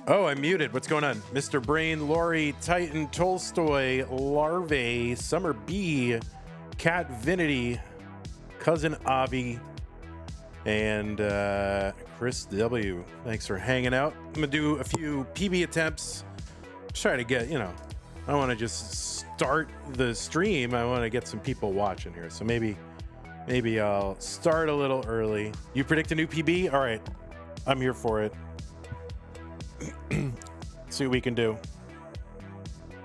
Oh, I'm muted. What's going on? Mr. Brain, Lori, Titan, Tolstoy, Larvae, Summer B, Cat Vinity, Cousin Avi, and Chris W. Thanks for hanging out. I'm going to do a few PB attempts. Just try to get, I don't want to just start the stream. I want to get some people watching here. So maybe I'll start a little early. You predict a new PB? All right. I'm here for it. See what we can do.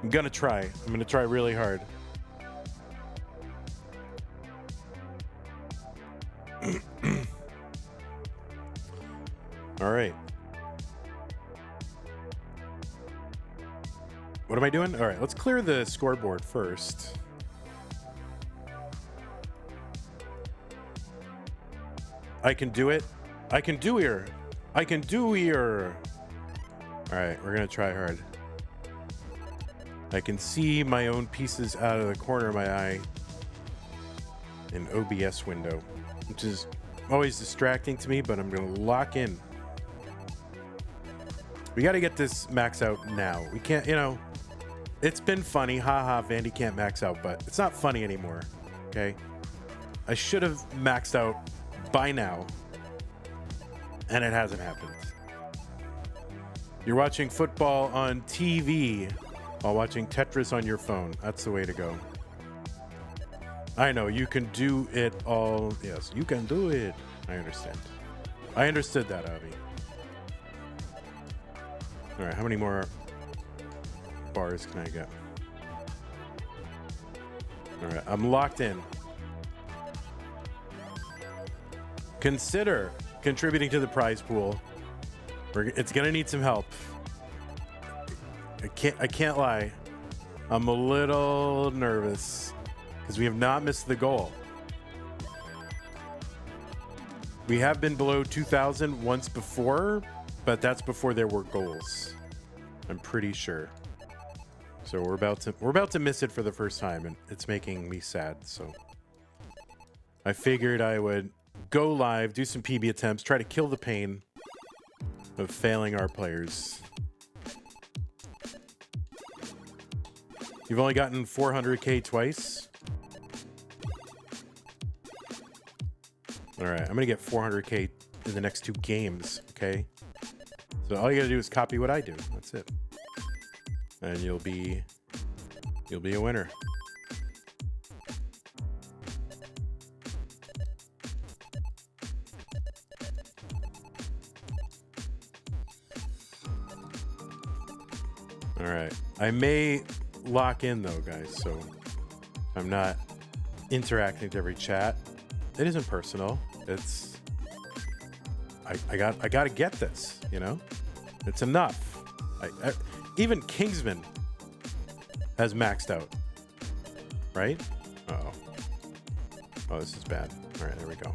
I'm gonna try really hard. All right. What am I doing? All right, let's clear the scoreboard first. I can do it. I can do here. I can do here. All right, we're gonna try hard. I can see my own pieces out of the corner of my eye in OBS window, which is always distracting to me, but I'm gonna lock in. We gotta get this max out now. We can't, it's been funny. Haha, Vandy can't max out, but it's not funny anymore, okay? I should have maxed out by now, and it hasn't happened. You're watching football on TV while watching Tetris on your phone. That's the way to go. I know, you can do it all. Yes, you can do it. I understand. I understood that, Avi. All right, how many more bars can I get? All right, I'm locked in. Consider contributing to the prize pool. It's gonna need some help. I can't lie. I'm a little nervous because we have not missed the goal. We have been below 2,000 once before, but that's before there were goals. I'm pretty sure. So we're about to miss it for the first time, and it's making me sad. So I figured I would go live, do some PB attempts, try to kill the pain of failing our players. You've only gotten 400k twice. All right, I'm gonna get 400k in the next 2 games. Okay, so all you gotta do is copy what I do. That's it, and you'll be a winner. All right, I may lock in though, guys, so I'm not interacting to every chat. It isn't personal. It's I gotta get this, it's enough. Even Kingsman has maxed out, right? Oh, this is bad. All right, there we go.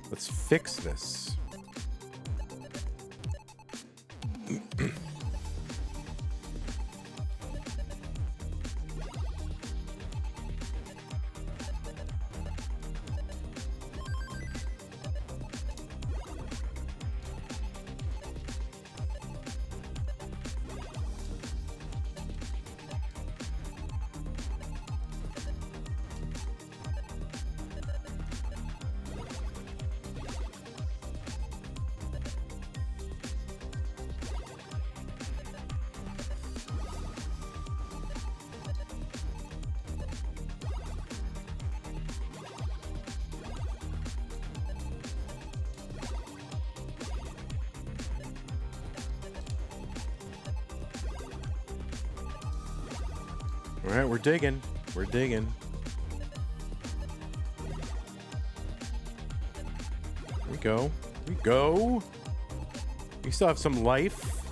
Let's fix this. All right, we're digging. We're digging. Here we go. Here we go. We still have some life.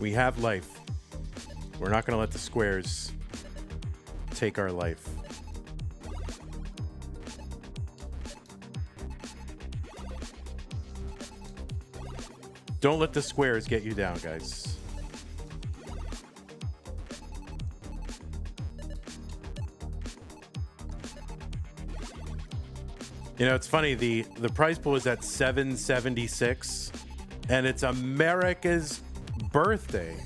We have life. We're not going to let the squares take our life. Don't let the squares get you down, guys. You know, it's funny. The prize pool is at 776, and it's America's birthday,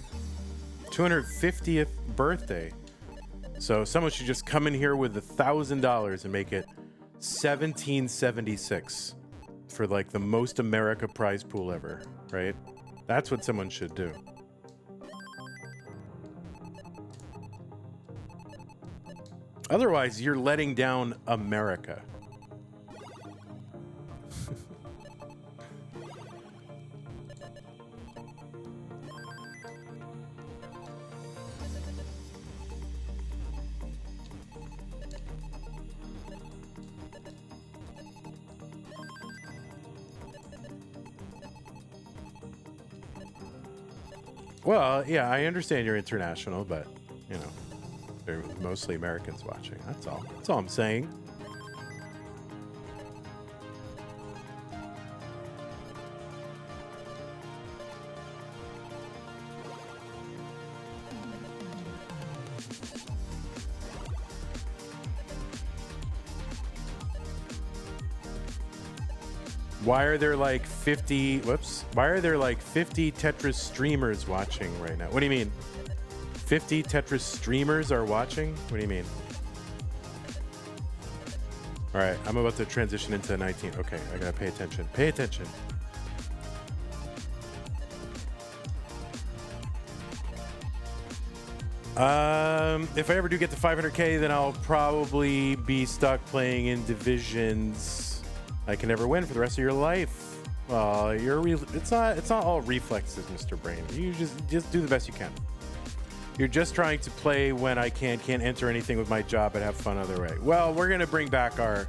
250th birthday. So someone should just come in here with $1,000 and make it 1776 for like the most America prize pool ever, right? That's what someone should do. Otherwise, you're letting down America. Well, yeah, I understand you're international, but, you know, there are mostly Americans watching. That's all. That's all I'm saying. Why are there like 50, why are there like 50 Tetris streamers watching right now? What do you mean? 50 Tetris streamers are watching? What do you mean? All right, I'm about to transition into 19. Okay, I gotta pay attention. Pay attention. If I ever do get to 500K, then I'll probably be stuck playing in divisions I can never win for the rest of your life. Well, it's not all reflexes, Mr. Brain. You just do the best you can. You're just trying to play when I can't enter anything with my job and have fun other way. Well, we're gonna bring back our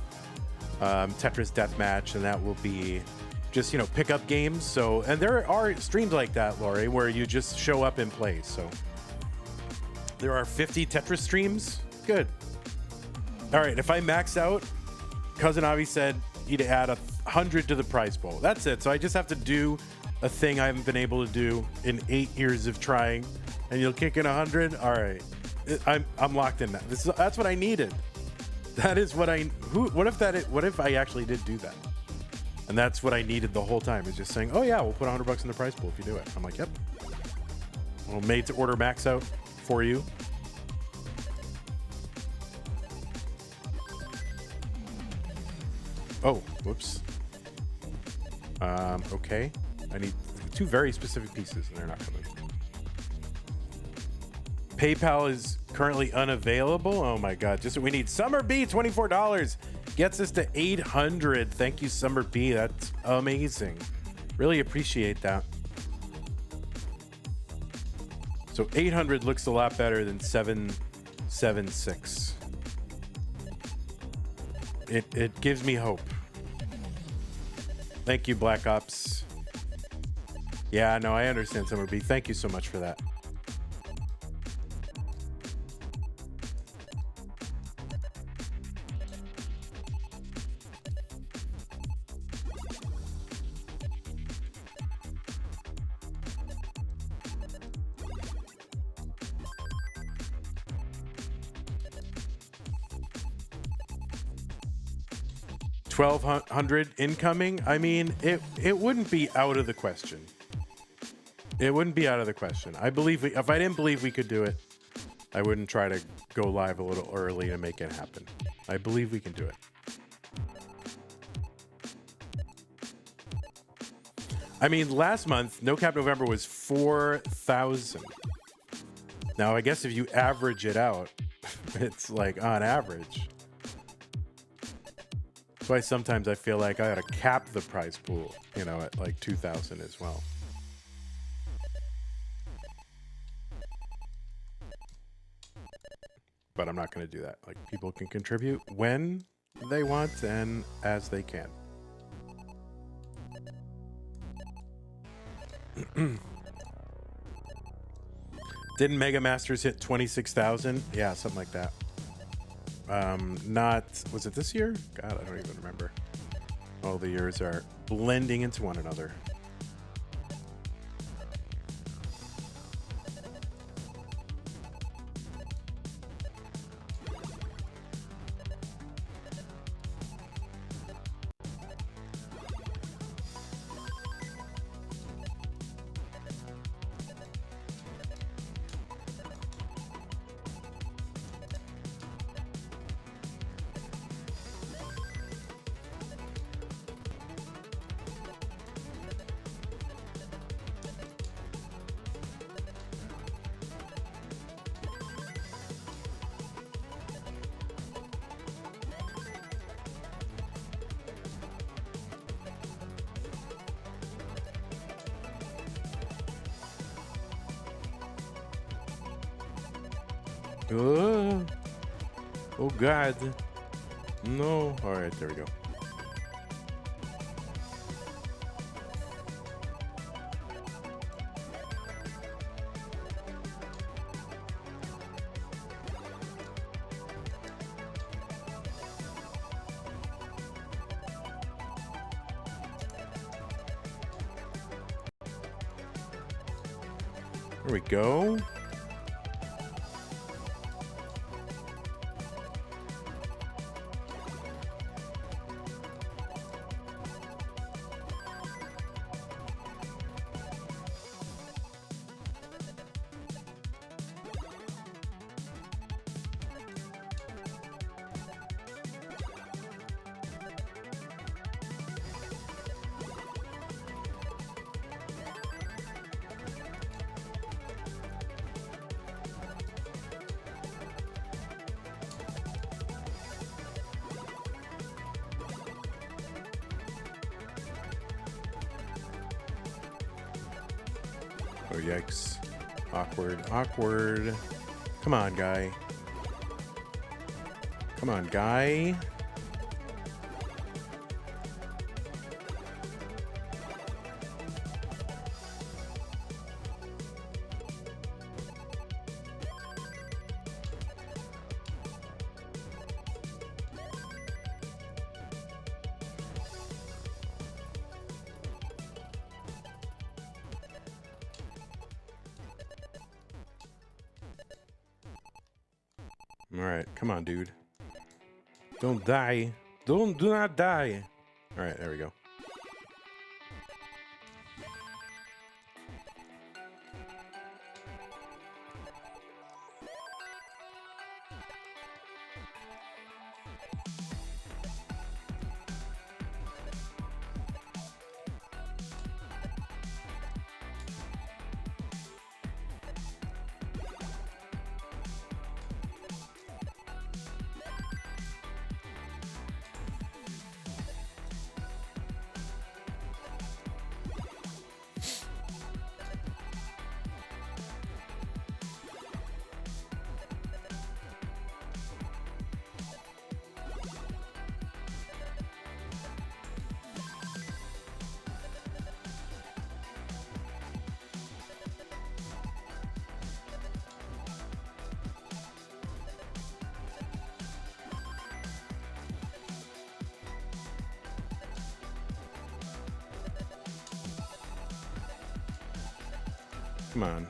Tetris deathmatch, and that will be just, you know, pick up games. So, and there are streams like that, Lori, where you just show up and play. So there are 50 Tetris streams. Good. All right, if I max out, Cousin Avi said he'd add 100 to the prize pool. That's it. So I just have to do a thing I haven't been able to do in 8 years of trying, and you'll kick in 100. All right, I'm locked in. That's what I needed. That is what I. What if I actually did do that? And that's what I needed the whole time, is just saying, oh yeah, we'll put $100 in the prize pool if you do it. I'm like, yep. Well, made to order max out for you. Oh, whoops. Okay. I need 2 very specific pieces, and they're not coming. PayPal is currently unavailable. Oh my God. We need Summer B, $24. Gets us to 800. Thank you, Summer B. That's amazing. Really appreciate that. So 800 looks a lot better than 776. It gives me hope. Thank you, Black Ops. Yeah, no, I understand, Summer B. Thank you so much for that. $1,200 incoming. I mean, it wouldn't be out of the question. It wouldn't be out of the question. I believe if I didn't believe we could do it, I wouldn't try to go live a little early to make it happen. I believe we can do it. I mean, last month, No Cap November was 4,000. Now, I guess if you average it out, it's like on average. That's why sometimes I feel like I gotta cap the prize pool, you know, at like 2,000 as well. But I'm not gonna do that. Like, people can contribute when they want and as they can. Didn't Mega Masters hit 26,000? Yeah, something like that. Was it this year? God, I don't even remember. All the years are blending into one another. Oh God. No. All right, there we go. There we go. Oh, yikes. Awkward, awkward. Come on, guy. Come on, guy. All right, come on, dude. Don't die. Do not die. All right, there we go. Come on.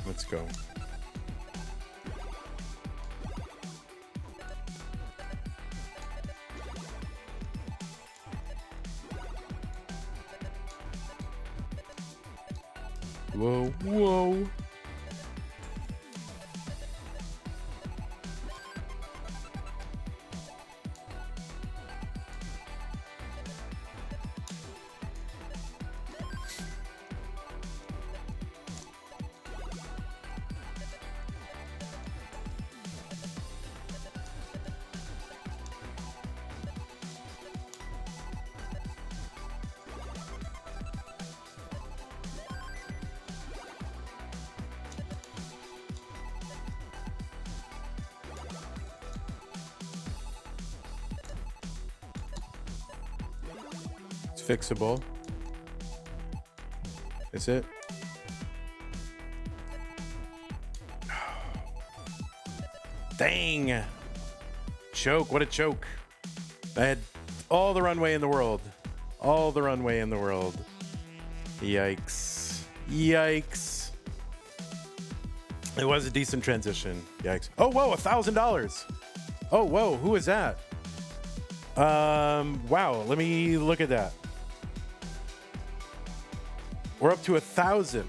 Let's go. Whoa, whoa. Fixable. Is it? Dang. Choke. What a choke. I had all the runway in the world. All the runway in the world. Yikes. Yikes. It was a decent transition. Yikes. Oh, whoa. $1,000. Oh, whoa. Who is that? Wow. Let me look at that. We're up to 1,000.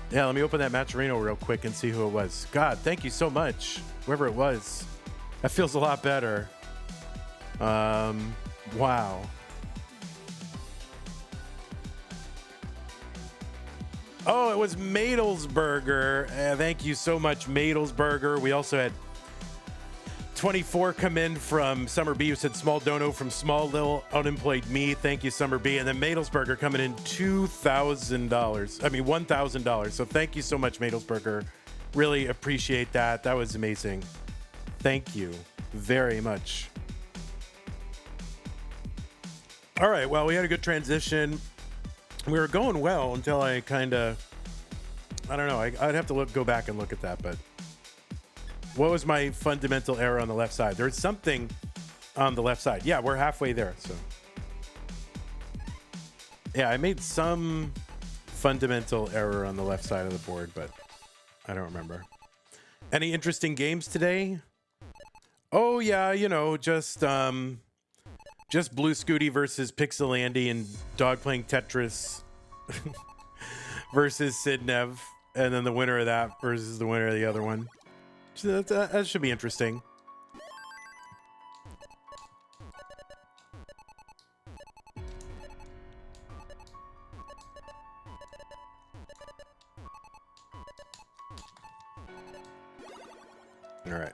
Yeah, let me open that Matcherino real quick and see who it was. God, thank you so much, whoever it was. That feels a lot better. Wow. Oh, it was Madelsberger. Thank you so much, Madelsberger. We also had 24 come in from Summer B, who said small dono from small little unemployed me. Thank you, Summer B. And then Madelsberger coming in $2,000. I mean, $1,000. So thank you so much, Madelsberger. Really appreciate that. That was amazing. Thank you very much. All right. Well, we had a good transition. We were going well until I kind of, I don't know. I'd have to go back and look at that, but what was my fundamental error on the left side? There's something on the left side. Yeah, we're halfway there. So yeah, I made some fundamental error on the left side of the board, but I don't remember. Any interesting games today? Oh yeah, you know, just Blue Scooty versus Pixel Andy and Dog playing Tetris versus Sidnev, and then the winner of that versus the winner of the other one. So that should be interesting. All right,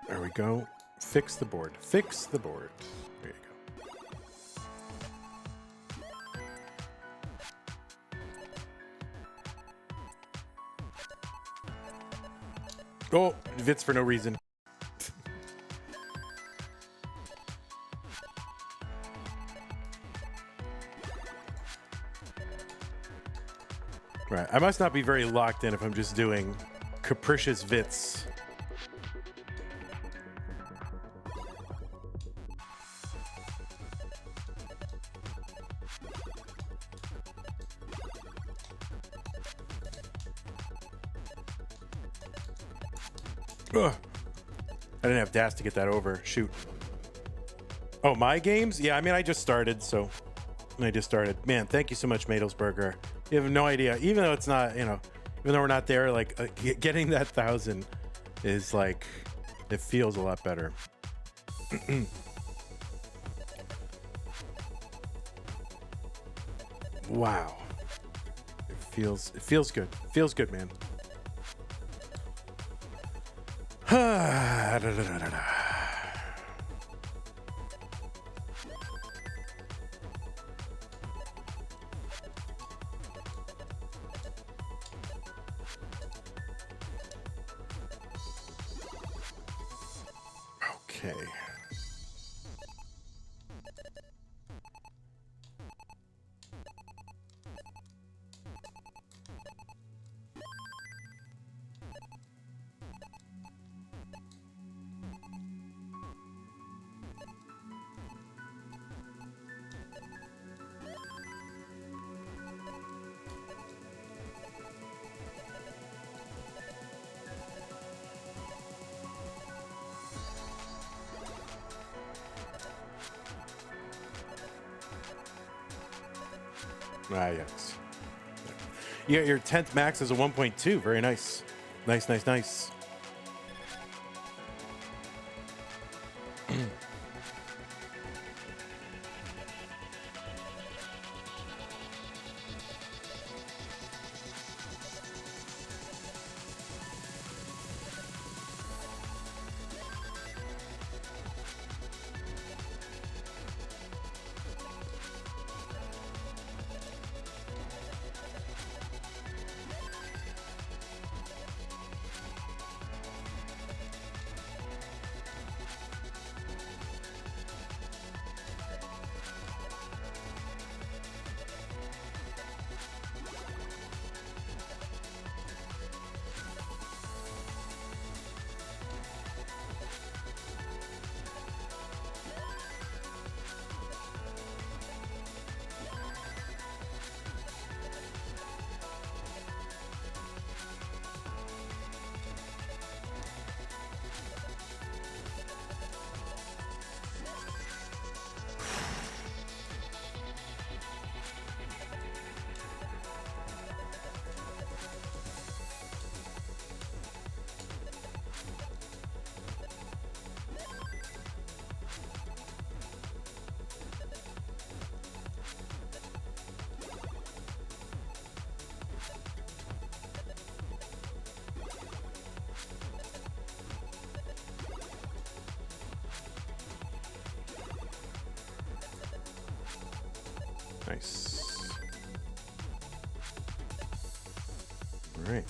there we go. Fix the board. Fix the board. There you go. Oh, Vits for no reason. Right, I must not be very locked in if I'm just doing capricious Vits. Ugh. I didn't have dash to get that over. Shoot. Oh, my games? Yeah, I mean, I just started, so I just started. Man, thank you so much, Madelsberger. You have no idea. Even though it's not, you know, even though we're not there, like, getting that 1,000 is like, it feels a lot better. Wow. It feels good. Feels good, man. Okay. Ah, yes. Yeah, your 10th max is a 1.2. Very nice. Nice, nice, nice. Nice. All right.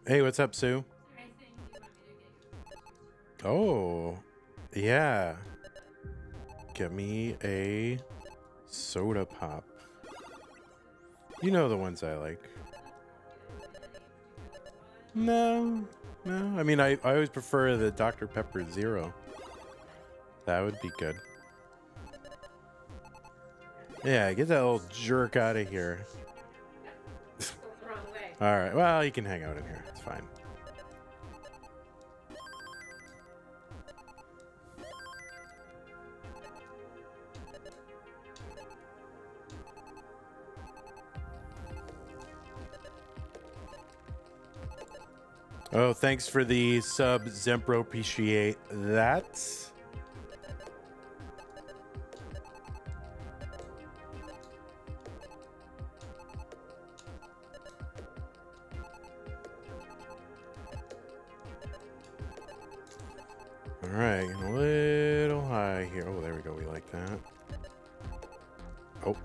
Hey, what's up, Sue? Oh, yeah. Get me a soda pop. You know the ones I like. No. I mean, I always prefer the Dr. Pepper Zero. That would be good. Yeah, get that little jerk out of here. All right. Well, you can hang out in here. It's fine. Oh, thanks for the sub, Zempro. Appreciate that. All right, a little high here. Oh, there we go. We like that. Oh.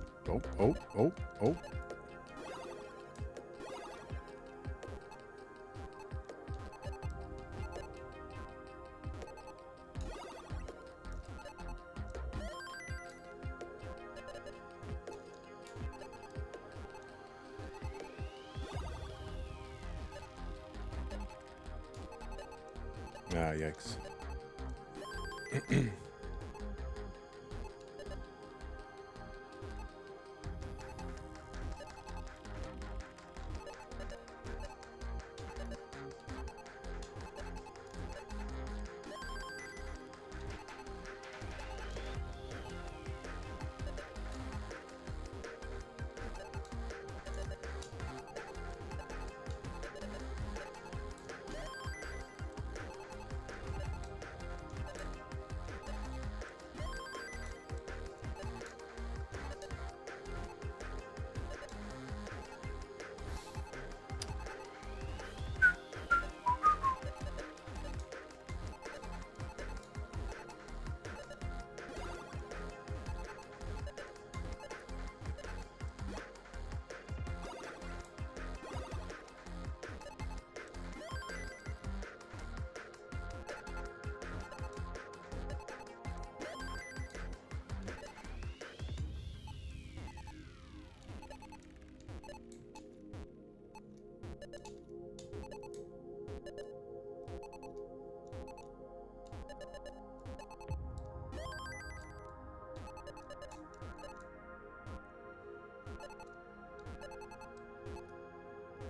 Ah, yikes.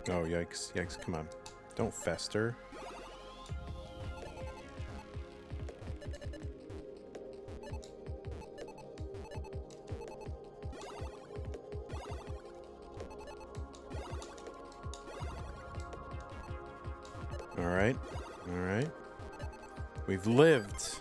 Oh, yikes. Yikes, come on. Don't fester. All right. All right. We've lived.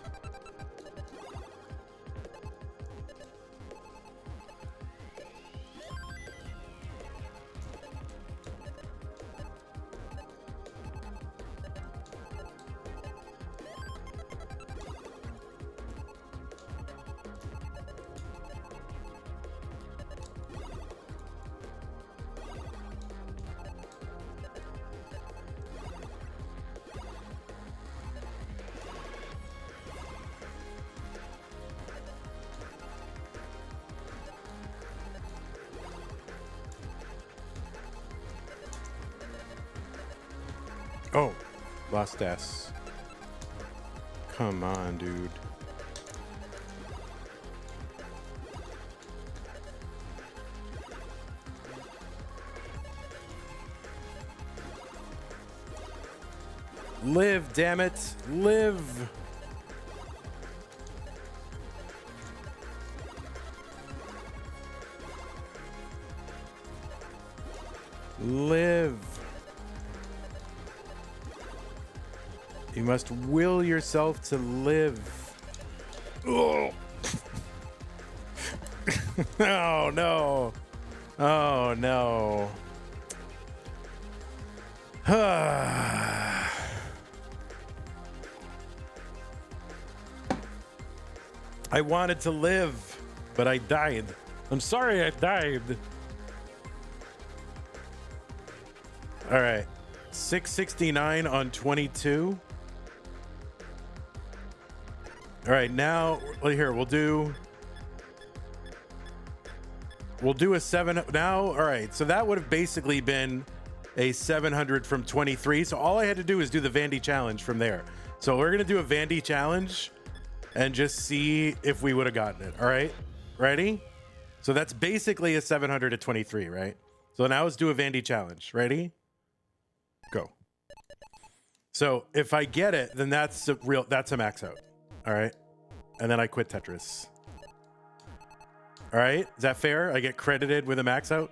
Oh, lost S. Come on, dude. Live, damn it. Live. Live. You must will yourself to live. Oh. Oh no. Oh no. I wanted to live, but I died. I'm sorry I died. All right. 669 on 22. All right, now here we'll do a 7 now. All right, so that would have basically been a 700 from 23. So all I had to do is do the Vandy challenge from there. So we're gonna do a Vandy challenge and just see if we would have gotten it. All right, ready? So that's basically a 700 to 23, right? So now let's do a Vandy challenge. Ready? Go. So if I get it, then that's a max out. All right. And then I quit Tetris. All right. Is that fair? I get credited with a max out.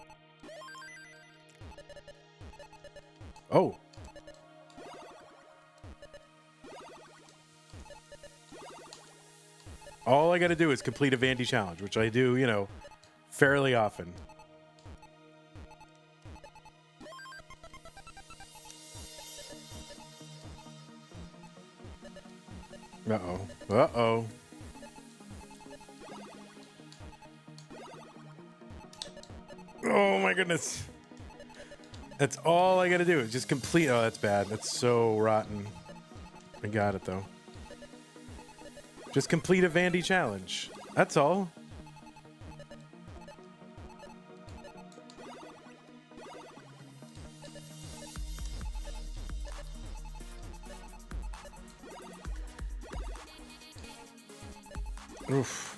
Oh. All I got to do is complete a Vandy challenge, which I do, you know, fairly often. Uh-oh. Uh-oh. Oh my goodness. That's all I gotta do is just complete. Oh, that's bad. That's so rotten. I got it though. Just complete a Vandy challenge. That's all. Oof.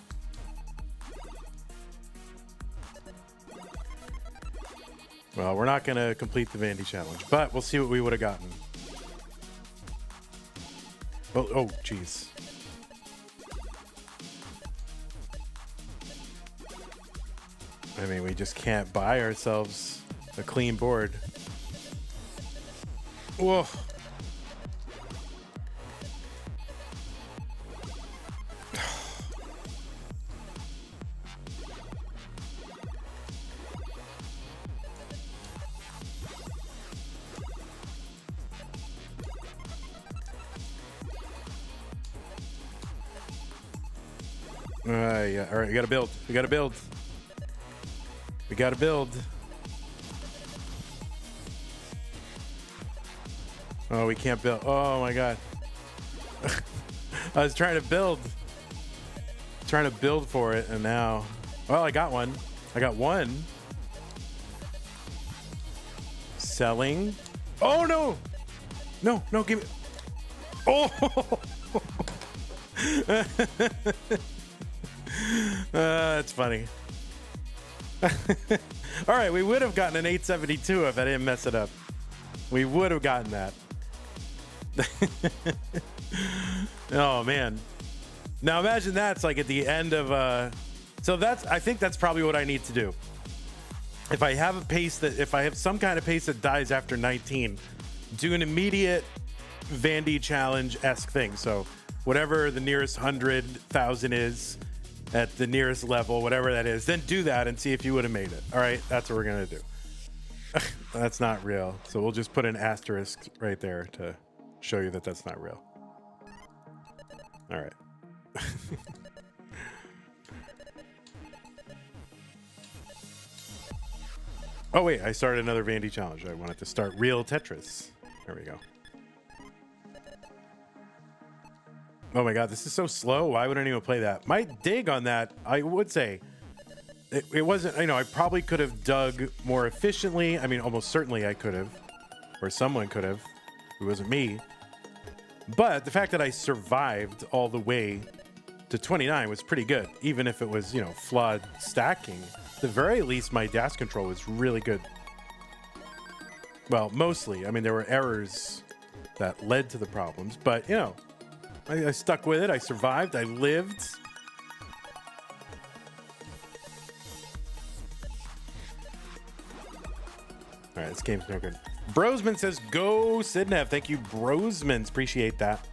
Well, we're not going to complete the Vandy challenge, but we'll see what we would have gotten. Oh, jeez. I mean, we just can't buy ourselves a clean board. Whoa. Yeah. All right, we gotta build. We gotta build. We gotta build. Oh, we can't build. Oh my god. I was trying to build. Trying to build for it, and now. Well, I got one. I got one. Selling. Oh no! No, give me. Oh! That's funny. All right, we would have gotten an 872 if I didn't mess it up. We would have gotten that. Oh man. Now imagine that's like at the end of so I think that's probably what I need to do. If I have some kind of pace that dies after 19, do an immediate Vandy challenge-esque thing. So whatever the nearest 100,000 is at the nearest level, whatever that is, then do that and see if you would have made it. All right, that's what we're gonna do. That's not real. So we'll just put an asterisk right there to show you that that's not real. All right. Oh wait, I started another Vandy challenge. I wanted to start real Tetris. There we go. Oh my god, this is so slow. Why would anyone play that? My dig on that, I would say, it wasn't, you know, I probably could have dug more efficiently. I mean, almost certainly I could have, or someone could have. It wasn't me. But the fact that I survived all the way to 29 was pretty good, even if it was, you know, flawed stacking. At the very least, my dash control was really good. Well, mostly. I mean, there were errors that led to the problems. But, you know, I stuck with it. I survived. I lived. All right, this game's no good. Brosman says, go Sidnev. Thank you, Brosmans. Appreciate that.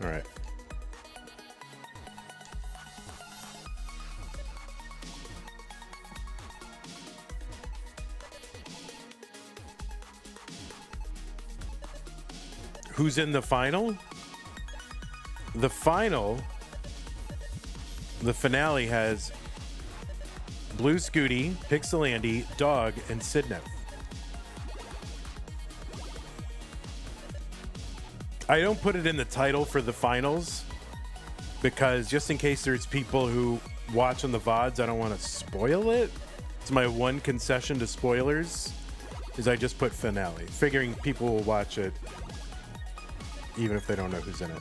All right. Who's in the final? The finale has Blue Scooty, Pixel Andy, Dog, and Sidnev. I don't put it in the title for the finals because just in case there's people who watch on the VODs, I don't want to spoil it. It's my one concession to spoilers is I just put finale, figuring people will watch it even if they don't know who's in it.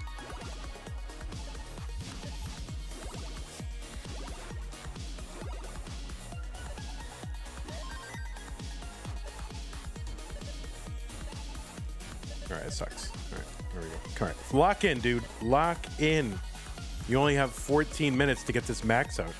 All right, it sucks. All right, there we go. All right, lock in, dude. Lock in. You only have 14 minutes to get this max out.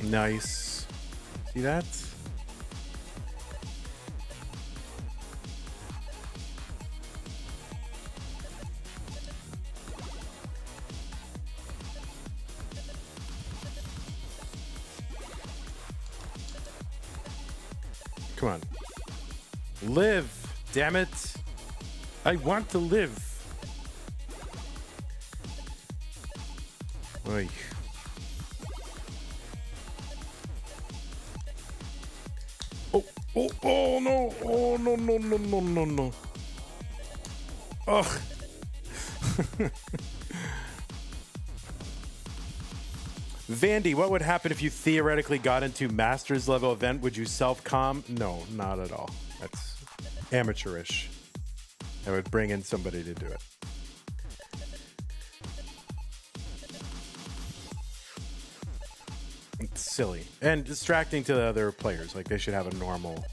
Nice. See that? Come on. Live, damn it. I want to live. Oy. Oh no! Oh no! Ugh. Vandy, what would happen if you theoretically got into Masters level event? Would you self-com? No, not at all. That's amateurish. I would bring in somebody to do it. It's silly and distracting to the other players. Like they should have a normal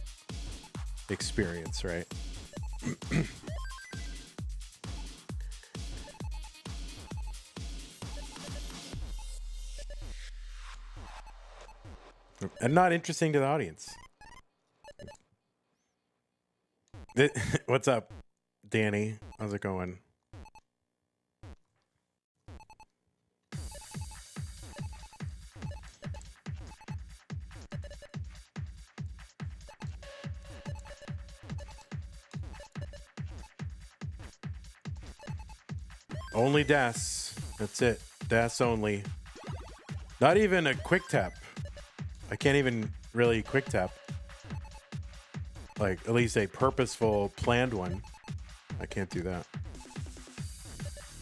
experience, right? And not interesting to the audience. What's up, Danny? How's it going? Only DAS. That's it. DAS only. Not even a quick tap. I can't even really quick tap. Like, at least a purposeful, planned one. I can't do that.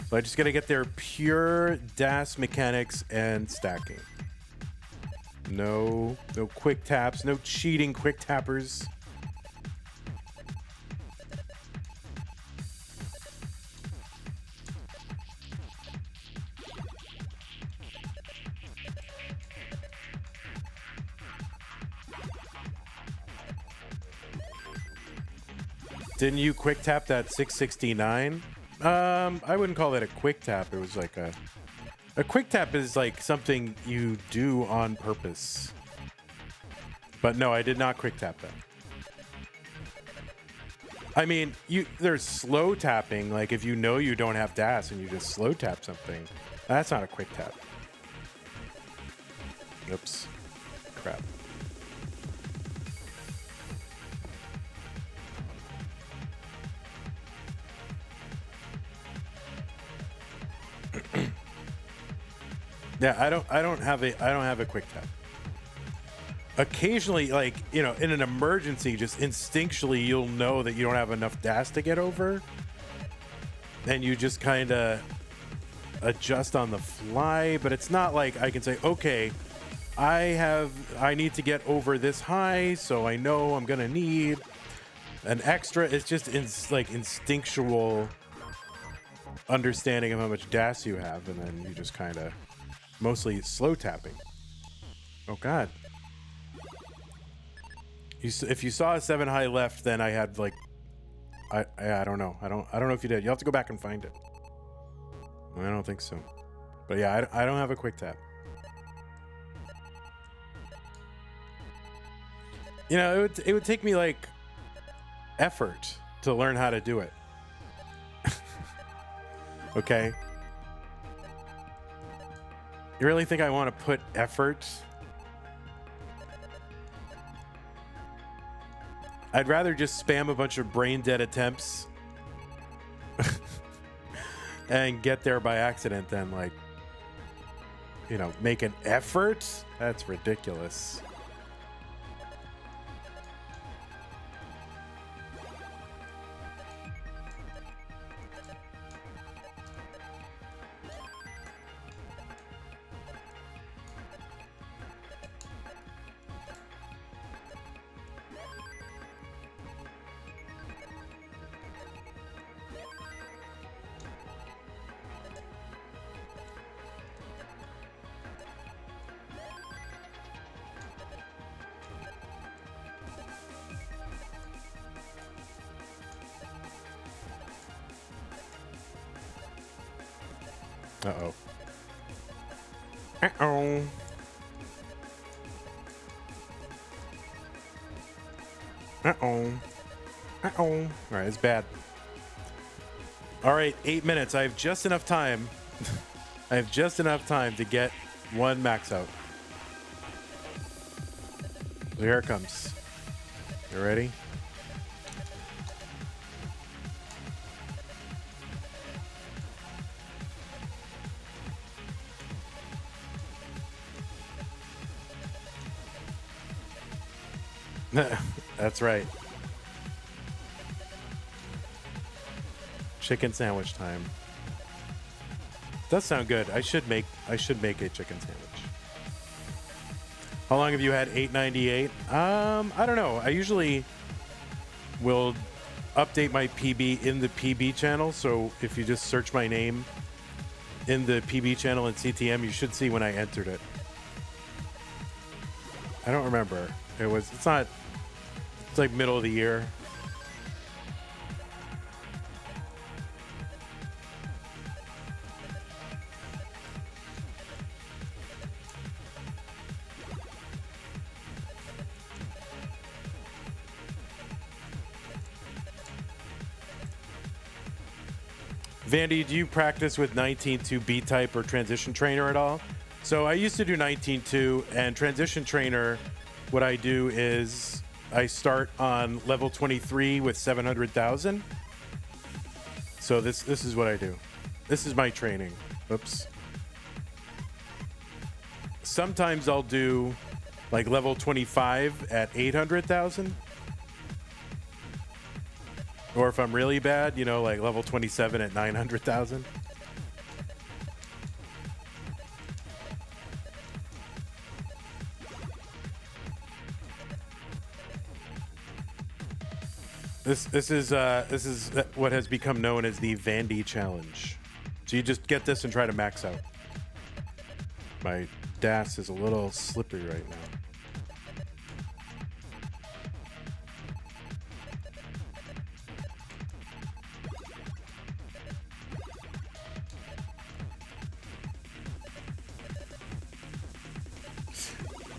So I just gotta get there pure DAS mechanics and stacking. No quick taps, no cheating quick tappers. Didn't you quick tap that 669? I wouldn't call that a quick tap. It was like a quick tap is like something you do on purpose. But no, I did not quick tap that. I mean, there's slow tapping. Like if you know you don't have DAS and you just slow tap something, that's not a quick tap. Oops. Crap. Yeah, I don't have a quick tap. Occasionally, like, you know, in an emergency, just instinctually you'll know that you don't have enough DAS to get over. and you just kind of adjust on the fly, but it's not like I can say, okay, I need to get over this high, so I know I'm gonna need an extra. It's just like instinctual understanding of how much DAS you have, and then you just kind of mostly slow tapping. Oh god. If you saw a 7 high left, then I had like I don't know. I don't know if you did. You'll have to go back and find it. I don't think so. But yeah, I don't have a quick tap. You know, it would take me like effort to learn how to do it. Okay. You really think I want to put effort? I'd rather just spam a bunch of brain dead attempts and get there by accident than, like, you know, make an effort. That's ridiculous. Uh-oh. Uh-oh. Uh-oh. Uh-oh. All right, it's bad. All right, 8 minutes. I have just enough time. I have just enough time to get one max out. So here it comes. You ready? That's right. Chicken sandwich time. Does sound good. I should make a chicken sandwich. How long have you had 898? I don't know. I usually will update my PB in the PB channel. So if you just search my name in the PB channel in CTM, you should see when I entered it. I don't remember. It's like middle of the year. Vandy, do you practice with 19.2 B-type or transition trainer at all? So I used to do 19.2, and transition trainer, what I do is I start on level 23 with 700,000. So this is what I do. This is my training. Oops. Sometimes I'll do like level 25 at 800,000. Or if I'm really bad, you know, like level 27 at 900,000. This is what has become known as the Vandy challenge. So you just get this and try to max out. My DAS is a little slippery right now.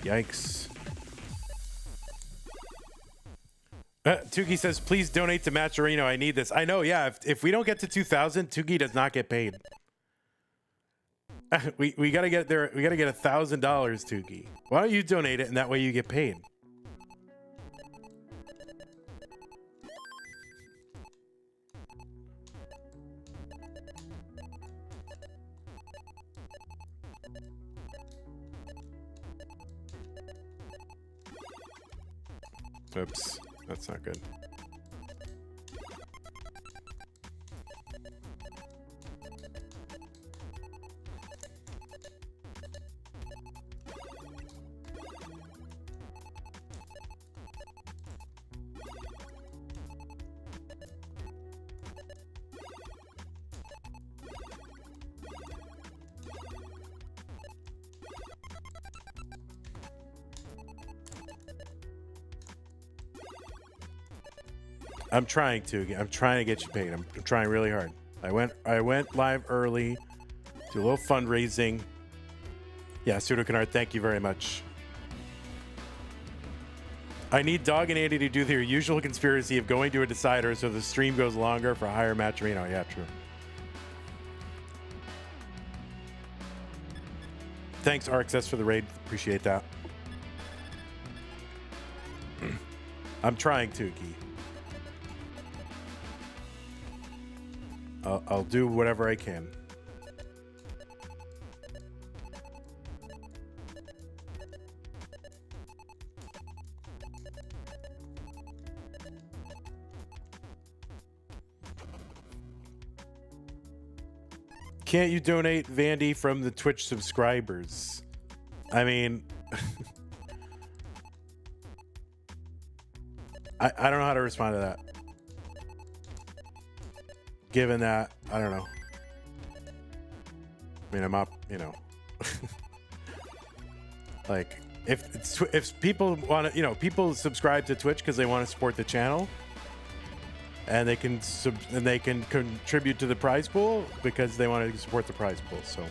Yikes. Tuki says, please donate to Matcherino. I need this. I know, yeah. If we don't get to 2,000, Tuki does not get paid. We got to get there. We got to get $1,000, Tuki. Why don't you donate it, and that way you get paid? Oops, that's not good. I'm trying to get you paid. I'm trying really hard. I went live early, do a little fundraising. Yeah, Pseudo Canard, thank you very much. I need Dog and Andy to do their usual conspiracy of going to a decider so the stream goes longer for higher match Reno. Yeah, true. Thanks, RXS, for the raid. Appreciate that. I'm trying to, Key. I'll do whatever I can. Can't you donate, Vandy, from the Twitch subscribers? I mean, I don't know how to respond to that. Given that, I don't know. I mean, I'm up, you know. Like, if people want to, you know, people subscribe to Twitch because they want to support the channel, and they can contribute to the prize pool because they want to support the prize pool. So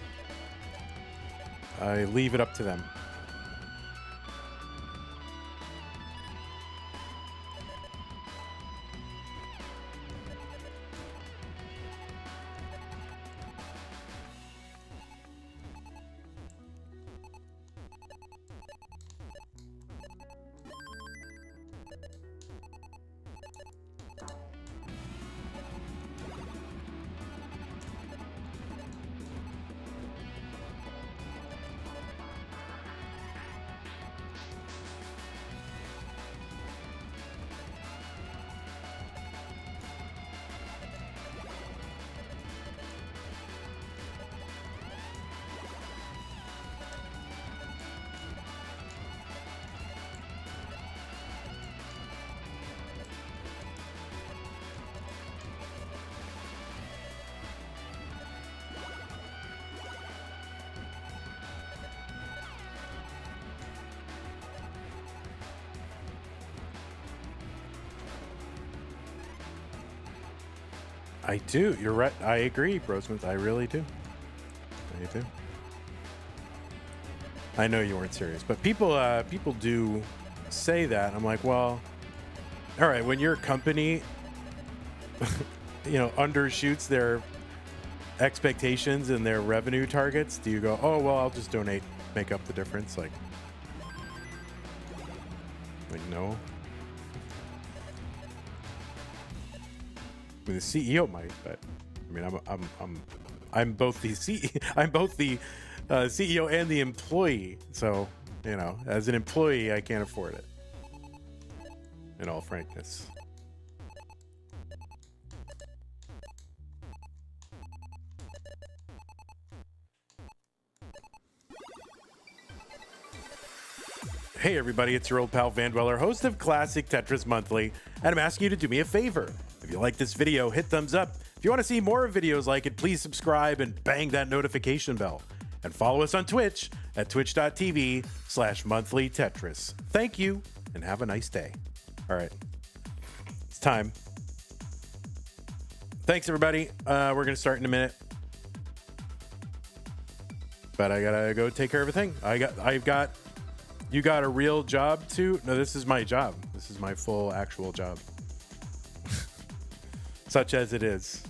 I leave it up to them. I do. You're right. I agree, Brosmith. I really do. I do. I know you weren't serious, but people do say that. I'm like, well, all right. When your company, you know, undershoots their expectations and their revenue targets, do you go, oh well, I'll just donate, make up the difference? Like no. I mean, the CEO might, but I mean, I'm both the CEO and the employee. So, you know, as an employee, I can't afford it. In all frankness. Hey everybody, it's your old pal Van Dweller, host of Classic Tetris Monthly, and I'm asking you to do me a favor. If you like this video, hit thumbs up. If you want to see more videos like it, please subscribe and bang that notification bell. And follow us on Twitch at twitch.tv/monthlytetris. Thank you, and have a nice day. All right, it's time. Thanks everybody. We're gonna start in a minute, but I gotta go take care of a thing. You got a real job too? No, this is my job. This is my full actual job. Such as it is.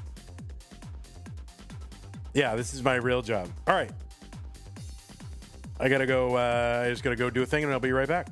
Yeah, this is my real job. All right. I gotta go, I just gotta go do a thing and I'll be right back.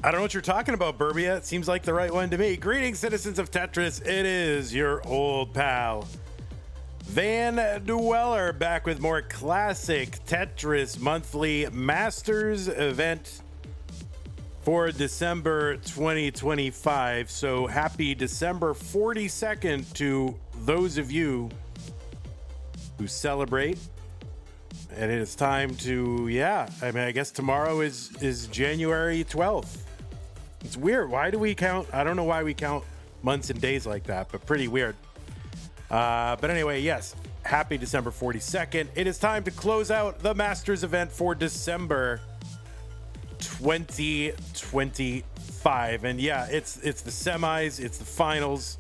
I don't know what you're talking about, Burbia. It seems like the right one to me. Greetings, citizens of Tetris. It is your old pal, Van Dweller, back with more classic Tetris monthly Masters event for December 2025. So happy December 42nd to those of you who celebrate. And it is time to, I guess tomorrow is January 12th. It's weird. Why do we count? I don't know why we count months and days like that, but pretty weird. But anyway, yes, happy December 42nd. It is time to close out the Masters event for December 2025. And yeah, it's the semis, it's the finals.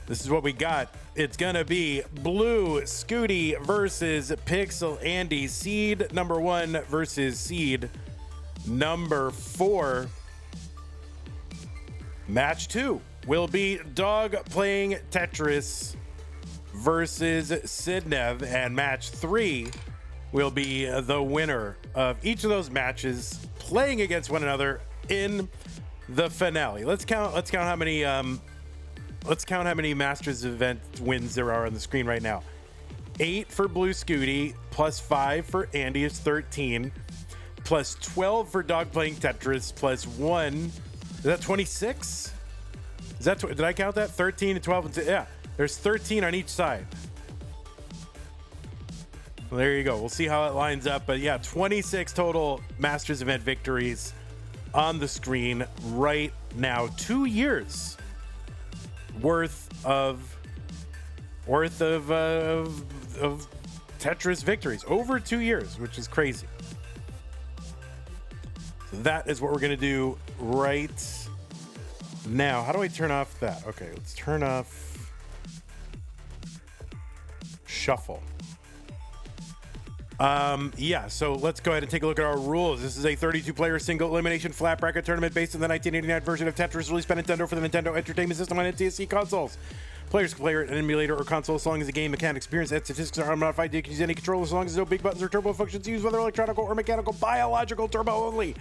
This is what we got. It's gonna be Blue Scooty versus Pixel Andy, seed number 1 versus seed number 4. Match 2 will be Dog playing Tetris versus Sidnev, and match 3 will be the winner of each of those matches playing against one another in the finale. Let's count how many Masters event wins there are on the screen right now. 8 for Blue Scooty, plus 5 for Andy is 13, plus 12 for Dog playing Tetris, plus 1. Is that 26? Is that did I count that? 13 and 12 and 2. Yeah, there's 13 on each side. Well, there you go. We'll see how it lines up. But yeah, 26 total Masters event victories on the screen right now. 2 years worth of Tetris victories. Over 2 years, which is crazy. So that is what we're going to do right now. How do I turn off that? Okay, let's turn off shuffle. So let's go ahead and take a look at our rules. This is a 32-player single elimination flat bracket tournament based on the 1989 version of Tetris released by Nintendo for the Nintendo Entertainment System on NTSC consoles. Players can play an emulator or console as long as the game mechanics, experience, and statistics are unmodified. You can use any controller as long as there's no big buttons or turbo functions used, whether electronic or mechanical, biological turbo only.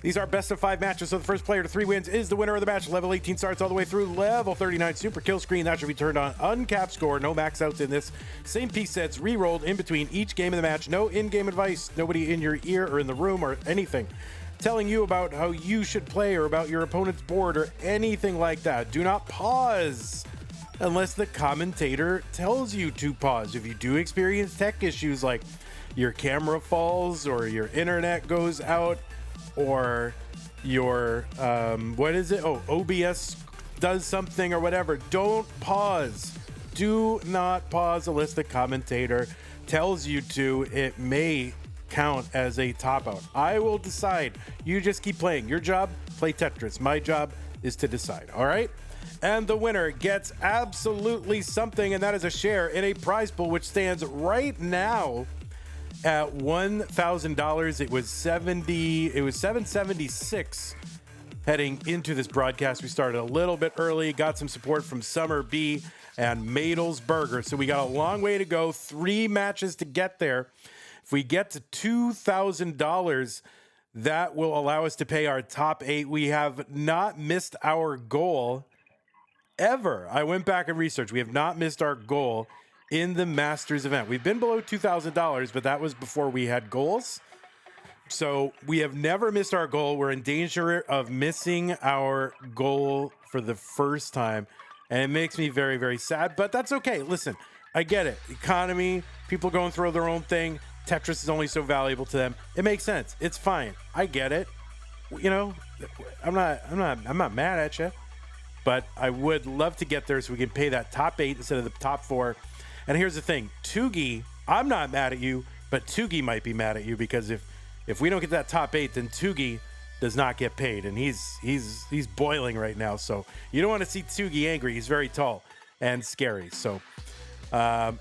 These are best of 5 matches, so the first player to 3 wins is the winner of the match. Level 18 starts all the way through level 39 super kill screen. That should be turned on. Uncapped score, no max outs in this. Same piece sets re-rolled in between each game of the match. No in-game advice. Nobody in your ear or in the room or anything telling you about how you should play or about your opponent's board or anything like that. Do not pause unless the commentator tells you to pause. If you do experience tech issues like your camera falls or your internet goes out, or your OBS does something or whatever, don't pause. Do not pause unless the commentator tells you to. It may count as a top out. I will decide. You just keep playing. Your job, play Tetris. My job is to decide. All right? And the winner gets absolutely something, and that is a share in a prize pool which stands right now at $1,000. It was $776 heading into this broadcast. We started a little bit early, got some support from Summer B and Madel's Burger. So we got a long way to go, 3 matches to get there. If we get to $2,000, that will allow us to pay our top 8. We have not missed our goal ever. I went back and researched. We have not missed our goal in the Masters event. We've been below $2,000, but that was before we had goals. So we have never missed our goal. We're in danger of missing our goal for the first time, and it makes me very, very sad, but that's okay. Listen, I get it. Economy, people going through their own thing. Tetris is only so valuable to them. It makes sense. It's fine. I get it. You know, I'm not mad at you, but I would love to get there so we can pay that top 8 instead of the top 4. And here's the thing, Tugi, I'm not mad at you, but Tugi might be mad at you, because if we don't get that top 8, then Tugi does not get paid, and he's boiling right now. So you don't want to see Tugi angry. He's very tall and scary. So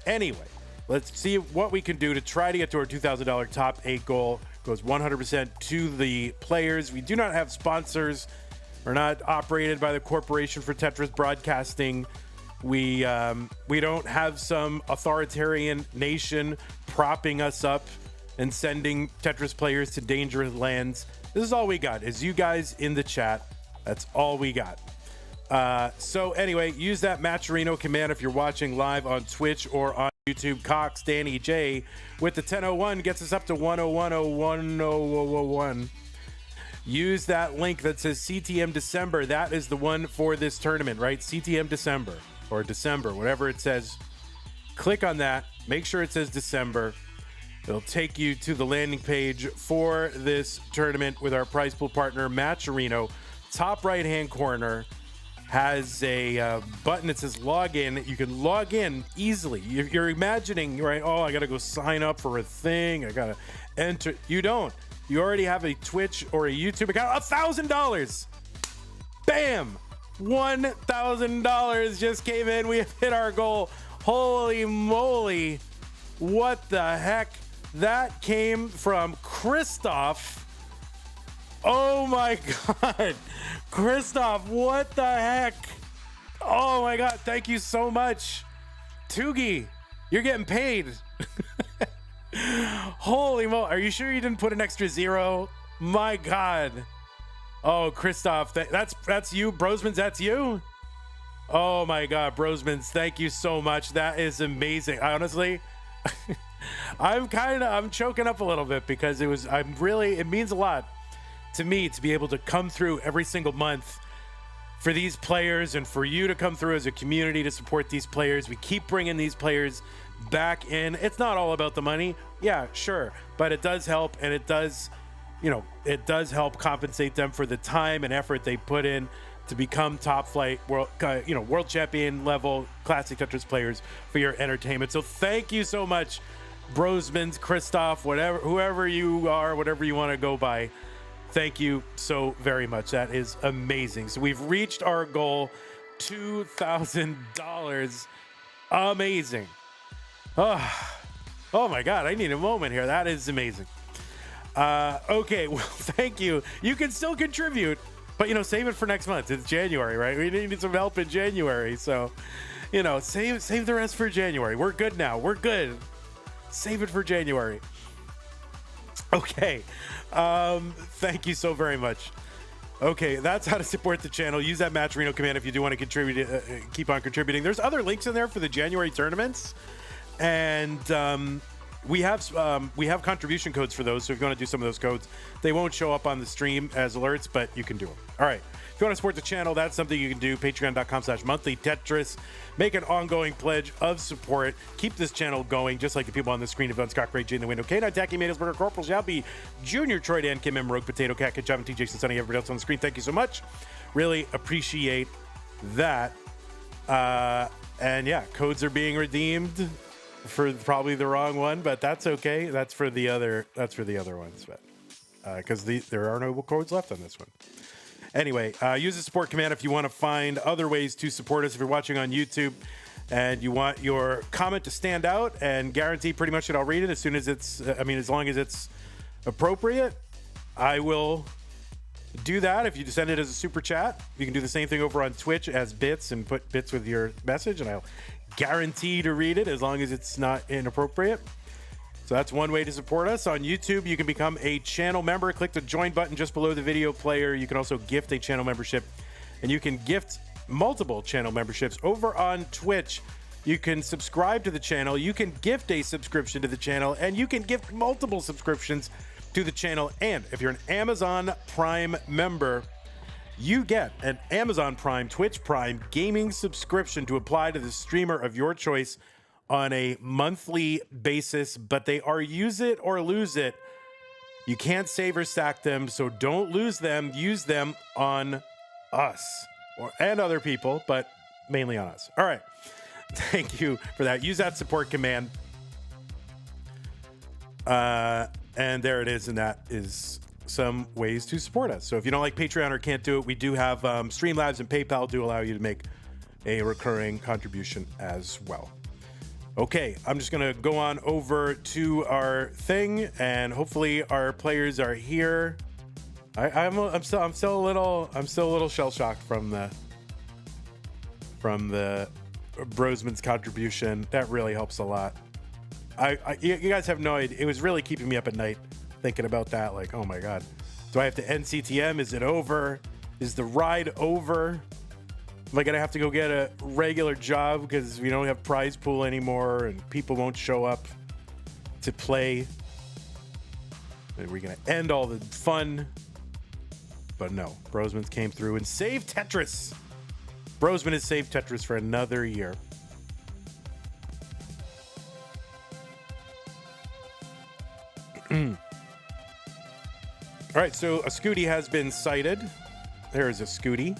anyway, let's see what we can do to try to get to our $2,000 top 8 goal. Goes 100% to the players. We do not have sponsors. We're not operated by the Corporation for Tetris Broadcasting. We don't have some authoritarian nation propping us up and sending Tetris players to dangerous lands. This is all we got, is you guys in the chat. That's all we got. So anyway, use that Matcherino command if you're watching live on Twitch or on YouTube. Cox Danny J with the 1001 gets us up to 10101. Use that link that says CTM December. That is the one for this tournament, right? CTM December or December, whatever it says. Click on that. Make sure it says December. It'll take you to the landing page for this tournament with our prize pool partner, Matcherino. Top right-hand corner has a button that says login. You can log in easily. You're imagining, right? Oh, I got to go sign up for a thing. I got to enter. You don't. You already have a Twitch or a YouTube account. $1,000. Bam. $1,000 just came in. We have hit our goal. Holy moly. What the heck? That came from Christoph. Oh my God. Christoph, what the heck? Oh my God. Thank you so much. Tugi, you're getting paid. Holy mo! Are you sure you didn't put an extra zero? My God! Oh, Christoph, that's you, Brosmans. That's you. Oh my God, Brosmans, thank you so much. That is amazing. Honestly, I'm choking up a little bit because it means a lot to me to be able to come through every single month for these players and for you to come through as a community to support these players. We keep bringing these players back in. It's not all about the money. Yeah, sure. But it does help, and it does help compensate them for the time and effort they put in to become top flight world champion level classic Tetris players for your entertainment. So thank you so much, Brosmans, Christoph, whoever you are, whatever you want to go by. Thank you so very much. That is amazing. So we've reached our goal, $2,000. Amazing. Oh my God, I need a moment here. That is amazing. Okay, well, thank you. You can still contribute, but save it for next month. It's January, right? We need some help in January. So, save the rest for January. We're good now. We're good. Save it for January. Okay. Thank you so very much. Okay, that's how to support the channel. Use that Matcherino command if you do want to contribute. Keep on contributing. There's other links in there for the January tournaments. And we have contribution codes for those. So if you want to do some of those codes, they won't show up on the stream as alerts, but you can do them. All right. If you want to support the channel, that's something you can do. Patreon.com/monthlytetris. Make an ongoing pledge of support. Keep this channel going, just like the people on the screen have done. Scott, Great, Jay in the window, K9, Tacky, Maidelsberger, Corporal, Shelby, Junior, Troy, Dan, Kim, M, Rogue, Potato, Cat, Kid, Java, T, Jason, Sunny, everybody else on the screen. Thank you so much. Really appreciate that. And yeah, codes are being redeemed for probably the wrong one, but that's okay. That's for the other ones, but because there are no codes left on this one. Anyway, use the support command if you want to find other ways to support us. If you're watching on YouTube and you want your comment to stand out and guarantee pretty much that I'll read it as soon as as long as it's appropriate, I will do that. If you send it as a super chat, you can do the same thing over on Twitch as bits and put bits with your message, and I'll guarantee to read it as long as it's not inappropriate. So that's one way to support us. On YouTube, you can become a channel member. Click the join button just below the video player. You can also gift a channel membership, and you can gift multiple channel memberships. Over on Twitch, you can subscribe to the channel, you can gift a subscription to the channel, and you can gift multiple subscriptions to the channel. And if you're an Amazon Prime member, you get an Amazon Prime, Twitch Prime gaming subscription to apply to the streamer of your choice on a monthly basis, but they are use it or lose it. You can't save or stack them, so don't lose them. Use them on us and other people, but mainly on us. All right. Thank you for that. Use that support command. And there it is, and that is some ways to support us. So if you don't like Patreon or can't do it, we do have Streamlabs and PayPal do allow you to make a recurring contribution as well. Okay, I'm just gonna go on over to our thing, and hopefully our players are here. I'm still a little shell shocked from the Brosman's contribution. That really helps a lot. You guys have no idea. It was really keeping me up at night thinking about that. Like, oh my God, do I have to end CTM? Is it over? Is the ride over? Am I gonna have to go get a regular job because we don't have prize pool anymore and people won't show up to play? Are we gonna end all the fun? But no, Brosman's came through and saved Tetris. Brosman has saved Tetris for another year. All right, so a Scooty has been sighted. There is a Scooty.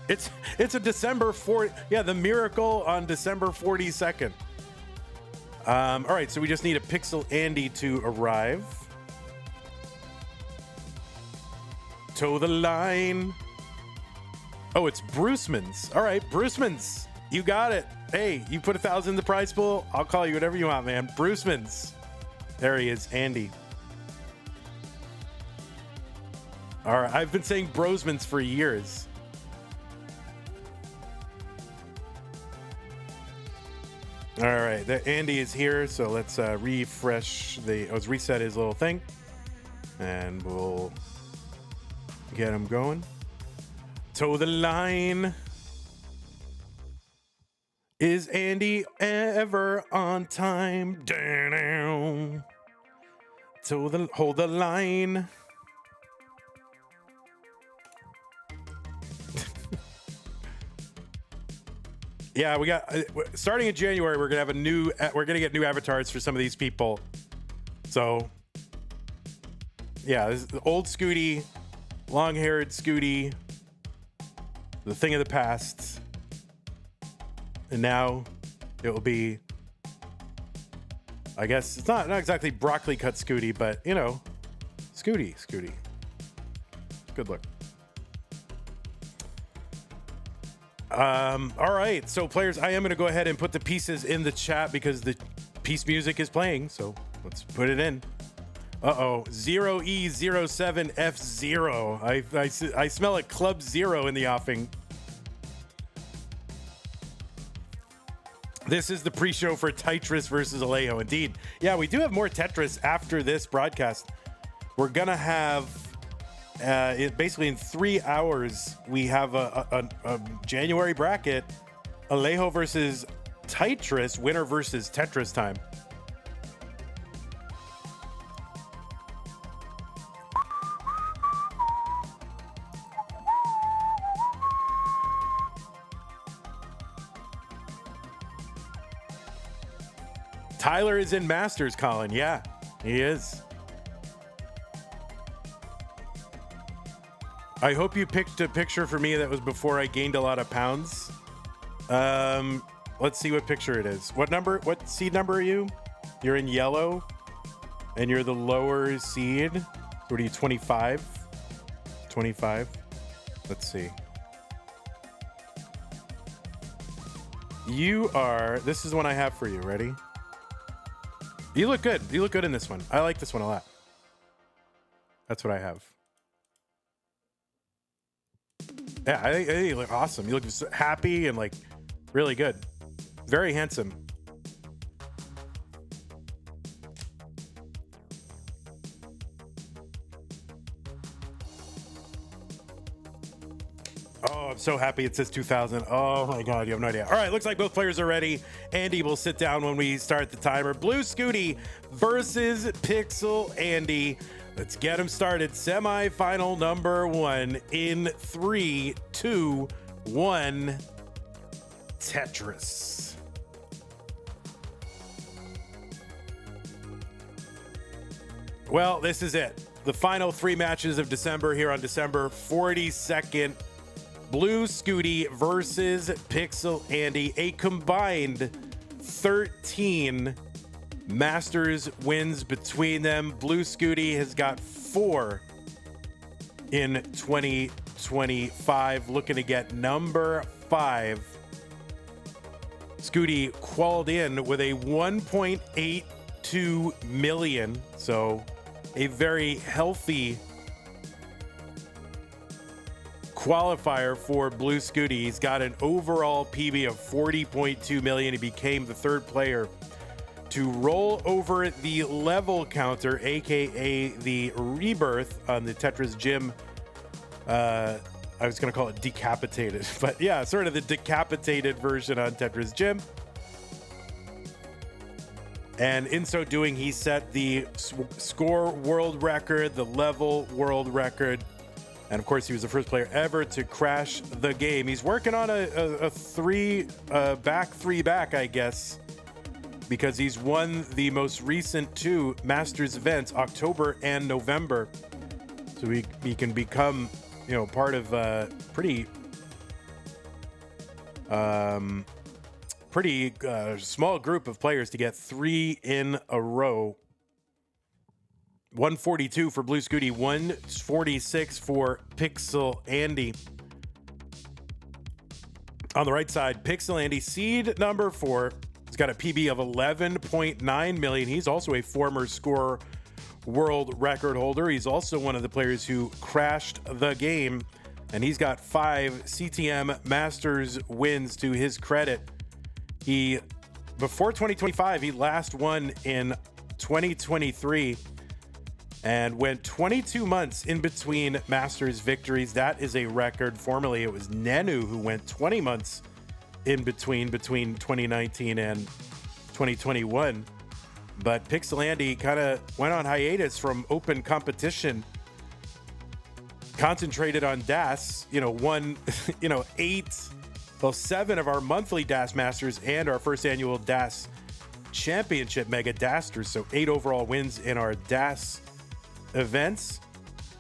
It's a December 4th. Yeah, the miracle on December 42nd. All right, so we just need a Pixel Andy to arrive. Toe the line. Oh, it's Bruceman's. All right, Bruceman's. You got it. Hey, you put 1,000 in the prize pool. I'll call you whatever you want, man. Bruceman's. There he is, Andy. All right, I've been saying Brosman's for years. All right, Andy is here, so let's refresh let's reset his little thing, and we'll get him going. Toe the line. Is Andy ever on time? Down. Hold the line. Yeah, we got starting in January. We're gonna get new avatars for some of these people. So, yeah, this is the old Scooty, long-haired Scooty, the thing of the past, and now it will be. I guess it's not exactly broccoli cut Scooty, but you know, Scooty. Good look. All right, so players, I am going to go ahead and put the pieces in the chat because the piece music is playing, so let's put it in. Uh-oh, 0E07F0. I smell a Club Zero in the offing. This is the pre-show for Tetris versus Alejo. Indeed. Yeah, we do have more Tetris after this broadcast. We're going to have... basically in 3 hours we have a January bracket, Alejo versus Tetris, winner versus Tetris time. Tyler is in Masters, Colin. Yeah, he is. I hope you picked a picture for me that was before I gained a lot of pounds. Let's see what picture it is. What seed number are you? You're in yellow, and you're the lower seed. What are you, 25? 25? Let's see. This is the one I have for you. Ready? You look good. You look good in this one. I like this one a lot. That's what I have. Yeah, I think you look awesome. You look happy and like really good. Very handsome. Oh, I'm so happy it says 2000. Oh my God, you have no idea. All right, looks like both players are ready. Andy will sit down when we start the timer. Blue Scooty versus Pixel Andy. Let's get him started. Semi-final number 1 in 3, 2, 1. Tetris. Well, this is it. The final 3 matches of December here on December 42nd. Blue Scooty versus Pixel Andy. A combined 13 Masters wins between them. Blue Scooty has got 4 in 2025, looking to get number 5. Scooty qualified in with a 1.82 million, so a very healthy qualifier for Blue Scooty. He's got an overall PB of 40.2 million. He became the third player to roll over the level counter, aka the rebirth on the Tetris Gym. I was going to call it decapitated, but yeah, sort of the decapitated version on Tetris Gym. And in so doing, he set the score world record, the level world record. And of course, he was the first player ever to crash the game. He's working on a three back, I guess, because he's won the most recent two Masters events, October and November. So he can become, part of a pretty small group of players to get three in a row. 142 for Blue Scooty, 146 for Pixel Andy. On the right side, Pixel Andy, seed number 4. He's got a PB of 11.9 million. He's also a former score world record holder. He's also one of the players who crashed the game, and he's got 5 CTM Masters wins to his credit. Before 2025, he last won in 2023 and went 22 months in between Masters victories. That is a record. Formerly, it was Nenu who went 20 months in between 2019 and 2021. But Pixel Andy kind of went on hiatus from open competition, concentrated on DAS, won, 7 of our monthly DAS Masters and our first annual DAS Championship Mega Dasters. So 8 overall wins in our DAS events.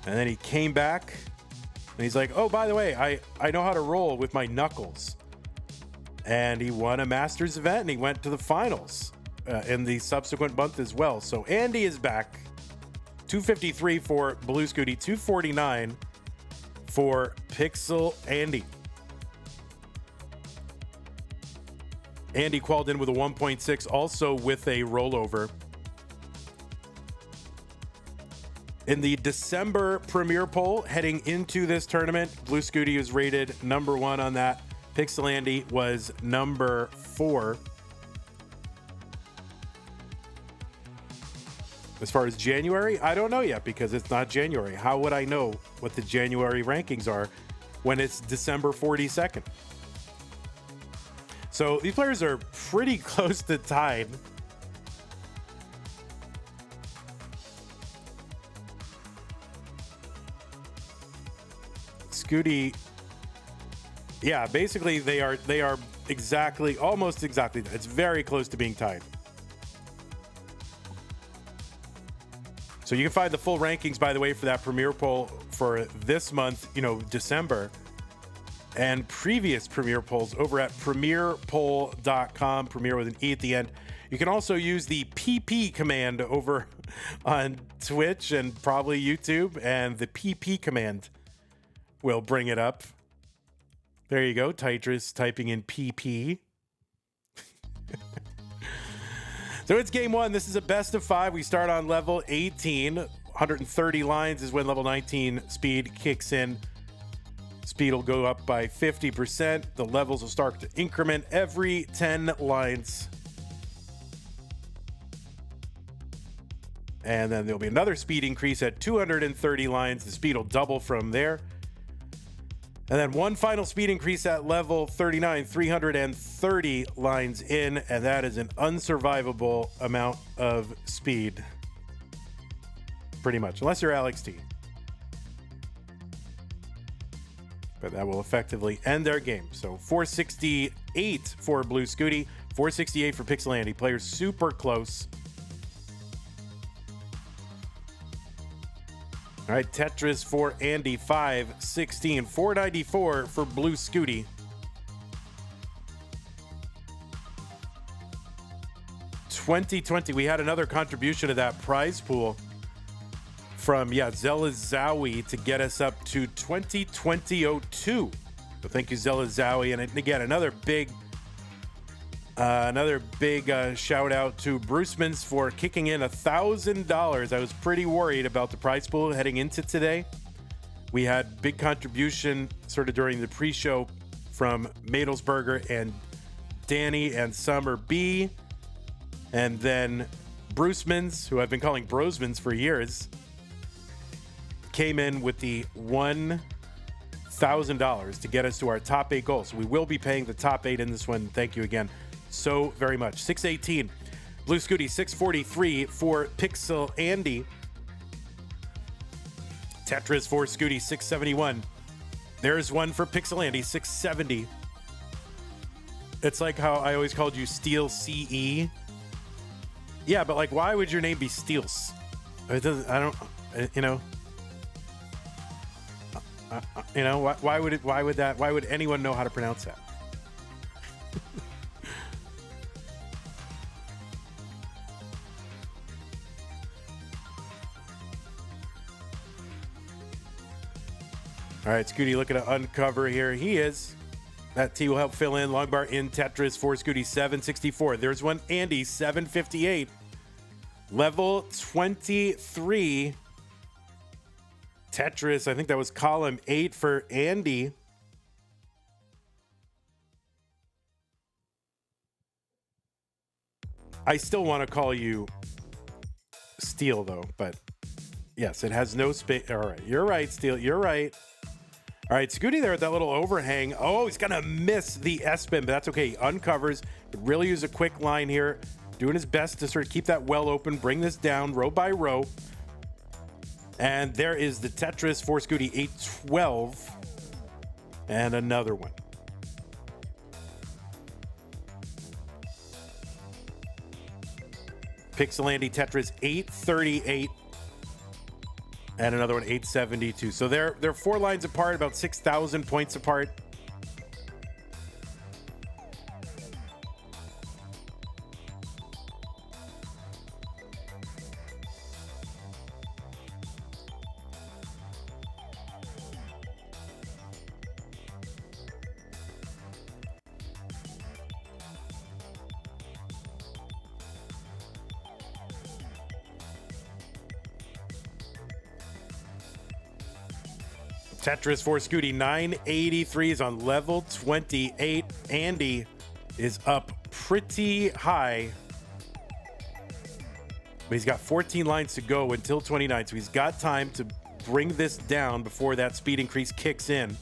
And then he came back and he's like, oh, by the way, I know how to roll with my knuckles. And he won a Masters event and he went to the finals in the subsequent month as well. So Andy is back. 253 for Blue Scooty, 249 for Pixel Andy. Andy qualified in with a 1.6, also with a rollover. In the December Premier Poll heading into this tournament, Blue Scooty was rated number 1 on that. Pixel Andy was number 4. As far as January, I don't know yet because it's not January. How would I know what the January rankings are when it's December 42nd? So these players are pretty close to tied. Scooty, yeah, basically they are almost exactly. It's very close to being tied. So you can find the full rankings, by the way, for that Premier Poll for this month, December, and previous Premier Polls over at premierpoll.com, Premier with an E at the end. You can also use the PP command over on Twitch and probably YouTube, and the PP command will bring it up. There you go, Tetris typing in PP. So it's game 1. This is a best of 5. We start on level 18. 130 lines is when level 19 speed kicks in. Speed will go up by 50%. The levels will start to increment every 10 lines. And then there'll be another speed increase at 230 lines. The speed will double from there. And then one final speed increase at level 39, 330 lines in, and that is an unsurvivable amount of speed. Pretty much, unless you're Alex T. But that will effectively end their game. So 468 for Blue Scooty, 468 for Pixel Andy. Players super close. All right, Tetris for Andy, 516. 494 for Blue Scooty. $20.20. We had another contribution to that prize pool from Zella Zowie to get us up to 20.02. So thank you, Zella Zowie. And again, another big shout out to Bruce Mintz for kicking in $1,000. I was pretty worried about the prize pool heading into today, We had big contribution sort of during the pre-show from Madelsberger and Danny and Summer B. And then Brucemans, who I've been calling Brosmans for years, came in with the $1,000 to get us to our top 8 goals. So we will be paying the top 8 in this one. Thank you again so very much. 618, Blue Scooty, 643 for Pixel Andy. Tetris for Scooty, 671. There's one for Pixel Andy, 670. It's like how I always called you Steel CE. Yeah, but like, why would your name be Steels? It doesn't, I don't, you know. Why would anyone know how to pronounce that? All right, Scooty looking to uncover here. He is. That T will help fill in. Long bar in Tetris for Scooty, 764. There's one Andy, 758. Level 23. Tetris, I think that was column 8 for Andy. I still want to call you Steel, though, but yes, it has no space. All right, you're right, Steel. You're right. All right, Scooty there with that little overhang. Oh, he's going to miss the S-spin, but that's okay. He uncovers. Could really use a quick line here. Doing his best to sort of keep that well open, bring this down row by row. And there is the Tetris for Scooty, 812. And another one. Pixel Andy Tetris, 838. And another one, 872. So they're 4 lines apart, about 6,000 points apart. Tetris for Scooty, 983 is on level 28. Andy is up pretty high. But he's got 14 lines to go until 29, so he's got time to bring this down before that speed increase kicks in.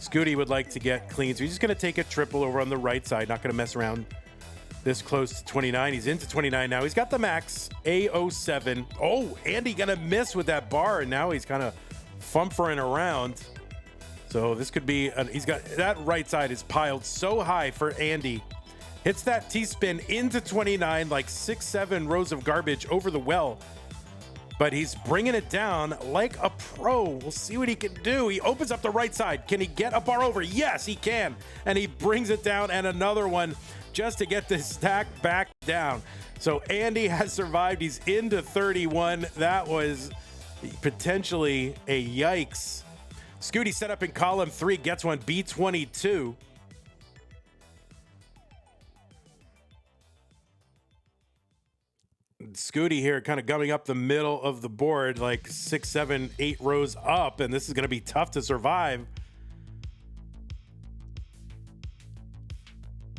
Scooty would like to get clean, so he's just going to take a triple over on the right side. Not going to mess around this close to 29. He's into 29 now. He's got the max, A07. Oh, Andy going to miss with that bar, and now he's kind of fumfering around. So this could be, he's got, that right side is piled so high for Andy. Hits that T-spin into 29, like 6-7 rows of garbage over the well. But he's bringing it down like a pro. We'll see what he can do. He opens up the right side. Can he get a bar over? Yes, he can. And he brings it down, and another one just to get this stack back down. So Andy has survived. He's into 31. That was potentially a yikes. Scooty set up in column 3, gets one, B22. Scooty here kind of gumming up the middle of the board, like 6, 7, 8 rows up, and this is going to be tough to survive.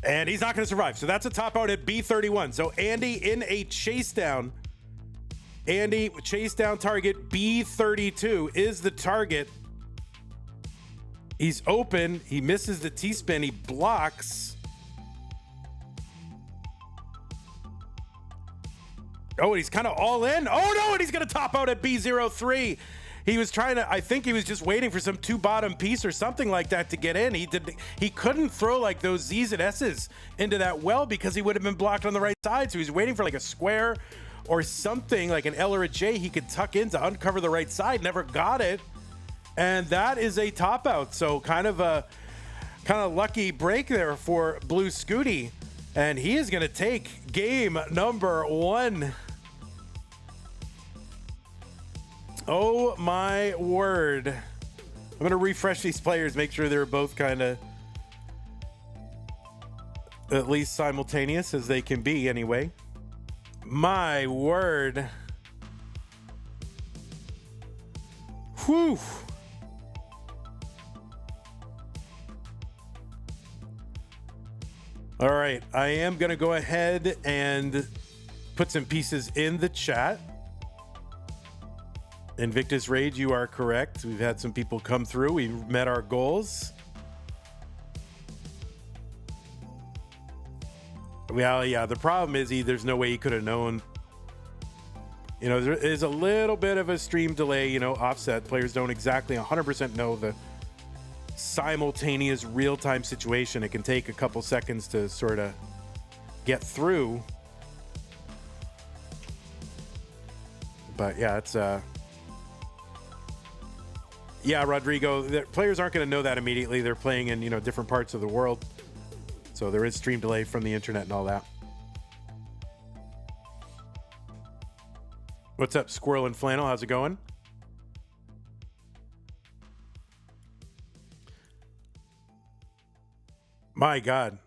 And he's not going to survive. So that's a top out at B31. So Andy in a chase down. Andy, chase down target B32 is the target. He's open. He misses the T-spin. He blocks. Oh, and he's kind of all in. Oh, no, and he's going to top out at B03. He was trying to, I think he was just waiting for some 2-bottom piece or something like that to get in. He couldn't throw like those Z's and S's into that well because he would have been blocked on the right side. So he's waiting for like a square or something like an L or a J he could tuck in to uncover the right side. Never got it. And that is a top out. So kind of lucky break there for Blue Scooty. And he is going to take game number 1. Oh my word. I'm going to refresh these players, make sure they're both kind of at least simultaneous as they can be anyway. My word. Whew. All right, I am going to go ahead and put some pieces in the chat. Invictus Rage, you are correct. We've had some people come through. We've met our goals. Well, yeah, the problem is there's no way he could have known. You know, there is a little bit of a stream delay, you know, offset. Players don't exactly 100% know the simultaneous real-time situation. It can take a couple seconds to sort of get through. But yeah, it's yeah, Rodrigo, the players aren't going to know that immediately. They're playing in, you know, different parts of the world. So there is stream delay from the internet and all that. What's up, Squirrel and Flannel? How's it going? My God.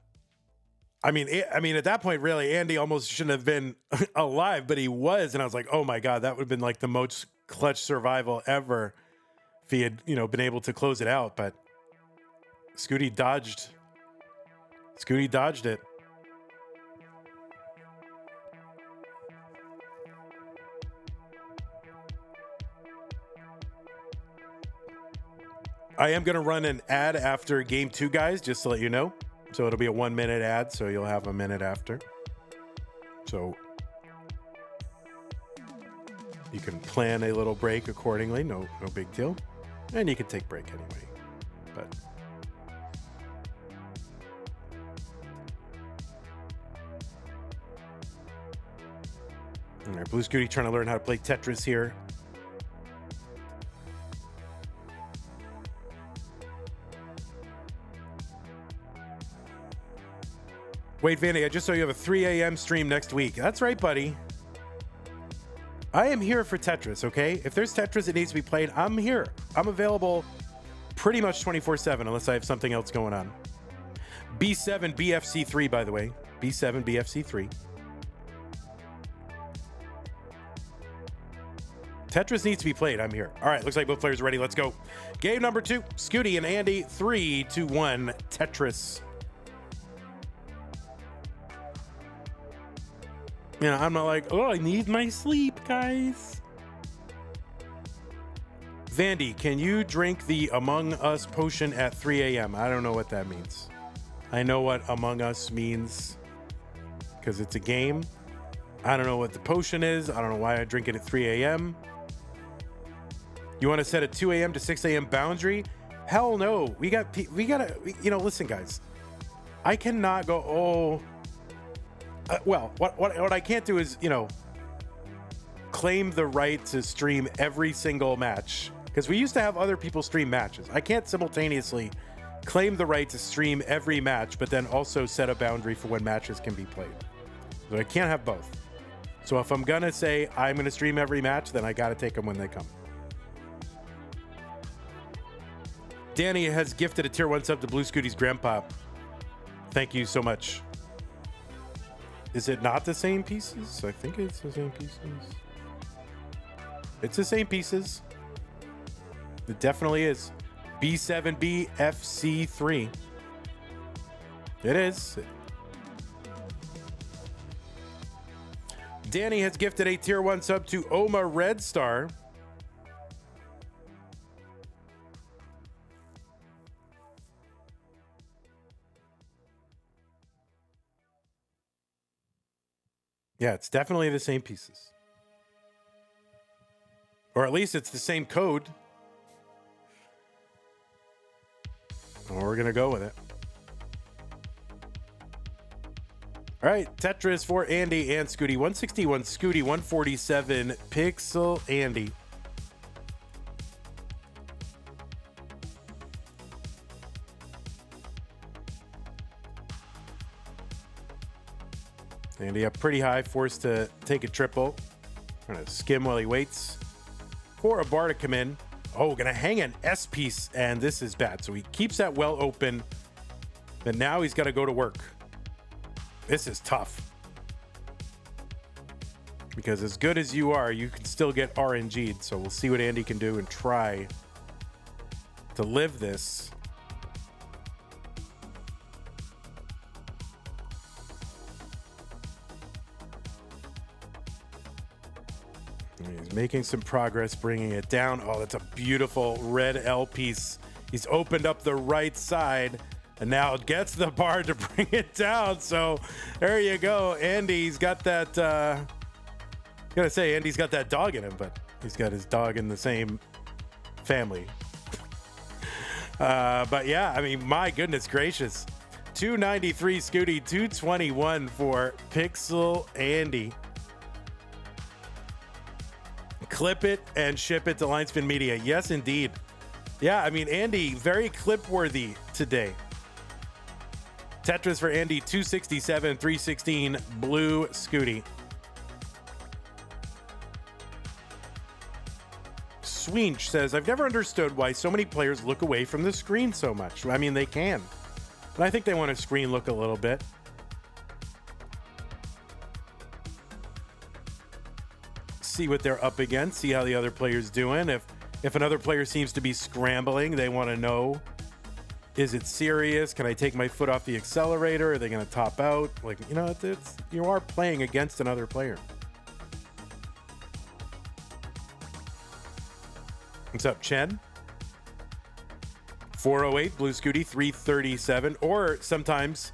I mean, at that point, really, Andy almost shouldn't have been alive, but he was. And I was like, oh my God, that would have been like the most clutch survival ever if he had, you know, been able to close it out. But Scooty dodged it. I am going to run an ad after game 2, guys, just to let you know. So it'll be a 1-minute ad, so you'll have a minute after. So you can plan a little break accordingly. No big deal. And you can take break anyway. But all right, Blue Scooty trying to learn how to play Tetris here. Wait, Vandy, I just saw you have a 3 a.m. stream next week. That's right, buddy. I am here for Tetris, okay? If there's Tetris that needs to be played, I'm here. I'm available pretty much 24/7 unless I have something else going on. B7 BFC3, by the way. B7 BFC3. Tetris needs to be played. I'm here. All right, looks like both players are ready. Let's go. Game number 2, Scooty and Andy. 3, 2, 1, Tetris. You know, I'm not like, oh, I need my sleep, guys. Vandy, can you drink the Among Us potion at 3 a.m.? I don't know what that means. I know what Among Us means because it's a game. I don't know what the potion is. I don't know why I drink it at 3 a.m. You want to set a 2 a.m. to 6 a.m. boundary? Hell no. We gotta, you know, listen, guys. I cannot go, well, what I can't do is, you know, claim the right to stream every single match because we used to have other people stream matches. I can't simultaneously claim the right to stream every match, but then also set a boundary for when matches can be played. So I can't have both. So if I'm going to say I'm going to stream every match, then I got to take them when they come. Danny has gifted a tier 1 sub to Blue Scooty's grandpa. Thank you so much. Is it not the same pieces? I think it's the same pieces. It's the same pieces. It definitely is. B7B FC3. It is. Danny has gifted a tier 1 sub to Oma Red Star. Yeah, it's definitely the same pieces. Or at least it's the same code. Well, we're going to go with it. All right, Tetris for Andy and Scooty. 161 Scooty, 147 Pixel Andy. Andy up pretty high, forced to take a triple. Trying to skim while he waits for a bar to come in. Oh, gonna hang an S piece, and this is bad. So he keeps that well open, but now he's got to go to work. This is tough. Because as good as you are, you can still get RNG'd. So we'll see what Andy can do and try to live this. He's making some progress, bringing it down. Oh, that's a beautiful red L piece. He's opened up the right side and now gets the bar to bring it down. So there you go. Andy's got that, gotta say, Andy's got that dog in him, but he's got his dog in the same family. But yeah, I mean, my goodness gracious. 293 Scooty, 221 for Pixel Andy. Clip it and ship it to Linespin Media. Yes, indeed. Yeah, I mean, Andy, very clip worthy today. Tetris for Andy, 267, 316, blue Scooty. Sweench says, I've never understood why so many players look away from the screen so much. I mean, they can, but I think they want to screen look a little bit. See what they're up against, see how the other player's doing. If another player seems to be scrambling, they want to know, is it serious? Can I take my foot off the accelerator? Are they going to top out? Like, you know, you are playing against another player. What's up, Chen? 408, blue Scooty, 337. Or sometimes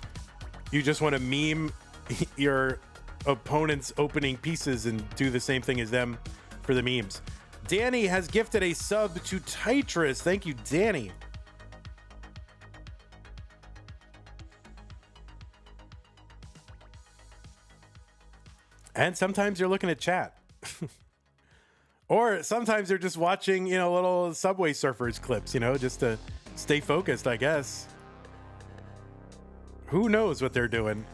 you just want to meme your opponent's opening pieces and do the same thing as them for the memes. Danny has gifted a sub to Tetris. Thank you, Danny. And sometimes you're looking at chat. Or sometimes they're just watching, you know, little Subway Surfers clips, you know, just to stay focused, I guess. Who knows what they're doing?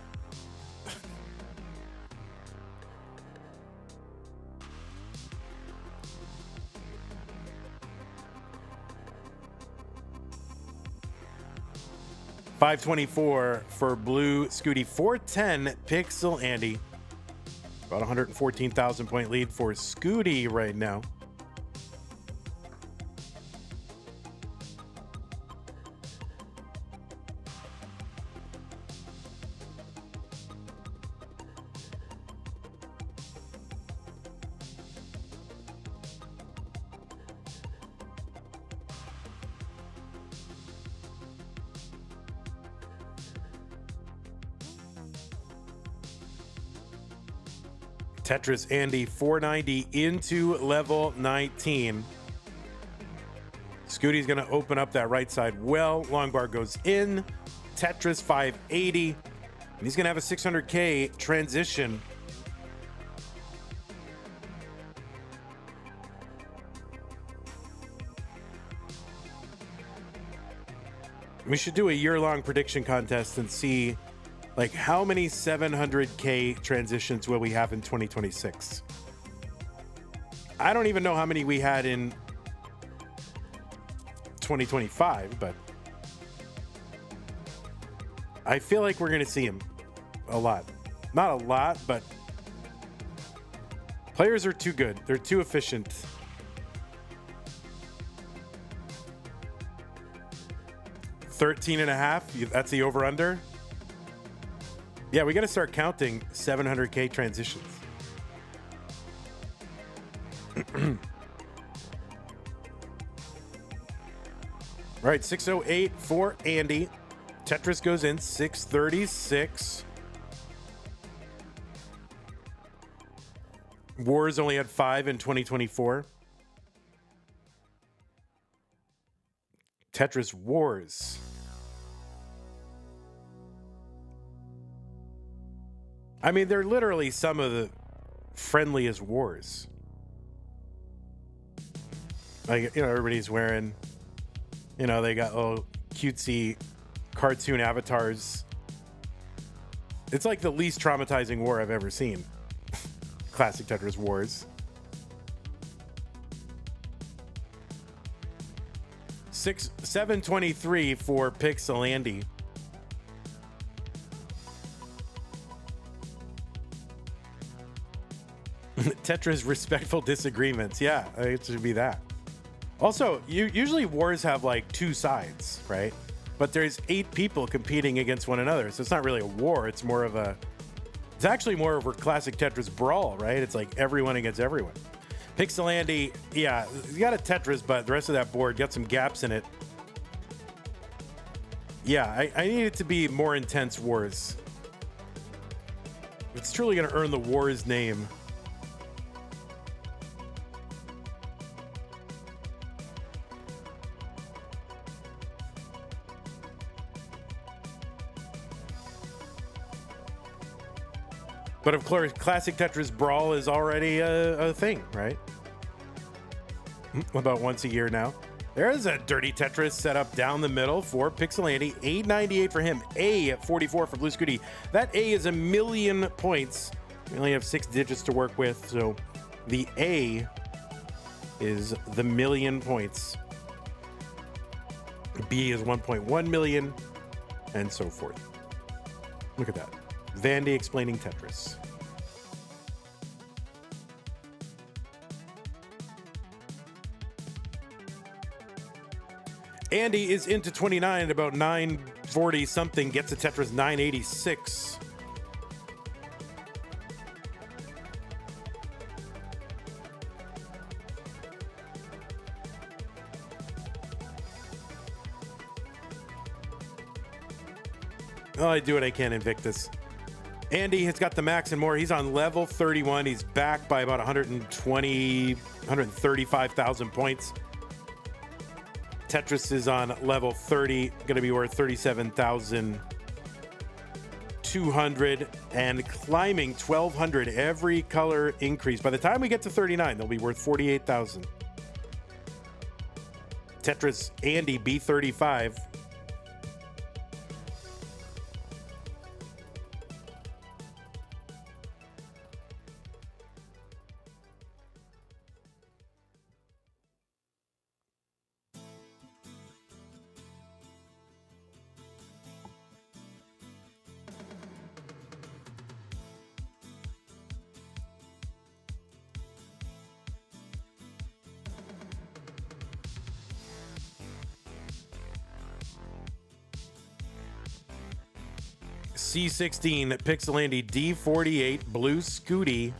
$524 for blue Scooty. 410 Pixel Andy. About 114,000 point lead for Scooty right now. Tetris Andy 490 into level 19. Scooty's going to open up that right side well. Long bar goes in. Tetris 580. And he's going to have a 600K transition. We should do a year-long prediction contest and see, like, how many 700K transitions will we have in 2026? I don't even know how many we had in 2025, but I feel like we're going to see them a lot. Not a lot, but players are too good. They're too efficient. $13.5. That's the over-under. Yeah, we got to start counting 700K transitions. All right, 608 for Andy. Tetris goes in 636. Wars only had 5 in 2024. Tetris Wars. I mean, they're literally some of the friendliest wars. Like, you know, everybody's wearing, you know, they got little cutesy cartoon avatars. It's like the least traumatizing war I've ever seen. Classic Tetris Wars. 723 for Pixel Andy. Tetris respectful disagreements. Yeah, it should be that. Also, usually wars have like two sides, right? But there's 8 people competing against one another. So it's not really a war. It's actually more of a classic Tetris brawl, right? It's like everyone against everyone. Pixel Andy, yeah, you got a Tetris, but the rest of that board got some gaps in it. Yeah, I need it to be more intense wars. It's truly going to earn the war's name. But of course, classic Tetris Brawl is already a thing, right? About once a year now. There's a dirty Tetris set up down the middle for Pixel Andy. 898 for him. A 44 for Blue Scooty. That A is 1,000,000 points. We only have 6 digits to work with, so the A is the 1,000,000 points. B is 1.1 million, and so forth. Look at that. Vandy explaining Tetris. Andy is into 29 at about 940 something, gets a Tetris 986. Oh, I do what I can, Invictus. Andy has got the max and more. He's on level 31. He's back by about 135,000 points. Tetris is on level 30, going to be worth 37,200 and climbing 1,200 every color increase. By the time we get to 39, they'll be worth 48,000. Tetris Andy B35. C16 Pixel Andy D48 Blue Scooty.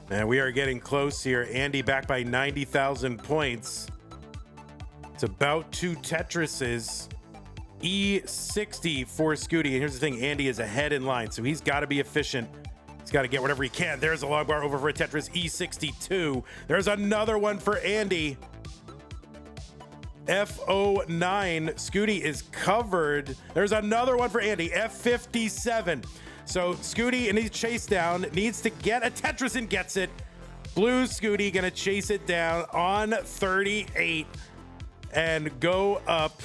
And we are getting close here. Andy back by 90,000 points. It's about 2 Tetrises. E60 for Scooty. And here's the thing, Andy is ahead in line, so he's got to be efficient. He's got to get whatever he can. There's a log bar over for a Tetris E62. There's another one for Andy. F09. Scooty is covered. There's another one for Andy. F57. So Scooty in his chase down needs to get a Tetris and gets it. Blue Scooty gonna chase it down on 38 and go up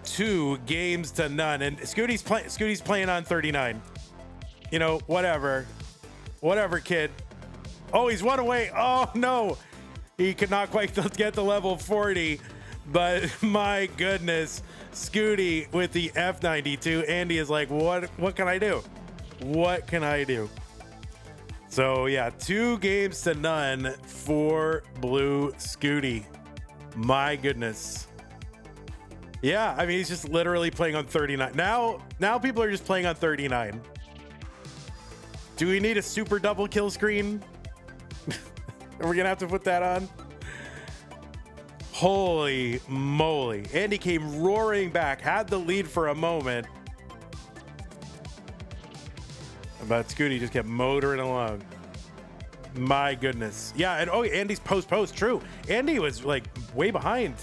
2 games to none. And Scooty's playing on 39. You know, whatever, kid. Oh, he's one away. Oh no, he could not quite get to level 40. But my goodness, Scooty with the F92. Andy is like, what can I do? What can I do? So yeah, 2 games to none for Blue Scooty. My goodness. Yeah, I mean, he's just literally playing on 39. Now people are just playing on 39. Do we need a super double kill screen? Are we gonna have to put that on? Holy moly. Andy came roaring back, had the lead for a moment. But Scooty just kept motoring along. My goodness. Yeah, and oh, Andy's post, true. Andy was like way behind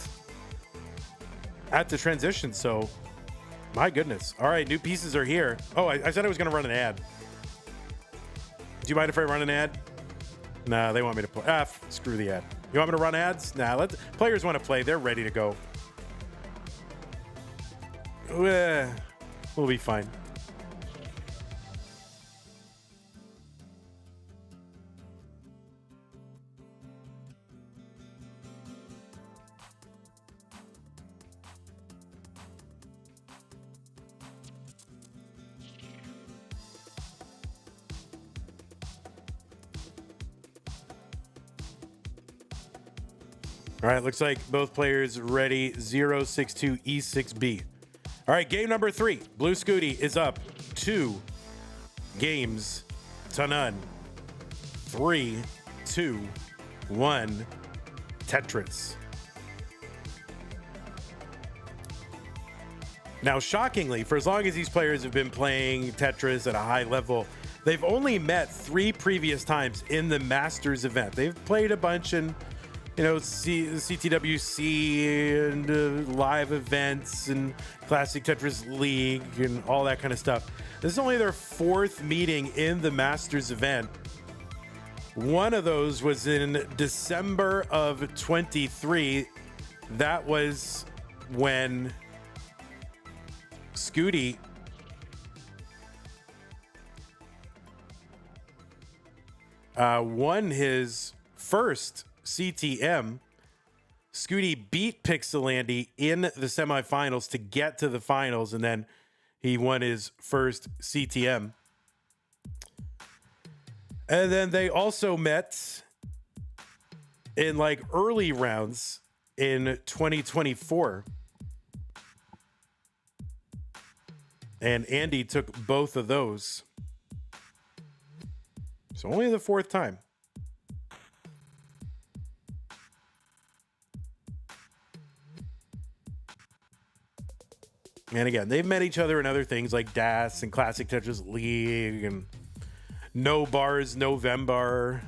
at the transition, so my goodness. All right, new pieces are here. Oh, I said I was going to run an ad. Do you mind if I run an ad? Nah, they want me to play. Screw the ad. You want me to run ads? Nah, players want to play. They're ready to go. We'll be fine. All right, looks like both players ready. 062 E6B. All right, game number 3. Blue Scooty is up 2 games to none. 3, 2, 1. Tetris. Now, shockingly, for as long as these players have been playing Tetris at a high level, they've only met 3 previous times in the Masters event. They've played a bunch in, you know, CTWC and live events and Classic Tetris League and all that kind of stuff. This is only their 4th meeting in the Masters event. One of those was in December of 23. That was when Scooty won his first CTM. Scooty beat Pixelandy in the semifinals to get to the finals, and then he won his first CTM. And then they also met in like early rounds in 2024. And Andy took both of those. So only the 4th time. And again, they've met each other in other things like DAS and Classic Tetris League and No Bars November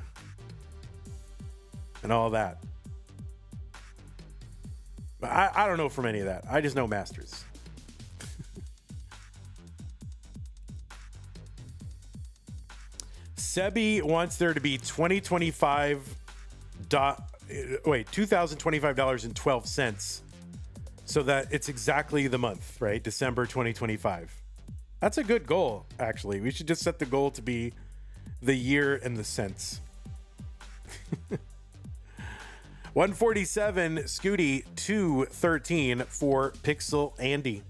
and all that. I don't know from any of that. I just know Masters. Sebi wants there to be $2,025.12 so that it's exactly the month, right? December 2025. That's a good goal, actually. We should just set the goal to be the year and the cents. 147 Scooty, 213 for Pixel Andy.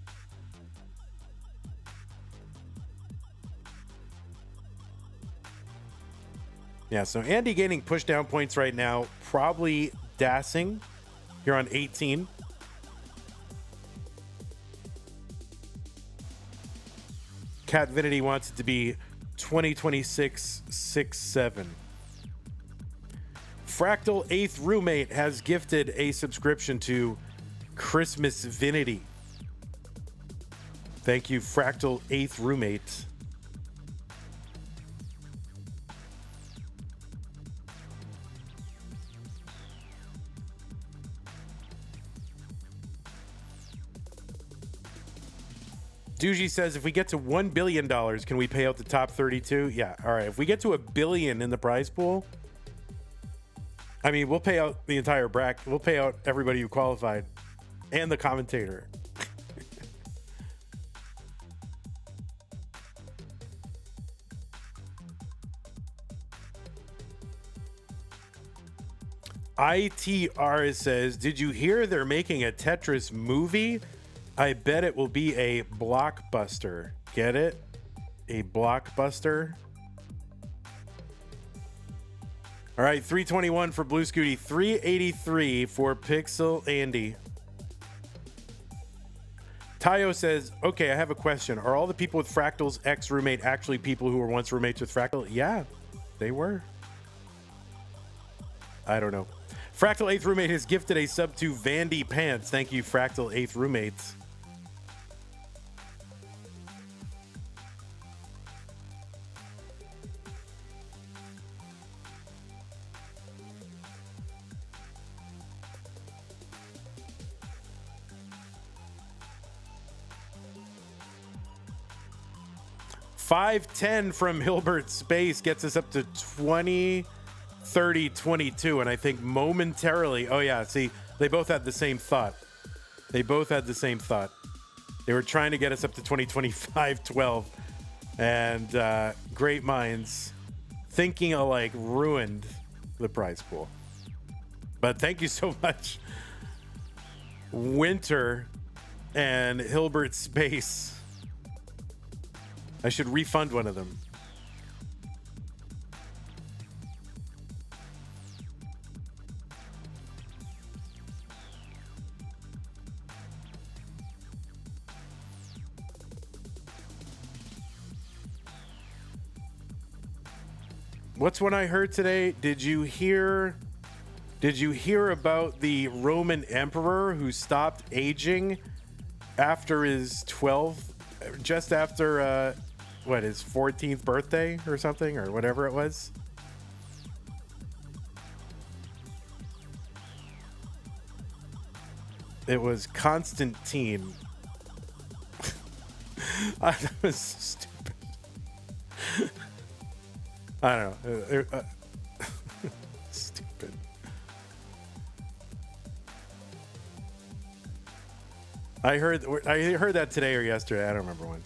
Yeah, so Andy gaining push down points right now, probably dassing here on 18. Catvinity wants it to be 2026-6-7. Fractal 8th Roommate has gifted a subscription to Christmas Vinity. Thank you, Fractal 8th Roommate. Doogie says, if we get to $1 billion, can we pay out the top 32? Yeah. All right. If we get to $1 billion in the prize pool, I mean, we'll pay out the entire bracket. We'll pay out everybody who qualified and the commentator. ITR says, did you hear they're making a Tetris movie? I bet it will be a blockbuster. Get it? A blockbuster. All right, 321 for Blue Scooty, 383 for Pixel Andy. Tayo says, okay, I have a question. Are all the people with Fractal's ex-roommate actually people who were once roommates with Fractal? Yeah, they were. I don't know. Fractal 8th Roommate has gifted a sub to Vandy Pants. Thank you, Fractal 8th Roommates. $510 from Hilbert Space gets us up to 20, 30, 22. And I think momentarily, oh yeah, see, they both had the same thought. They both had the same thought. They were trying to get us up to 2025 12, and great minds thinking alike ruined the prize pool. But thank you so much, Winter and Hilbert Space. I should refund one of them. What's one I heard today? Did you hear about the Roman emperor who stopped aging after his just after his 14th birthday or something, or whatever it was? It was Constantine. That was stupid. I don't know. Stupid. I heard that today or yesterday. I don't remember when.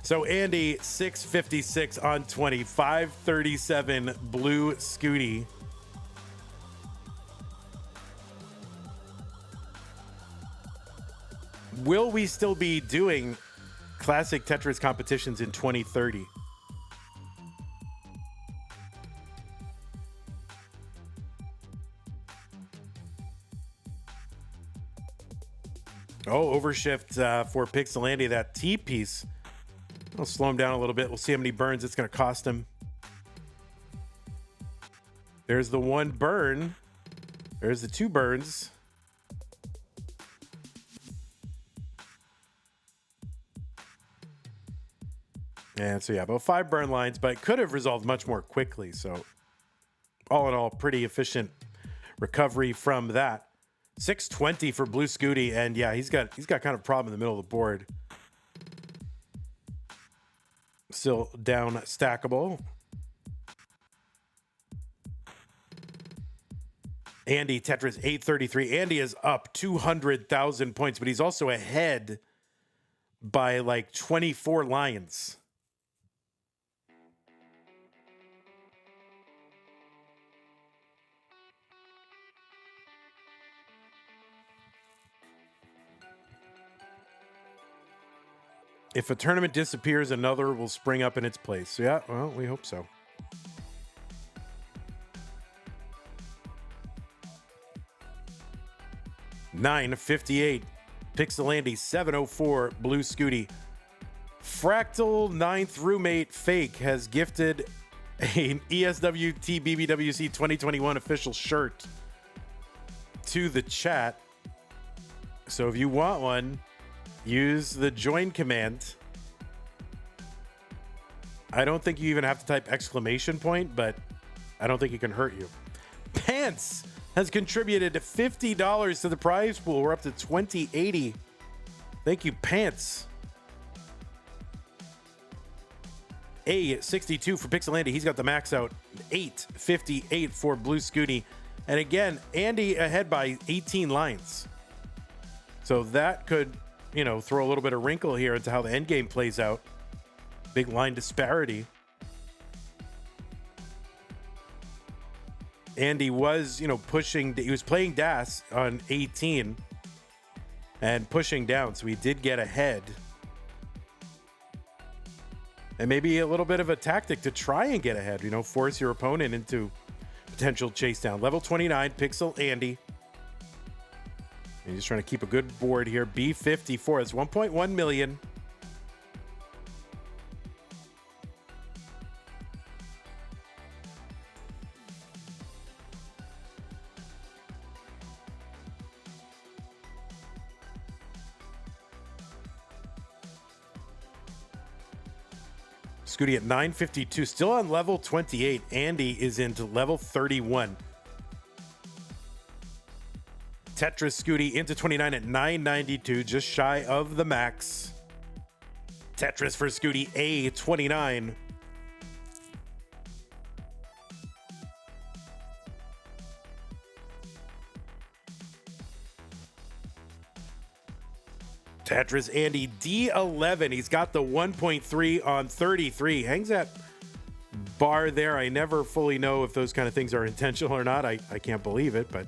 So Andy, 656 on 20, 537 blue Scooty. Will we still be doing classic Tetris competitions in 2030? Oh, overshift for Pixel Andy, that T piece. I'll slow him down a little bit. We'll see how many burns it's going to cost him. There's the one burn. There's the two burns. And so, yeah, about 5 burn lines, but could have resolved much more quickly. So, all in all, pretty efficient recovery from that. 620 for Blue Scooty, and yeah, he's got kind of a problem in the middle of the board. Still down stackable. Andy, Tetris 833. Andy is up 200,000 points, but he's also ahead by like 24 lines. If a tournament disappears, another will spring up in its place. Yeah, well, we hope so. $9.58. Pixel Andy, 704. Blue Scooty. Fractal Ninth Roommate Fake has gifted an ESWT BBWC 2021 official shirt to the chat. So if you want one, use the join command. I don't think you even have to type exclamation point, but I don't think it can hurt you. Pants has contributed $50 to the prize pool. We're up to $20.80. Thank you, Pants. A62 for Pixel Andy. He's got the max out. $8.58 for Blue Scooty. And again, Andy ahead by 18 lines. So that could, throw a little bit of wrinkle here into how the end game plays out. Big line disparity. Andy was, pushing. He was playing DAS on 18 and pushing down, so he did get ahead. And maybe a little bit of a tactic to try and get ahead, force your opponent into potential chase down. Level 29, Pixel Andy. And he's trying to keep a good board here. B54, it's 1.1 million. Scooty at 952, still on level 28. Andy is into level 31. Tetris Scooty into 29 at 992, just shy of the max. Tetris for Scooty, A29. Tetris Andy D11. He's got the 1.3 on 33. Hangs that bar there. I never fully know if those kind of things are intentional or not. I can't believe it, but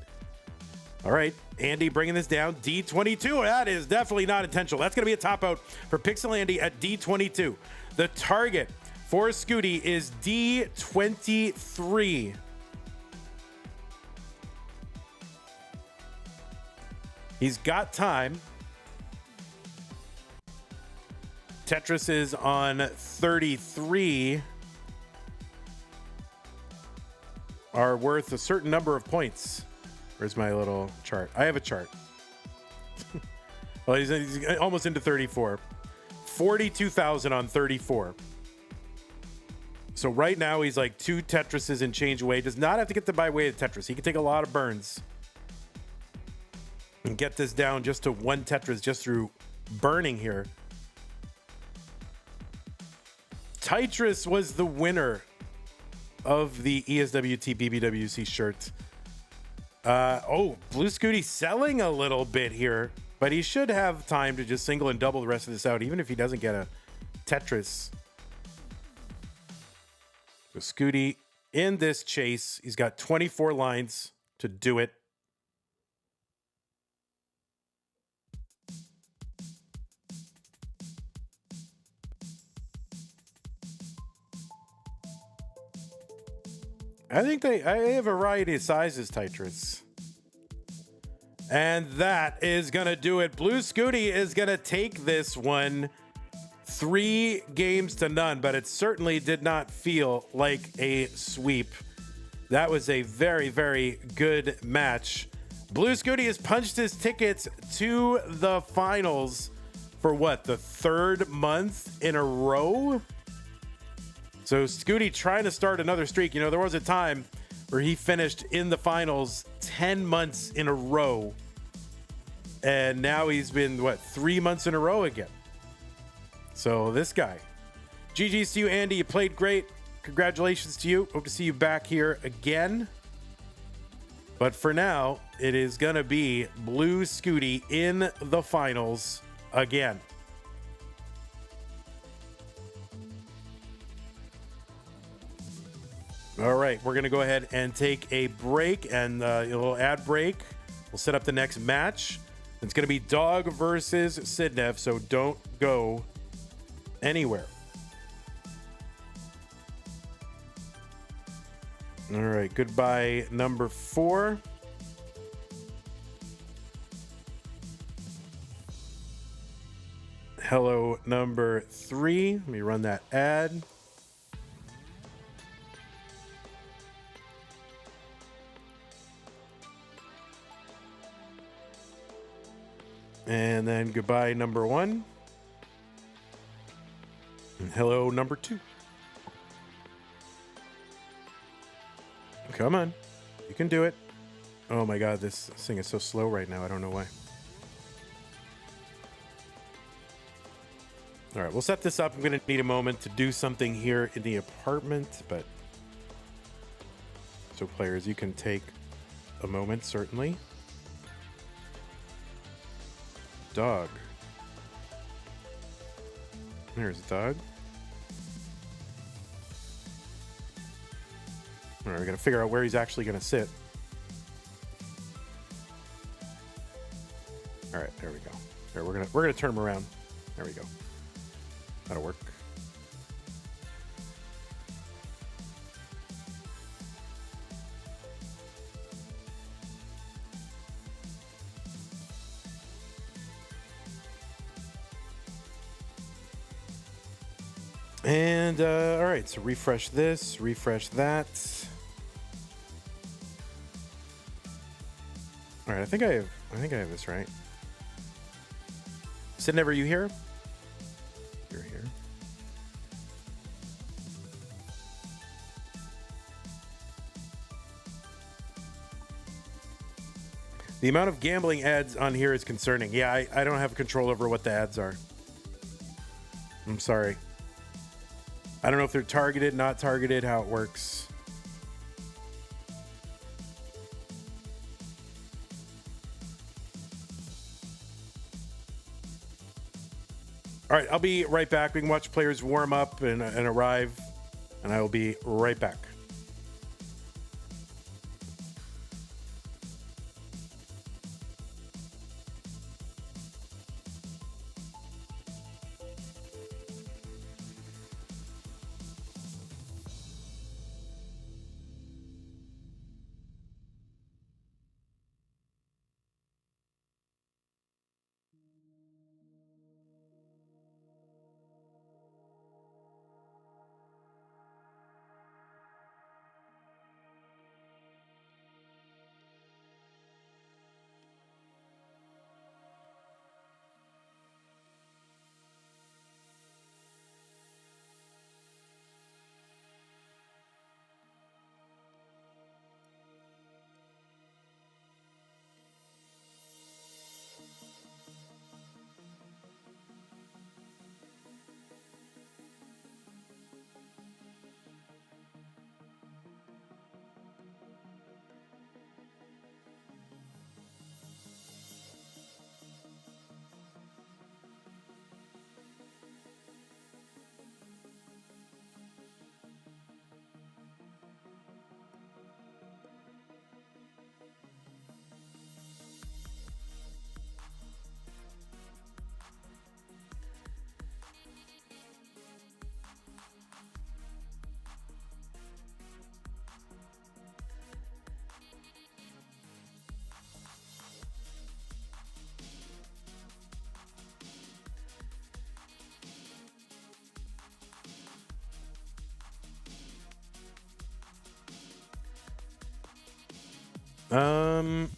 all right. Andy bringing this down. D22. That is definitely not intentional. That's going to be a top out for Pixel Andy at D22. The target for Scooty is D23. He's got time. Tetris is on 33. Are worth a certain number of points. Where's my little chart? I have a chart. Well, he's almost into 34. 42,000 on 34. So right now he's like 2 Tetrises and change away. Does not have to get the by way of Tetris. He can take a lot of burns and get this down just to 1 Tetris just through burning here. Tetris was the winner of the ESWT BBWC shirt. Blue Scooty selling a little bit here, but he should have time to just single and double the rest of this out, even if he doesn't get a Tetris. So Scooty in this chase, he's got 24 lines to do it. I think I have a variety of sizes, Tetris. And that is going to do it. Blue Scooty is going to take this one 3 games to none, but it certainly did not feel like a sweep. That was a very, very good match. Blue Scooty has punched his tickets to the finals for what, the 3rd month in a row? So Scooty trying to start another streak. You know, there was a time where he finished in the finals 10 months in a row. And now he's been, 3 months in a row again. So this guy. GG's to you, Andy. You played great. Congratulations to you. Hope to see you back here again. But for now, it is going to be Blue Scooty in the finals again. All right, we're going to go ahead and take a break and a little ad break. We'll set up the next match. It's going to be Dog versus Sidnev, so don't go anywhere. All right, goodbye number 4. Hello number 3. Let me run that ad. And then goodbye number 1. And hello number 2. Come on. You can do it. Oh my God, this thing is so slow right now. I don't know why. All right, we'll set this up. I'm going to need a moment to do something here in the apartment, but so players, you can take a moment, certainly. Dog. There's Dog. All right, we got to figure out where he's actually going to sit. All right, there we go. There, we're gonna turn him around. There we go. That'll work. And all right, so refresh this, refresh that. All right, I think I have this right. Sidnev, are you here? You're here. The amount of gambling ads on here is concerning. Yeah, I don't have control over what the ads are. I'm sorry. I don't know if they're targeted, not targeted, how it works. All right, I'll be right back. We can watch players warm up and arrive, and I will be right back.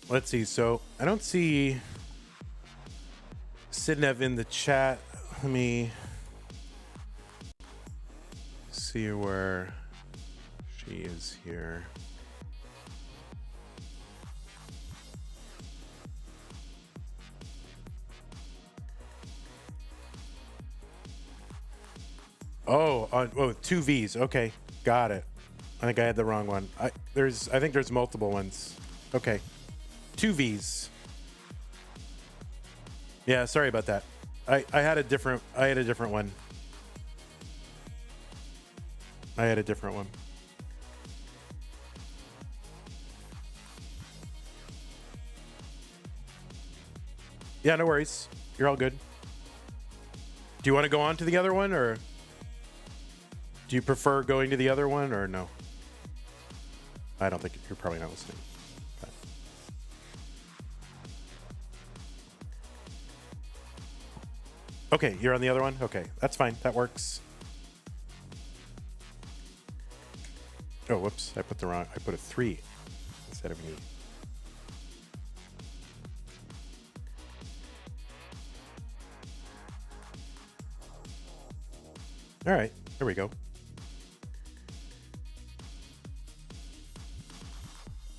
Let's see. So I don't see Sidnev in the chat. Let me see where she is here. Oh, two V's. Okay, got it. I think I had the wrong one. I think there's multiple ones. Okay, two V's. Yeah, sorry about that. I had a different one. I had a different one. Yeah, no worries. You're all good. Do you want to go on to the other one, or do you prefer going to the other one, or no? I don't think you're probably not listening. Okay, you're on the other one? Okay, that's fine. That works. Oh, whoops. I put a 3 instead of an E. All right, there we go.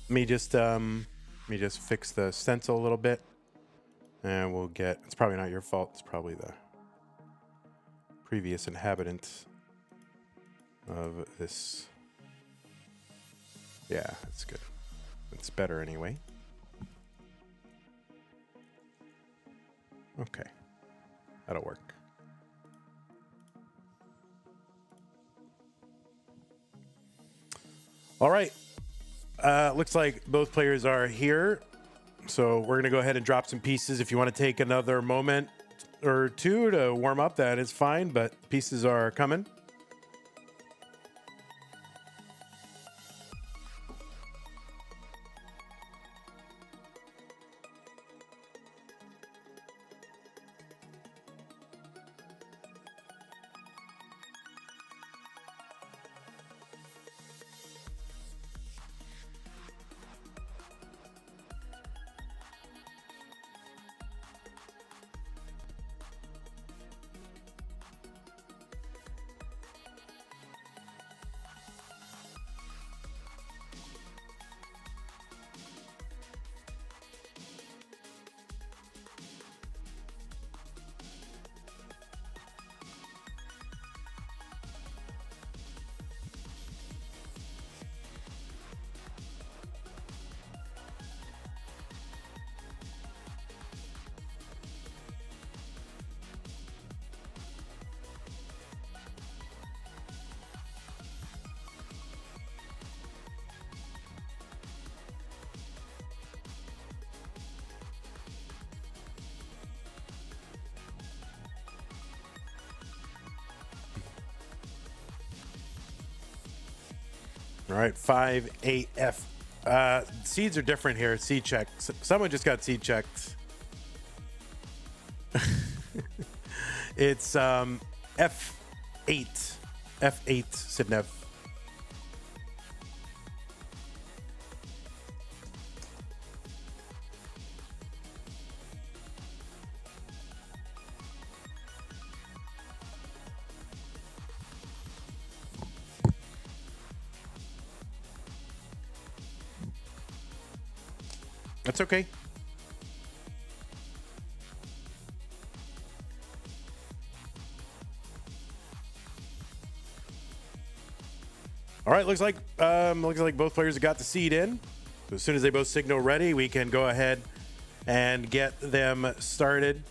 Let me just fix the stencil a little bit, and we'll get. It's probably not your fault. It's probably the previous inhabitant of this. Yeah, that's good. It's better anyway. Okay, that'll work. All right. Looks like both players are here. So we're going to go ahead and drop some pieces. If you want to take another moment or two to warm up, that is fine, but pieces are coming. All right, 5AF. Seeds are different here. Seed check. Someone just got seed checked. It's F8. F8, Sidnev. That's okay. All right, looks like both players have got the seed in. So as soon as they both signal ready, we can go ahead and get them started.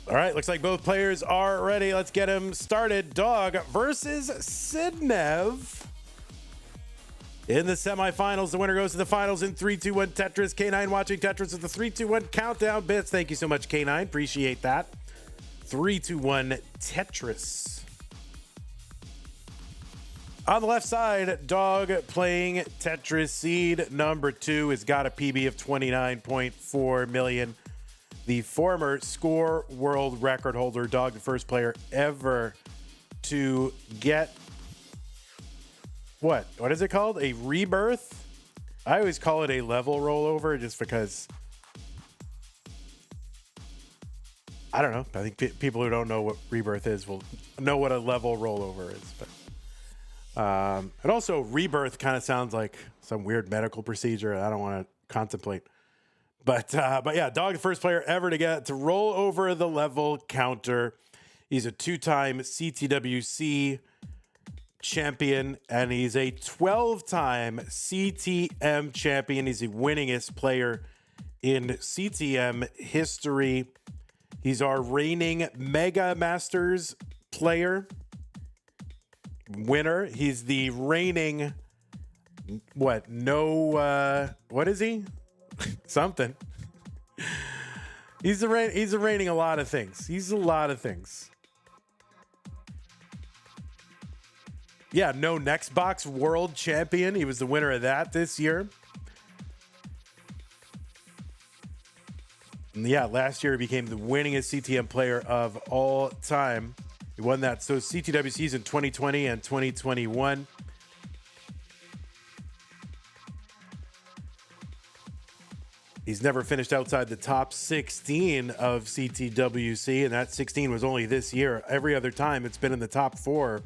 All right, looks like both players are ready. Let's get them started. Dog versus Sidnev. In the semifinals, the winner goes to the finals in 3, 2, 1 Tetris. K9 watching Tetris with the 3, 2, 1 countdown bits. Thank you so much, K9. Appreciate that. 3, 2, 1 Tetris. On the left side, Dog playing Tetris. Seed number 2 has got a PB of 29.4 million. The former score world record holder, Dog, the first player ever to get what is it called? A rebirth? I always call it a level rollover just because I don't know. I think people who don't know what rebirth is will know what a level rollover is. But and also rebirth kind of sounds like some weird medical procedure I don't want to contemplate. But yeah, Dog, the first player ever to get to roll over the level counter. He's a 2-time CTWC champion, and he's a 12-time CTM champion. He's the winningest player in CTM history. He's our reigning Mega Masters player winner. He's the reigning what is he? Something. He's reigning a lot of things. He's a lot of things. Yeah, no next box world champion. He was the winner of that this year. And yeah, last year he became the winningest CTM player of all time. He won that. So CTWCs in 2020 and 2021. He's never finished outside the top 16 of CTWC, and that 16 was only this year. Every other time it's been in the top 4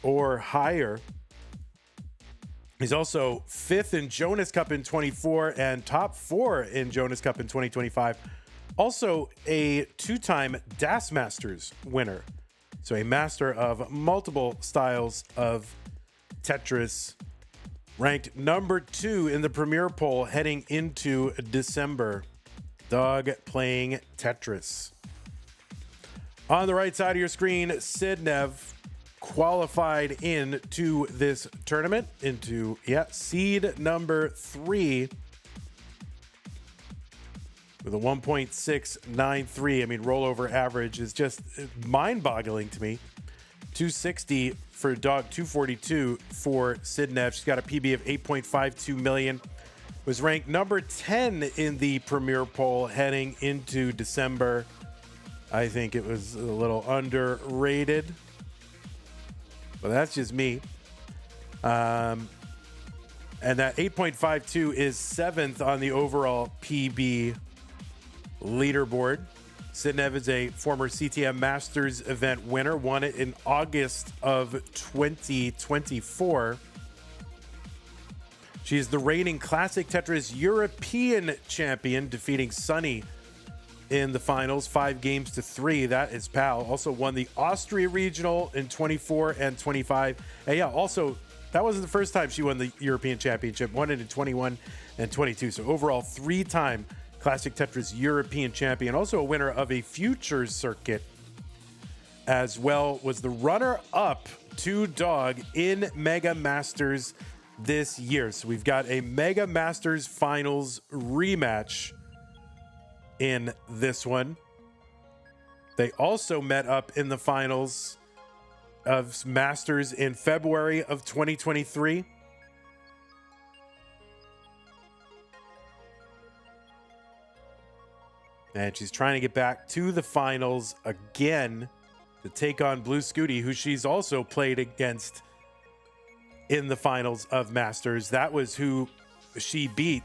or higher. He's also 5th in Jonas Cup in 24 and top 4 in Jonas Cup in 2025. Also a 2-time DAS Masters winner. So a master of multiple styles of Tetris. Ranked number 2 in the Premier poll heading into December. Dog playing Tetris. On the right side of your screen, Sidnev qualified into this tournament into seed number 3 with a 1.693. I mean, rollover average is just mind-boggling to me. 260 for Dog, 242 for Sidnev. She's got a PB of 8.52 million. Was ranked number 10 in the Premier poll heading into December. I think it was a little underrated. But that's just me. And that 8.52 is 7th on the overall PB leaderboard. Sidnev is a former CTM Masters event winner. Won it in August of 2024. She's the reigning Classic Tetris European champion, defeating Sunny in the finals 5-3. That is PAL. Also won the Austria Regional in 24 and 25. And yeah, also, that wasn't the first time she won the European Championship. Won it in 21 and 22. So overall, 3-time Classic Tetris European champion. Also a winner of a Futures circuit as well. Was the runner-up to Dog in Mega Masters this year. So we've got a Mega Masters Finals rematch in this one. They also met up in the finals of Masters in February of 2023. And she's trying to get back to the finals again to take on Blue Scooty, who she's also played against in the finals of Masters. That was who she beat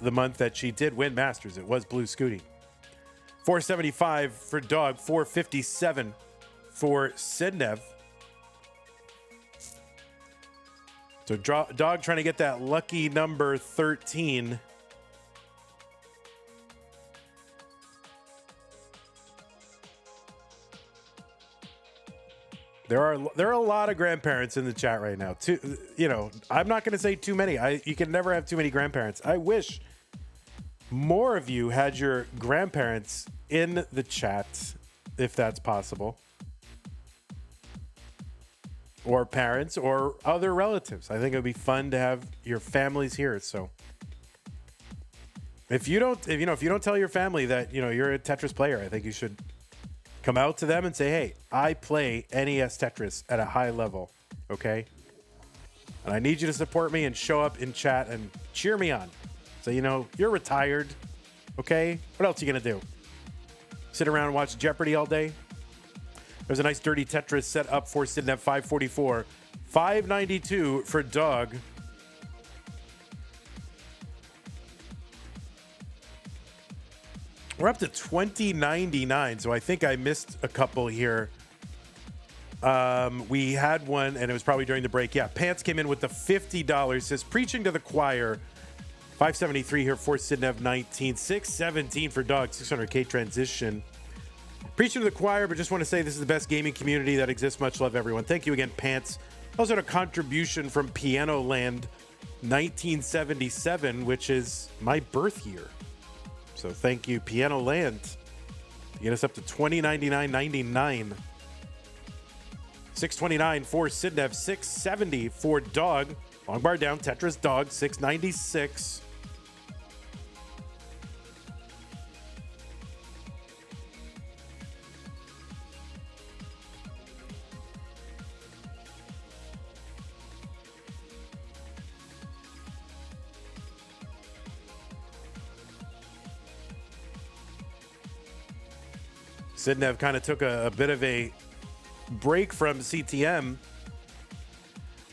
the month that she did win Masters. It was Blue Scooty. 475 for Dog, 457 for Sidnev. So Dog trying to get that lucky number 13. There are a lot of grandparents in the chat right now. I'm not going to say too many. You can never have too many grandparents. I wish more of you had your grandparents in the chat, if that's possible, or parents or other relatives. I think it would be fun to have your families here. So if you don't tell your family that you're a Tetris player, I think you should come out to them and say, hey, I play NES Tetris at a high level, okay? And I need you to support me and show up in chat and cheer me on. So, you're retired, okay? What else are you going to do? Sit around and watch Jeopardy all day? There's a nice dirty Tetris set up for Sidney at 544. 592 for Dog. We're up to 2099, so I think I missed a couple here. We had one, and it was probably during the break. Yeah, Pants came in with the $50. Says, preaching to the choir. 573 here for Sidnev 19. 617 for Dog. 600K transition. Preaching to the choir, but just want to say this is the best gaming community that exists. Much love, everyone. Thank you again, Pants. Also had a contribution from Piano Land 1977, which is my birth year. So thank you, Piano Land. To get us up to 2099.99. 629 for Sidnev, 670 for Dog. Long bar down, Tetris Dog, 696. Sidnev kind of took a bit of a break from CTM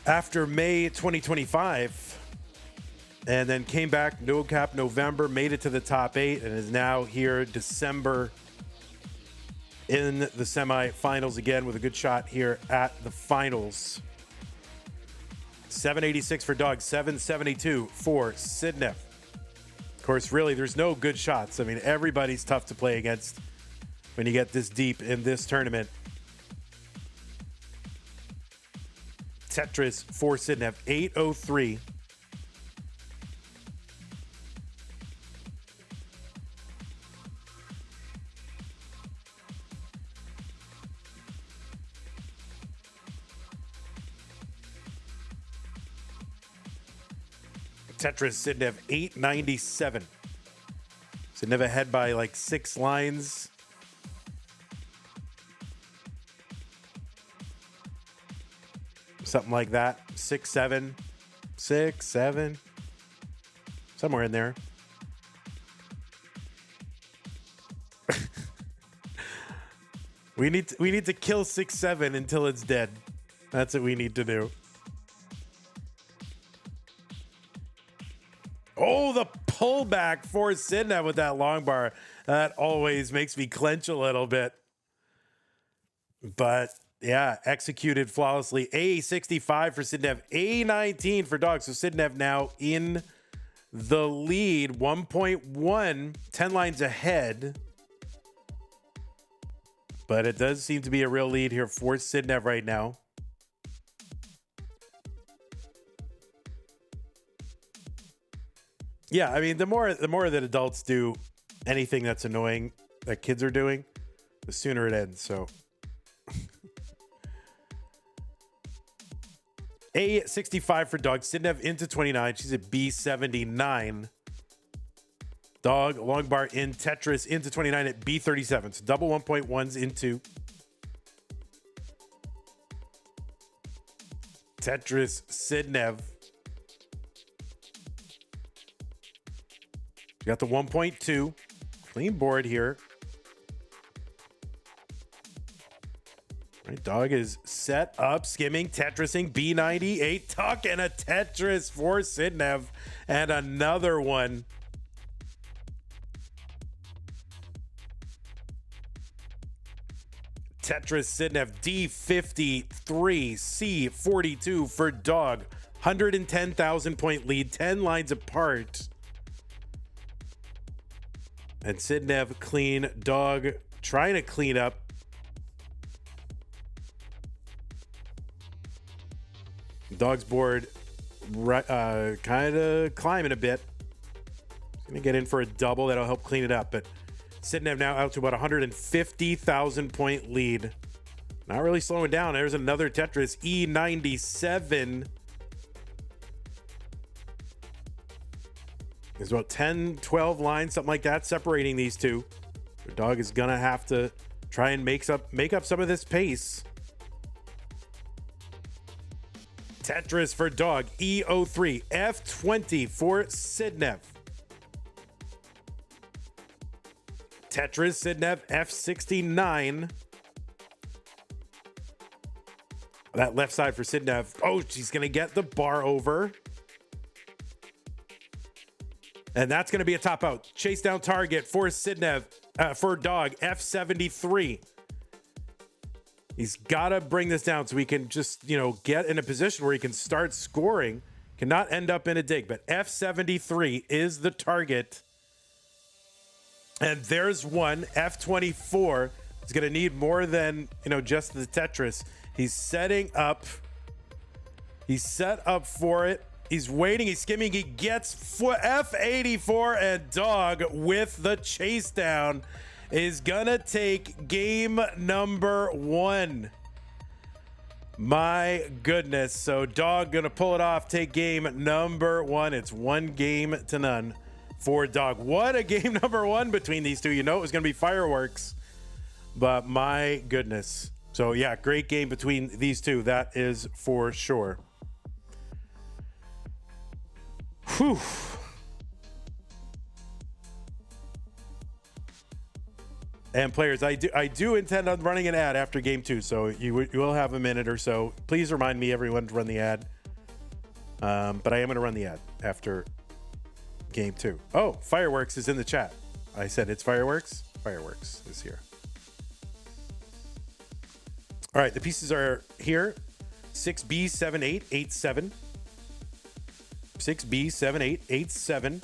after May 2025 and then came back, no cap November, made it to the top 8 and is now here December in the semifinals again with a good shot here at the finals. 786 for Dog, 772 for Sidnev. Of course, really, there's no good shots. I mean, everybody's tough to play against when you get this deep in this tournament. Tetris for Sidnev, 803. Tetris Sidnev, 897. Sidnev ahead by like 6 lines. Something like that. 6, 7, 6, 7, somewhere in there. we need to kill 6, 7 until it's dead. That's what we need to do. Oh, the pullback for Sidnev with that long bar. That always makes me clench a little bit. But yeah, executed flawlessly. A65 for Sidnev, A19 for Dog. So Sidnev now in the lead, 1.1, 10 lines ahead. But it does seem to be a real lead here for Sidnev right now. Yeah, I mean, the more that adults do anything that's annoying that kids are doing, the sooner it ends. So A65 for dog. Sidnev into 29. She's at B79. Dog, long bar in Tetris into 29 at B37. So double 1.1s into Tetris Sidnev. You got the 1.2. Clean board here. Right, dog is set up, skimming, Tetrising, B98. Tuck and a Tetris for Sidnev. And another one. Tetris Sidnev, D53, C42 for dog. 110,000 point lead, 10 lines apart. And Sidnev clean, dog trying to clean up. Dog's board kind of climbing a bit. Gonna get in for a double that'll help clean it up, but Sidnev now out to about 150,000 point lead. Not really slowing down. There's another Tetris, E97. There's about 10, 12 lines, something like that, separating these two. The dog is gonna have to try and make up some of this pace. Tetris for dog, E03, F20 for Sidnev. Tetris, Sidnev, F69. That left side for Sidnev. Oh, she's going to get the bar over. And that's going to be a top out. Chase down target for Sidnev, for dog, F73. He's got to bring this down so we can just, get in a position where he can start scoring. Cannot end up in a dig, but F73 is the target. And there's one, F24. He's going to need more than, just the Tetris. He's setting up. He's set up for it. He's waiting. He's skimming. He gets F84, and dog with the chase down is going to take game number 1. My goodness. So dog going to pull it off, take game number 1. It's 1-0 for dog. What a game number 1 between these two. It was going to be fireworks, but my goodness. So yeah, great game between these two. That is for sure. Whew. And players, I do intend on running an ad after game 2, so you will have a minute or so. Please remind me, everyone, to run the ad. But I am going to run the ad after game 2. Oh, fireworks is in the chat. I said it's fireworks. Fireworks is here. All right, the pieces are here. 6B7887. 6B7887.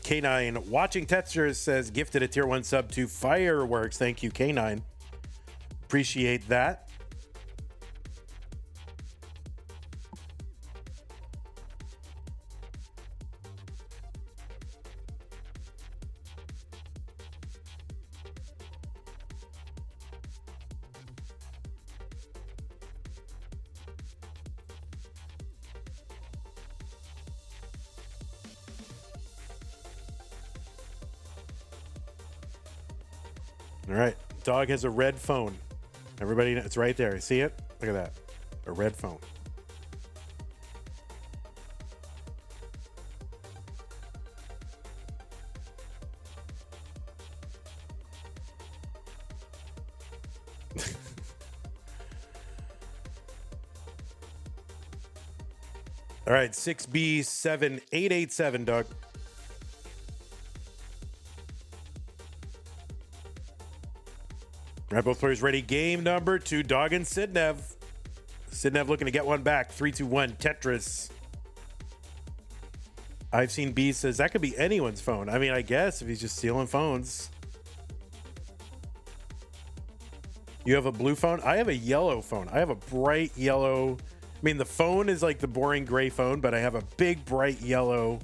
K9 watching Tetris says gifted a tier 1 sub to Fireworks. Thank you, K9. Appreciate that. All right, dog has a red phone. Everybody, it's right there. See it? Look at that, a red phone. All right, 6B7887, dog. All right, both players ready. Game number 2, dog and Sidnev. Sidnev looking to get one back. 3, 2, 1, Tetris. I've seen B says that could be anyone's phone. I mean, I guess if he's just stealing phones. You have a blue phone? I have a yellow phone. I have a bright yellow. I mean, the phone is like the boring gray phone, but I have a big bright yellow,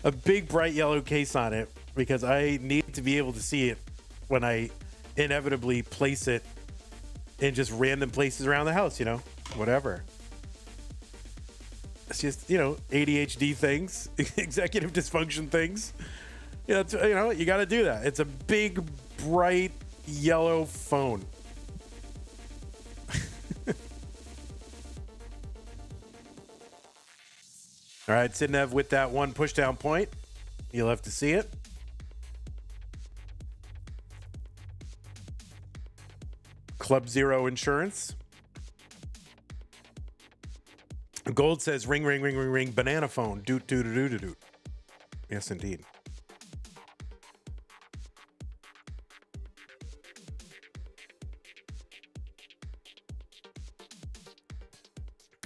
a big bright yellow case on it because I need to be able to see it when I inevitably place it in just random places around the house, you know, whatever. It's just, you know, ADHD things, executive dysfunction things. You know, you got to do that. It's a big, bright yellow phone. All right, Sidnev with that one push down point. You'll have to see it. Club Zero Insurance. Gold says ring, ring, ring, ring, ring, banana phone. Doot, doot, doot, doot, doot. Yes, indeed.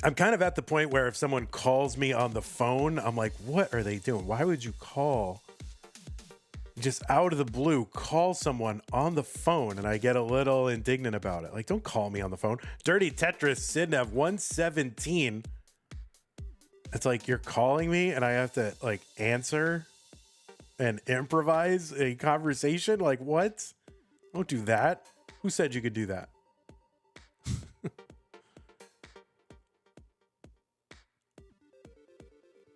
I'm kind of at the point where if someone calls me on the phone, I'm like, what are they doing? Why would you call? Just out of the blue, call someone on the phone, and I get a little indignant about it. Like, don't call me on the phone. Dirty Tetris, Sidnev, 117. It's like you're calling me and I have to like answer and improvise a conversation. Like, what? Don't do that. Who said you could do that?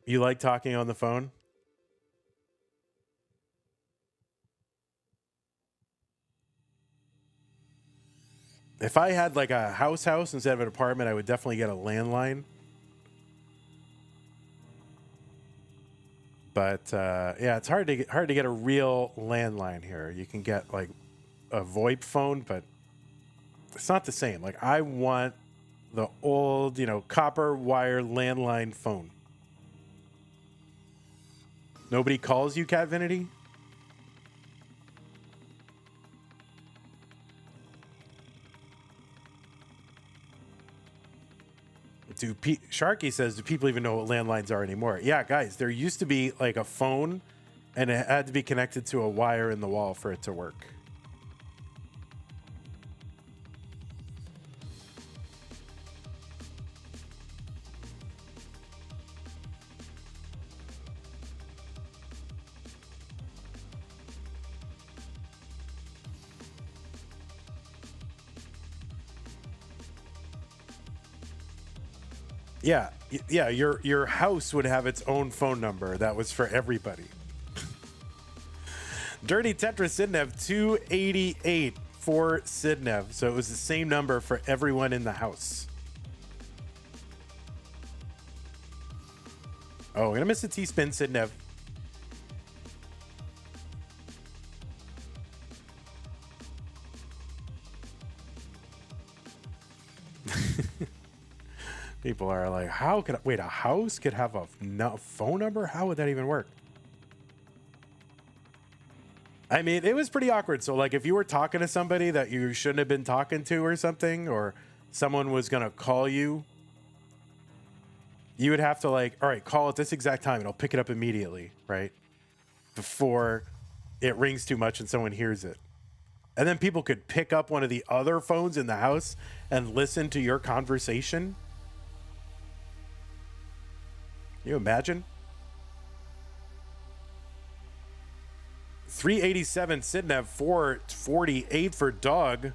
You like talking on the phone? If I had like a house instead of an apartment, I would definitely get a landline. But yeah, it's hard to get a real landline here. You can get like a VoIP phone, but it's not the same. Like I want the old, you know, copper wire landline phone. Nobody calls you, Catvinity? Sharky says, do people even know what landlines are anymore? Yeah, guys, there used to be like a phone and it had to be connected to a wire in the wall for it to work. Yeah, your house would have its own phone number that was for everybody. Dirty Tetris Sidnev 288 for Sidnev. So it was the same number for everyone in the house. Oh, I'm gonna miss a T-spin, Sidnev. People are like, how could wait, a house could have a phone number? How would that even work? I mean, it was pretty awkward. So like if you were talking to somebody that you shouldn't have been talking to or something, or someone was going to call you, you would have to like, all right, call at this exact time and I'll pick it up immediately, right? Before it rings too much and someone hears it. And then people could pick up one of the other phones in the house and listen to your conversation. Can you imagine? 387 Sidnev, 448 for Dog.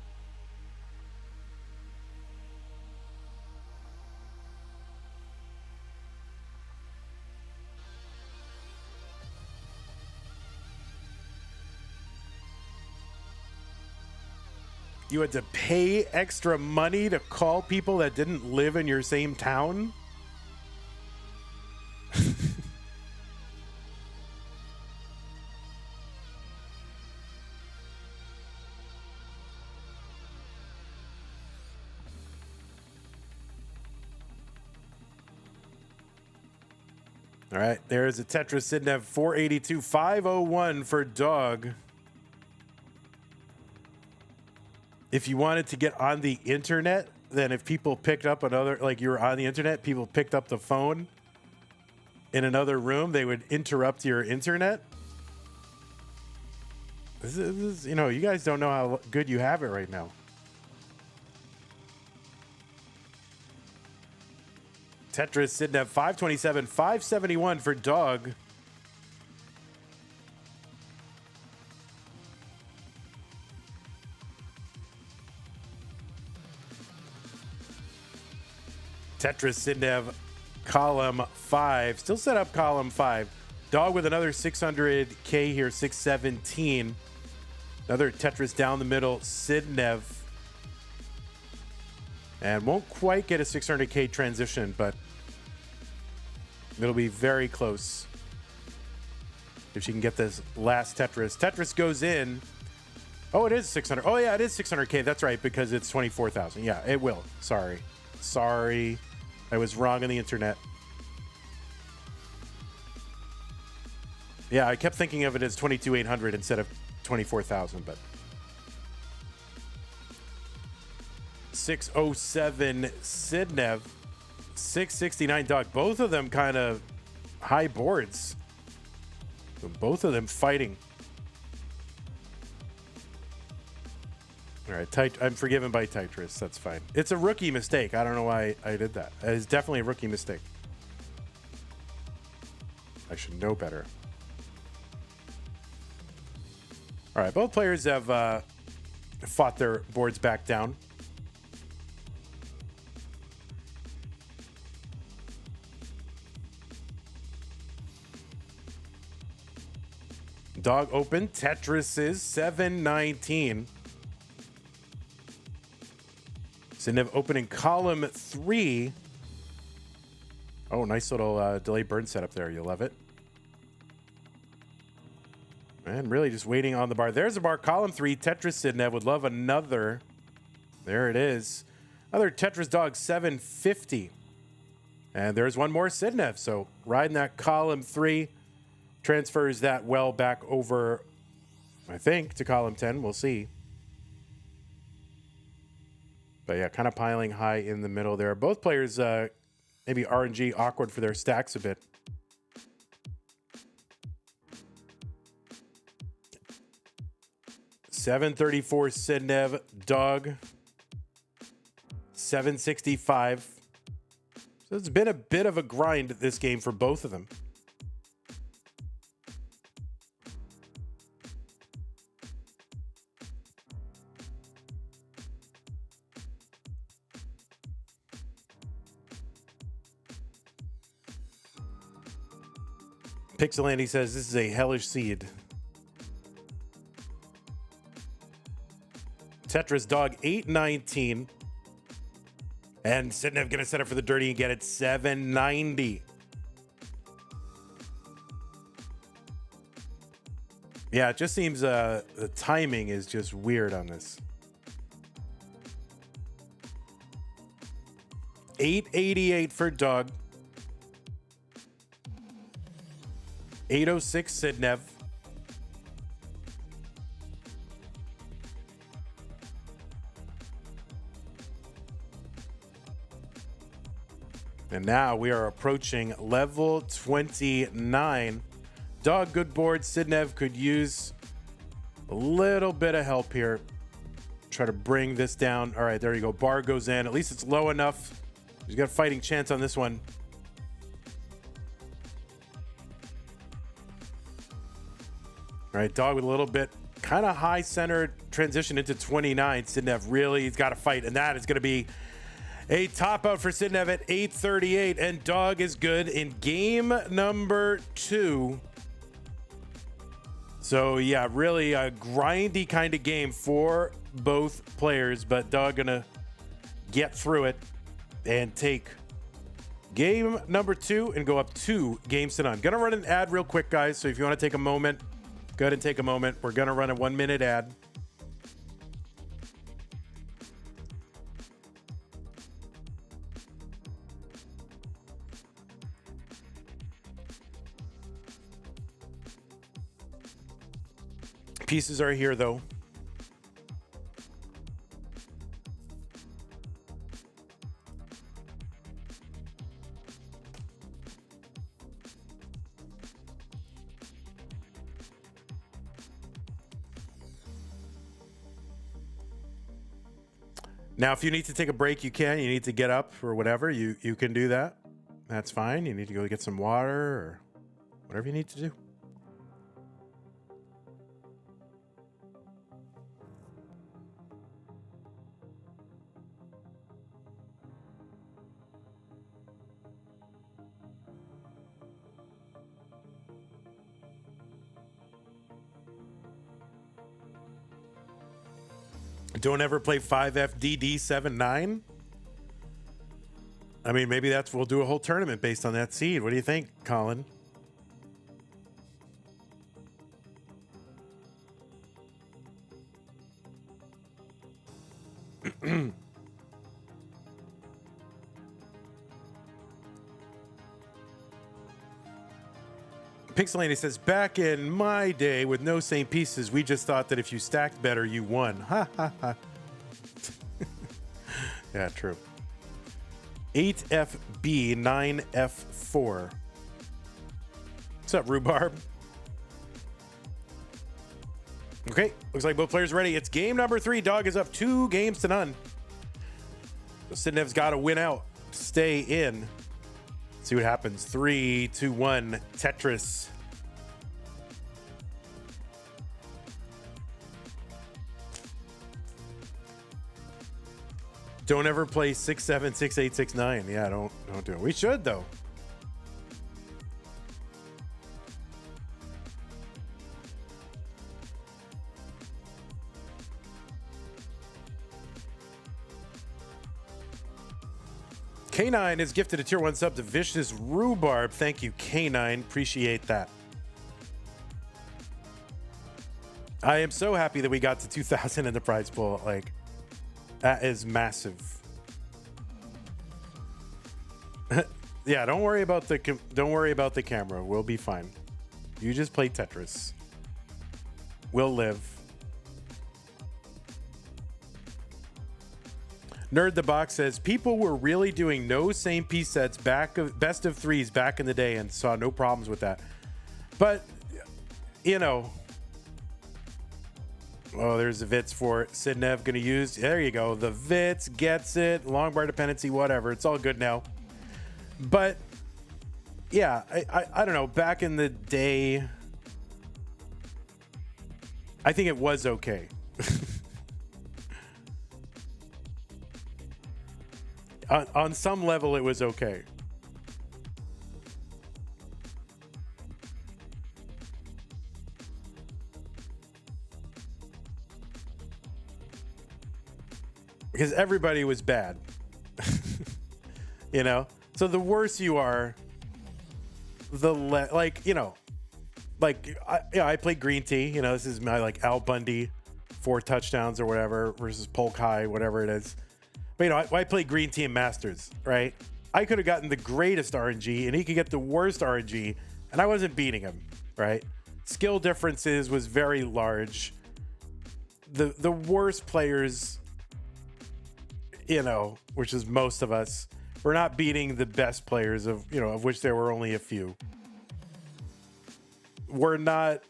You had to pay extra money to call people that didn't live in your same town? All right, there's a Tetris Sidnev 482, 501 for Dog. If you wanted to get on the internet, then if people picked up another, like you were on the internet, people picked up the phone in another room, they would interrupt your internet. You know, you guys don't know how good you have it right now. Tetris sitting at 527, 571 for Dog. Tetris sitting at column 5. Still set up column 5. Dog with another 600K here, 617. Another Tetris down the middle, Sidnev. And won't quite get a 600K transition, but it'll be very close if she can get this last Tetris. Tetris goes in. Oh, it is 600. Oh, yeah, it is 600K. That's right, because it's 24,000. Yeah, it will. Sorry. I was wrong on the internet. Yeah, I kept thinking of it as 22,800 instead of 24,000, but 607 Sidnev, 669 Dog. Both of them kind of high boards. Both of them fighting. All right, I'm forgiven by Tetris. That's fine. It's a rookie mistake. I don't know why I did that. It's definitely a rookie mistake. I should know better. All right, both players have fought their boards back down. Dog open. Tetris is 719. Sidnev opening column 3. Oh, nice little delay burn setup there. You love it. And really just waiting on the bar. There's a bar. Column 3. Tetris Sidnev would love another. There it is. Another Tetris Dog 750. And there's one more Sidnev. So riding that column 3. Transfers that well back over, I think, to column 10. We'll see. But yeah, kind of piling high in the middle there. Both players maybe RNG awkward for their stacks a bit. $734 Sidnev, Dog 765. So it's been a bit of a grind this game for both of them. Pixelandy says this is a hellish seed. Tetris Dog 819. And Sidnev gonna set up for the dirty and get it 790. Yeah, it just seems the timing is just weird on this. 888 for Dog. 806 Sidnev. And now we are approaching level 29. Dog, good board. Sidnev could use a little bit of help here. Try to bring this down. All right, there you go. Bar goes in. At least it's low enough. He's got a fighting chance on this one. All right, Dog with a little bit kind of high centered transition into 29. Sidnev really, he's got to fight, and that is going to be a top out for Sidnev at 838. And Dog is good in game number 2. So yeah, really a grindy kind of game for both players, but Dog gonna get through it and take game number 2 and go up 2 games to none. Gonna run an ad real quick, guys. So if you want to take a moment, go ahead and take a moment. We're gonna run a 1-minute ad. Pieces are here though. Now, if you need to take a break, you can. You need to get up or whatever, you can do that. That's fine. You need to go get some water or whatever you need to do. Don't ever play 5FDD79? I mean, maybe we'll do a whole tournament based on that seed. What do you think, Colin? Pixelated says, back in my day with no same pieces, we just thought that if you stacked better, you won. Ha ha ha. Yeah, true. 8FB, 9F4. What's up, Rhubarb? Okay, looks like both players are ready. It's game number 3. Dog is up 2 games to none. Sidnev's got to win out. Stay in. See what happens. 3, 2, 1. Tetris. Don't ever play 6, 7, 6, 8, 6, 9. Yeah, don't do it. We should though. K9 is gifted a tier 1 sub to Vicious Rhubarb. Thank you, K9. Appreciate that. I am so happy that we got to 2,000 in the prize pool. Like, that is massive. Yeah, don't worry about the camera. We'll be fine. You just play Tetris. We'll live. Nerd the Box says people were really doing no same piece sets best of threes back in the day and saw no problems with that. But you know, oh, there's the Vits for it. Sidnev gonna use. There you go. The Vits gets it. Long bar dependency, whatever. It's all good now. But yeah, I don't know. Back in the day, I think it was okay. On some level, it was okay. Because everybody was bad. You know? So the worse you are, the I played Green Tea. You know, this is my like Al Bundy 4 touchdowns or whatever versus Polk High, whatever it is. But, you know, I played Green Tea and Masters, right? I could have gotten the greatest RNG, and he could get the worst RNG, and I wasn't beating him, right? Skill differences was very large. The worst players, you know, which is most of us, were not beating the best players of which there were only a few. We're not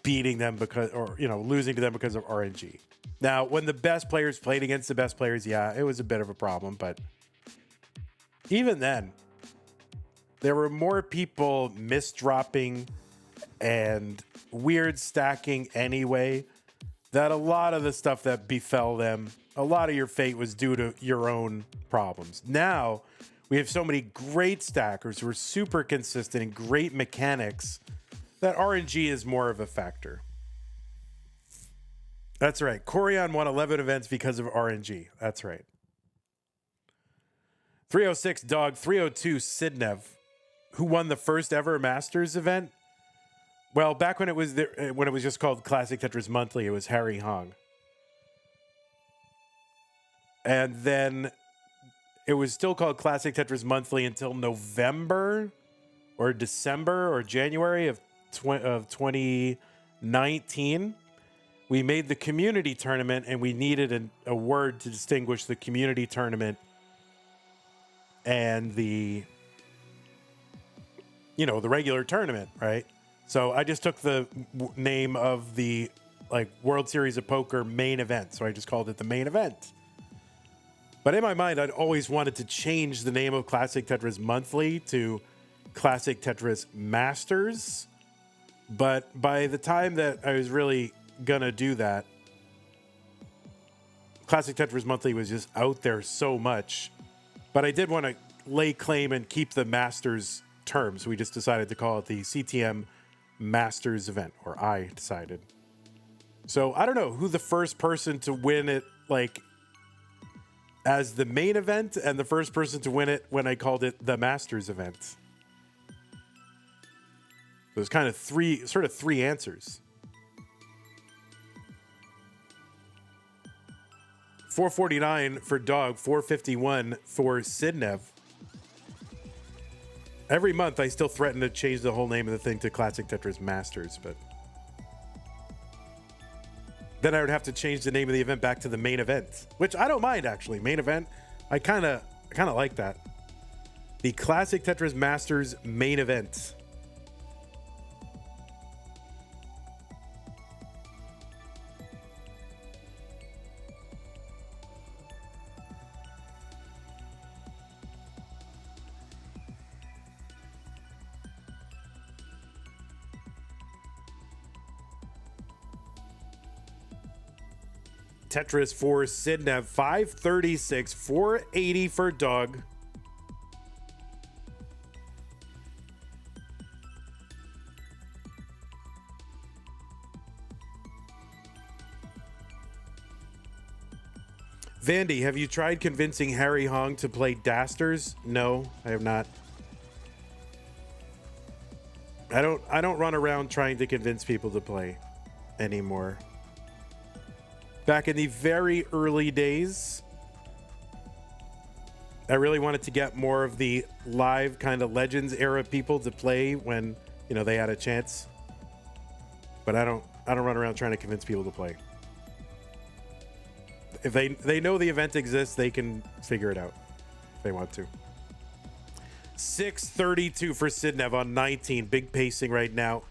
beating them losing to them because of RNG. Now, when the best players played against the best players, yeah, it was a bit of a problem. But even then, there were more people misdropping and weird stacking anyway, that a lot of the stuff that befell them, a lot of your fate was due to your own problems. Now, we have so many great stackers who are super consistent and great mechanics that RNG is more of a factor. That's right. Corian won 11 events because of RNG. That's right. 306 Dog, 302 Sidnev, who won the first ever Masters event. Well, back when it was just called Classic Tetris Monthly, it was Harry Hong. And then it was still called Classic Tetris Monthly until November or December or January of 2019. We made the community tournament, and we needed a word to distinguish the community tournament and the regular tournament, right? So I just took the name of the World Series of Poker main event. So I just called it the main event. But in my mind, I'd always wanted to change the name of Classic Tetris Monthly to Classic Tetris Masters. But by the time that I was really gonna do that, Classic Tetris Monthly was just out there so much. But I did want to lay claim and keep the Masters term. So we just decided to call it the CTM Masters event, or I decided. So I don't know who the first person to win it, like, as the main event, and the first person to win it when I called it the Masters event. There's kind of three answers. 449 for Dog, 451 for Sidnev. Every month I still threaten to change the whole name of the thing to Classic Tetris Masters, but then I would have to change the name of the event back to the main event, which I don't mind, actually. Main event, I kind of like that. The Classic Tetris Masters main event. Tetris for Sidnev, 536, 480 for Doug. Vandy, have you tried convincing Harry Hong to play Dasters? No, I have not. I don't run around trying to convince people to play anymore. Back in the very early days, I really wanted to get more of the live kind of Legends era people to play when, you know, they had a chance. But I don't run around trying to convince people to play. If they know the event exists, they can figure it out if they want to. 632 for Sidnev on 19. Big pacing right now.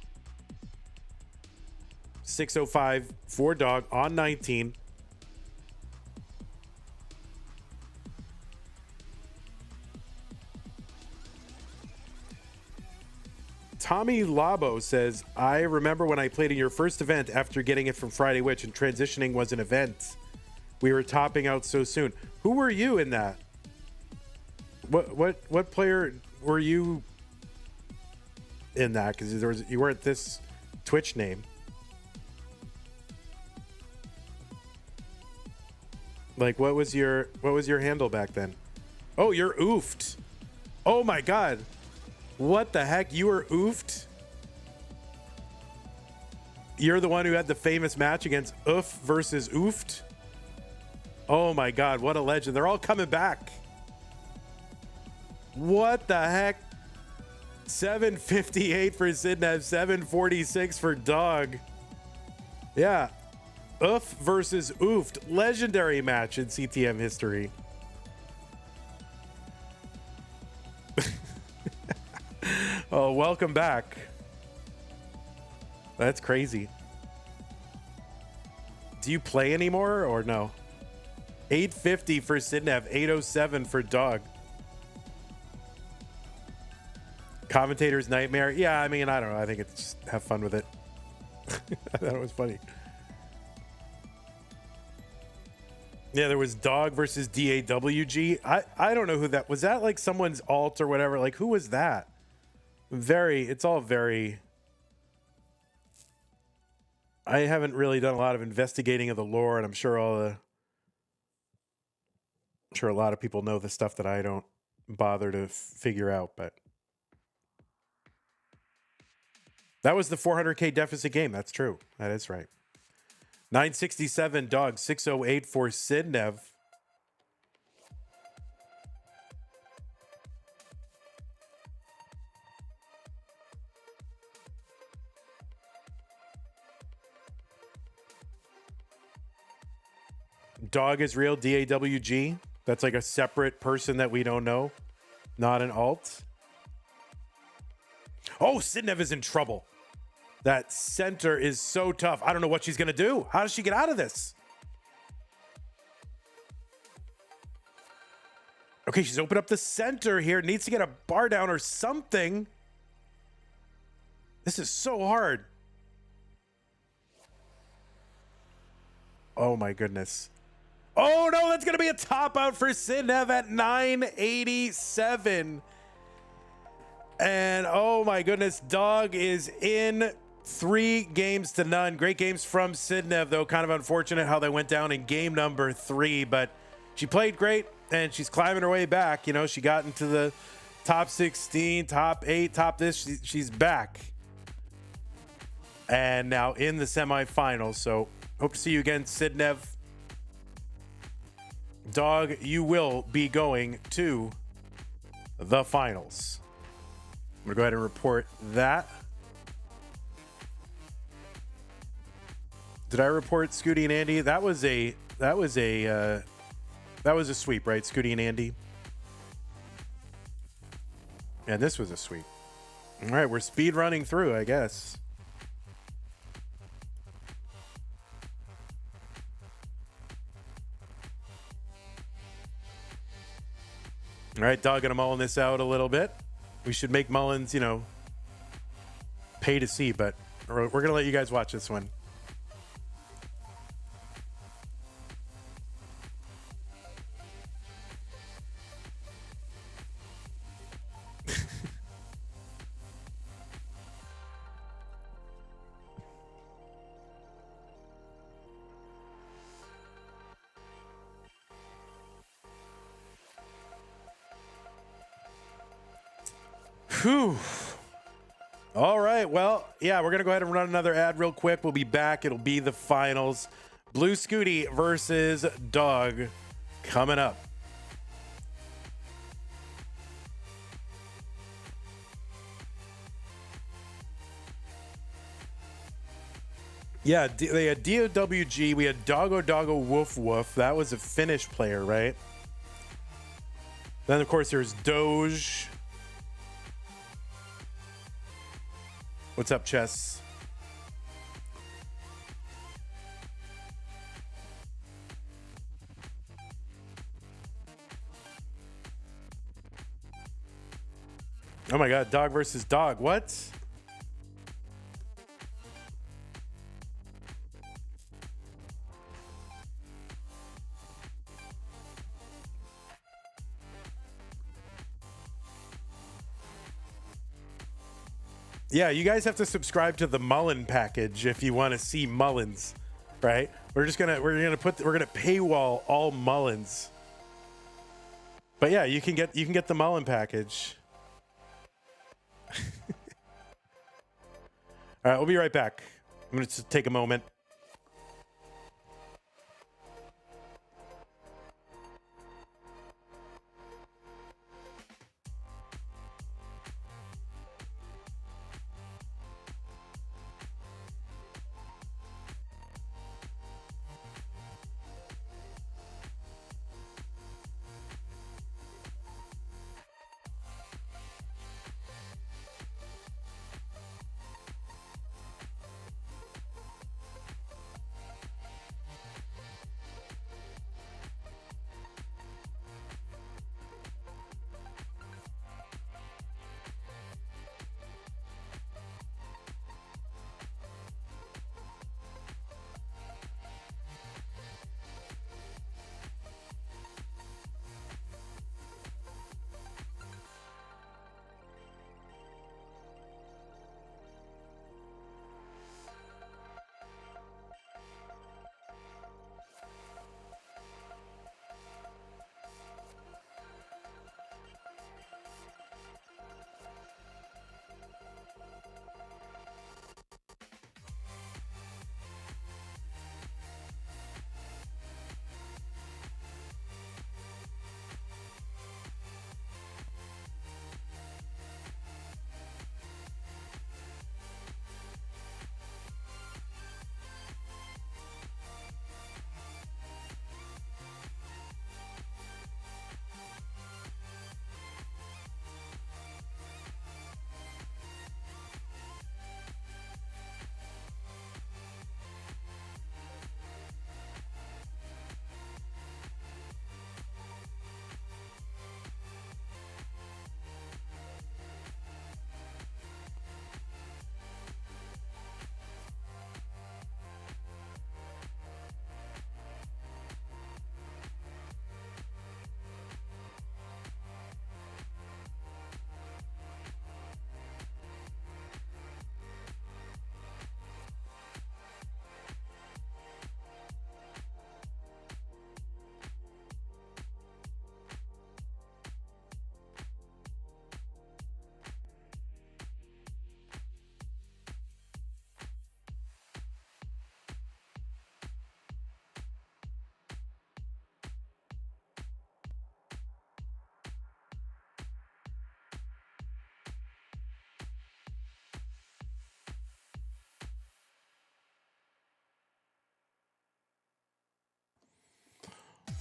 605 for Dog on 19. Tommy Labo says, I remember when I played in your first event after getting it from Friday Witch, and transitioning was an event. We were topping out so soon. Who were you in that? What player were you in that? Because you weren't this Twitch name. Like, what was your handle back then? Oh, you're oofed. Oh my god. What the heck? You were oofed? You're the one who had the famous match against Oof versus Oofed? Oh my god, what a legend. They're all coming back. What the heck? 758 for Sidnev, 746 for Dog. Yeah. Oof versus Oofed. Legendary match in CTM history. Oh, welcome back. That's crazy. Do you play anymore or no? 850 for Sidnev, 807 for Dog. Commentator's nightmare. Yeah, I mean, I don't know. I think it's just have fun with it. I thought it was funny. Yeah, there was Dog versus DAWG. I don't know who that was. That like someone's alt or whatever? Like, who was that? It's all very. I haven't really done a lot of investigating of the lore, and I'm sure a lot of people know the stuff that I don't bother to figure out, but that was the 400K deficit game. That's true. That is right. 967 Dog, 608 for Sidnev. Dog is real, DAWG. That's like a separate person that we don't know. Not an alt. Oh, Sidnev is in trouble. That center is so tough. I don't know what she's going to do. How does she get out of this? Okay, she's opened up the center here. Needs to get a bar down or something. This is so hard. Oh my goodness. Oh no, that's going to be a top out for Sidnev at 987. And oh my goodness, Dog is in 3-0. Great games from Sidnev, though. Kind of unfortunate how they went down in game number 3, but she played great and she's climbing her way back. You know, she got into the top 16, top 8, top this. She's back. And now in the semifinals. So hope to see you again, Sidnev. Dog, you will be going to the finals. I'm gonna go ahead and report that. Did I report Scooty and Andy? That was a sweep, right? Scooty and Andy. And this was a sweep. All right, we're speed running through, I guess. All right, Dog, gonna mullin this out a little bit. We should make Mullins, you know, pay to see, but we're gonna let you guys watch this one. Whew. All right. Well, yeah, we're going to go ahead and run another ad real quick. We'll be back. It'll be the finals. Blue Scooty versus Dog coming up. Yeah, they had DOWG. We had Doggo Doggo Woof Woof. That was a Finnish player, right? Then, of course, there's Doge. What's up, Chess? Oh my God, Dog versus Dog. What? Yeah, you guys have to subscribe to the Mullen package if you want to see Mullins, right? We're gonna paywall all Mullins. But yeah, you can get the Mullen package. All right, we'll be right back. I'm gonna just take a moment.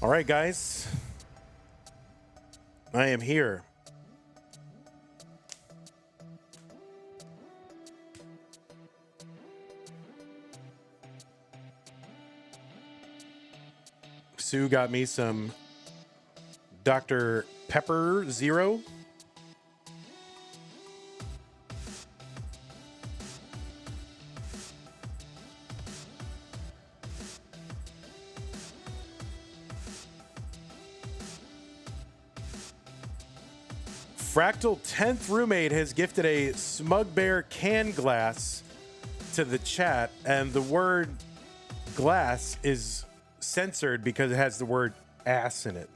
All right, guys. I am here. Sue got me some Dr. Pepper Zero. Fractal 10th Roommate has gifted a Smug Bear can glass to the chat, and the word glass is censored because it has the word ass in it.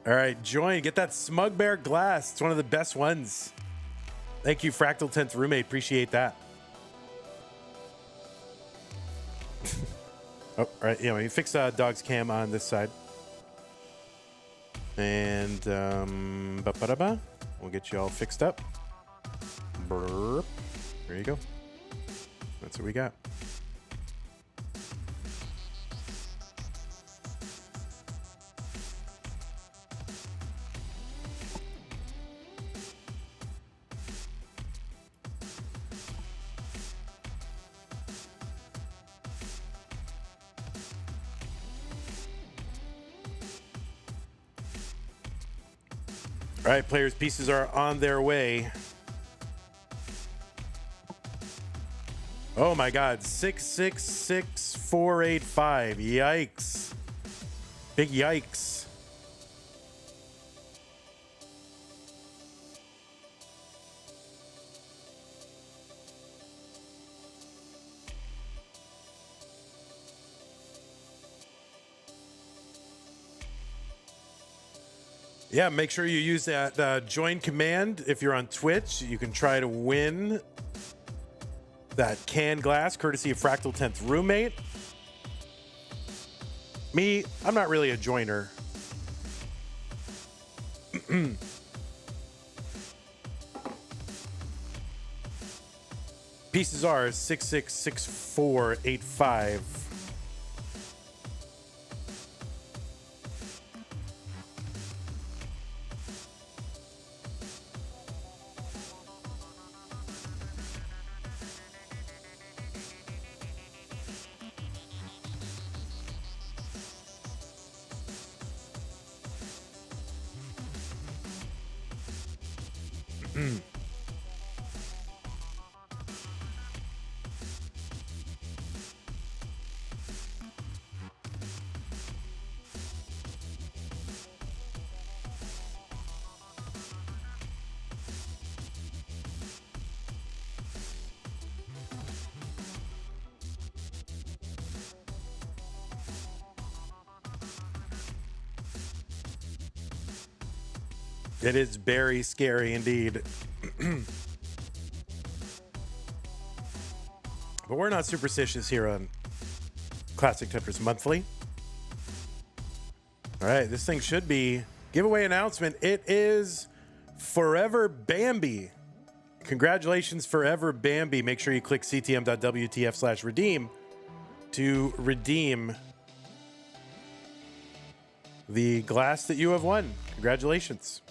All right, join. Get that Smug Bear glass. It's one of the best ones. Thank you, Fractal 10th Roommate. Appreciate that. Oh, all right. Yeah, we fix Dog's cam on this side. And we'll get you all fixed up. Burp. There you go. That's what we got. All right, players' pieces are on their way. Oh my God, 666485. Yikes. Big yikes. Yeah, make sure you use that join command. If you're on Twitch, you can try to win that canned glass courtesy of Fractal 10th Roommate. Me, I'm not really a joiner. Pieces are 666485. It is very scary indeed. But we're not superstitious here on Classic Tetris Monthly. All right, this thing should be giveaway announcement. It is Forever Bambi. Congratulations, Forever Bambi. Make sure you click ctm.wtf/redeem to redeem the glass that you have won. Congratulations.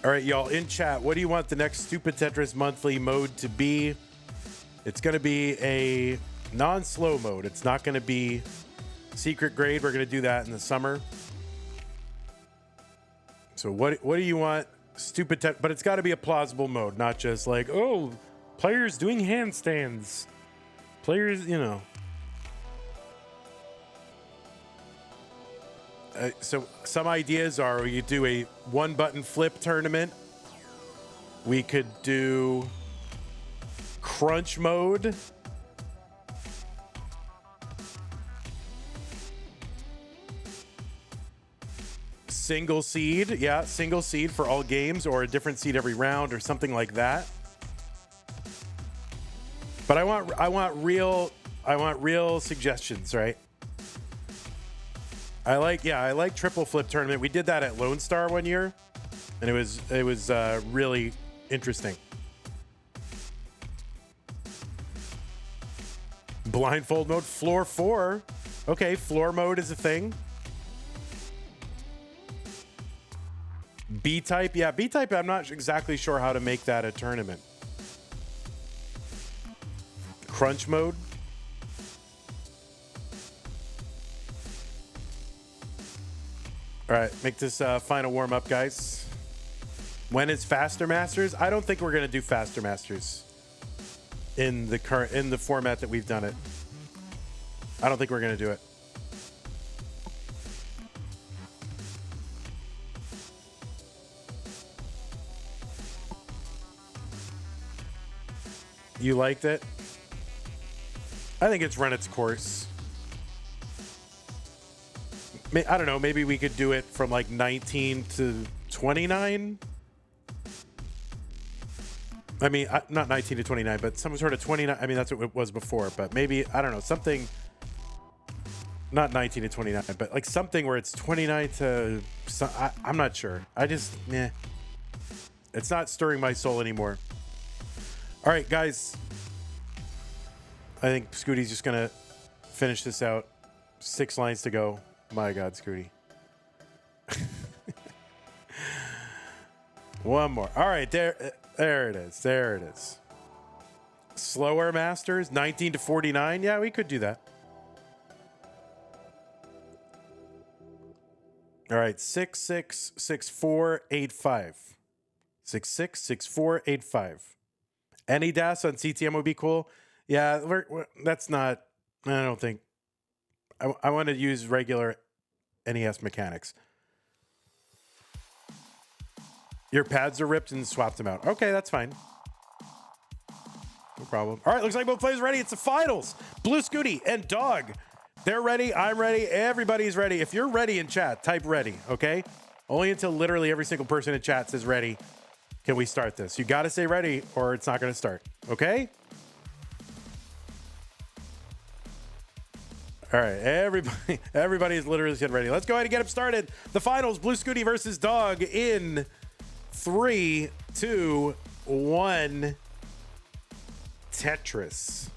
All right, y'all, in chat, what do you want the next Stupid Tetris Monthly mode to be? It's going to be a non-slow mode. It's not going to be secret grade. We're going to do that in the summer. So what do you want Stupid Tetris? But it's got to be a plausible mode, not just like, oh, players doing handstands. Players, you know. So some ideas are you do a one-button flip tournament. We could do crunch mode. Single seed. Yeah, single seed for all games, or a different seed every round, or something like that. But I want real suggestions, right? I like triple flip tournament. We did that at Lone Star one year, and it was really interesting. Blindfold mode, floor 4. Okay, floor mode is a thing. B-type, yeah, B-type, I'm not exactly sure how to make that a tournament. Crunch mode. All right, make this final warm-up, guys. When is Faster Masters? I don't think we're going to do Faster Masters in the format that we've done it. I don't think we're going to do it. You liked it? I think it's run its course. I don't know. Maybe we could do it from like 19 to 29. I mean, not 19 to 29, but some sort of 29. I mean, that's what it was before. But maybe, I don't know, something. Not 19 to 29, but like something where it's 29 to. I'm not sure. It's not stirring my soul anymore. All right, guys. I think Scooty's just going to finish this out. 6 lines to go. My God, Scooty. One more. All right, there it is. There it is. Slower Masters, 19 to 49. Yeah, we could do that. All right, 666485. 666485. Any DAS on CTM would be cool. Yeah, that's not. I don't think. I want to use regular NES mechanics. Your pads are ripped and swapped them out. Okay, that's fine. No problem. All right, looks like both players are ready. It's the finals. Blue Scooty and Dog. They're ready. I'm ready. Everybody's ready. If you're ready in chat, type ready, okay? Only until literally every single person in chat says ready can we start this. You got to say ready or it's not going to start, okay? All right, everybody is literally getting ready. Let's go ahead and get them started. The finals, Blue Scooty versus Dog in 3, 2, 1. Tetris.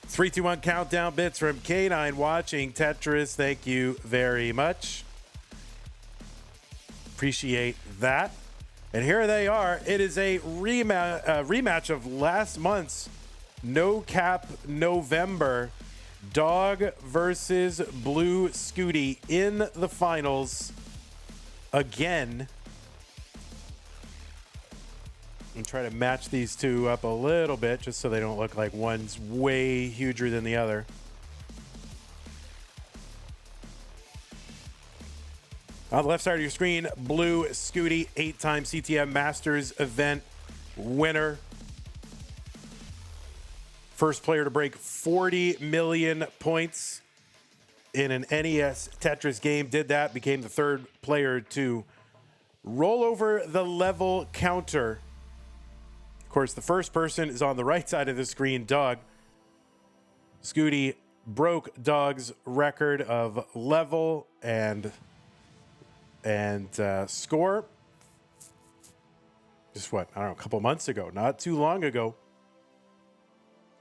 3, 2, 1 countdown bits from K9 watching Tetris. Thank you very much. Appreciate that. And here they are. It is a rematch of last month's No Cap November. Dog versus Blue Scooty in the finals again. And try to match these two up a little bit just so they don't look like one's way huger than the other. On the left side of your screen, Blue Scooty, 8-time CTM Masters event winner. First player to break 40 million points in an NES Tetris game. Did that, became the third player to roll over the level counter. Of course, the first person is on the right side of the screen, Dog. Scooty broke Dog's record of level and score. Just what, I don't know, a couple months ago, not too long ago.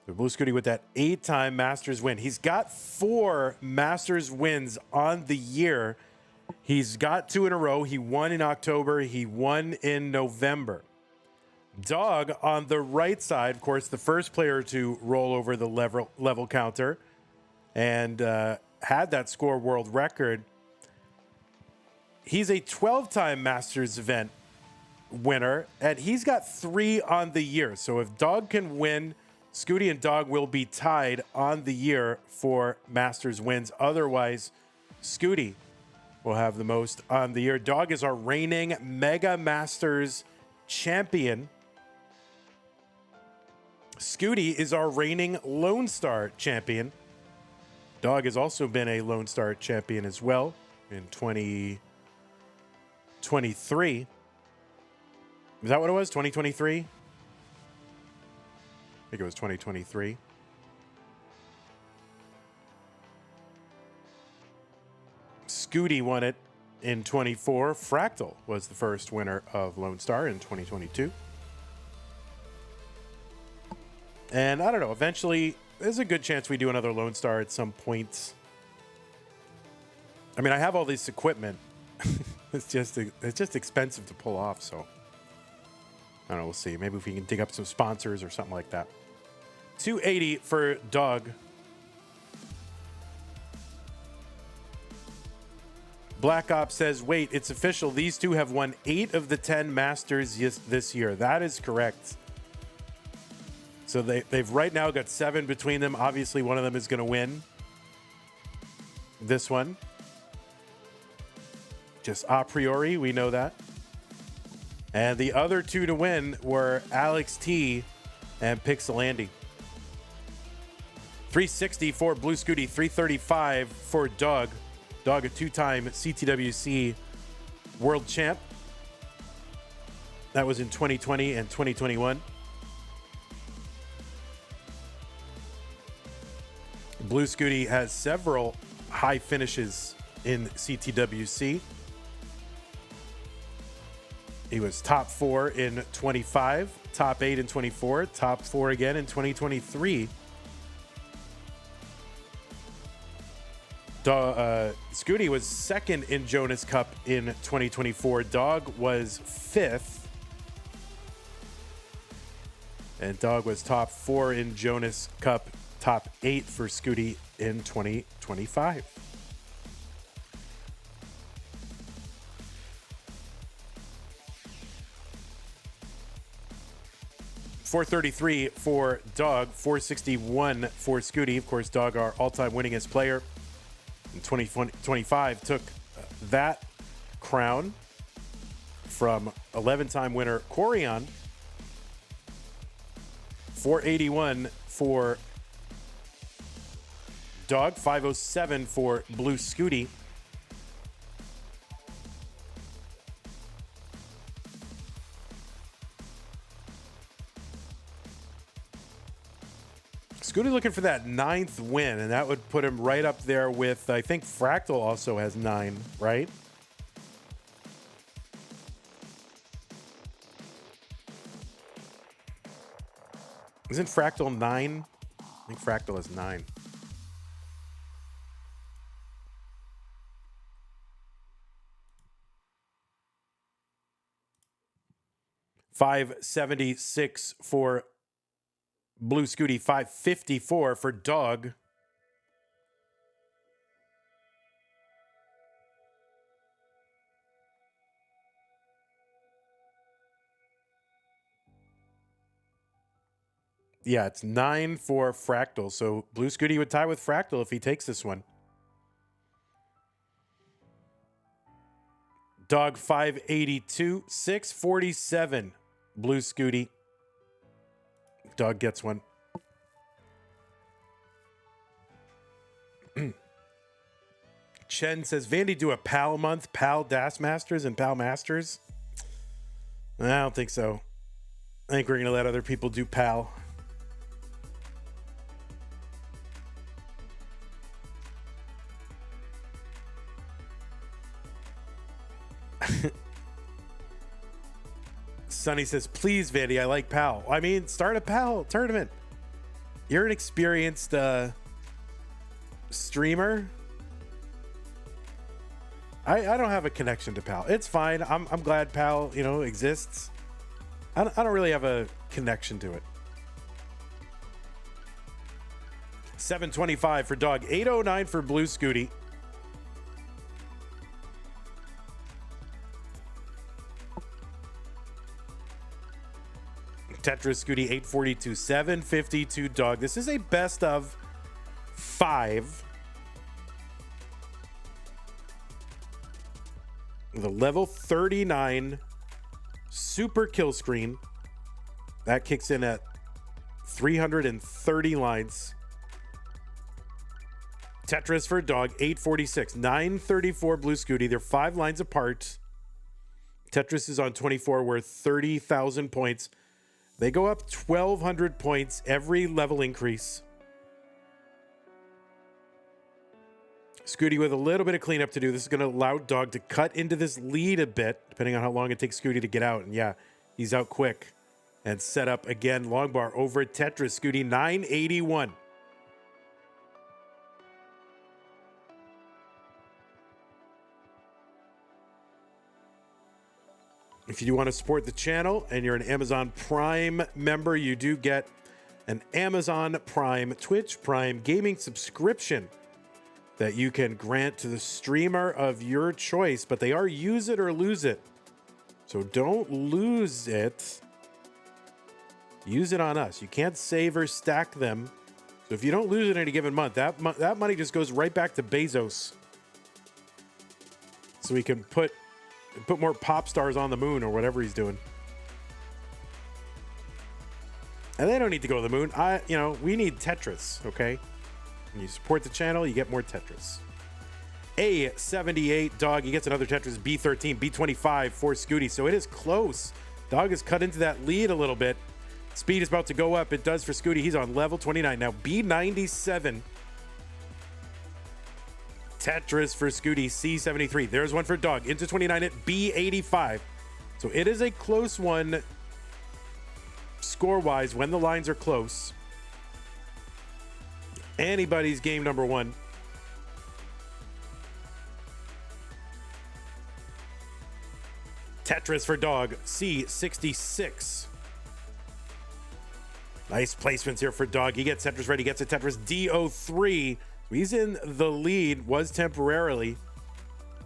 The Blue Scooty with that 8-time Masters win. He's got 4 Masters wins on the year. He's got 2 in a row. He won in October. He won in November. Dog on the right side, of course, the first player to roll over the level counter and had that score world record. He's a 12-time Masters event winner, and he's got 3 on the year. So if Dog can win, Scooty and Dog will be tied on the year for Masters wins. Otherwise, Scooty will have the most on the year. Dog is our reigning Mega Masters champion. Scooty is our reigning Lone Star champion. Dog has also been a Lone Star champion as well in 2023. Is that what it was? 2023? think it was 2023. Scooty won it in 24. Fractal was the first winner of Lone Star in 2022. And I don't know, eventually, there's a good chance we do another Lone Star at some point. I mean, I have all this equipment. It's just expensive to pull off, so I don't know, we'll see. Maybe if we can dig up some sponsors or something like that. 280 for Doug. Black Ops says, wait, it's official. These two have won 8 of the 10 Masters this year. That is correct. So they've right now got 7 between them. Obviously, one of them is going to win this one. Just a priori, we know that. And the other 2 to win were Alex T and Pixelandy. 360 for Blue Scooty, 335 for Doug. Doug, a 2-time CTWC world champ. That was in 2020 and 2021. Blue Scooty has several high finishes in CTWC. He was top 4 in 25, top 8 in 24, top 4 again in 2023. Scooty was 2nd in Jonas Cup in 2024. Dog was 5th. And Dog was top 4 in Jonas Cup, top 8 for Scooty in 2025. $433 for Dog, $461 for Scooty. Of course, Dog, our all-time winningest player in 2025, took that crown from 11-time winner Corian. $481 for Dog, $507 for Blue Scooty. Scooty looking for that 9th win, and that would put him right up there with, I think Fractal also has 9, right? Isn't Fractal 9? I think Fractal is 9. $576 for Blue Scooty, $554 for Dog. Yeah, it's 9 for Fractal. So Blue Scooty would tie with Fractal if he takes this one. Dog, $582, $647 Blue Scooty. Dog gets one. Chen says, Vandy do a PAL month, PAL DAS Masters and PAL Masters? I don't think so. I think we're going to let other people do PAL. Sonny says, please, Vandy, I like PAL. I mean, start a PAL tournament. You're an experienced streamer. I don't have a connection to PAL. It's fine. I'm glad PAL, exists. I don't really have a connection to it. $725 for Dog. $809 for Blue Scooty. Tetris Scooty, $842, $752 Dog. This is a best of 5. The level 39 super kill screen. That kicks in at 330 lines. Tetris for Dog, $846, $934 Blue Scooty. They're 5 lines apart. Tetris is on 24, worth 30,000 points. They go up 1,200 points every level increase. Scooty with a little bit of cleanup to do. This is going to allow Dog to cut into this lead a bit, depending on how long it takes Scooty to get out. And yeah, he's out quick. And set up again, long bar over at Tetris. Scooty, 981. If you do want to support the channel and you're an Amazon Prime member, you do get an Amazon Prime, Twitch Prime gaming subscription that you can grant to the streamer of your choice, but they are use it or lose it. So don't lose it. Use it on us. You can't save or stack them. So if you don't lose it in any given month, that money just goes right back to Bezos. So we can put more pop stars on the moon or whatever he's doing. And they don't need to go to the moon. We need Tetris, okay? When you support the channel, you get more Tetris. A78 Dog, he gets another Tetris. B13, B25 for Scooty. So it is close. Dog has cut into that lead a little bit. Speed is about to go up. It does for Scooty. He's on level 29 now. B97. Tetris for Scooty. C73. There's one for Dog. Into 29 at B85. So it is a close one score-wise when the lines are close. Anybody's game number one. Tetris for Dog. C66. Nice placements here for Dog. He gets Tetris ready. Gets a Tetris D03. He's in the lead. Was temporarily.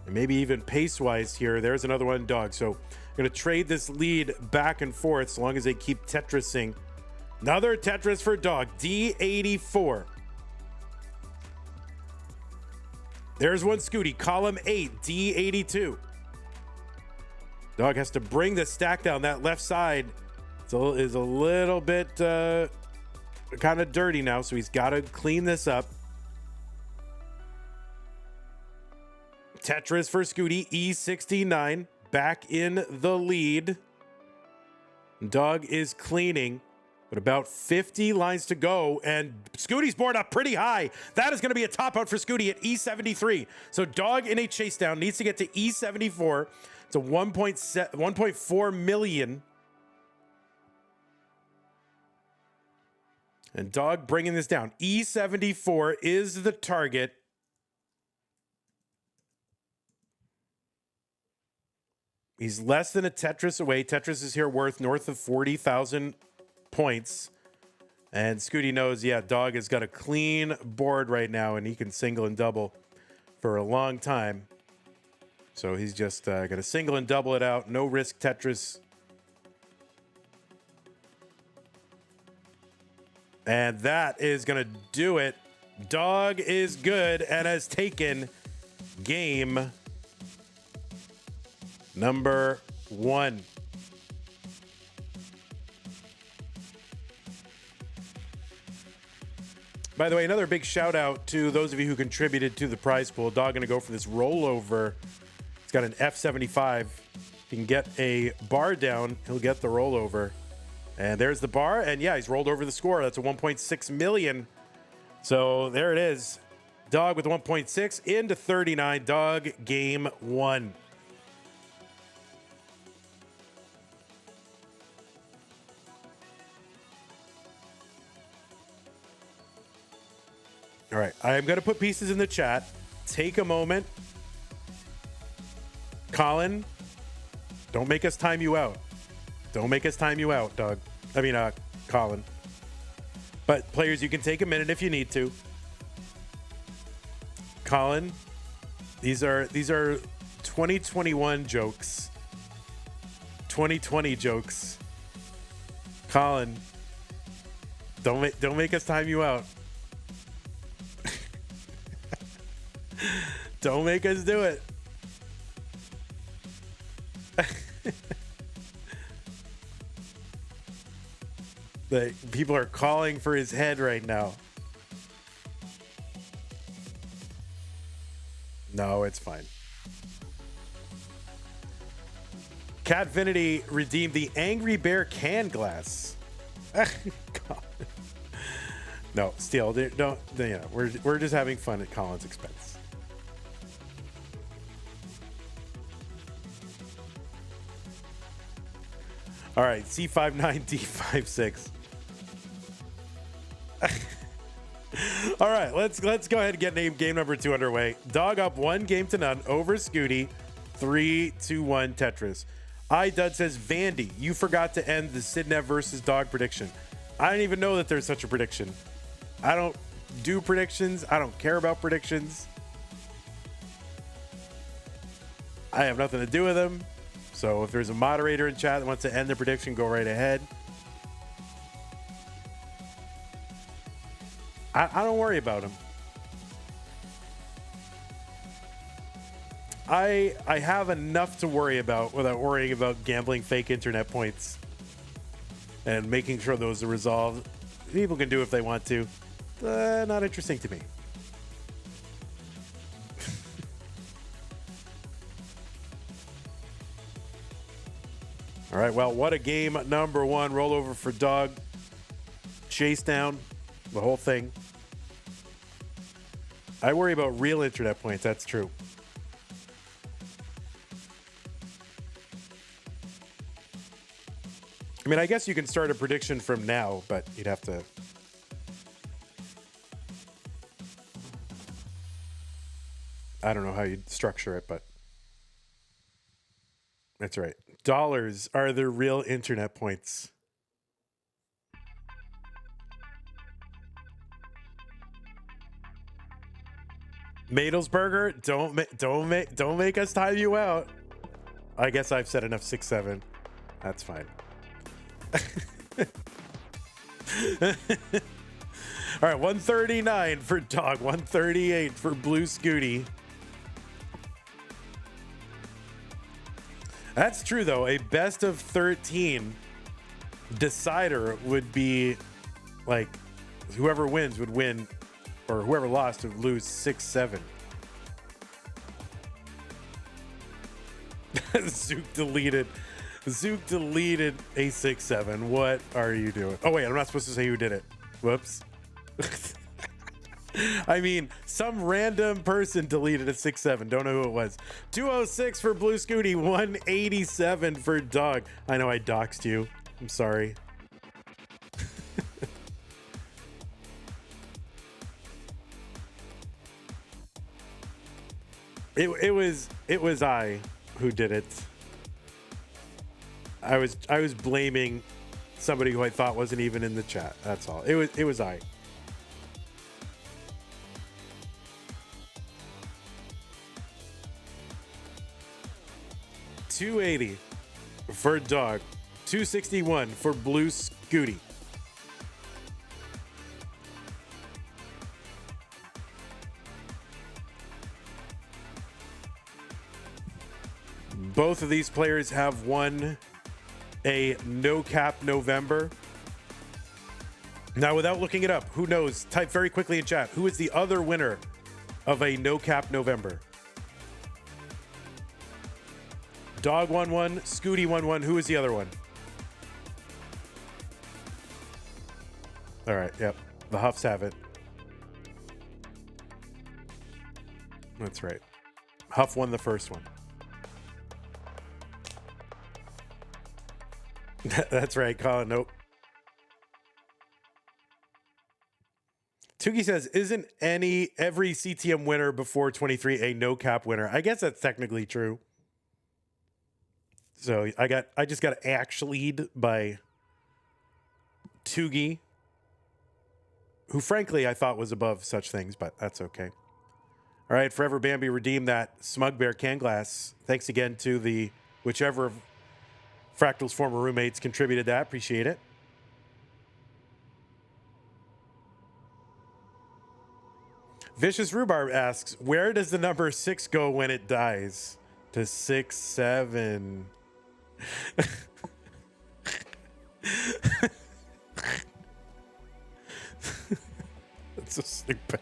And maybe even pace-wise here. There's another one, Dog. So I'm going to trade this lead back and forth so long as they keep Tetrising. Another Tetris for Dog. D84. There's one Scooty. Column 8. D82. Dog has to bring the stack down. That left side is a little bit kind of dirty now, so he's got to clean this up. Tetris for Scooty, E69, back in the lead. Dog is cleaning, but about 50 lines to go, and Scooty's board up pretty high. That is going to be a top out for Scooty at E73. So Dog in a chase down needs to get to E74. It's a 1.4 million. And Dog bringing this down. E74 is the target. He's less than a Tetris away. Tetris is here worth north of 40,000 points. And Scooty knows, yeah, Dog has got a clean board right now, and he can single and double for a long time. So he's just going to single and double it out. No risk Tetris. And that is going to do it. Dog is good and has taken game number 1. By the way, another big shout out to those of you who contributed to the prize pool. Dog going to go for this rollover. It's got an F75. If he can get a bar down, he'll get the rollover. And there's the bar, and yeah, he's rolled over the score. That's a 1.6 million. So there it is. Dog with 1.6 into 39. Dog game 1. All right, I'm going to put pieces in the chat. Take a moment. Colin, don't make us time you out. Don't make us time you out, Doug. Colin. But players, you can take a minute if you need to. Colin, these are 2021 jokes. 2020 jokes. Colin, don't make us time you out. Don't make us do it. The people are calling for his head right now. No, it's fine. Catvinity redeemed the Angry Bear can glass. God. No, still, don't. Yeah, we're just having fun at Colin's expense. All right, C59 D56. All right, let's go ahead and get game number 2 underway. Dog up 1-0 over Scooty. 3-2-1 Tetris. iDud says, Vandy, you forgot to end the Sidnev versus Dog prediction. I don't even know that there's such a prediction. I don't do predictions. I don't care about predictions. I have nothing to do with them. So if there's a moderator in chat that wants to end the prediction, go right ahead. I don't worry about him. I have enough to worry about without worrying about gambling fake internet points and making sure those are resolved. People can do if they want to. Not interesting to me. All right, well, what a game number 1. Rollover for Dog. Chase down. The whole thing. I worry about real internet points. That's true. I mean, I guess you can start a prediction from now, but you'd have to... I don't know how you'd structure it, but... That's right. Dollars are the real internet points. Madelsberger, don't make us time you out. I guess I've said enough 6-7. That's fine. All right, 139 for Dog, 138 for Blue Scooty. That's true though. A best of 13 decider would be like whoever wins would win, or whoever lost would lose 6-7. Zook deleted a 6-7. What are you doing? Oh wait, I'm not supposed to say who did it. Whoops. I mean, some random person deleted a 6-7. Don't know who it was. 206 for Blue Scooty, 187 for Dog. I know I doxed you. I'm sorry. It was I who did it. I was blaming somebody who I thought wasn't even in the chat. That's all. It was I. $280 for Dog, $261 for Blue Scooty. Both of these players have won a no cap November. Now, without looking it up, who knows? Type very quickly in chat. Who is the other winner of a no cap November? Dog won one, Scooty won one. Who is the other one? All right, yep. The Huffs have it. That's right. Huff won the first one. That's right, Colin. Nope. Tuki says, isn't every CTM winner before 23 a no cap winner? I guess that's technically true. So I just got actually by Tugi, who frankly I thought was above such things, but that's okay. All right, Forever Bambi redeemed that Smug Bear can glass. Thanks again to the whichever of Fractal's former roommates contributed that. Appreciate it. Vicious Rhubarb asks, where does the number 6 go when it dies? To 6, 7. That's so stupid.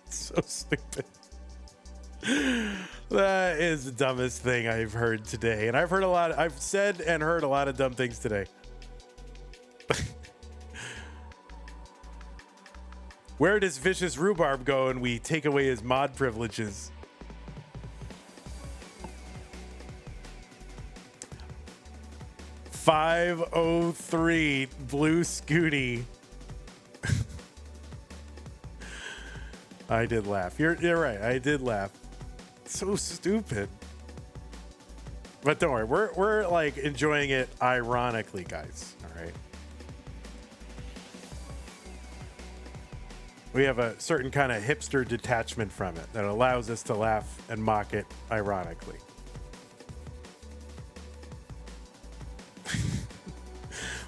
So stupid. That is the dumbest thing I've heard today. And I've said and heard a lot of dumb things today. Where does Vicious Rhubarb go and we take away his mod privileges? $503 Blue Scooty. I did laugh. You're right. I did laugh. So stupid. But don't worry, we're like enjoying it ironically, guys. All right. We have a certain kind of hipster detachment from it that allows us to laugh and mock it ironically.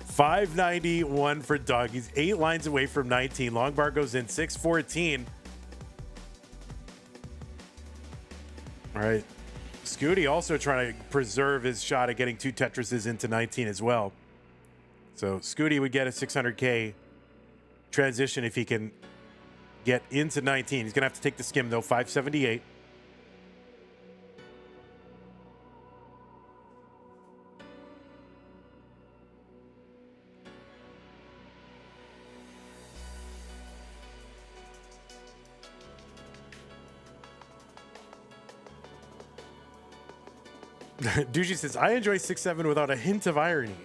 $591 for Doug. He's 8 lines away from 19. Long bar goes in 614. All right. Scooty also trying to preserve his shot at getting 2 Tetrises into 19 as well. So Scooty would get a 600K transition if he can get into 19. He's going to have to take the skim, though. 578. Duji says, I enjoy 6-7 without a hint of irony.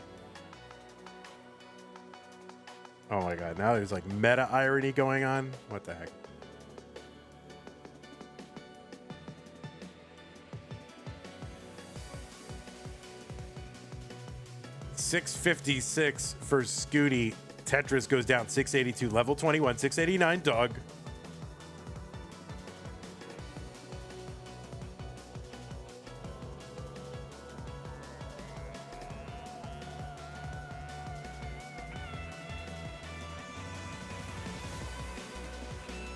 Oh my god, now there's like meta irony going on. What the heck? $656 for Scooty. Tetris goes down 682. Level 21, 689 Dog.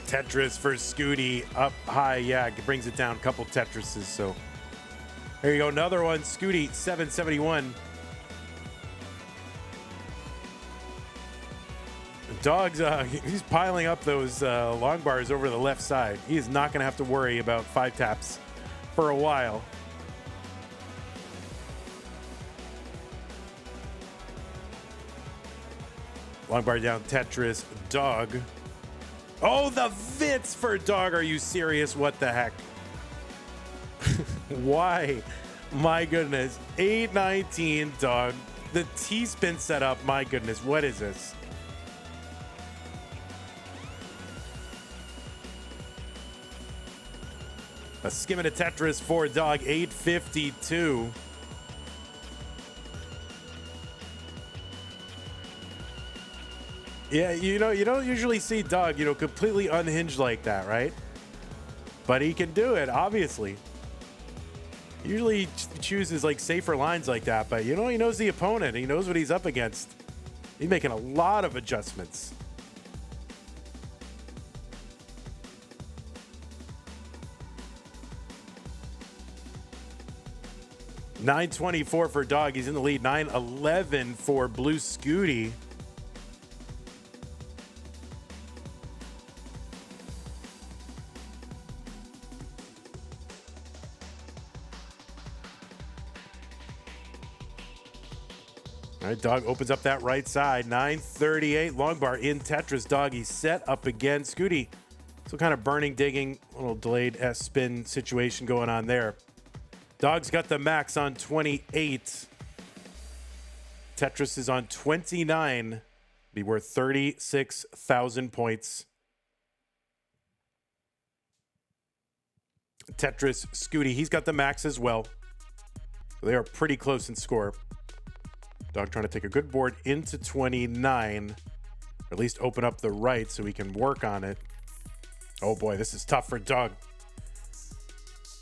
Tetris for Scooty up high. Yeah, it brings it down a couple Tetrises. So there you go. Another one. Scooty 771. Dogs, he's piling up those long bars over the left side. He is not going to have to worry about 5 taps for a while. Long bar down. Tetris. Dog. Oh, the Vits for Dog. Are you serious? What the heck? Why? My goodness. 819 Dog. The T-spin setup. My goodness. What is this? A skimming a Tetris for Dog. 852. Yeah, you don't usually see Doug, completely unhinged like that, right? But he can do it, obviously. Usually he chooses like safer lines like that, but he knows the opponent. He knows what he's up against. He's making a lot of adjustments. $924 for Dog. He's in the lead. $911 for Blue Scooty. All right, Dog opens up that right side. 938 long bar in Tetris. Dog, he's set up again. Scooty, still kind of burning, digging, a little delayed S-spin situation going on there. Dog's got the max on 28. Tetris is on 29. Be worth 36,000 points. Tetris, Scooty, he's got the max as well. So they are pretty close in score. Dog trying to take a good board into 29. Or at least open up the right so we can work on it. Oh boy, this is tough for Dog.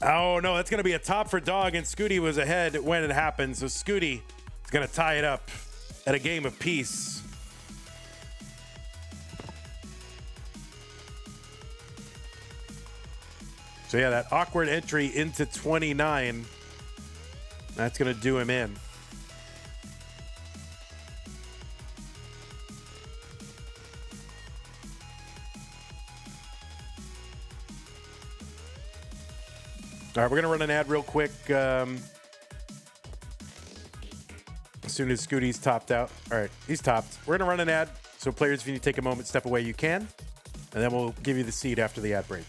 Oh no, that's going to be a top for Dog, and Scooty was ahead when it happened. So Scooty is going to tie it up at a game of peace. So yeah, that awkward entry into 29, that's going to do him in. All right, we're going to run an ad real quick. As soon as Scooty's topped out. All right, he's topped. We're going to run an ad. So players, if you need to take a moment, step away, you can. And then we'll give you the seed after the ad break.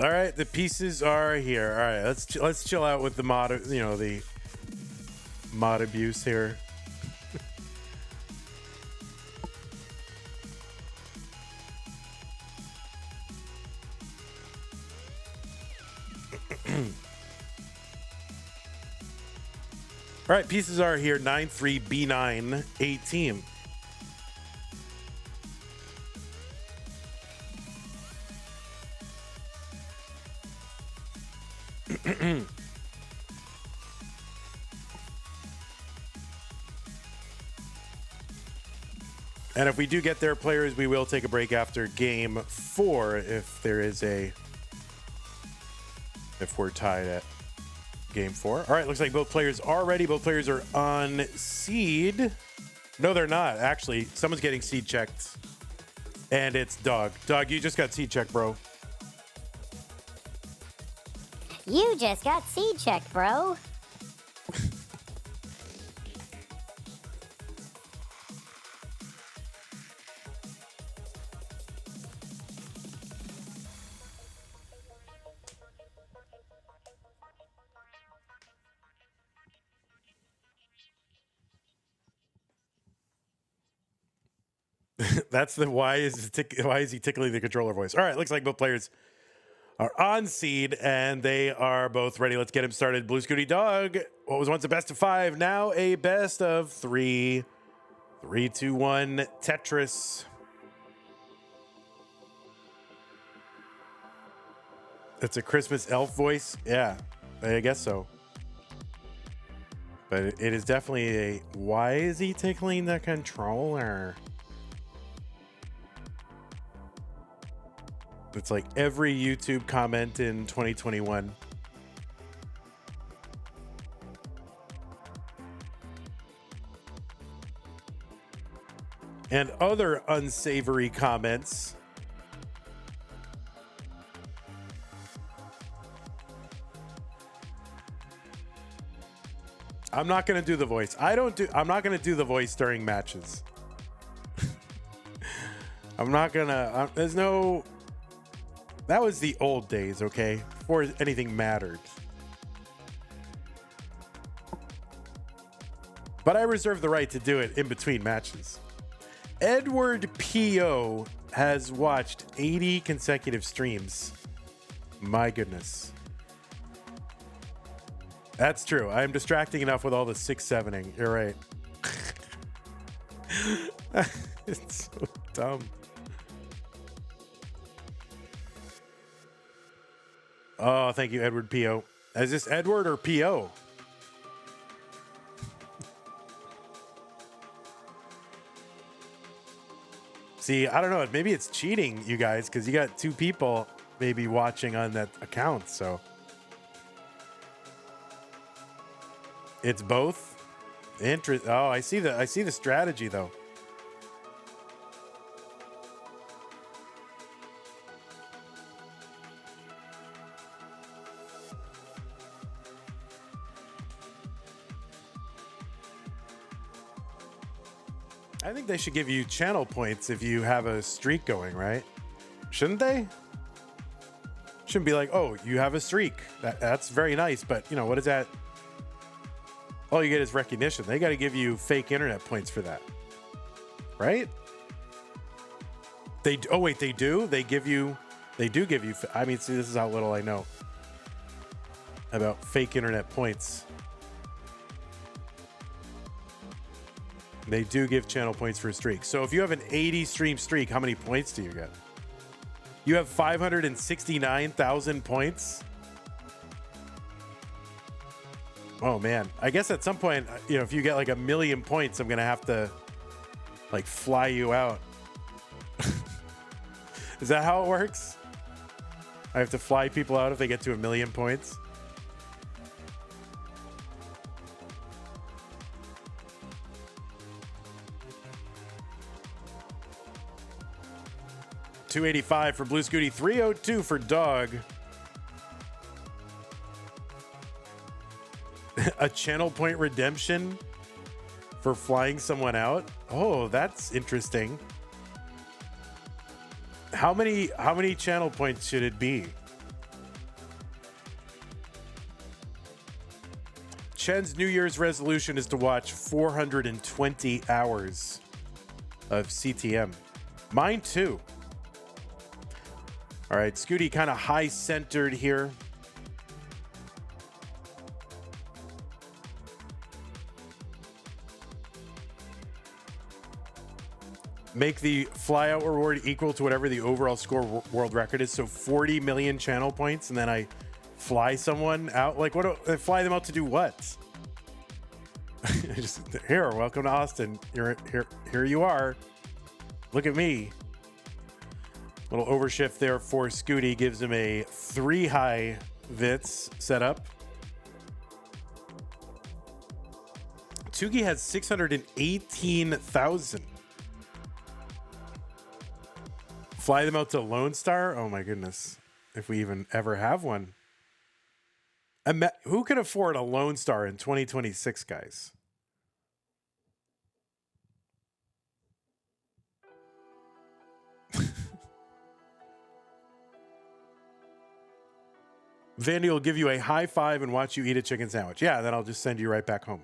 All right, the pieces are here. All right, let's chill out with the mod, the mod abuse here. All right, pieces are here. 9-3-B9 8 team. And if we do get their players, we will take a break after game 4 if we're tied at game 4. All right, looks like both players are ready. Both players are on seed. No, they're not. Actually, someone's getting seed checked. And it's Dog. Dog, you just got seed checked, bro. You just got seed checked, bro. That's the why is he tickling the controller voice? All right, looks like both players are on seed and they are both ready. Let's get him started. Blue Scooty Dog. What was once a best of 5, now a best of 3. 3, 2, 1. Tetris. It's a Christmas elf voice. Yeah, I guess so. But it is definitely a. Why is he tickling the controller? It's like every YouTube comment in 2021. And other unsavory comments. I'm not going to do the voice. I'm not going to do the voice during matches. I'm not going to. There's no. That was the old days, okay? Before anything mattered. But I reserve the right to do it in between matches. Edward P.O. has watched 80 consecutive streams. My goodness. That's true. I am distracting enough with all the 6-7ing. You're right. It's so dumb. Oh, thank you, Edward P.O. Is this Edward or P.O.? See, I don't know. Maybe it's cheating, you guys, because you got 2 people maybe watching on that account. So it's both. Oh, I see the strategy though. I think they should give you channel points if you have a streak going, right? Shouldn't they? Shouldn't be like, oh, you have a streak. That's very nice, but you know, what is that? All you get is recognition. They got to give you fake internet points for that, right? Oh wait, they do? They do give you, I mean, see, this is how little I know about fake internet points. They do give channel points for a streak. So if you have an 80 stream streak, how many points do you get? You have 569,000 points. Oh man, I guess at some point, you know, if you get like 1 million points, I'm gonna have to like fly you out. Is that how it works? I have to fly people out if they get to 1 million points. $285 for Blue Scooty, $302 for Dog. A channel point redemption for flying someone out. Oh, that's interesting. How many channel points should it be? Chen's New Year's resolution is to watch 420 hours of CTM. Mine too. All right, Scooty kind of high centered here. Make the flyout reward equal to whatever the overall score world record is. So 40 million channel points, and then I fly someone out. Like, what? Fly them out to do what? Just here, welcome to Austin. Here you are. Look at me. Little overshift there for Scooty gives him a 3 high Vits setup. Tugi has 618,000. Fly them out to Lone Star? Oh my goodness. If we even ever have one. Who can afford a Lone Star in 2026, guys? Vandy will give you a high five and watch you eat a chicken sandwich. Yeah, then I'll just send you right back home.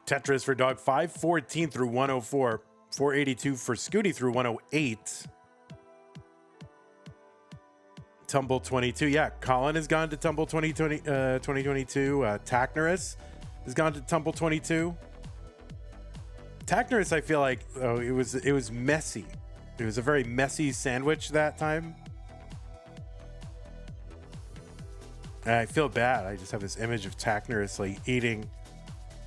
Tetris for Dog, 514 through 104. 482 for Scooty through 108. Tumble 22. Yeah, Colin has gone to Tumble 2022. Tacnerus has gone to Tumble 22. Tacnerus, I feel like, oh, it was messy. It was a very messy sandwich that time. And I feel bad. I just have this image of Tacnerus like eating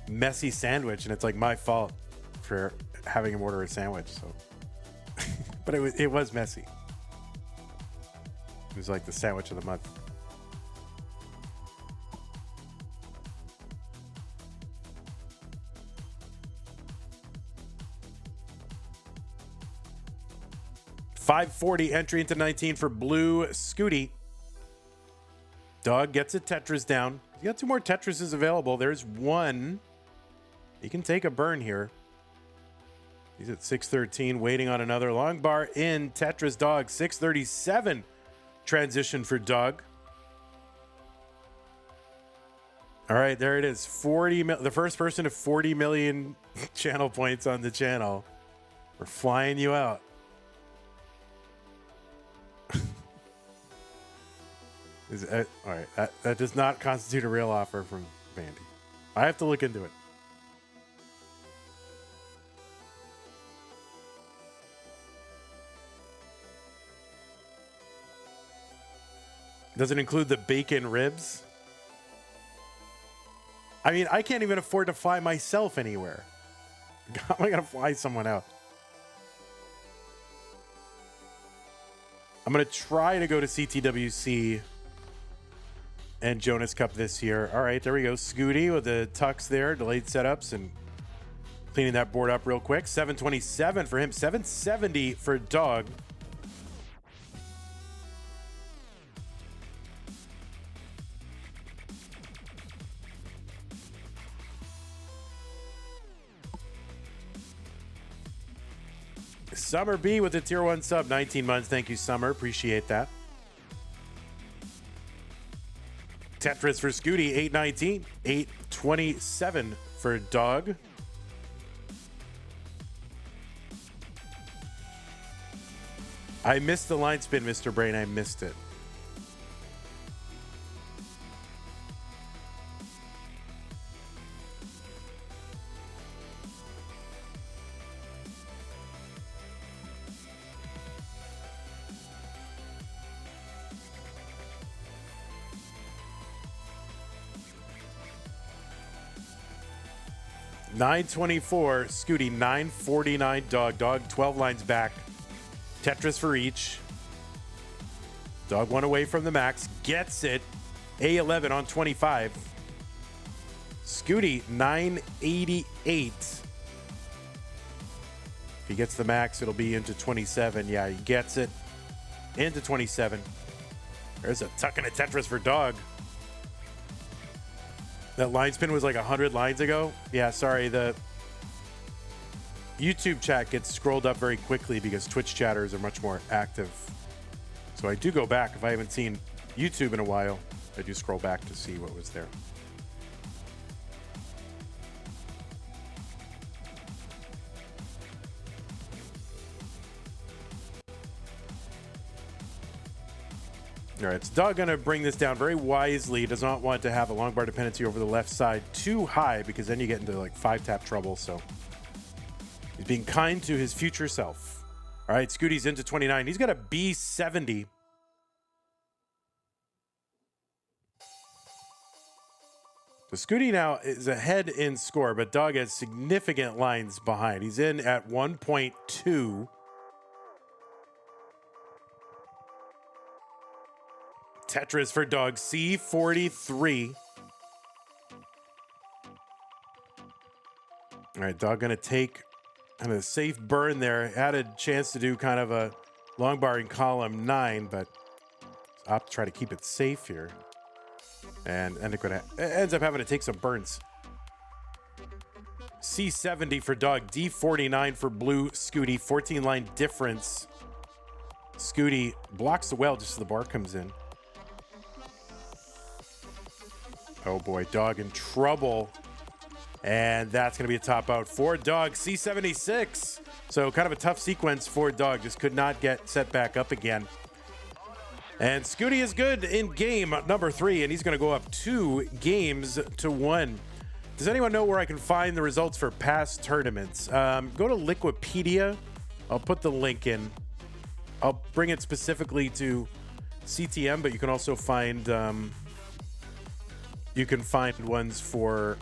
messy sandwich, and it's like my fault for having him order a sandwich. So, but it was messy. It was like the sandwich of the month. $540 entry into 19 for Blue Scooty. Dog gets a Tetris down. You got 2 more Tetrises available. There's one. You can take a burn here. He's at 613, waiting on another long bar in Tetris. Dog, 637 transition for Dog. All right, there it is. The first person to 40 million channel points on the channel. We're flying you out. All right, that does not constitute a real offer from Vandy. I have to look into it. Does it include the bacon ribs? I mean, I can't even afford to fly myself anywhere. How am I going to fly someone out? I'm going to try to go to CTWC and Jonas Cup this year. All right, there we go. Scooty with the tucks there, delayed setups, and cleaning that board up real quick. 727 for him, 770 for Dog. Summer B with a tier 1 sub, 19 months. Thank you, Summer. Appreciate that. Tetris for Scooty, 819. 827 for Dog. I missed the line spin, Mr. Brain. I missed it. $9.24, Scooty, $9.49, Dog. Dog, 12 lines back. Tetris for each. Dog one away from the max. Gets it. A11 on 25. Scooty, 988. If he gets the max, it'll be into 27. Yeah, he gets it. Into 27. There's a tuck and a Tetris for Dog. That line spin was like 100 lines ago. Yeah, sorry. The YouTube chat gets scrolled up very quickly because Twitch chatters are much more active. So I do go back. If I haven't seen YouTube in a while, I do scroll back to see what was there. All right, it's Dog going to bring this down very wisely. Does not want to have a long bar dependency over the left side too high because then you get into like 5-tap trouble. So he's being kind to his future self. All right, Scooty's into 29. He's got a B70. So Scooty now is ahead in score, but Dog has significant lines behind. He's in at 1.2. Tetris for Dog, C43. All right, Dog going to take kind of a safe burn there. Had a chance to do kind of a long bar in column 9, but opt to try to keep it safe here. And ends up having to take some burns. C70 for Dog, D49 for Blue Scooty. 14 line difference. Scooty blocks the well just as the bar comes in. Oh boy, Dog in trouble. And that's going to be a top out for Dog, C76. So kind of a tough sequence for Dog. Just could not get set back up again. And Scooty is good in game number 3, and he's going to go up 2 games to 1. Does anyone know where I can find the results for past tournaments? Go to Liquipedia. I'll put the link in. I'll bring it specifically to CTM, but you can also find ones for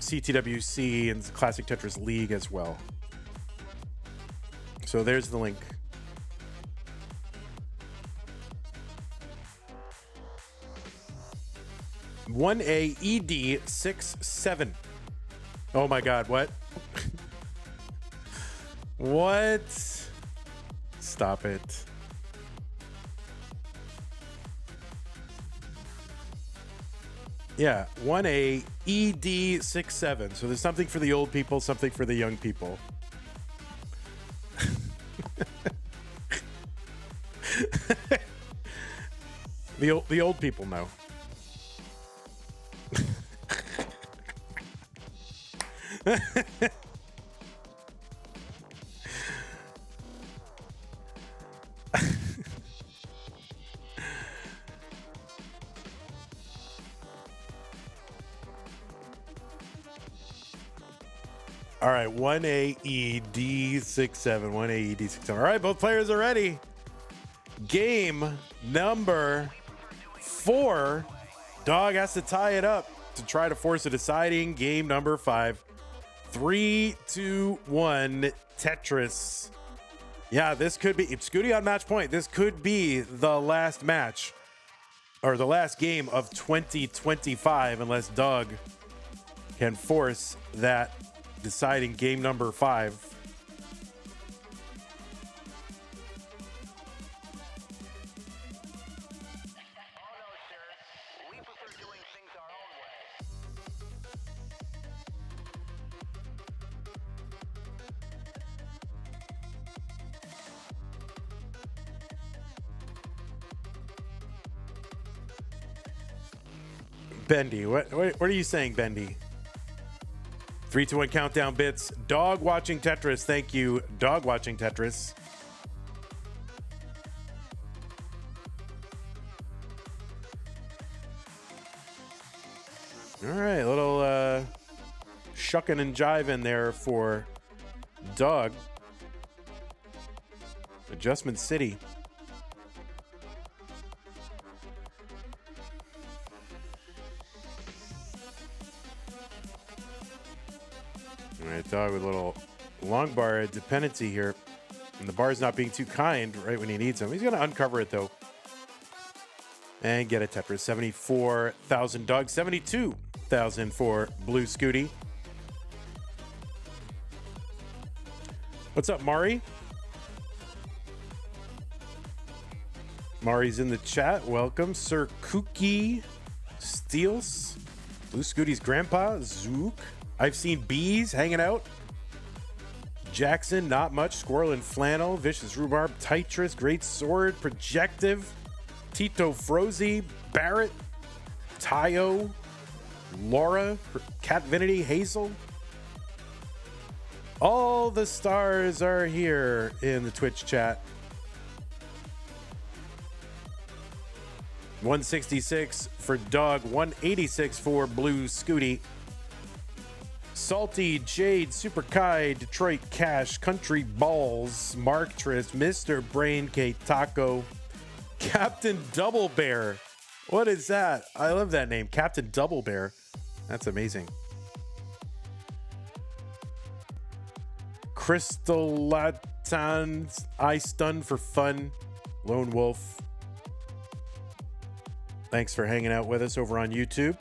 CTWC and Classic Tetris League as well. So there's the link. (1A ED67). Oh my God, what? What? Stop it. Yeah, 1A ED67. So there's something for the old people, something for the young people. The old people know. All right, 1AED67, 1AED67. All right, both players are ready. Game number 4. Dog has to tie it up to try to force a deciding game number 5. 3, 2, 1, Tetris. Yeah, this could be, if Scooty on match point, this could be the last match or the last game of 2025 unless Dog can force that deciding game number 5. Bendy. What are you saying, Bendy? 3, 2, 1 countdown bits. Dog watching Tetris. Thank you, dog watching Tetris. All right, a little shucking and jiving there for Dog. Adjustment City. All right, Dog with a little long bar dependency here. And the bar's not being too kind right when he needs him. He's going to uncover it, though. And get a Tetris. 74,000 Dog. 72,000 for Blue Scooty. What's up, Mari? Mari's in the chat. Welcome. Sir Kooky Steels. Blue Scooty's grandpa. Zook. I've seen bees hanging out. Jackson, not much. Squirrel and Flannel. Vicious Rhubarb. Tetris. Great Sword. Projective. Tito Frozy. Barrett. Tayo. Laura. Cat Vinity. Hazel. All the stars are here in the Twitch chat. 166 for Dog. 186 for Blue Scooty. Salty, Jade, Super Kai, Detroit Cash, Country Balls, Mark Tris, Mr. Brain, K Taco, Captain Double Bear. What is that? I love that name, Captain Double Bear. That's amazing. Crystal Latans, I Stun for Fun, Lone Wolf. Thanks for hanging out with us over on YouTube.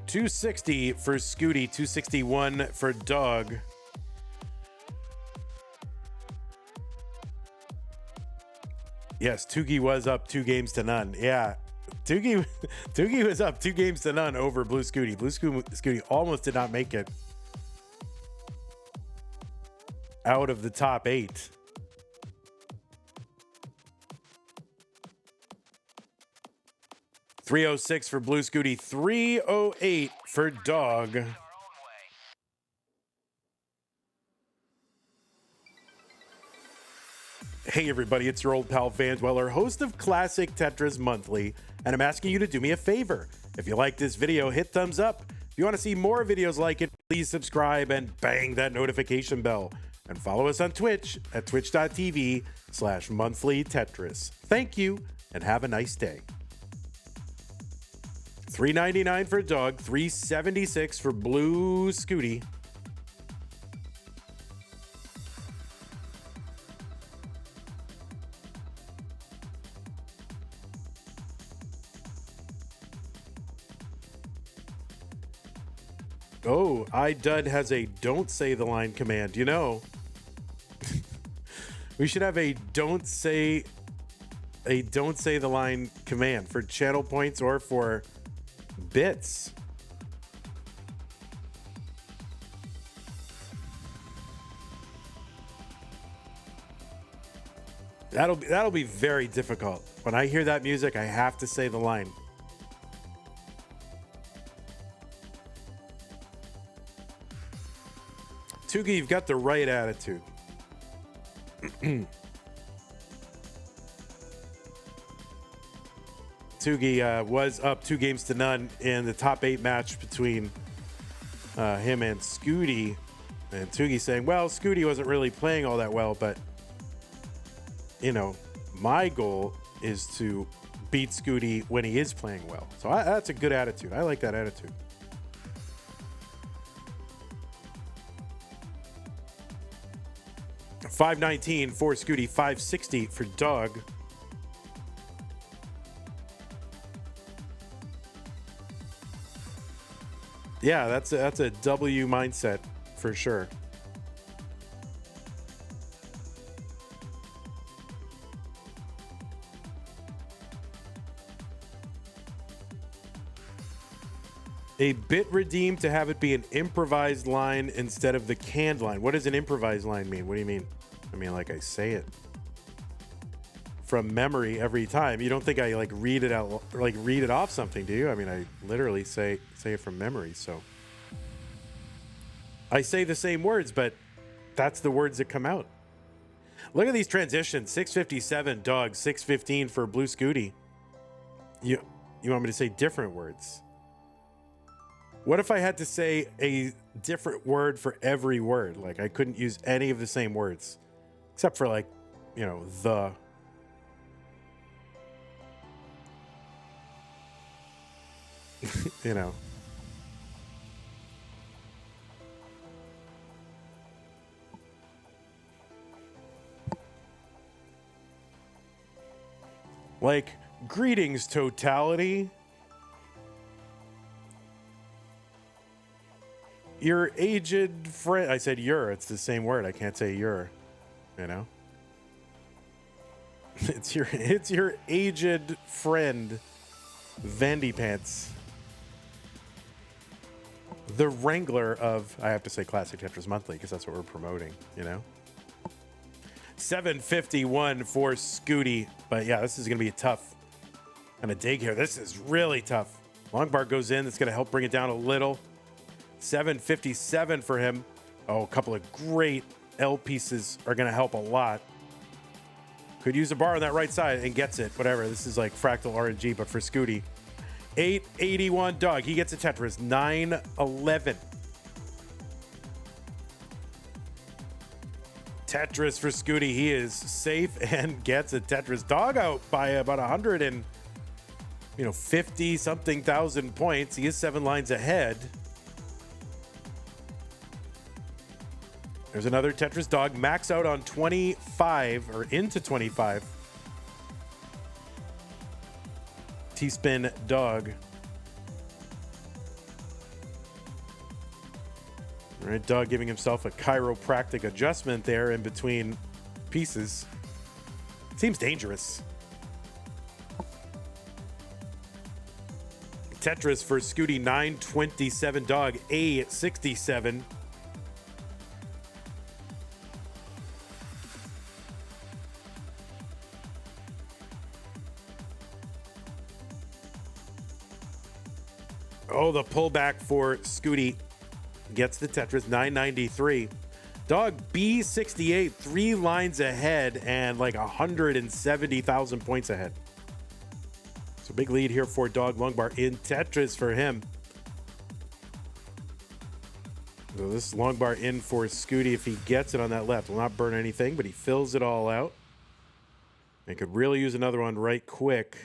$260 for Scooty, $261 for Dog. Yes, Tugi was up 2-0. Yeah, Tugi was up 2-0 over Blue Scooty. Blue Scooty almost did not make it out of the top 8. $306 for Blue Scooty, $308 for Dog. Hey everybody, it's your old pal Van Dweller, host of Classic Tetris Monthly, and I'm asking you to do me a favor. If you like this video, hit thumbs up. If you want to see more videos like it, please subscribe and bang that notification bell. And follow us on Twitch at twitch.tv/monthlytetris. Thank you, and have a nice day. $399 for Dog, $376 for Blue Scooty. Oh, iDud has a don't say the line command. You know, we should have a don't say the line command for channel points or for bits. That'll be very difficult. When I hear that music, I have to say the line. Tugi, you've got the right attitude. Tugi was up 2-0 in the top 8 match between him and Scooty. And Tugi saying, well, Scooty wasn't really playing all that well, but, you know, my goal is to beat Scooty when he is playing well. So that's a good attitude. I like that attitude. $519 for Scooty, $560 for Dog. Yeah, that's a W mindset for sure. A bit redeemed to have it be an improvised line instead of the canned line. What does an improvised line mean? What do you mean? I mean, like I say it from memory every time. You don't think I like read it out, like read it off something, do you? I mean, I literally say it from memory. So I say the same words, but that's the words that come out. Look at these transitions. 657 dog, 615 for Blue Scooty. You want me to say different words? What if I had to say a different word for every word? Like I couldn't use any of the same words, except for like, you know, the. You know. Like, greetings, totality. Your aged friend. I said your. It's the same word. I can't say your. You know? It's your aged friend, Vandy Pants. The Wrangler of, I have to say Classic Tetris Monthly because that's what we're promoting, you know? 751 for Scooty. But yeah, this is going to be a tough kind of dig here. This is really tough. Long bar goes in. That's going to help bring it down a little. 757 for him. Oh, a couple of great L pieces are going to help a lot. Could use a bar on that right side and gets it. Whatever. This is like fractal RNG, but for Scooty. 881 dog. He gets a Tetris. 911. Tetris for Scooty. He is safe and gets a Tetris. Dog out by about 150 something thousand points. He is 7 lines ahead. There's another Tetris dog. Max out on 25 or into 25. T-spin dog. All right, dog giving himself a chiropractic adjustment there in between pieces. Seems dangerous. Tetris for Scooty, 927 dog, A67. Oh, the pullback for Scooty gets the Tetris, 993. Dog B68, 3 lines ahead and like 170,000 points ahead. So big lead here for Dog Longbar in Tetris for him. So this Longbar in for Scooty, if he gets it on that left, will not burn anything, but he fills it all out. And could really use another one right quick.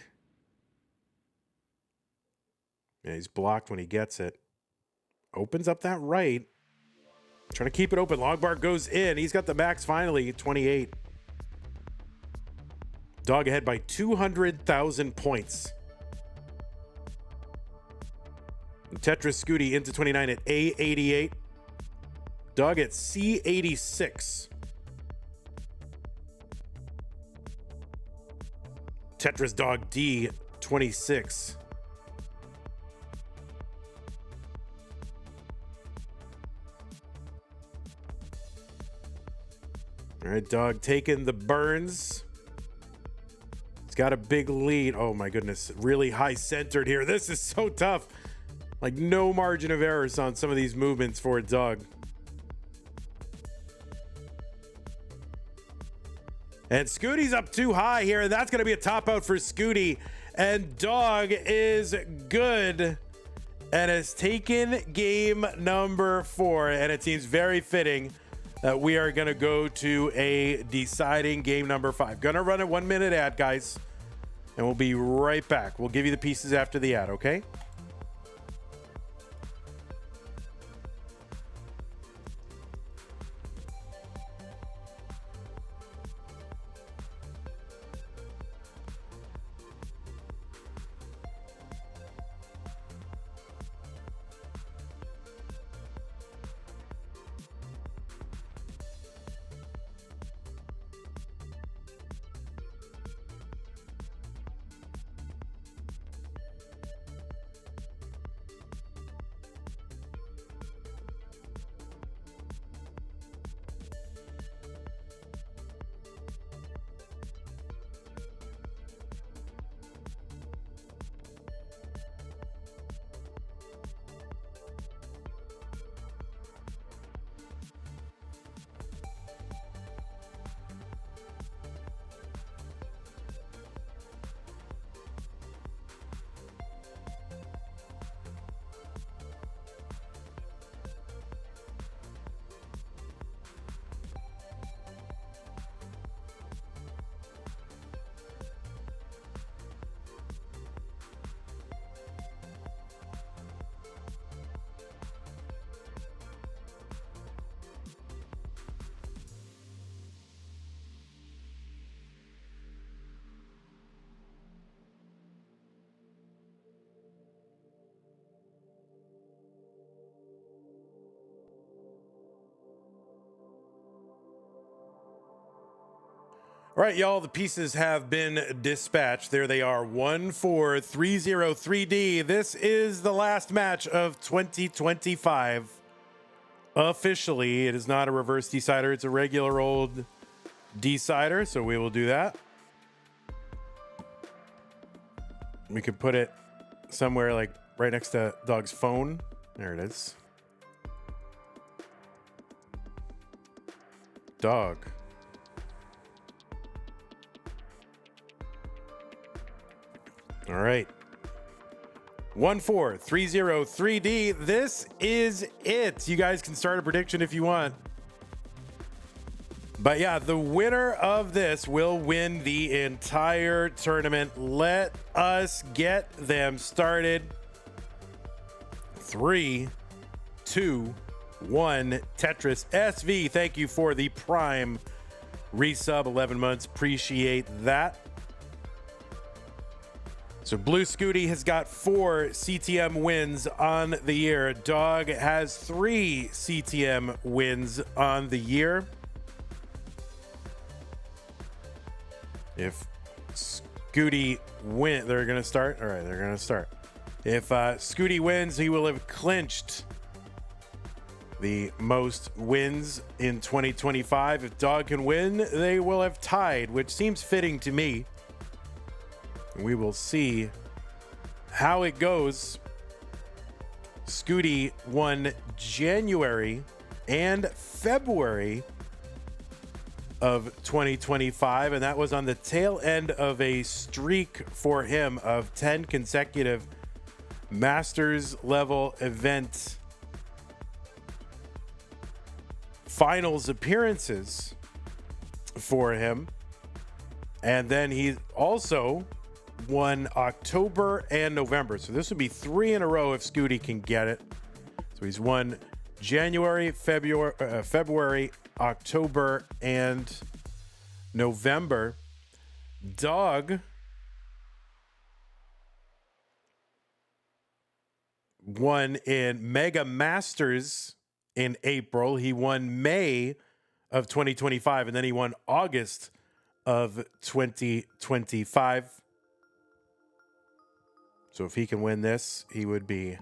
Yeah, he's blocked when he gets it. Opens up that right. Trying to keep it open. Longbar goes in. He's got the max finally, 28. Dog ahead by 200,000 points. Tetris Scooty into 29 at A88. Dog at C86. Tetris Dog D26. All right, Dog taking the burns. He's got a big lead. Oh my goodness, really high centered here. This is so tough. Like no margin of errors on some of these movements for Dog. And Scooty's up too high here, and that's going to be a top out for Scooty. And Dog is good and has taken game number 4, and it seems very fitting that we are going to go to a deciding game number 5. Gonna run a 1-minute ad, guys, and we'll be right back. We'll give you the pieces after the ad, okay? All right, y'all, the pieces have been dispatched. There they are, 1-4-3-0-3D. This is the last match of 2025. Officially, it is not a reverse decider. It's a regular old decider, so we will do that. We could put it somewhere like right next to Dog's phone. There it is. Dog. All right. 1-4-3-0-3D. This is it. You guys can start a prediction if you want. But yeah, the winner of this will win the entire tournament. Let us get them started. 3, 2, 1. Tetris SV. Thank you for the Prime resub. 11 months. Appreciate that. So Blue Scooty has got 4 CTM wins on the year. Dog has 3 CTM wins on the year. If Scooty wins, they're going to start. All right, they're going to start. If Scooty wins, he will have clinched the most wins in 2025. If Dog can win, they will have tied, which seems fitting to me. We will see how it goes. Scooty won January and February of 2025, and that was on the tail end of a streak for him of 10 consecutive Masters level event finals appearances for him. And then he also won October and November. So this would be 3 in a row if Scooty can get it. So he's won January, February, October, and November. Dog won in Mega Masters in April. He won May of 2025, and then he won August of 2025. So if he can win this, he would be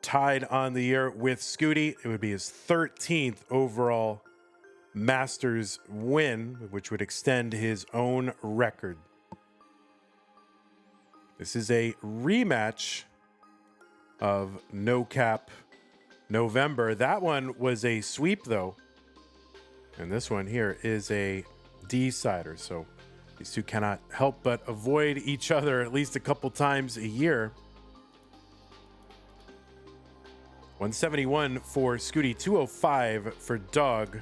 tied on the year with Scooty. It would be his 13th overall Masters win, which would extend his own record. This is a rematch of No Cap November. That one was a sweep, though. And this one here is a decider. So these two cannot help but avoid each other at least a couple times a year. 171 for Scooty, 205 for Dog.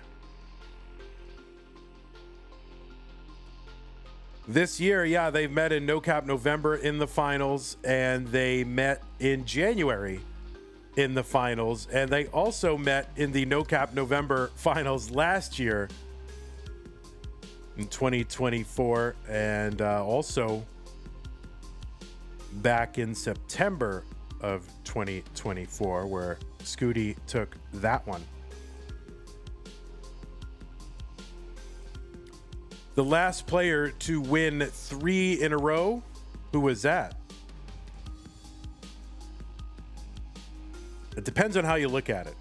This year, yeah, they met in No Cap November in the finals, and they met in January in the finals, and they also met in the No Cap November finals last year in 2024, and also back in September of 2024, where Scooty took that one. The last player to win 3 in a row, who was that? It depends on how you look at it.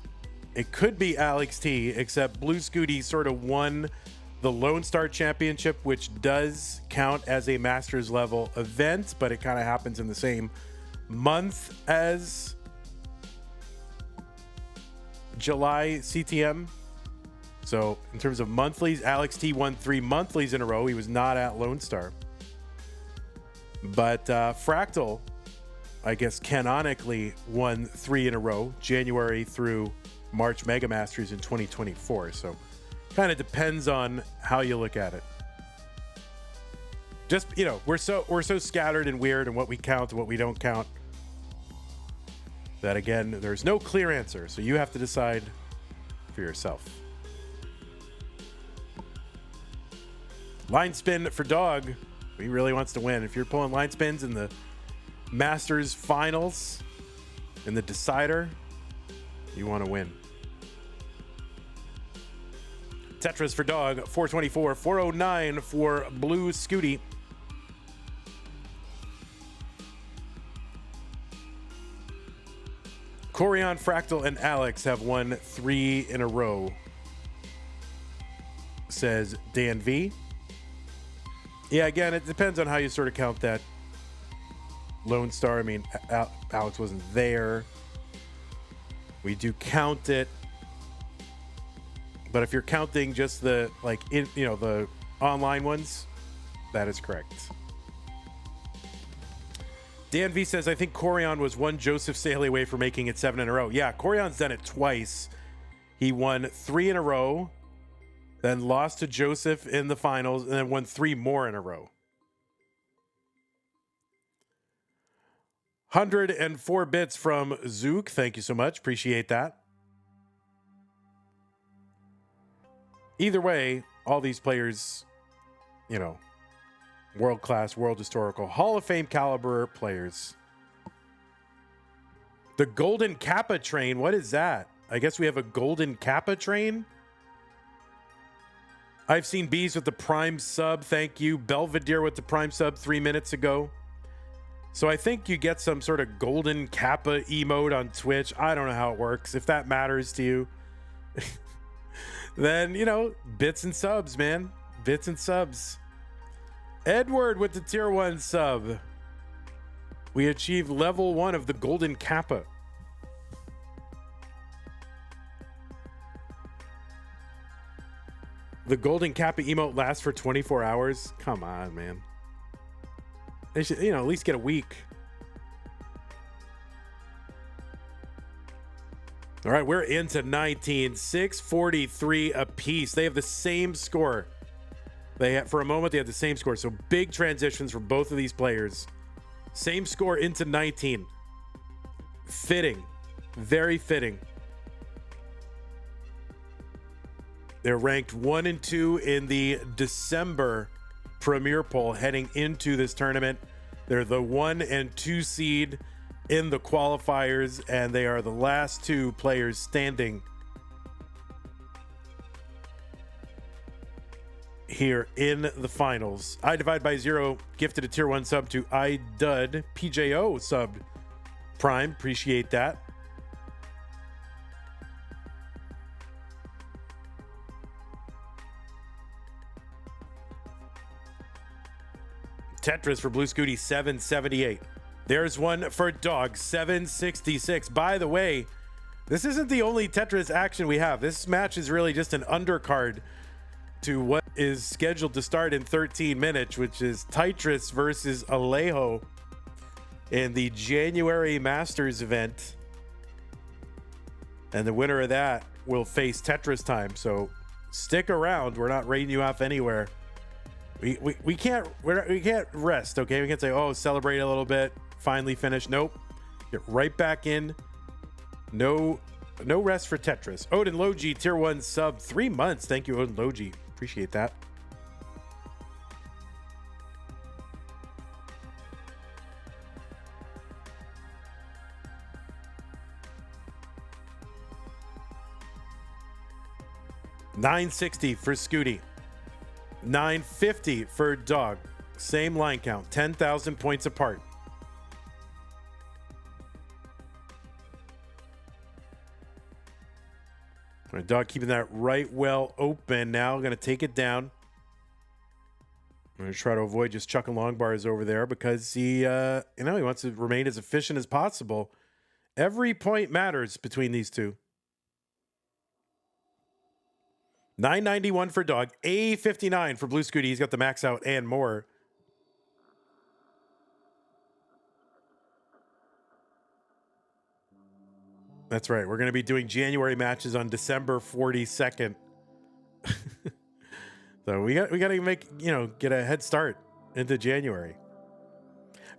It could be Alex T, except Blue Scooty sort of won the Lone Star Championship, which does count as a Masters level event, but it kind of happens in the same month as July CTM. So in terms of monthlies, Alex T won 3 monthlies in a row. He was not at Lone Star. But Fractal, I guess, canonically won 3 in a row, January through March Mega Masters in 2024. So kind of depends on how you look at it. Just, you know, we're so scattered and weird in what we count and what we don't count that, again, there's no clear answer. So you have to decide for yourself. Line spin for Dog. He really wants to win. If you're pulling line spins in the Masters finals, in the decider, you want to win. Tetris for dog, 424. 409 for Blue Scooty. Corian, Fractal, and Alex have won 3 in a row, says Dan V. Yeah, again, it depends on how you sort of count that Lone Star. I mean, Alex wasn't there. We do count it. But if you're counting just the, the online ones, that is correct. Dan V says, I think Corian was one Joseph Saley away from making it 7 in a row. Yeah, Corian's done it twice. He won 3 in a row, then lost to Joseph in the finals, and then won 3 more in a row. 104 bits from Zook. Thank you so much. Appreciate that. Either way, all these players, world-class, world historical, Hall of Fame caliber players. The Golden Kappa train, what is that? I guess we have a Golden Kappa train? I've seen Bees with the Prime sub, thank you. Belvedere with the Prime sub 3 minutes ago. So I think you get some sort of Golden Kappa emote on Twitch. I don't know how it works. If that matters to you, then, bits and subs, man. Bits and subs. Edward with the tier 1 sub. We achieved level 1 of the Golden Kappa. The Golden Kappa emote lasts for 24 hours. Come on, man. They should, at least get a week. All right, we're into 19. 643 apiece. They have the same score. For a moment, they had the same score. So big transitions from both of these players. Same score into 19. Fitting. Very fitting. They're ranked 1 and 2 in the December Premier Poll heading into this tournament. They're the 1 and 2 seed in the qualifiers, and they are the last 2 players standing here in the finals. I Divide by Zero gifted a tier 1 sub to iDud PJO sub Prime. Appreciate that. Tetris for Blue Scooty, 778. There's one for Dog, 766. By the way, this isn't the only Tetris action we have. This match is really just an undercard to what is scheduled to start in 13 minutes, which is Tetris versus Alejo in the January Masters event. And the winner of that will face Tetris time. So stick around. We're not rating you off anywhere. We can't rest, okay? We can't say, oh, celebrate a little bit, finally finish. Nope. Get right back in. No rest for Tetris. Odin Logi, tier 1 sub, 3 months. Thank you, Odin Logi. Appreciate that. $960 for Scooty. $950 for Dog. Same line count, 10,000 points apart. All right, Dog keeping that right well open now. Going to take it down. I'm going to try to avoid just chucking long bars over there because he wants to remain as efficient as possible. Every point matters between these two. $991 for Dog, $859 for Blue Scooty. He's got the max out and more. That's right. We're going to be doing January matches on December 42nd. So we got to make, get a head start into January.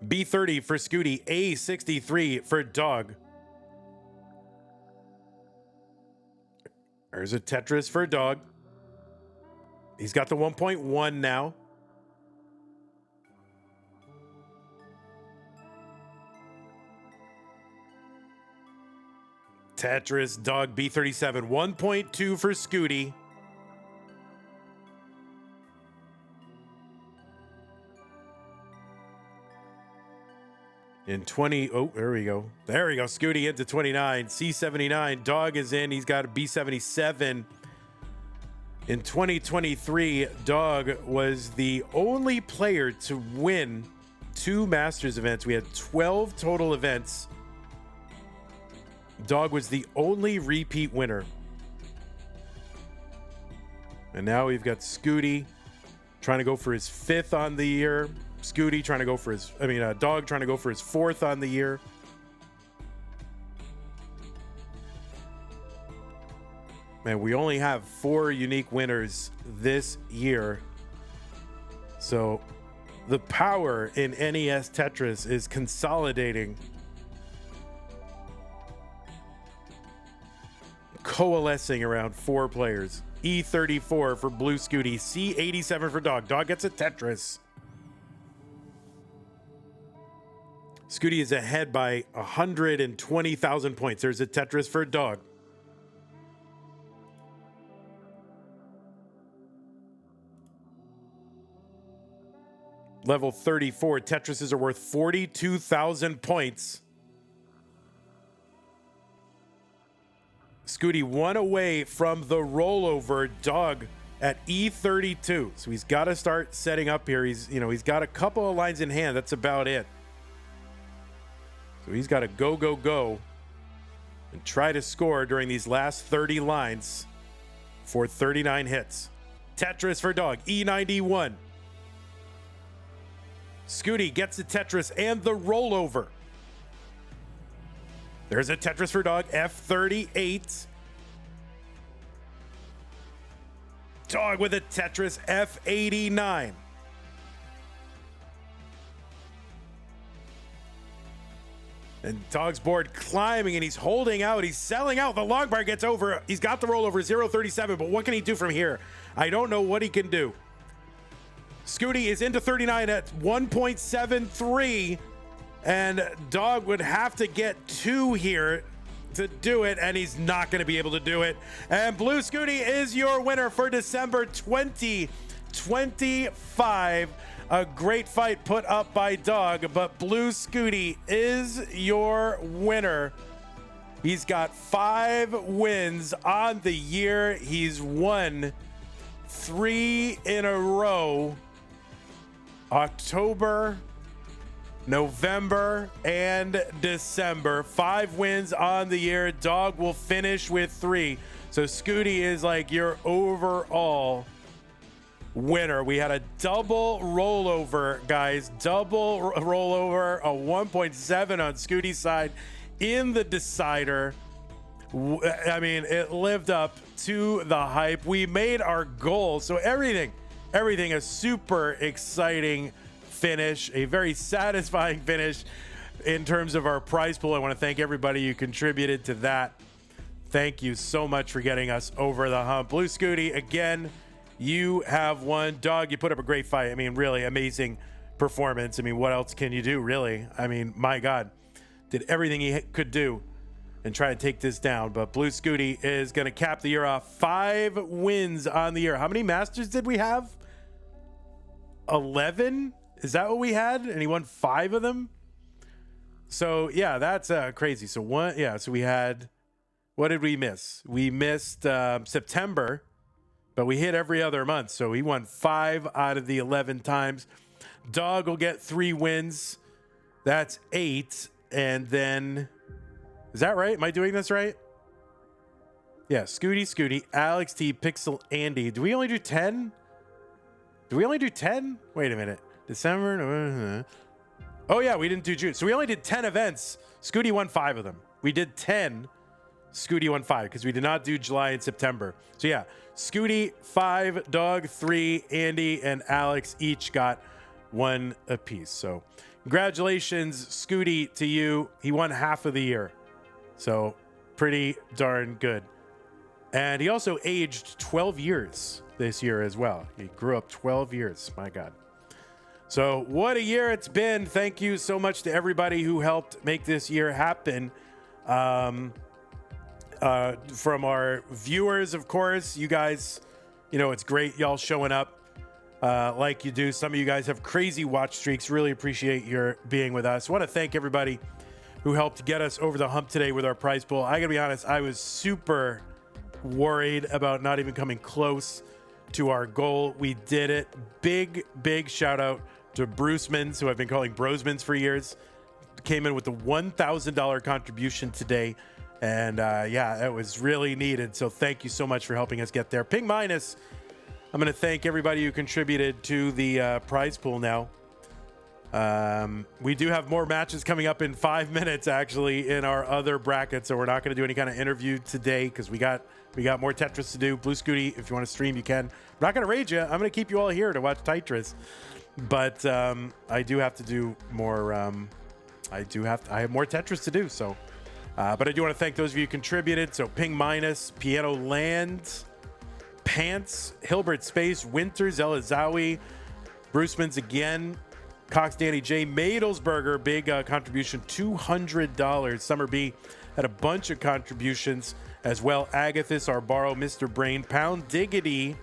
B30 for Scooty, A63 for Dog. There's a Tetris for Dog. He's got the 1.1 now. Tetris, Dog, B37. 1.2 for Scooty. In 20, oh, there we go. There we go. Scooty into 29. C79. Dog is in. He's got a B77. In 2023, Dog was the only player to win 2 Masters events. We had 12 total events. Dog was the only repeat winner. And now we've got Scooty trying to go for his 5th on the year. Scooty trying to go for his, Dog trying to go for his 4th on the year. Man, we only have 4 unique winners this year. So the power in NES Tetris is consolidating, coalescing around 4 players. E34 for Blue Scooty, C87 for Dog. Dog gets a Tetris. Scooty is ahead by 120,000 points. There's a Tetris for Dog. Level 34, Tetrises are worth 42,000 points. Scooty 1 away from the rollover. Dog at E32. So he's got to start setting up here. He's got a couple of lines in hand. That's about it. So he's got to go and try to score during these last 30 lines for 39 hits. Tetris for Dog, E91. Scooty gets the Tetris and the rollover. There's a Tetris for Dog, F38. Dog with a Tetris, F89. And Dog's board climbing, and he's holding out. He's selling out. The long bar gets over. He's got the rollover, 037, but what can he do from here? I don't know what he can do. Scooty is into 39 at 1.73, and Dog would have to get 2 here to do it, and he's not going to be able to do it. And Blue Scooty is your winner for December 2025. A great fight put up by Dog, but Blue Scooty is your winner. He's got 5 wins on the year. He's won 3 in a row. October, November, and December. 5 wins on the year. Dog will finish with 3. So Scooty is like your overall winner. We had a double rollover, guys. Double rollover, a 1.7 on Scooty's side in the decider. I mean, it lived up to the hype. We made our goal. So everything, a super exciting finish, a very satisfying finish in terms of our prize pool. I want to thank everybody who contributed to that. Thank you so much for getting us over the hump. Blue Scooty, again, you have won. Dog, you put up a great fight. I mean, really amazing performance. I mean, what else can you do, really? I mean, my God, did everything he could do and try to take this down. But Blue Scooty is going to cap the year off. 5 wins on the year. How many Masters did we have? 11? Is that what we had? And he won 5 of them? So, yeah, that's crazy. So, so we had, what did we miss? We missed September. But we hit every other month, so he won 5 out of the 11 times. Dog will get 3 wins. That's 8. And then, is that right? Am I doing this right? Yeah, Scooty, Alex T, Pixel, Andy. Do we only do 10? Wait a minute. December. Oh, yeah, we didn't do June. So we only did 10 events. Scooty won 5 of them. We did 10. Scooty won 5 because we did not do July and September. So, yeah. Scooty 5, Dog 3, Andy and Alex each got 1 apiece. So congratulations, Scooty, to you. He won half of the year. So pretty darn good. And he also aged 12 years this year as well. He grew up 12 years. My God. So what a year it's been. Thank you so much to everybody who helped make this year happen. From our viewers, of course, you guys, it's great y'all showing up like you do. Some of you guys have crazy watch streaks. Really appreciate your being with us. I want to thank everybody who helped get us over the hump today with our prize pool. I gotta be honest, I was super worried about not even coming close to our goal. We did it. Big shout out to Bruce Mins, who I've been calling Brosmans for years. Came in with the $1,000 contribution today. And yeah, it was really needed. So thank you so much for helping us get there. Ping minus, I'm going to thank everybody who contributed to the prize pool now. We do have more matches coming up in 5 minutes, actually, in our other bracket. So we're not going to do any kind of interview today because we got more Tetris to do. Blue Scooty, if you want to stream, you can. I'm not going to raid you. I'm going to keep you all here to watch Tetris. But I do have to do more. I have more Tetris to do. So, but I do want to thank those of you who contributed. So Ping Minus, Piano Land, Pants, Hilbert Space, Winters, Elizawi, Brucemans again, Cox Danny J, Madelsberger, big contribution, $200. Summer B had a bunch of contributions as well. Agathis, Arbaro, Mr. Brain, Pound Diggity,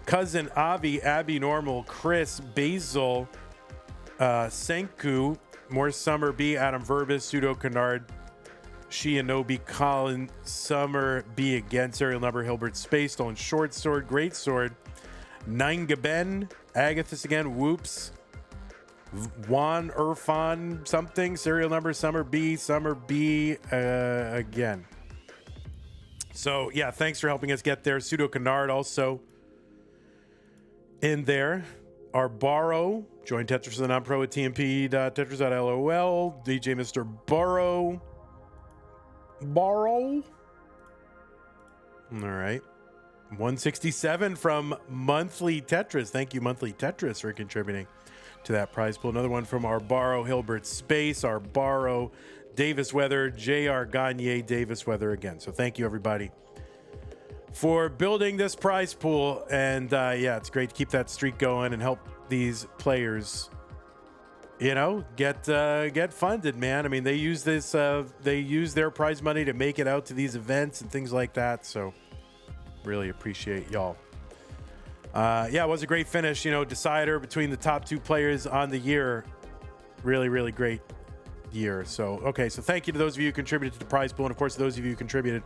Cousin Avi, Abby Normal, Chris, Basil, Senku, more Summer B, Adam Verbis, Pseudo Canard, Shianobi, Colin, Summer B again, serial number, Hilbert Space, Stolen Short Sword, Great Sword, Ningaben, Agathis again, Whoops, Juan Irfan something, serial number, Summer B again. So yeah, thanks for helping us get there. Pseudo Canard also in there. Arbaro, join Tetris for the non-pro at tmp.tetris.lol. DJ Mr. Burrow. All right. 167 from Monthly Tetris. Thank you, Monthly Tetris, for contributing to that prize pool. Another one from Arbaro, Hilbert Space, Arbaro, Davis Weather, JR Gagne, Davis Weather again. So thank you, everybody, for building this prize pool. And yeah, it's great to keep that streak going and help these players, you know, get funded, man. I mean, they use this, they use their prize money to make it out to these events and things like that. So really appreciate y'all. Yeah, it was a great finish, you know, decider between the top two players on the year. Really great year. So, okay, so thank you to those of you who contributed to the prize pool, and of course, those of you who contributed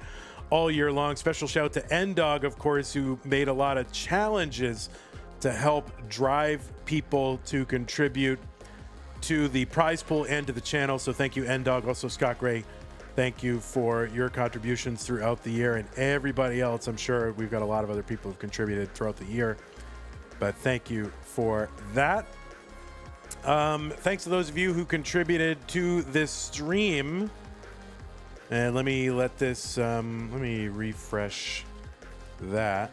all year long. Special shout out to N-Dog, of course, who made a lot of challenges to help drive people to contribute to the prize pool and to the channel. So thank you, N-Dog. Also, Scott Gray, thank you for your contributions throughout the year, and everybody else. I'm sure we've got a lot of other people who've contributed throughout the year, but thank you for that. Thanks to those of you who contributed to this stream. And let me let me refresh that.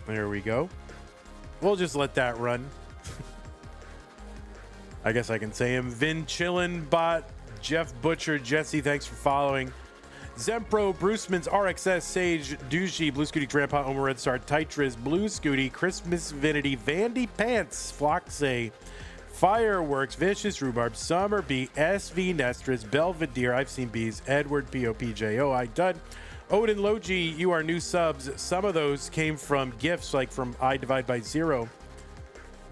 There we go. We'll just let that run. I guess I can say him. Vin Chillin Bot, Jeff Butcher, Jesse, thanks for following. Zempro, Brucemans, RXS, Sage, Douchey, Blue Scooty, Grandpa, Omer Red Star, Tetris, Blue Scooty, Christmas Vinity, Vandy Pants, Floxay, Fireworks, Vicious Rhubarb, Summer B, SV Nestris, Belvedere, I've seen bees, Edward, POPJO, I Dud, Odin Logi, you are new subs. Some of those came from gifts, like from I Divide by Zero.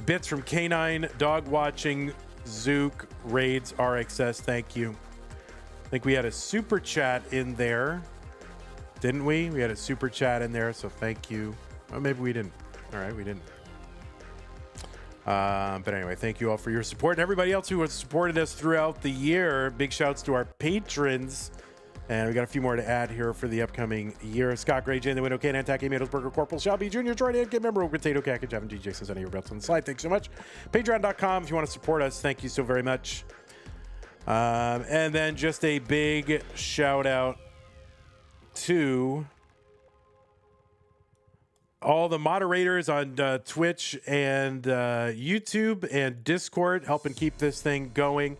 Bits from Canine, Dog Watching, Zook, Raids, RXS, thank you. I think we had a super chat in there, didn't we? We had a super chat in there, so thank you. Oh, maybe we didn't. All right, we didn't. But anyway, thank you all for your support. And everybody else who has supported us throughout the year, big shouts to our patrons. And we got a few more to add here for the upcoming year. Scott Gray, Jane the Window, Kane, Antak, Madelsberger, Corporal Shelby, Jr., Jordan, Kid Member, Potato, Cack, Javin, G. Jason's any of your belts on the slide. Thanks so much. Patreon.com if you want to support us. Thank you so very much. And then just a big shout out to all the moderators on Twitch and YouTube and Discord, helping keep this thing going.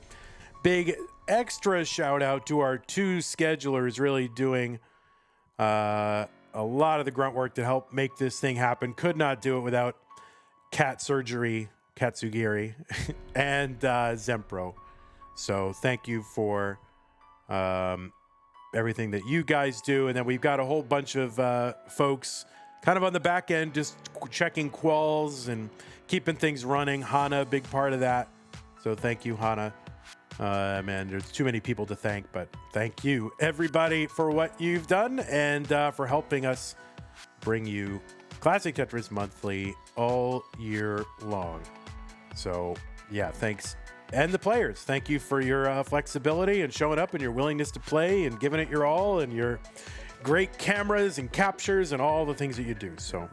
Big extra shout out to our two schedulers, really doing a lot of the grunt work to help make this thing happen. Could not do it without Cat Surgery, Katsugiri, and Zempro. So thank you for everything that you guys do. And then we've got a whole bunch of folks kind of on the back end, just checking quals and keeping things running. Hana, big part of that. So thank you, Hana. Man, there's too many people to thank, but thank you, everybody, for what you've done and for helping us bring you Classic Tetris Monthly all year long. So, yeah, thanks. And the players, thank you for your flexibility and showing up and your willingness to play and giving it your all and your great cameras and captures and all the things that you do. So,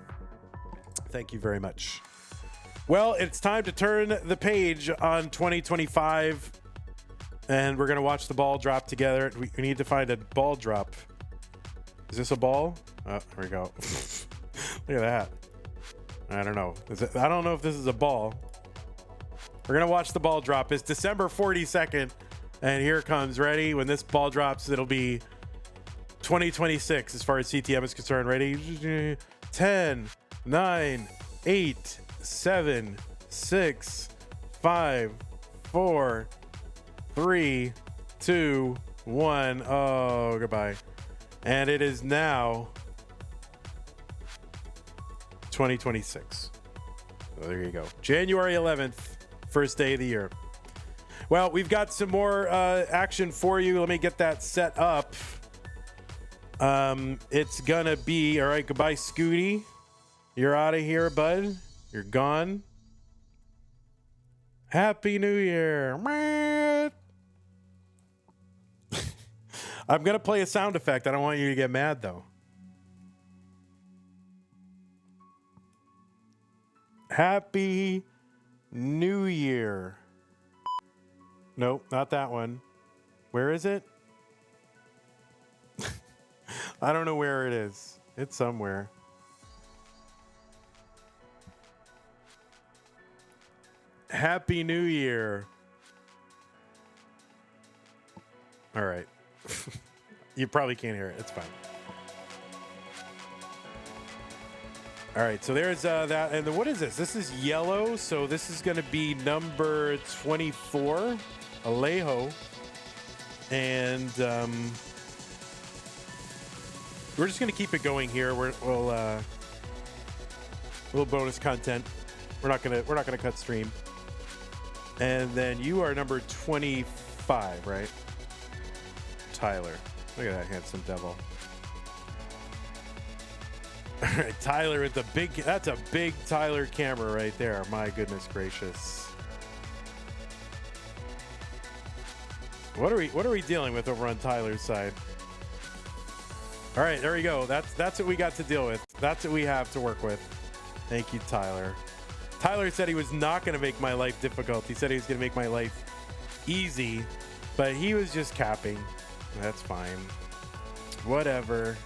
thank you very much. Well, it's time to turn the page on 2025, and we're going to watch the ball drop together. We need to find a ball drop. Is this a ball? Oh, here we go. Look at that. I don't know. I don't know if this is a ball. We're going to watch the ball drop. It's December 42nd, and here it comes. Ready? When this ball drops, it'll be 2026 as far as CTM is concerned. Ready? 10, 9, 8, 7, 6, 5, 4, 3, 2, 1. Oh, goodbye. And it is now 2026. So there you go. January 11th, first day of the year. Well, we've got some more action for you. Let me get that set up. It's gonna be, all right, goodbye, Scooty. You're out of here, bud. You're gone. Happy New Year. I'm going to play a sound effect. I don't want you to get mad, though. Happy New Year. Nope, not that one. Where is it? I don't know where it is. It's somewhere. Happy New Year. All right. You probably can't hear it. It's fine. All right. So there's that. And then what is this? This is yellow. So this is going to be number 24, Alejo. And we're just going to keep it going here. We'll little bonus content. We're not gonna cut stream. And then you are number 25, right? Tyler. Look at that handsome devil. All right, Tyler with the big, that's a big Tyler camera right there. My goodness gracious. What are we dealing with over on Tyler's side? All right, there we go. That's what we got to deal with. That's what we have to work with. Thank you, Tyler. Tyler said he was not going to make my life difficult. He said he was going to make my life easy, but he was just capping. That's fine. Whatever.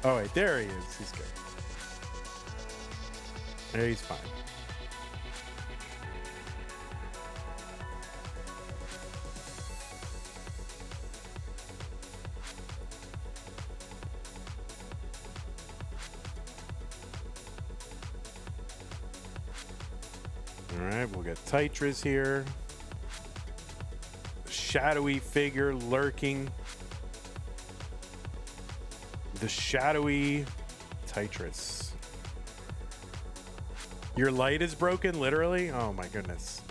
Oh, wait, there he is. He's good. There, he's fine. All right, we'll get Tetris here. Shadowy figure lurking. The shadowy Tetris. Your light is broken, literally? Oh my goodness.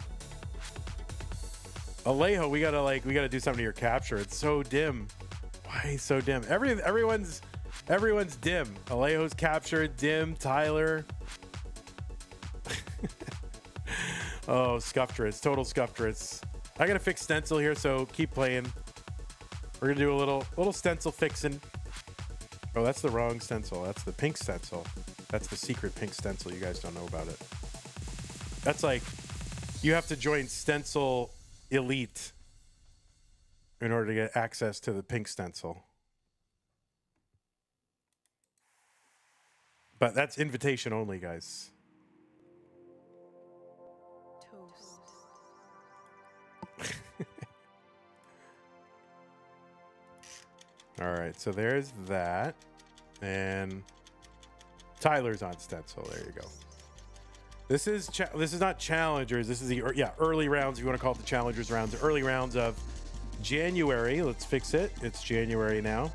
Alejo, we gotta do something to your capture. It's so dim. Why is so dim? Everyone's dim. Alejo's captured, dim, Tyler. Oh, Scufftress, total Scufftress. I gotta fix stencil here, so keep playing. We're gonna do a little stencil fixing. Oh, that's the wrong stencil. That's the pink stencil. That's the secret pink stencil. You guys don't know about it. That's like, you have to join Stencil Elite in order to get access to the pink stencil. But that's invitation only, guys. All right, so there's that, and Tyler's on stencil. There you go. This is not challengers. This is the early rounds. If you want to call it the challengers rounds, the early rounds of January. Let's fix it. It's January now.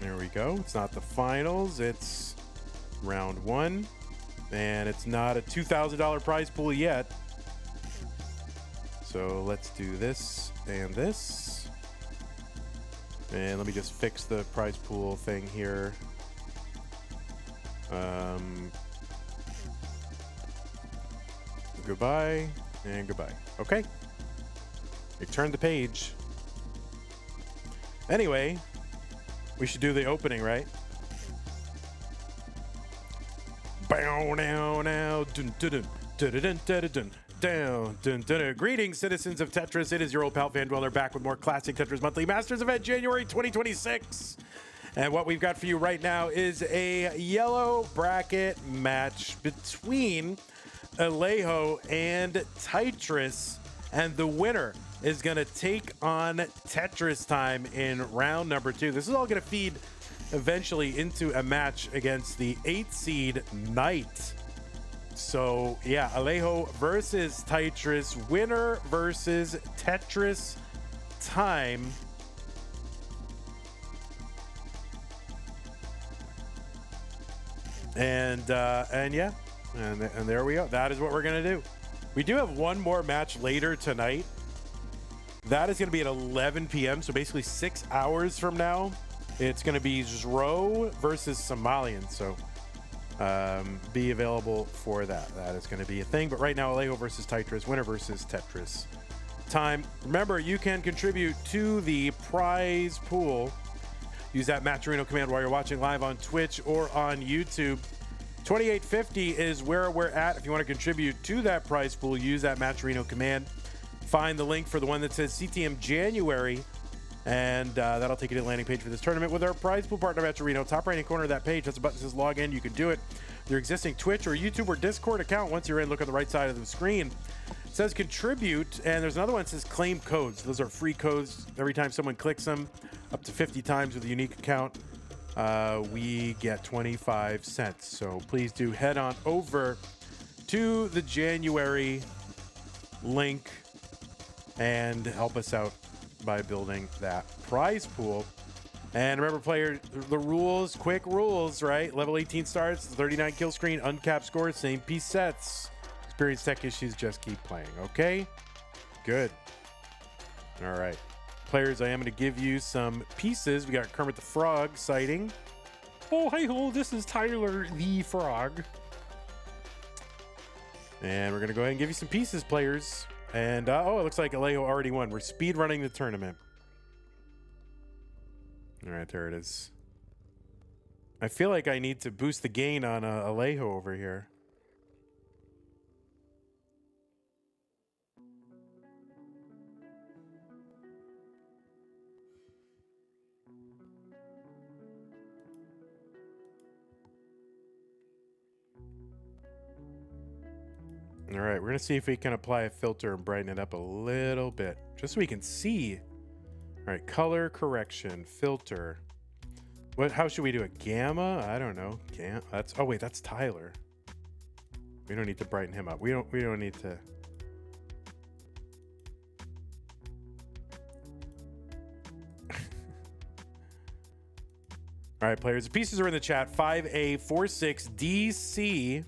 There we go. It's not the finals. It's round 1. And it's not a $2,000 prize pool yet. So let's do this and this. And let me just fix the prize pool thing here. Goodbye and goodbye. Okay. We turned the page. Anyway, we should do the opening, right? Bow now now. Dun dun dun dun dun dun dun. Down, dun, dun, dun. Greetings, citizens of Tetris. It is your old pal Van Dweller back with more classic Tetris Monthly Masters event January 2026. And what we've got for you right now is a yellow bracket match between Alejo and Tetris. And the winner is going to take on Tetris Time in round number 2. This is all going to feed eventually into a match against the 8 seed Knight. So, yeah, Alejo versus Tetris, winner versus Tetris Time. And yeah, and there we go. That is what we're going to do. We do have one more match later tonight. That is going to be at 11 p.m., so basically 6 hours from now. It's going to be Zro versus Somalian, so be available for that. That is going to be a thing. But right now, Alejo versus Tetris, winner versus Tetris Time. Remember, you can contribute to the prize pool. Use that Matcherino command while you're watching live on Twitch or on YouTube. 2850 is where we're at. If you want to contribute to that prize pool, use that Matcherino command. Find the link for the one that says CTM January, and that'll take you to the landing page for this tournament with our prize pool partner, Matcherino. Top right-hand corner of that page, that's a button that says log in. You can do it with your existing Twitch or YouTube or Discord account. Once you're in, look on the right side of the screen. It says contribute, and there's another one that says claim codes. Those are free codes. Every time someone clicks them, up to 50 times with a unique account, we get 25 cents. So please do head on over to the January link and help us out by building that prize pool. And remember, player, the rules, quick rules, right? Level 18 starts, 39 kill screen, uncapped score, same piece sets. Experience tech issues, just keep playing, okay? Good. All right. Players, I am going to give you some pieces. We got Kermit the Frog sighting. Oh, hey ho, this is Tyler the Frog. And we're going to go ahead and give you some pieces, players. And, oh, it looks like Alejo already won. We're speed running the tournament. All right, there it is. I feel like I need to boost the gain on Alejo over here. All right, we're going to see if we can apply a filter and brighten it up a little bit, just so we can see. All right, color correction, filter. How should we do it? Gamma? I don't know. Oh wait, that's Tyler. We don't need to brighten him up. We don't need to. All right, players, the pieces are in the chat. 5A46DC.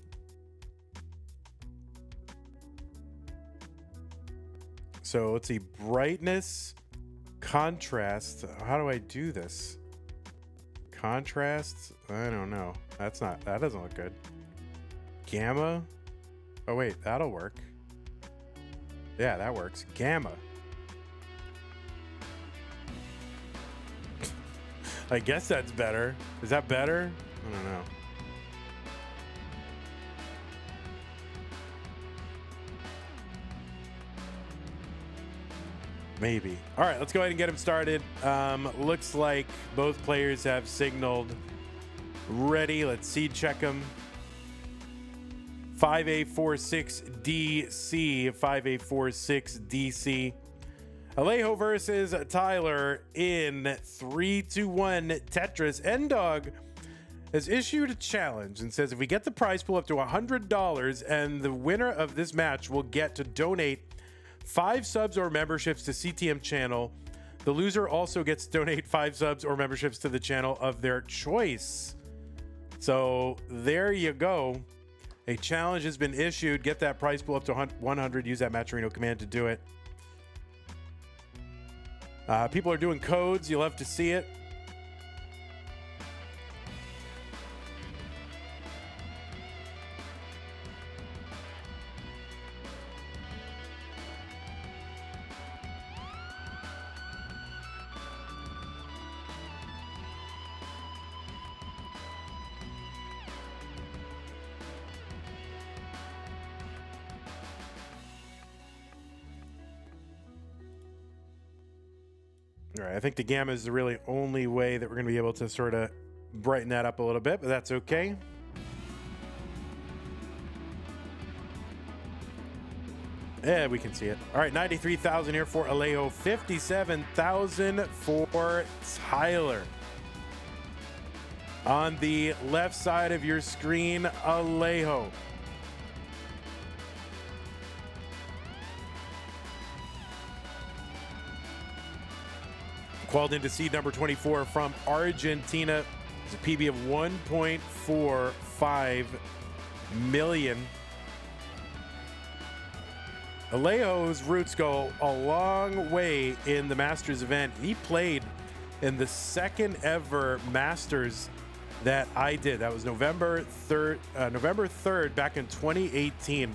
So let's see, brightness, contrast. How do I do this? Contrast? I don't know. That doesn't look good. Gamma? Oh wait, that'll work. Yeah, that works. Gamma. I guess that's better. Is that better? I don't know. Maybe. All right, let's go ahead and get him started. Looks like both players have signaled ready. Let's seed check them. 5A46DC, 5A46DC. Alejo versus Tyler in 3-2-1 Tetris. N-Dog has issued a challenge and says if we get the prize pool up to $100 and the winner of this match will get to donate 5 subs or memberships to CTM channel, The loser also gets to donate 5 subs or memberships to the channel of their choice. So there you go. A challenge has been issued. Get that prize pool up to 100. Use that Matcherino command to do it. People are doing codes. You'll have to see it. All right, I think the gamma is the really only way that we're going to be able to sort of brighten that up a little bit, but that's okay. Yeah, we can see it. All right, 93,000 here for Alejo, 57,000 for Tyler. On the left side of your screen, Alejo. Called into seed number 24 from Argentina. It's a PB of 1.45 million. Alejo's roots go a long way in the Masters event. He played in the second ever Masters that I did. That was November 3rd back in 2018.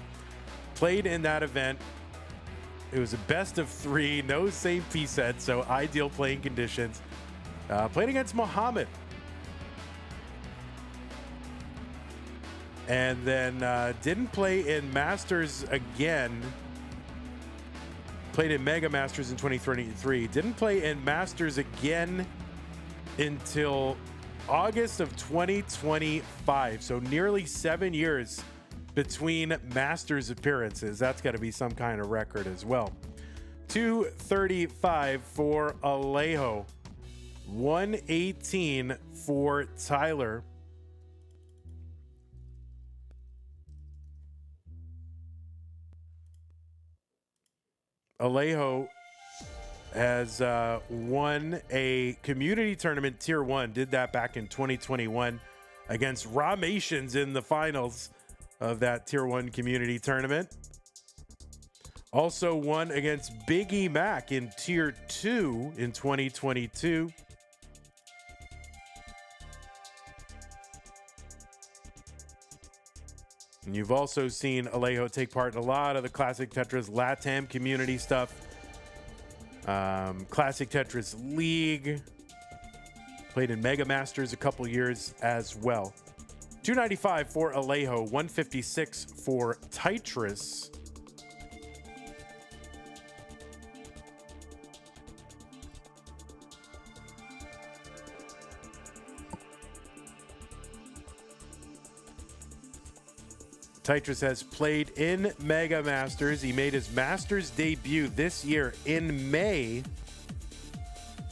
Played in that event. It was a best of 3, no same piece set, so ideal playing conditions. Played against Muhammad. And then didn't play in Masters again. Played in Mega Masters in 2023. Didn't play in Masters again until August of 2025. So nearly 7 years between Masters appearances. That's got to be some kind of record as well. 235 for Alejo. 118 for Tyler. Alejo has won a community tournament tier 1. Did that back in 2021 against Ramations in the finals of that tier 1 community tournament. Also won against Biggie Mac in tier 2 in 2022. And you've also seen Alejo take part in a lot of the Classic Tetris LATAM community stuff. Classic Tetris League. Played in Mega Masters a couple years as well. 295 for Alejo, 156 for Tetris. Tetris has played in Mega Masters. He made his Masters debut this year in May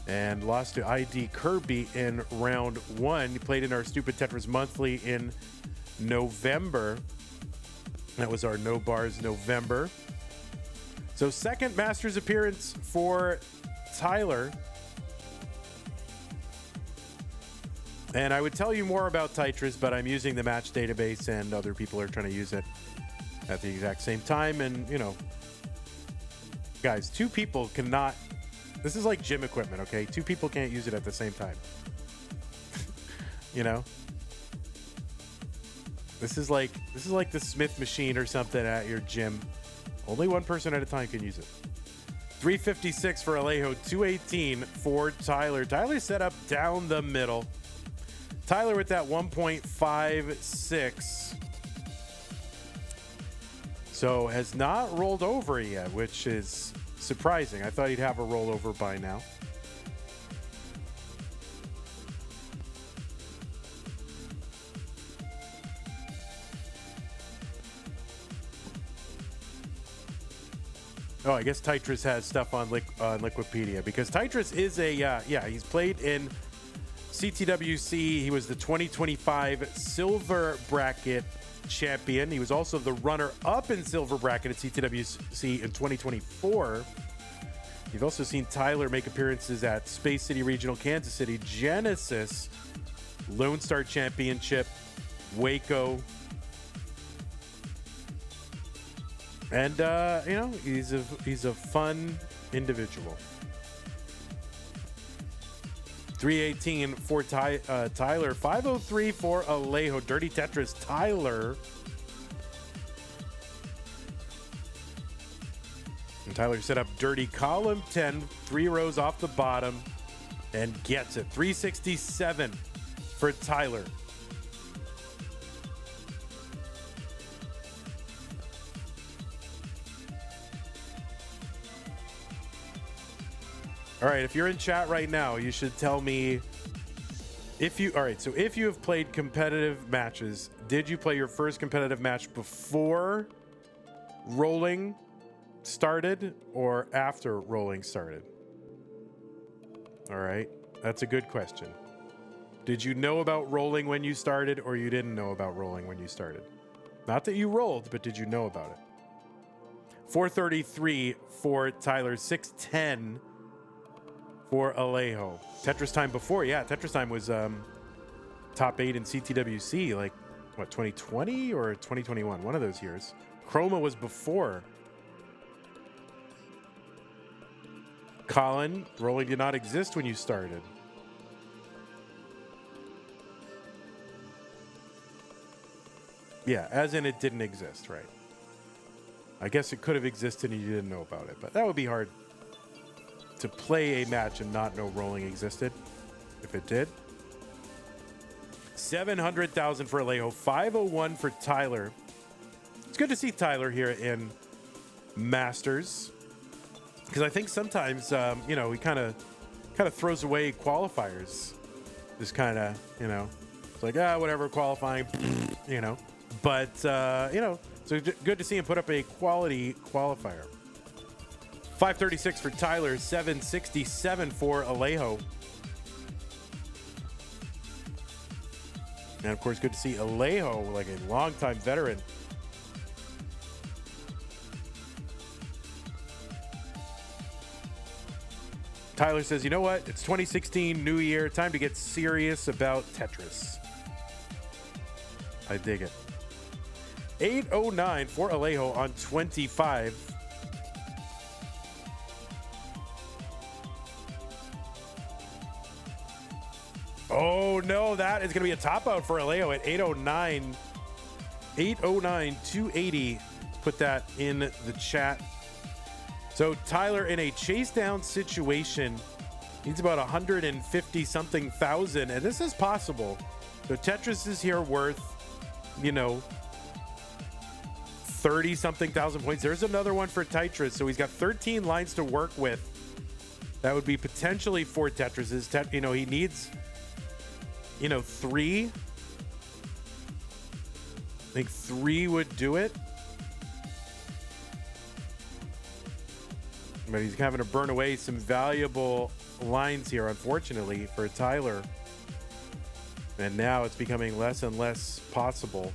and lost to ID Kirby in round 1. He played in our Stupid Tetris Monthly in November. That was our No Bars November. So second Masters appearance for Tyler. And I would tell you more about Tetris, but I'm using the match database and other people are trying to use it at the exact same time. And, you know, guys, 2 people cannot, this is like gym equipment, okay? 2 people can't use it at the same time. You know? This is like the Smith machine or something at your gym. Only 1 person at a time can use it. 356 for Alejo, 218 for Tyler. Tyler set up down the middle. Tyler with that 1.56. So has not rolled over yet, which is surprising. I thought he'd have a rollover by now. Oh, I guess Tetris has stuff on Liquipedia because Tetris is a, he's played in CTWC. He was the 2025 Silver Bracket champion. He was also the runner-up in Silver Bracket at CTWC in 2024. You've also seen Tyler make appearances at Space City Regional, Kansas City, Genesis, Lone Star Championship, Waco. And, you know, he's a fun individual. 318 for Tyler. 503 for Alejo. Dirty Tetris, Tyler. And Tyler set up dirty column 10, 3 rows off the bottom, and gets it. 367 for Tyler. All right, if you're in chat right now, you should tell me if you, all right, so if you have played competitive matches, did you play your first competitive match before rolling started or after rolling started? All right, that's a good question. Did you know about rolling when you started, or you didn't know about rolling when you started? Not that you rolled, but did you know about it? 433 for Tyler, 610 for Alejo. Tetris Time before, yeah, Tetris Time was top 8 in CTWC, like, what, 2020 or 2021? One of those years. Chroma was before. Colin, rolling did not exist when you started. Yeah, as in it didn't exist, right? I guess it could have existed and you didn't know about it, but that would be hard to play a match and not know rolling existed if it did. 700,000 for Alejo, 501 for Tyler. It's good to see Tyler here in Masters, because I think sometimes you know, he kind of throws away qualifiers. Just kind of, you know, it's like, whatever, qualifying, you know. But you know, so good to see him put up a quality qualifier. 536 for Tyler, 767 for Alejo. And of course, good to see Alejo, like a longtime veteran. Tyler says, you know what? It's 2016, new year. Time to get serious about Tetris. I dig it. 809 for Alejo on 25. Oh, no, that is going to be a top out for Alejo at 809. 809, 280. Put that in the chat. So Tyler, in a chase down situation, needs about 150 something thousand, and this is possible. So Tetris is here worth, you know, 30 something thousand points. There's another one for Tetris. So he's got 13 lines to work with. That would be potentially 4 Tetrises. You know, he needs, you know, 3. I think 3 would do it. But he's having to burn away some valuable lines here, unfortunately, for Tyler. And now it's becoming less and less possible.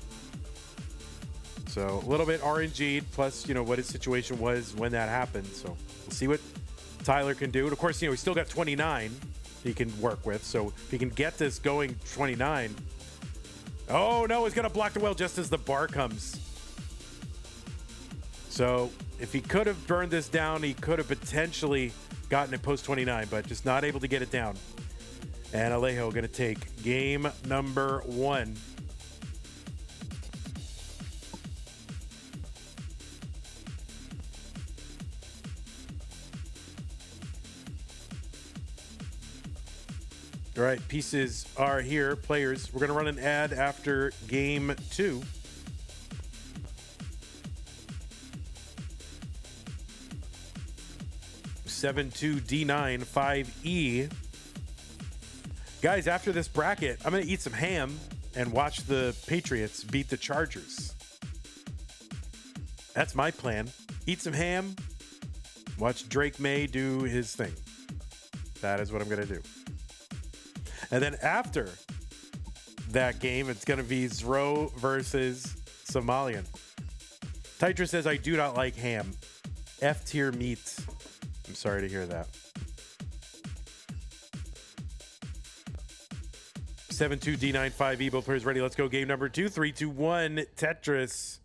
So a little bit RNG'd, plus, you know, what his situation was when that happened. So we'll see what Tyler can do. And of course, you know, he's still got 29 he can work with. So if he can get this going 29. Oh, no, he's going to block the well just as the bar comes. So if he could have burned this down, he could have potentially gotten it post 29, but just not able to get it down. And Alejo going to take game number 1. All right, pieces are here. Players, we're going to run an ad after game 2. D9 5E. Guys, after this bracket, I'm going to eat some ham and watch the Patriots beat the Chargers. That's my plan. Eat some ham, watch Drake May do his thing. That is what I'm going to do. And then after that game, it's going to be Zro versus Somalian. Tetris says, I do not like ham. F tier meat. I'm sorry to hear that. 72D95 Ebo players ready. Let's go. Game number 2. 3, 2, 1. Tetris.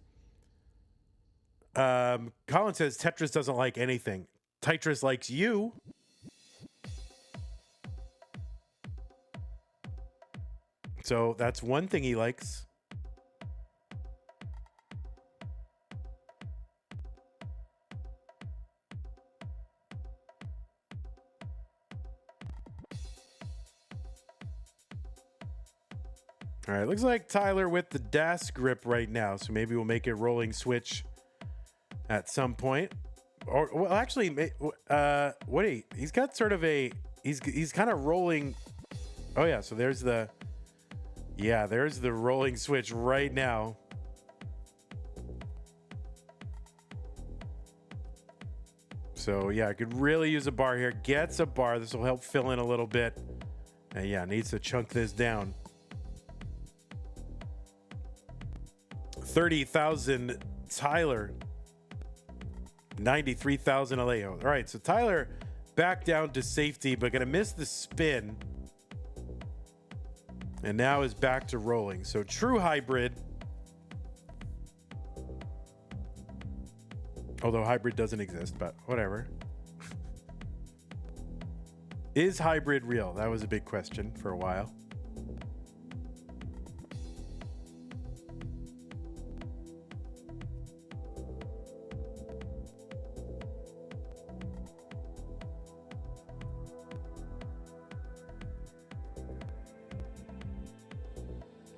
Colin says Tetris doesn't like anything. Tetris likes you. So that's one thing he likes. All right, looks like Tyler with the DAS grip right now, so maybe we'll make a rolling switch at some point. Or well, actually, wait, he's got sort of a he's kind of rolling. Oh yeah, so there's the rolling switch right now. So yeah, I could really use a bar here. Gets a bar. This will help fill in a little bit. And yeah, needs to chunk this down. 30,000 Tyler. 93,000 Alejo. All right, so Tyler back down to safety, but gonna miss the spin. And now is back to rolling. So true hybrid. Although hybrid doesn't exist, but whatever. Is hybrid real? That was a big question for a while.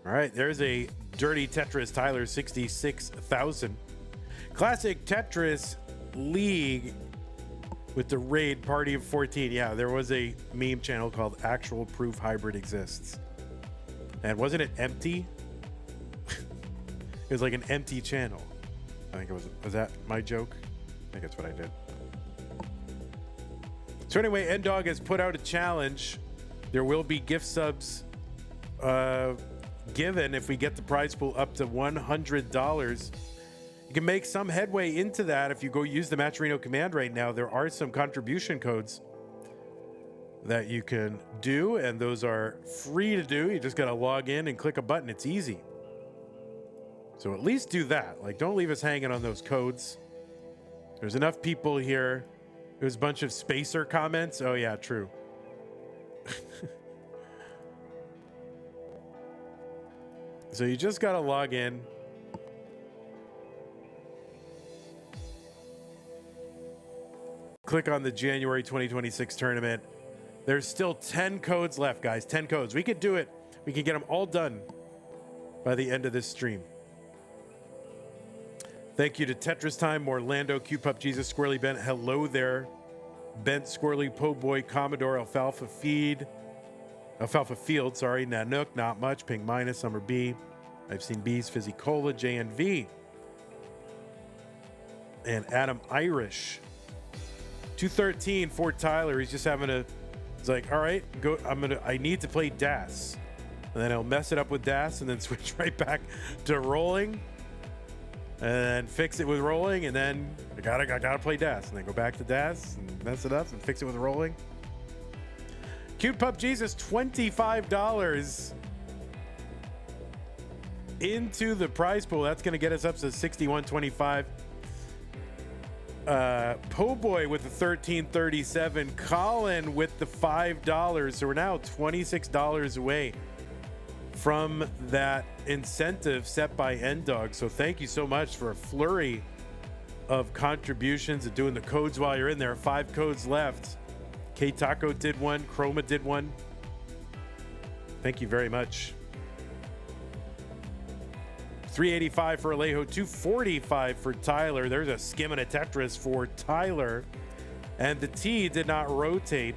All right, there's a dirty Tetris, Tyler, 66,000. Classic Tetris League with the raid party of 14. Yeah, there was a meme channel called Actual Proof Hybrid Exists. And wasn't it empty? It was like an empty channel. I think it was that my joke? I think that's what I did. So anyway, N-Dog has put out a challenge. There will be gift subs given if we get the prize pool up to $100. You can make some headway into that if you go use the Matcherino command right now. There are some contribution codes that you can do, and those are free to do. You just got to log in and click a button. It's easy. So at least do that. Like, don't leave us hanging on those codes. There's enough people here. There's a bunch of spacer comments. Oh, yeah, true. So you just got to log in. Click on the January 2026 tournament. There's still 10 codes left, guys. 10 codes. We could do it. We could get them all done by the end of this stream. Thank you to Tetris Time, Orlando, Q-Pup, Jesus, Squirrely Bent. Hello there. Bent, Squirrely, Po Boy, Commodore, Alfalfa Field, sorry. Nanook, Not Much, Ping Minus, Summer B. I've seen B's, Fizzy Cola, JNV. And Adam Irish. 213 for Tyler. He's just he's like, all right, I need to play DAS. And then he'll mess it up with DAS and then switch right back to rolling. And fix it with rolling, and then I gotta play DAS, and then go back to DAS and mess it up and fix it with rolling. Cute Pup Jesus, $25 into the prize pool. That's gonna get us up to 61.25. Po Boy with the 1337. Colin with the $5. So we're now $26 away from that incentive set by N-Dog. So thank you so much for a flurry of contributions and doing the codes while you're in there. 5 codes left. K-Taco did one. Chroma did one. Thank you very much. 385 for Alejo, 245 for Tyler. There's a skim and a Tetris for Tyler. And the T did not rotate.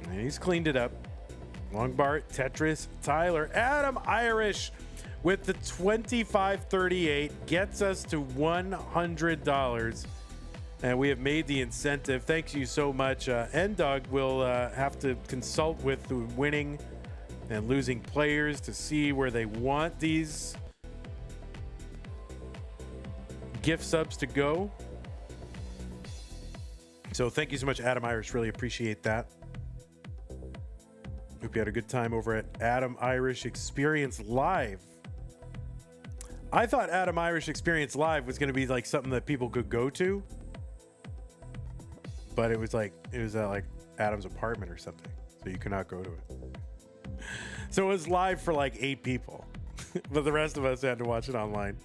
And he's cleaned it up. Long bar, Tetris, Tyler. Adam Irish with the 2538 gets us to $100. And we have made the incentive. Thank you so much. N-Dog will have to consult with the winning and losing players to see where they want these gift subs to go. So thank you so much, Adam Irish. Really appreciate that. Hope you had a good time over at Adam Irish Experience Live. I thought Adam Irish Experience Live was going to be like something that people could go to, but it was at like Adam's apartment or something, so you could not go to it. So it was live for like 8 people, but the rest of us had to watch it online.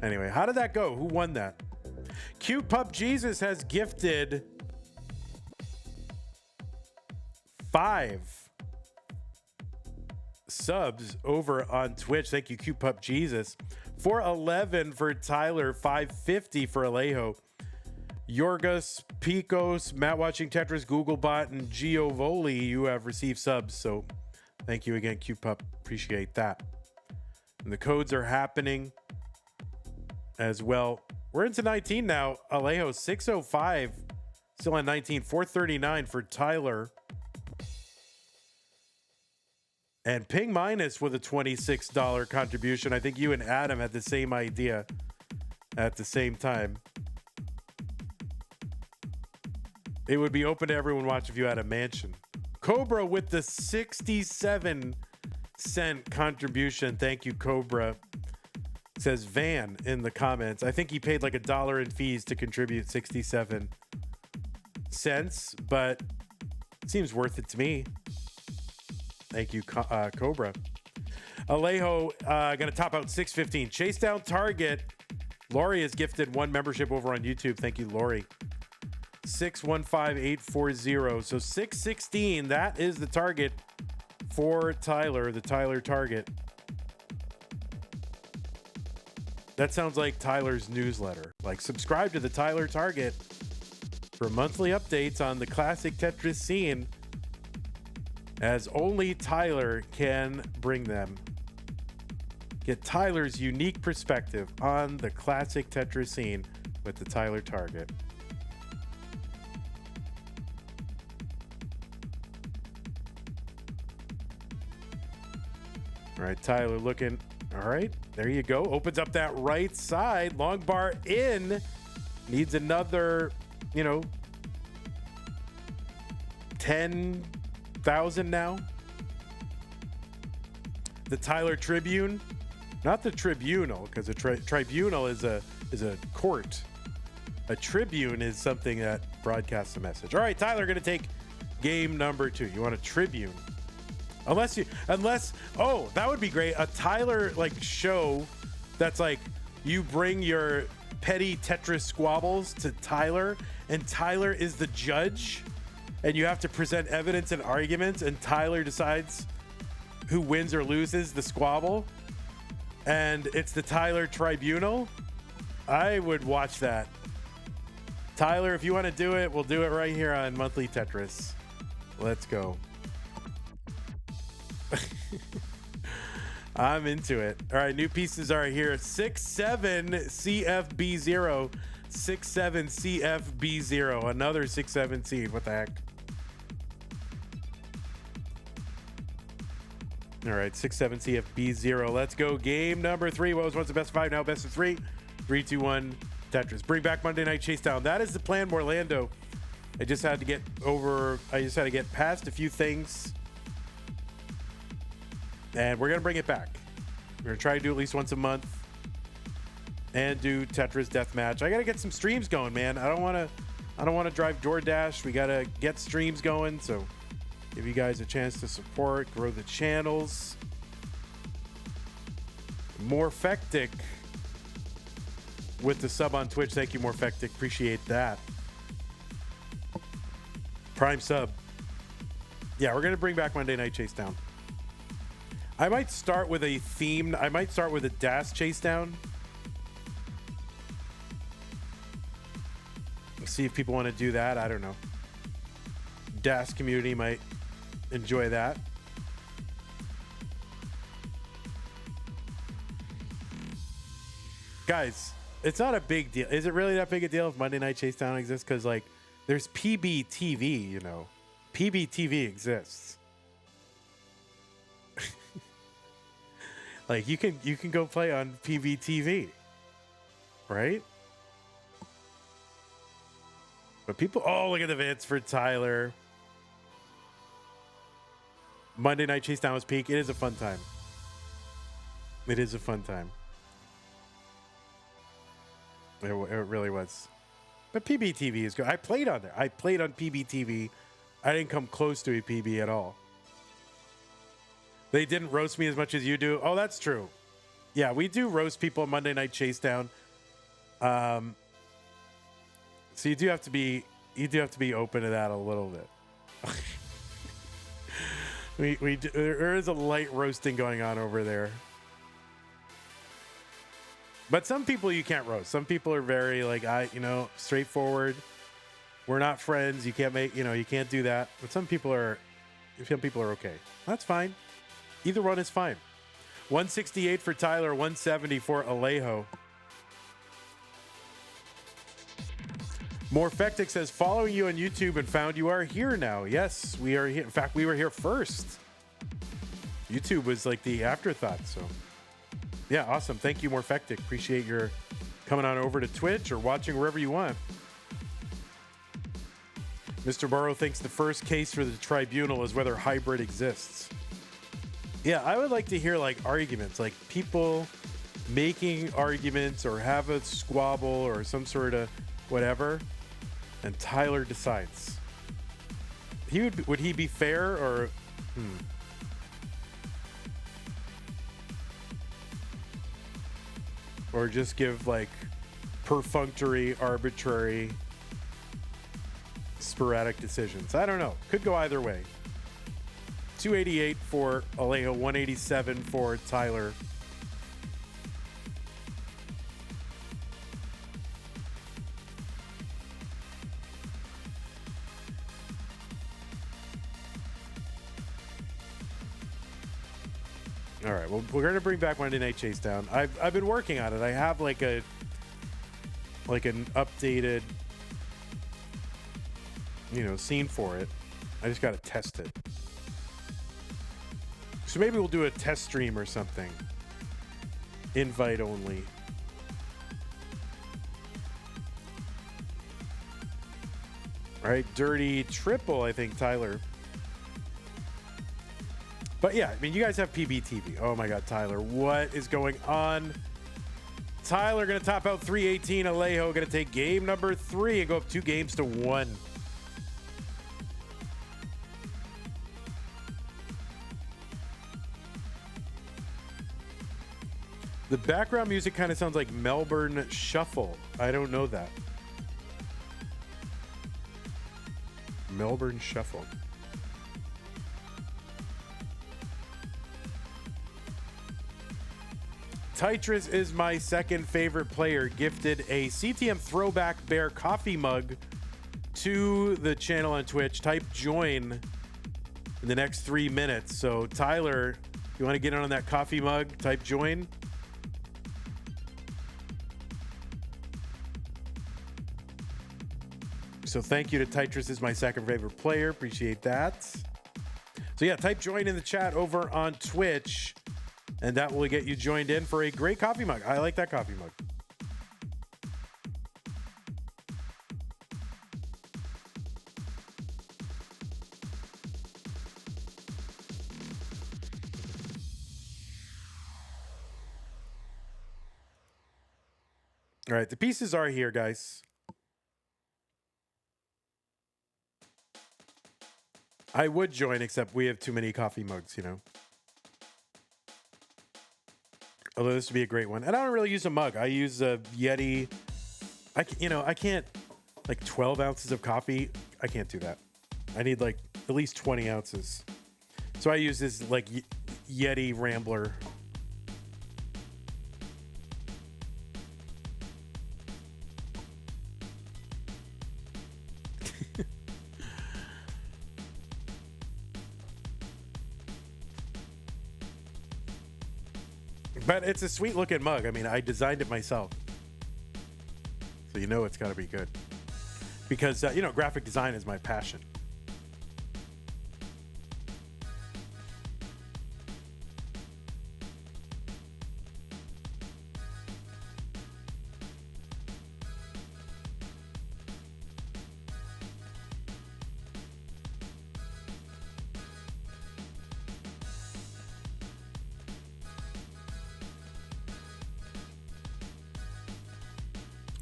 Anyway, how did that go? Who won that? Cute Pup Jesus has gifted 5 subs over on Twitch. Thank you, Cute Pup Jesus. 411 for Tyler, 550 for Alejo. Yorgos, Picos, Matt Watching Tetris, Googlebot, and Giovoli, you have received subs. So thank you again, Cute Pup. Appreciate that. And the codes are happening as well. We're into 19 now. Alejo, 605, still on 19. 439 for Tyler. And Ping Minus with a $26 contribution. I think you and Adam had the same idea at the same time. It would be open to everyone watch if you had a mansion. Cobra with the 67-cent contribution. Thank you, Cobra. It says Van in the comments. I think he paid like $1 in fees to contribute 67 cents, but it seems worth it to me. Thank you, Cobra. Alejo going to top out 615. Chase down target. Lori has gifted 1 membership over on YouTube. Thank you, Lori. 615840. So 616, that is the target for Tyler, the Tyler target. That sounds like Tyler's newsletter. Like, subscribe to the Tyler Target for monthly updates on the classic Tetris scene, as only Tyler can bring them. Get Tyler's unique perspective on the classic Tetris scene with the Tyler Target. All right, Tyler looking. All right, there you go. Opens up that right side. Long bar in. Needs another, 10,000 now. The Tyler Tribune, not the Tribunal, because a tribunal is a court. A Tribune is something that broadcasts a message. All right, Tyler, going to take game number 2. You want a Tribune? Unless, that would be great. A Tyler show that's like you bring your petty Tetris squabbles to Tyler, and Tyler is the judge, and you have to present evidence and arguments, and Tyler decides who wins or loses the squabble, and it's the Tyler Tribunal. I would watch that. Tyler, if you want to do it, we'll do it right here on Monthly Tetris. Let's go. I'm into it. All right, new pieces are here. 6-7 CFB0. 6-7 CFB0. Another 6-7 seed. What the heck? All right, 6-7 CFB0. Let's go. Game number 3. What was once the best of 5, now best of 3. 3, 2, 1. Tetris. Bring back Monday Night Chase Down. That is the plan, Orlando. I just had to get past a few things. And we're going to bring it back. We're going to try to do at least once a month and do Tetris Deathmatch. I got to get some streams going, man. I don't want to drive DoorDash. We got to get streams going. So give you guys a chance to support, grow the channels. Morphectic with the sub on Twitch. Thank you, Morphectic. Appreciate that. Prime sub. Yeah, we're going to bring back Monday Night Chase Down. I might start with a DAS chase down. See if people want to do that. I don't know. DAS community might enjoy that. Guys, it's not a big deal. Is it really that big a deal if Monday Night Chase Down exists? Because there's PBTV, PBTV exists. You can go play on PBTV, right? But people, oh, look at the Vince for Tyler. Monday Night Chase Down was peak. It is a fun time. It is a fun time. It really was. But PBTV is good. I played on there. I played on PBTV. I didn't come close to a PB at all. They didn't roast me as much as you do. Oh, that's true. Yeah, we do roast people on Monday Night Chase Down. So you do have to be open to that a little bit. There is a light roasting going on over there. But some people you can't roast. Some people are very straightforward. We're not friends. You can't you can't do that. But some people are okay. That's fine. Either one is fine. 168 for Tyler, 170 for Alejo. Morphectic says, following you on YouTube and found you are here now. Yes, we are here. In fact, we were here first. YouTube was like the afterthought. So, yeah, awesome. Thank you, Morphectic. Appreciate your coming on over to Twitch or watching wherever you want. Mr. Burrow thinks the first case for the tribunal is whether hybrid exists. Yeah, I would like to hear like arguments, like people making arguments or have a squabble or some sort of whatever, and Tyler decides. Would he be fair or or just give like perfunctory, arbitrary, sporadic decisions? I don't know. Could go either way. 288 for Alejo, 187 for Tyler. All right, well, we're going to bring back Monday Night Chase Down. I've been working on it. I have like an updated, scene for it. I just got to test it. So maybe we'll do a test stream or something. Invite only. All right, dirty triple, I think, Tyler. But yeah, I mean, you guys have PBTV. Oh my God, Tyler, what is going on? Tyler going to top out 318. Alejo going to take game number 3 and go up 2 games to 1. The background music kind of sounds like Melbourne Shuffle. I don't know that. Melbourne Shuffle. Tetris is my second favorite player. Gifted a CTM Throwback Bear coffee mug to the channel on Twitch. Type join in the next 3 minutes. So Tyler, you want to get in on that coffee mug? Type join. So thank you to Tetris is my second favorite player. Appreciate that. So yeah, type join in the chat over on Twitch, and that will get you joined in for a great coffee mug. I like that coffee mug. All right, the pieces are here, guys. I would join, except we have too many coffee mugs, Although this would be a great one. And I don't really use a mug. I use a Yeti. I can't, like 12 ounces of coffee. I can't do that. I need like at least 20 ounces. So I use this like Yeti Rambler. But it's a sweet looking mug. I mean, I designed it myself. So it's got to be good. Because, graphic design is my passion.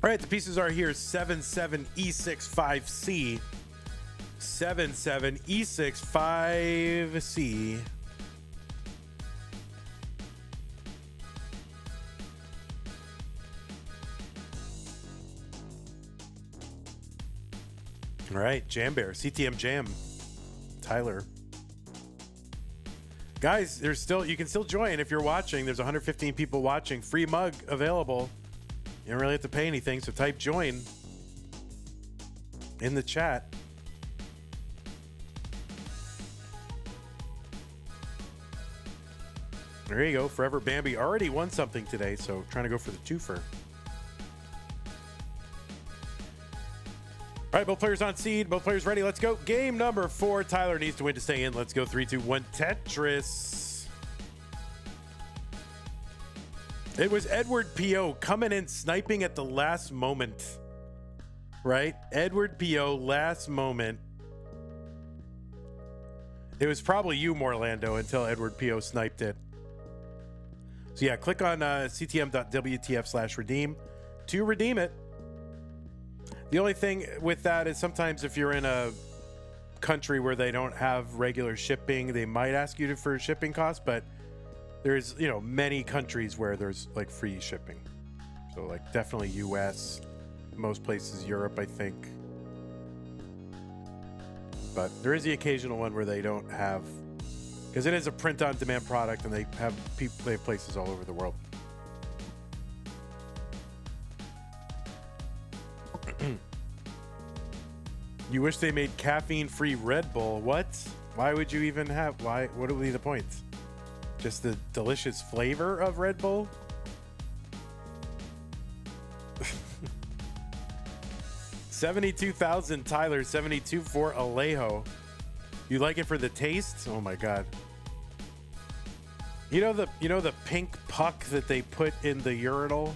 All right, the pieces are here. 77E65C. 77E65C. All right, Jam Bear, CTM Jam, Tyler. Guys, there's still, you can still join if you're watching. There's 115 people watching. Free mug available. You don't really have to pay anything, so type join in the chat. There you go. Forever Bambi already won something today, so trying to go for the twofer. All right, both players on seed. Both players ready. Let's go. Game number 4. Tyler needs to win to stay in. Let's go. 3, 2, 1. Tetris. It was Edward P.O. coming in, sniping at the last moment. Right? Edward P.O. last moment. It was probably you, Morlando, until Edward P.O. sniped it. So yeah, click on ctm.wtf/redeem to redeem it. The only thing with that is sometimes if you're in a country where they don't have regular shipping, they might ask you for shipping costs, but there's, you know, many countries where there's like free shipping. So like definitely US, most places Europe, I think. But there is the occasional one where they don't have, because it is a print on demand product and they have people, they have places all over the world. You wish they made caffeine-free Red Bull. What? Why would you even have? Why? What would be the point? Just the delicious flavor of Red Bull? 72,000 Tyler, 72 for Alejo. You like it for the taste? Oh my god. You know the pink puck that they put in the urinal?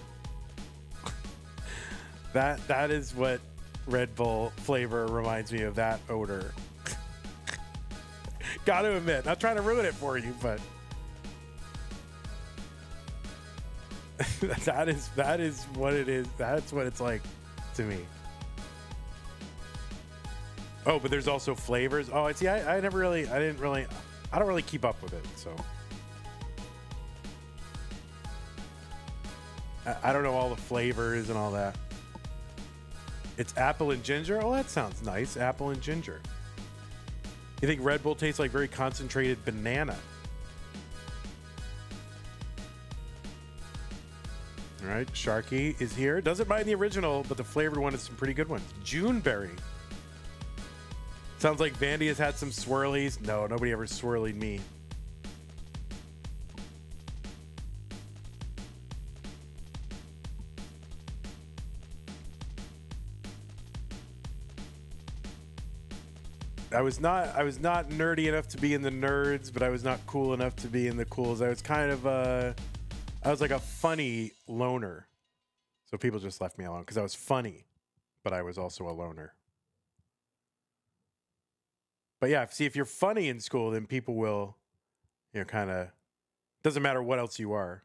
that is what Red Bull flavor reminds me of, that odor. Gotta admit, not trying to ruin it for you, but that is what it is. That's what it's like to me. Oh, but there's also flavors. Oh, see, I don't really keep up with it, so I don't know all the flavors and all that. It's apple and ginger. Oh, that sounds nice. Apple and ginger. You think Red Bull tastes like very concentrated banana? All right, Sharky is here. Doesn't mind the original, but the flavored one is some pretty good ones. Juneberry. Sounds like Vandy has had some swirlies. No, nobody ever swirlied me. I was not nerdy enough to be in the nerds, but I was not cool enough to be in the cools. I was kind of I was like a funny loner. So people just left me alone because I was funny, but I was also a loner. But yeah, see, if you're funny in school, then people will, you know, kind of, doesn't matter what else you are.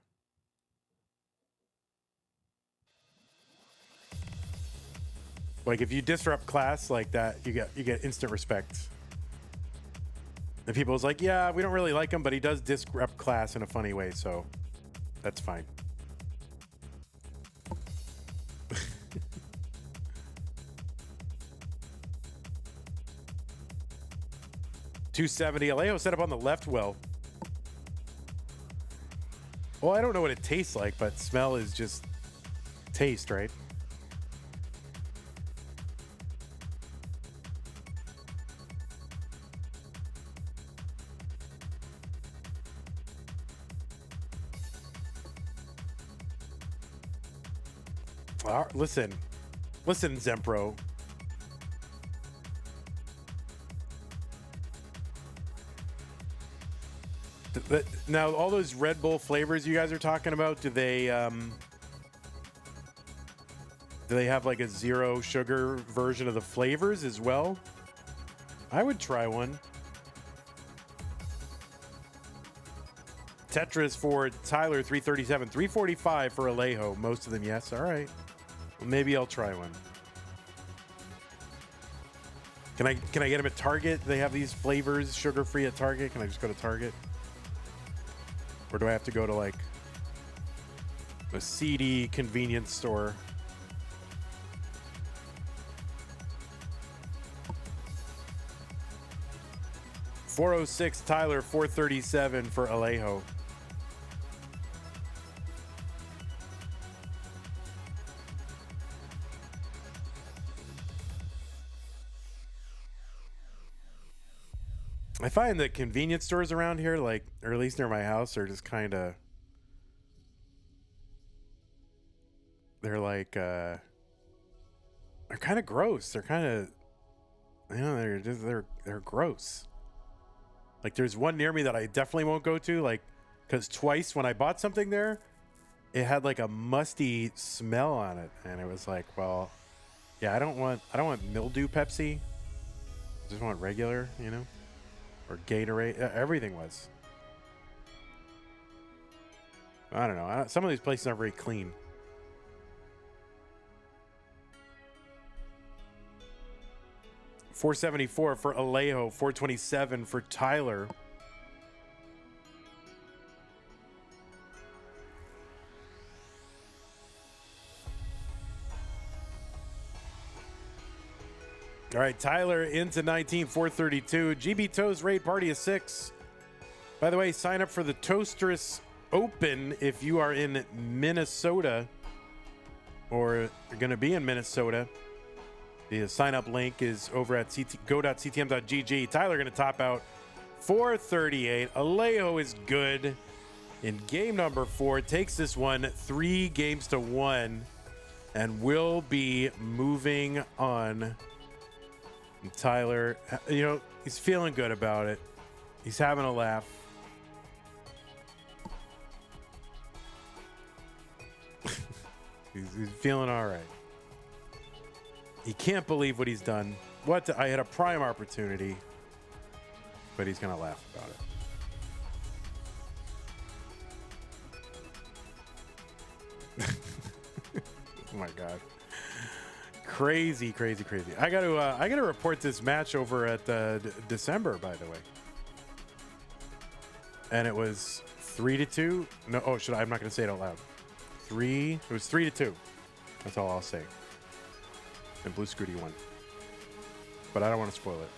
Like if you disrupt class like that, you get instant respect. And people's like, yeah, we don't really like him, but he does disrupt class in a funny way, so that's fine. $270. Alejo set up on the left well. Well, I don't know what it tastes like, but smell is just taste, right? Listen, Zempro. Now, all those Red Bull flavors you guys are talking about, do they have like a zero sugar version of the flavors as well? I would try one. Tetris for Tyler, 337. 345 for Alejo. Most of them, yes. All right. Maybe I'll try one. Can I get them at Target? They have these flavors sugar-free at Target. Can I just go to Target? Or do I have to go to like a seedy convenience store? $406 Tyler, $437 for Alejo. I find that convenience stores around here, like, or at least near my house, are just kind of, they're like, they're kind of gross. They're kind of, you know, they're gross. Like, there's one near me that I definitely won't go to, like, because twice when I bought something there, it had like a musty smell on it, and it was like, well, yeah, I don't want mildew Pepsi. I just want regular, you know. Or Gatorade. Everything was. I don't know. Some of these places aren't very clean. $474 for Alejo. $427 for Tyler. All right, Tyler into 19, $432. GB Toes raid party of 6. By the way, sign up for the Toasters Open if you are in Minnesota or you're going to be in Minnesota. The sign up link is over at go.ctm.gg. Tyler going to top out 438. Alejo is good in game number 4. Takes this one 3 games to 1 and will be moving on. And Tyler, you know, he's feeling good about it. He's having a laugh. he's feeling all right. He can't believe what he's done. I had a prime opportunity, but he's going to laugh about it. Oh my God. Crazy. I got to report this match over at December, by the way. And it was 3-2. No, I'm not going to say it out loud. It was 3-2. That's all I'll say. And Blue Scooty won. But I don't want to spoil it.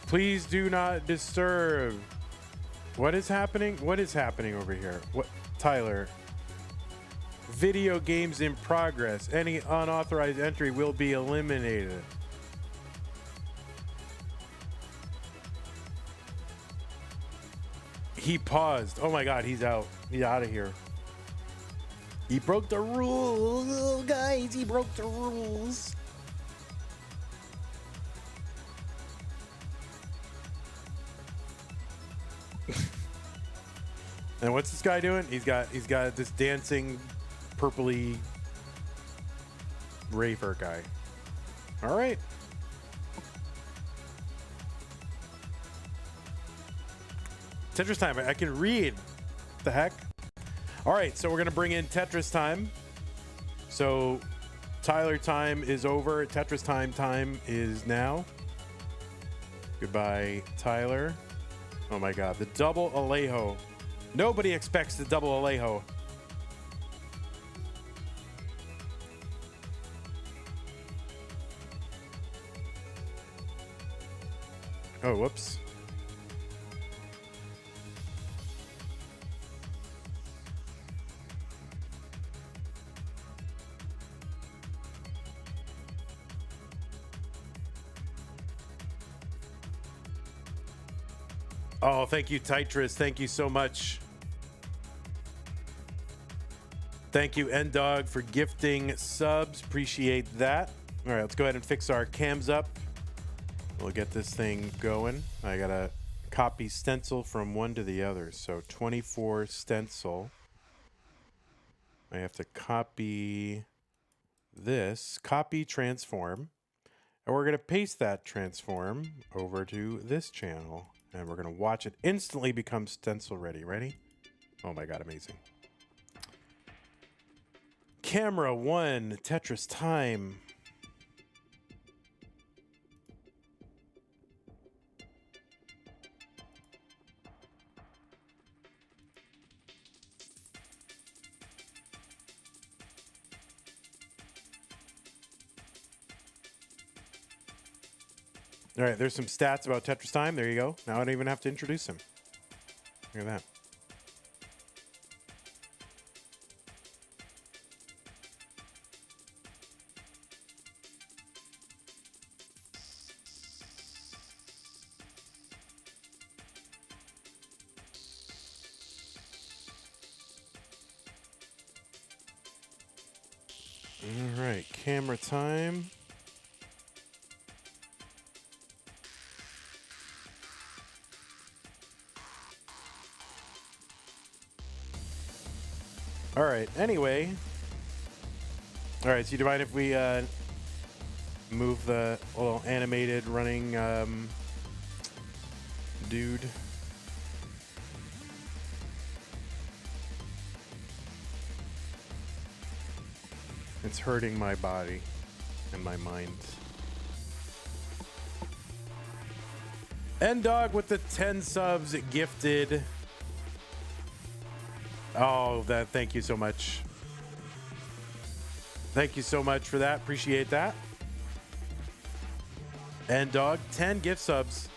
Please do not disturb. What is happening? What is happening over here? What, Tyler? Video games in progress. Any unauthorized entry will be eliminated. He paused. Oh my God, he's out. He's out of here. He broke the rules, guys. He broke the rules. And what's this guy doing? He's got this dancing purpley raver guy. All right. Tetris time. I can read. What the heck? All right, so we're going to bring in Tetris time. So Tyler time is over. Tetris time is now. Goodbye, Tyler. Oh my God, the double Alejo. Nobody expects the double Alejo. Oh, whoops. Oh, thank you, Tetris. Thank you so much. Thank you, N-Dog, for gifting subs. Appreciate that. All right, let's go ahead and fix our cams up. We'll get this thing going. I got to copy stencil from one to the other. So 24 stencil. I have to copy this, copy transform. And we're going to paste that transform over to this channel. And we're going to watch it instantly become stencil ready. Ready? Oh my God, amazing. camera one, Tetris time. All right, there's some stats about Tetris time. There you go. Now I don't even have to introduce him. Look at that. All right, camera time. All right, anyway. All right, so you mind if we move the little animated running dude? It's hurting my body and my mind. N-Dog with the 10 subs gifted. Oh, thank you so much. Thank you so much for that. Appreciate that. N-Dog, 10 gift subs.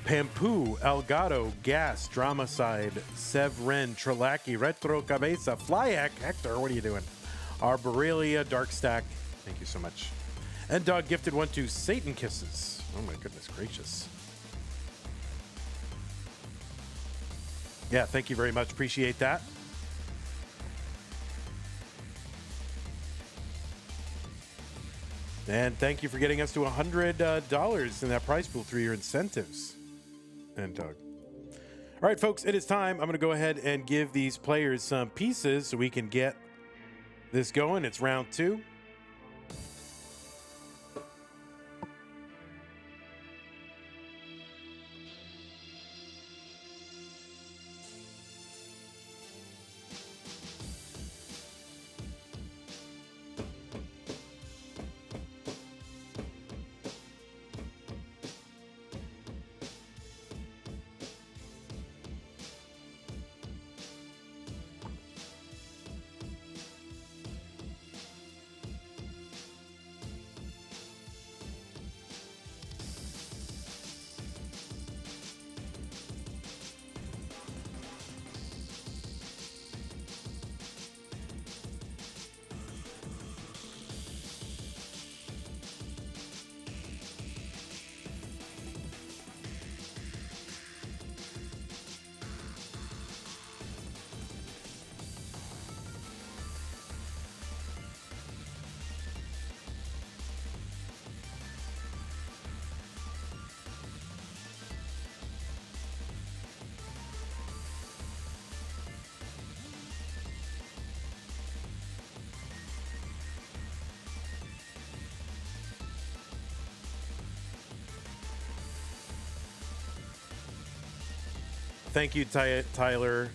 Pampu, Elgato, Gas, Dramacide, Sevren, Trelaki, Retro Cabeza, Flyack, Hector, what are you doing? Arborelia, Darkstack, thank you so much. N-Dog gifted one to Satan Kisses. Oh my goodness gracious. Yeah, thank you very much. Appreciate that. And thank you for getting us to $100 in that prize pool through your incentives. And Doug. All right, folks, it is time. I'm going to go ahead and give these players some pieces so we can get this going. It's round 2. Thank you, Tyler.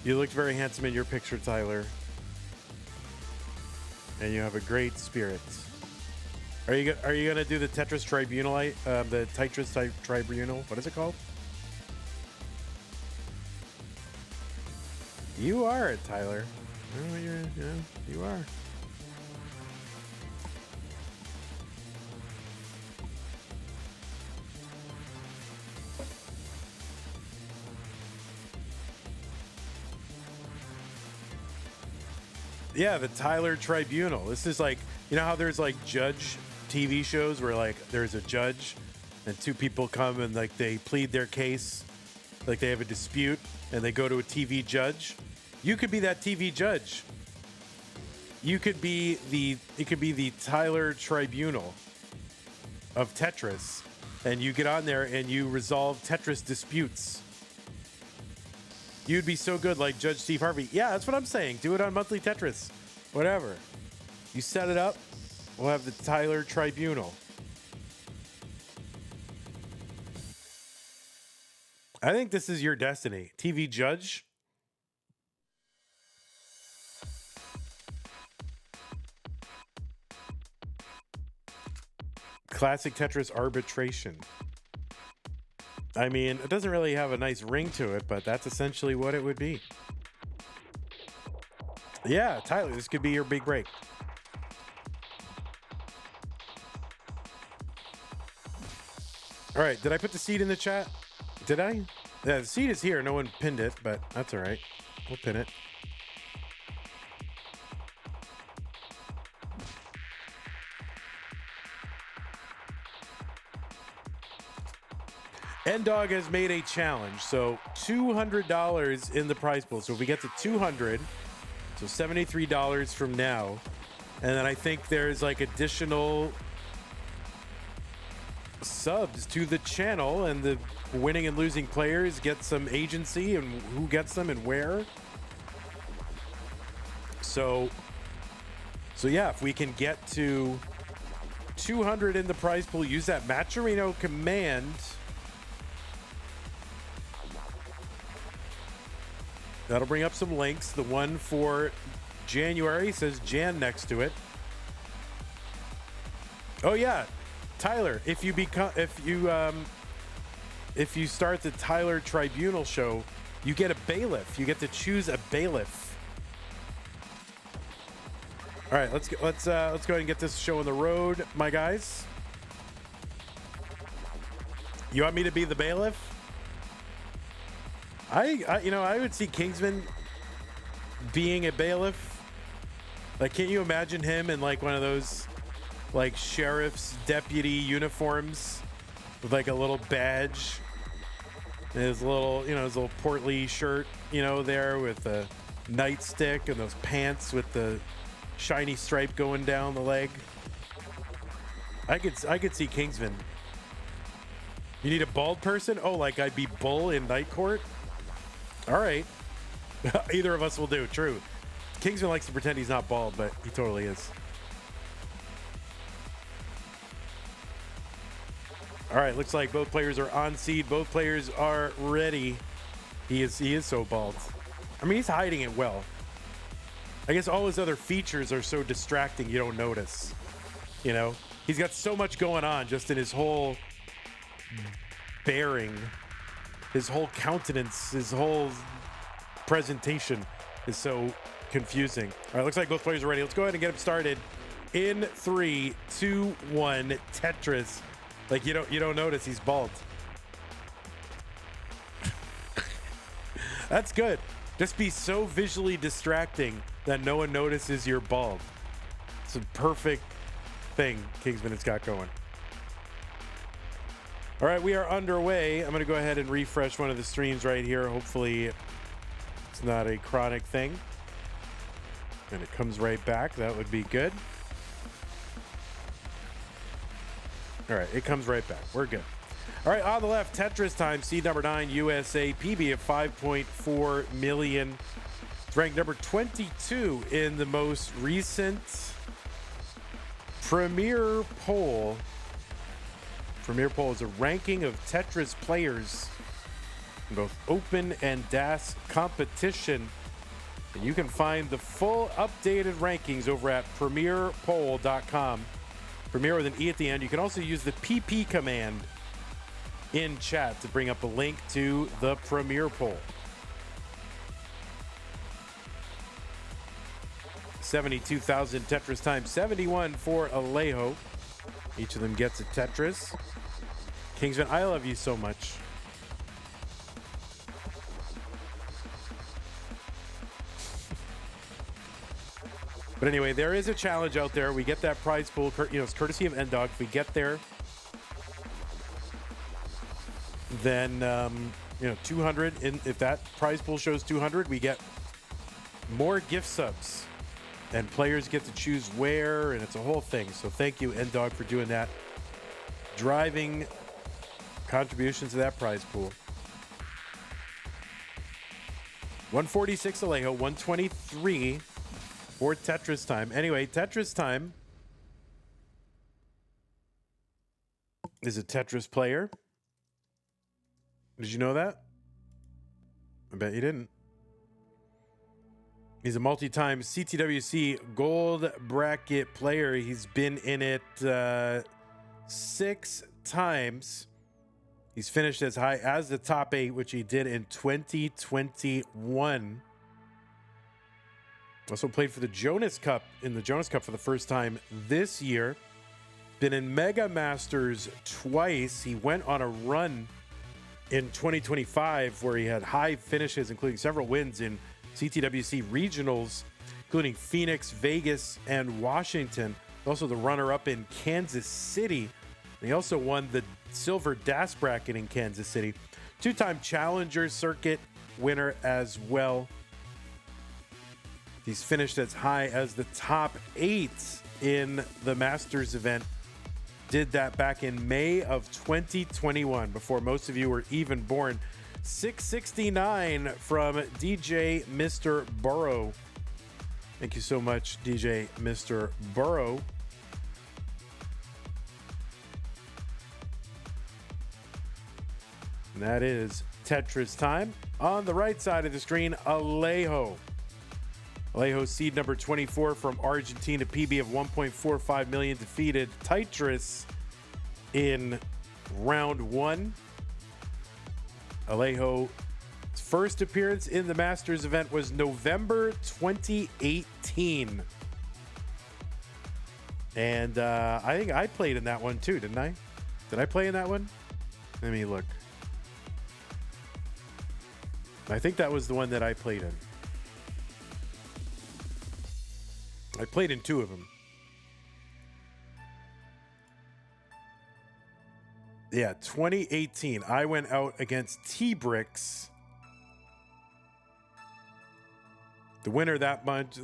You looked very handsome in your picture, Tyler. And you have a great spirit. Are you gonna do the Tetris Tribunal? The Tetris Tribunal. What is it called? You are, Tyler. Oh, you are. Yeah, the Tyler Tribunal. This is like, you know how there's like judge TV shows where like there's a judge and two people come and like they plead their case, like they have a dispute and they go to a TV judge. You could be that TV judge. It could be the Tyler Tribunal of Tetris, and you get on there and you resolve Tetris disputes. You'd be so good like Judge Steve Harvey. Yeah, that's what I'm saying. Do it on Monthly Tetris. Whatever. You set it up, we'll have the Tyler Tribunal. I think this is your destiny. TV judge. Classic Tetris arbitration. I mean, it doesn't really have a nice ring to it, but that's essentially what it would be. Yeah, Tyler, this could be your big break. All right, did I put the seed in the chat? Did I? Yeah, the seed is here. No one pinned it, but that's all right. We'll pin it. N-Dog has made a challenge, so $200 in the prize pool. So if we get to 200, so $73 from now, and then I think there's like additional subs to the channel, and the winning and losing players get some agency and who gets them and where. So yeah, if we can get to 200 in the prize pool, use that Matcherino command. That'll bring up some links. The one for January says Jan next to it. Oh yeah, Tyler, if you start the Tyler Tribunal show, you get a bailiff. You get to choose a bailiff. All right, let's go ahead and get this show on the road, my guys. You want me to be the bailiff? I would see Kingsman being a bailiff. Like, can't you imagine him in like one of those like sheriff's deputy uniforms with like a little badge and his little portly shirt, there with a nightstick and those pants with the shiny stripe going down the leg. I could see Kingsman. You need a bald person? Oh, like I'd be Bull in Night Court? All right. Either of us will do. True. Kingsman likes to pretend he's not bald, but he totally is. All right. Looks like both players are on seed. Both players are ready. He is so bald. I mean, he's hiding it well. I guess all his other features are so distracting you don't notice. He's got so much going on just in his whole bearing. His whole countenance, his whole presentation is so confusing. All right, looks like both players are ready. Let's go ahead and get them started. In 3, 2, 1, Tetris. Like you don't notice he's bald. That's good. Just be so visually distracting that no one notices you're bald. It's a perfect thing Kingsman has got going. All right, we are underway. I'm going to go ahead and refresh one of the streams right here. Hopefully it's not a chronic thing. And it comes right back. That would be good. All right, it comes right back. We're good. All right, on the left, Tetris time, seed number 9, USA, PB of 5.4 million. It's ranked number 22 in the most recent Premier poll. Premier poll is a ranking of Tetris players in both open and DAS competition. And you can find the full updated rankings over at premierpoll.com. Premier with an E at the end. You can also use the PP command in chat to bring up a link to the Premier poll. 72,000 Tetris time, 71 for Alejo. Each of them gets a Tetris. Kingsman, I love you so much. But anyway, there is a challenge out there. We get that prize pool, it's courtesy of N-Dog. If we get there, then 200. If that prize pool shows 200, we get more gift subs, and players get to choose where, and it's a whole thing. So thank you, N-Dog, for doing that, driving contributions to that prize pool. 146 Alejo, 123 for Tetris time. Anyway, Tetris time is a Tetris player. Did you know that? I bet you didn't. He's a multi-time CTWC gold bracket player. He's been in it 6 times. He's finished as high as the top 8, which he did in 2021. Also played for the Jonas Cup in the Jonas Cup for the first time this year. Been in Mega Masters twice. He went on a run in 2025 where he had high finishes, including several wins in CTWC regionals, including Phoenix, Vegas, and Washington. Also the runner-up in Kansas City. And he also won the Silver DAS bracket in Kansas City. 2-time Challenger Circuit winner as well. He's finished as high as the top 8 in the Masters event. Did that back in May of 2021, before most of you were even born. 669 from DJ Mr. Burrow. Thank you so much, DJ Mr. Burrow. And that is Tetris time. On the right side of the screen, Alejo. Alejo, seed number 24 from Argentina, PB of 1.45 million, defeated Tetris in round 1. Alejo's first appearance in the Masters event was November 2018. And I think I played in that one too, didn't I? Did I play in that one? Let me look. I think that was the one that I played in. I played in 2 of them. Yeah, 2018. I went out against T-Bricks. The winner that month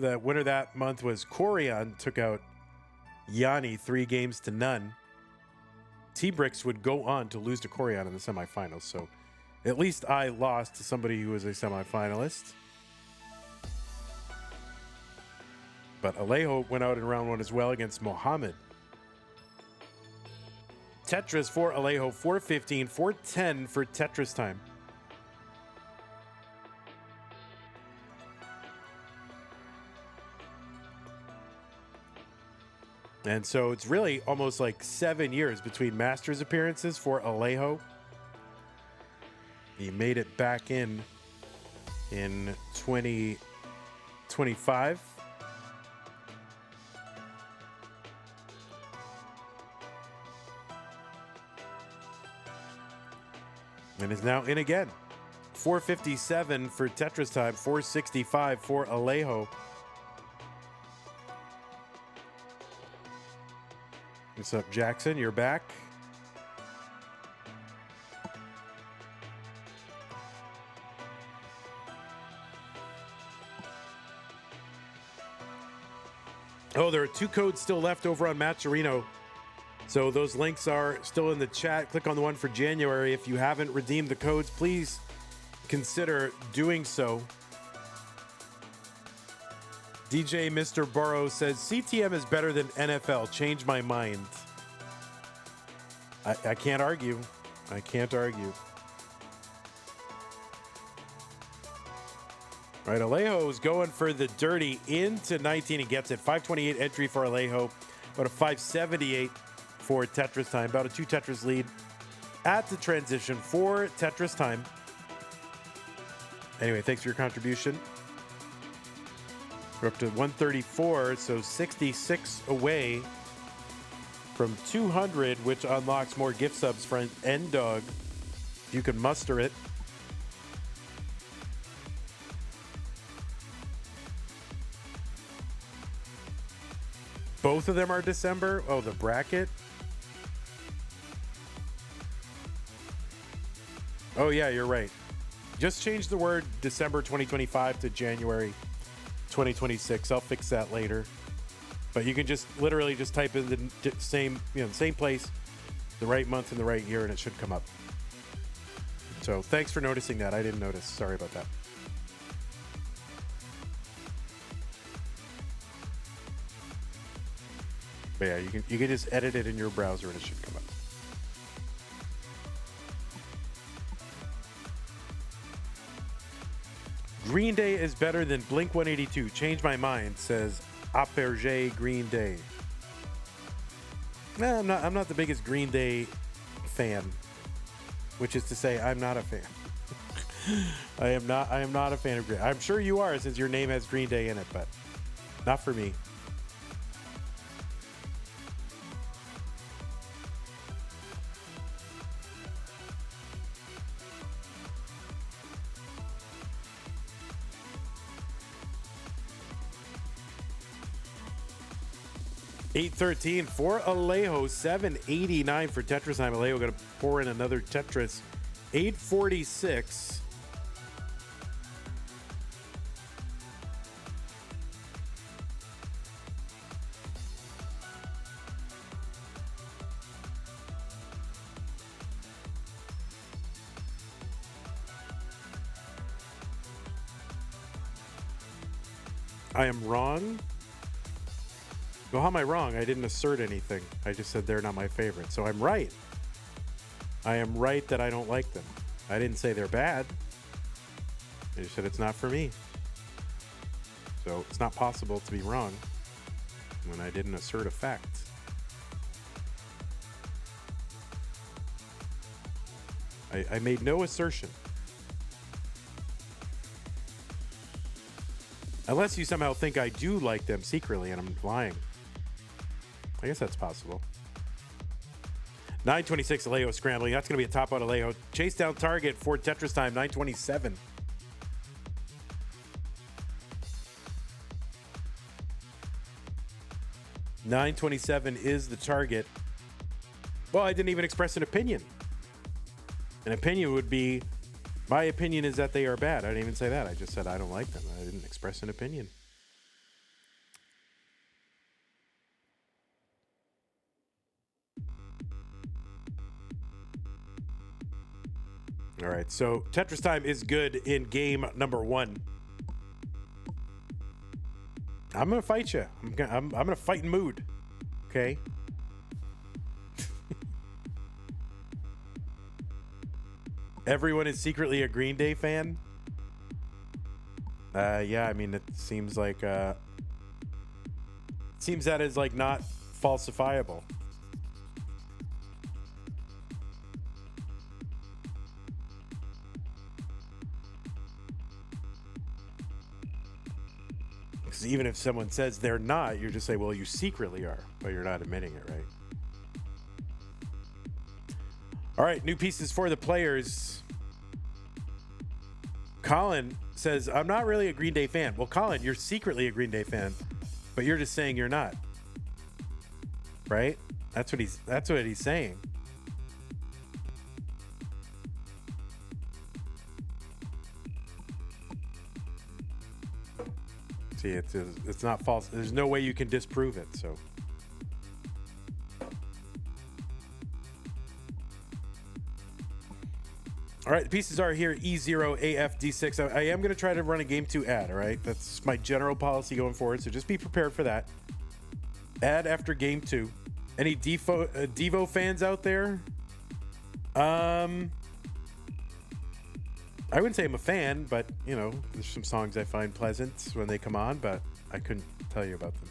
was Corian, took out Yanni 3-0. T-Bricks would go on to lose to Corian in the semifinals, so at least I lost to somebody who was a semifinalist. But Alejo went out in round 1 as well against Mohammed. Tetris for Alejo, 415, 410 for Tetris time. And so it's really almost like 7 years between Masters appearances for Alejo. He made it back in 2025. And is now in again. 457 for Tetris time, 465 for Alejo. What's up, Jackson? You're back. Oh, there are 2 codes still left over on Matcherino. So those links are still in the chat. Click on the one for January. If you haven't redeemed the codes, please consider doing so. DJ Mr. Burrow says, CTM is better than NFL. Change my mind. I can't argue. I can't argue. All right, Alejo is going for the dirty into 19 and gets it. 528 entry for Alejo, about a 578 for Tetris time, about a 2 Tetris lead at the transition for Tetris time. Anyway, thanks for your contribution. We're up to 134, so 66 away from 200, which unlocks more gift subs for N-Dog. You can muster it. Both of them are December. Oh, the bracket. Oh, yeah, you're right. Just change the word December 2025 to January 2026. I'll fix that later. But you can just literally just type in the same, same place, the right month and the right year, and it should come up. So thanks for noticing that. I didn't notice. Sorry about that. But yeah, you can just edit it in your browser and it should come up. Green Day is better than Blink 182. Change my mind, says Aperge Green Day. Nah, I'm not the biggest Green Day fan, which is to say, I'm not a fan. I am not a fan of Green Day. I'm sure you are, since your name has Green Day in it, but not for me. $813 for Alejo, $789 for Tetris time. Alejo going to pour in another Tetris. $846. I am wrong. Well, how am I wrong? I didn't assert anything. I just said they're not my favorite. So I'm right. I am right that I don't like them. I didn't say they're bad. I just said it's not for me. So it's not possible to be wrong when I didn't assert a fact. I made no assertion. Unless you somehow think I do like them secretly and I'm lying. I guess that's possible. 926 Alejo scrambling. That's going to be a top out Alejo. Chase down target for Tetris time. 927. $927 is the target. Well, I didn't even express an opinion. An opinion would be, my opinion is that they are bad. I didn't even say that. I just said I don't like them. I didn't express an opinion. All right, so Tetris time is good in game number 1. I'm gonna fight you. I'm gonna fight in mood. Okay. Everyone is secretly a Green Day fan. Yeah, I mean it seems like seems that is like not falsifiable. Because even if someone says they're not, you just say, well, you secretly are, but you're not admitting it, right? All right, new pieces for the players. Colin says, I'm not really a Green Day fan. Well, Colin, you're secretly a Green Day fan, but you're just saying you're not. Right? That's what he's saying. See, it's not false. There's no way you can disprove it, so. All right, the pieces are here, E0, AF, D6. I am going to try to run a Game 2 ad, all right? That's my general policy going forward, so just be prepared for that. Ad after Game 2. Any Devo fans out there? I wouldn't say I'm a fan, but, you know, there's some songs I find pleasant when they come on, but I couldn't tell you about them.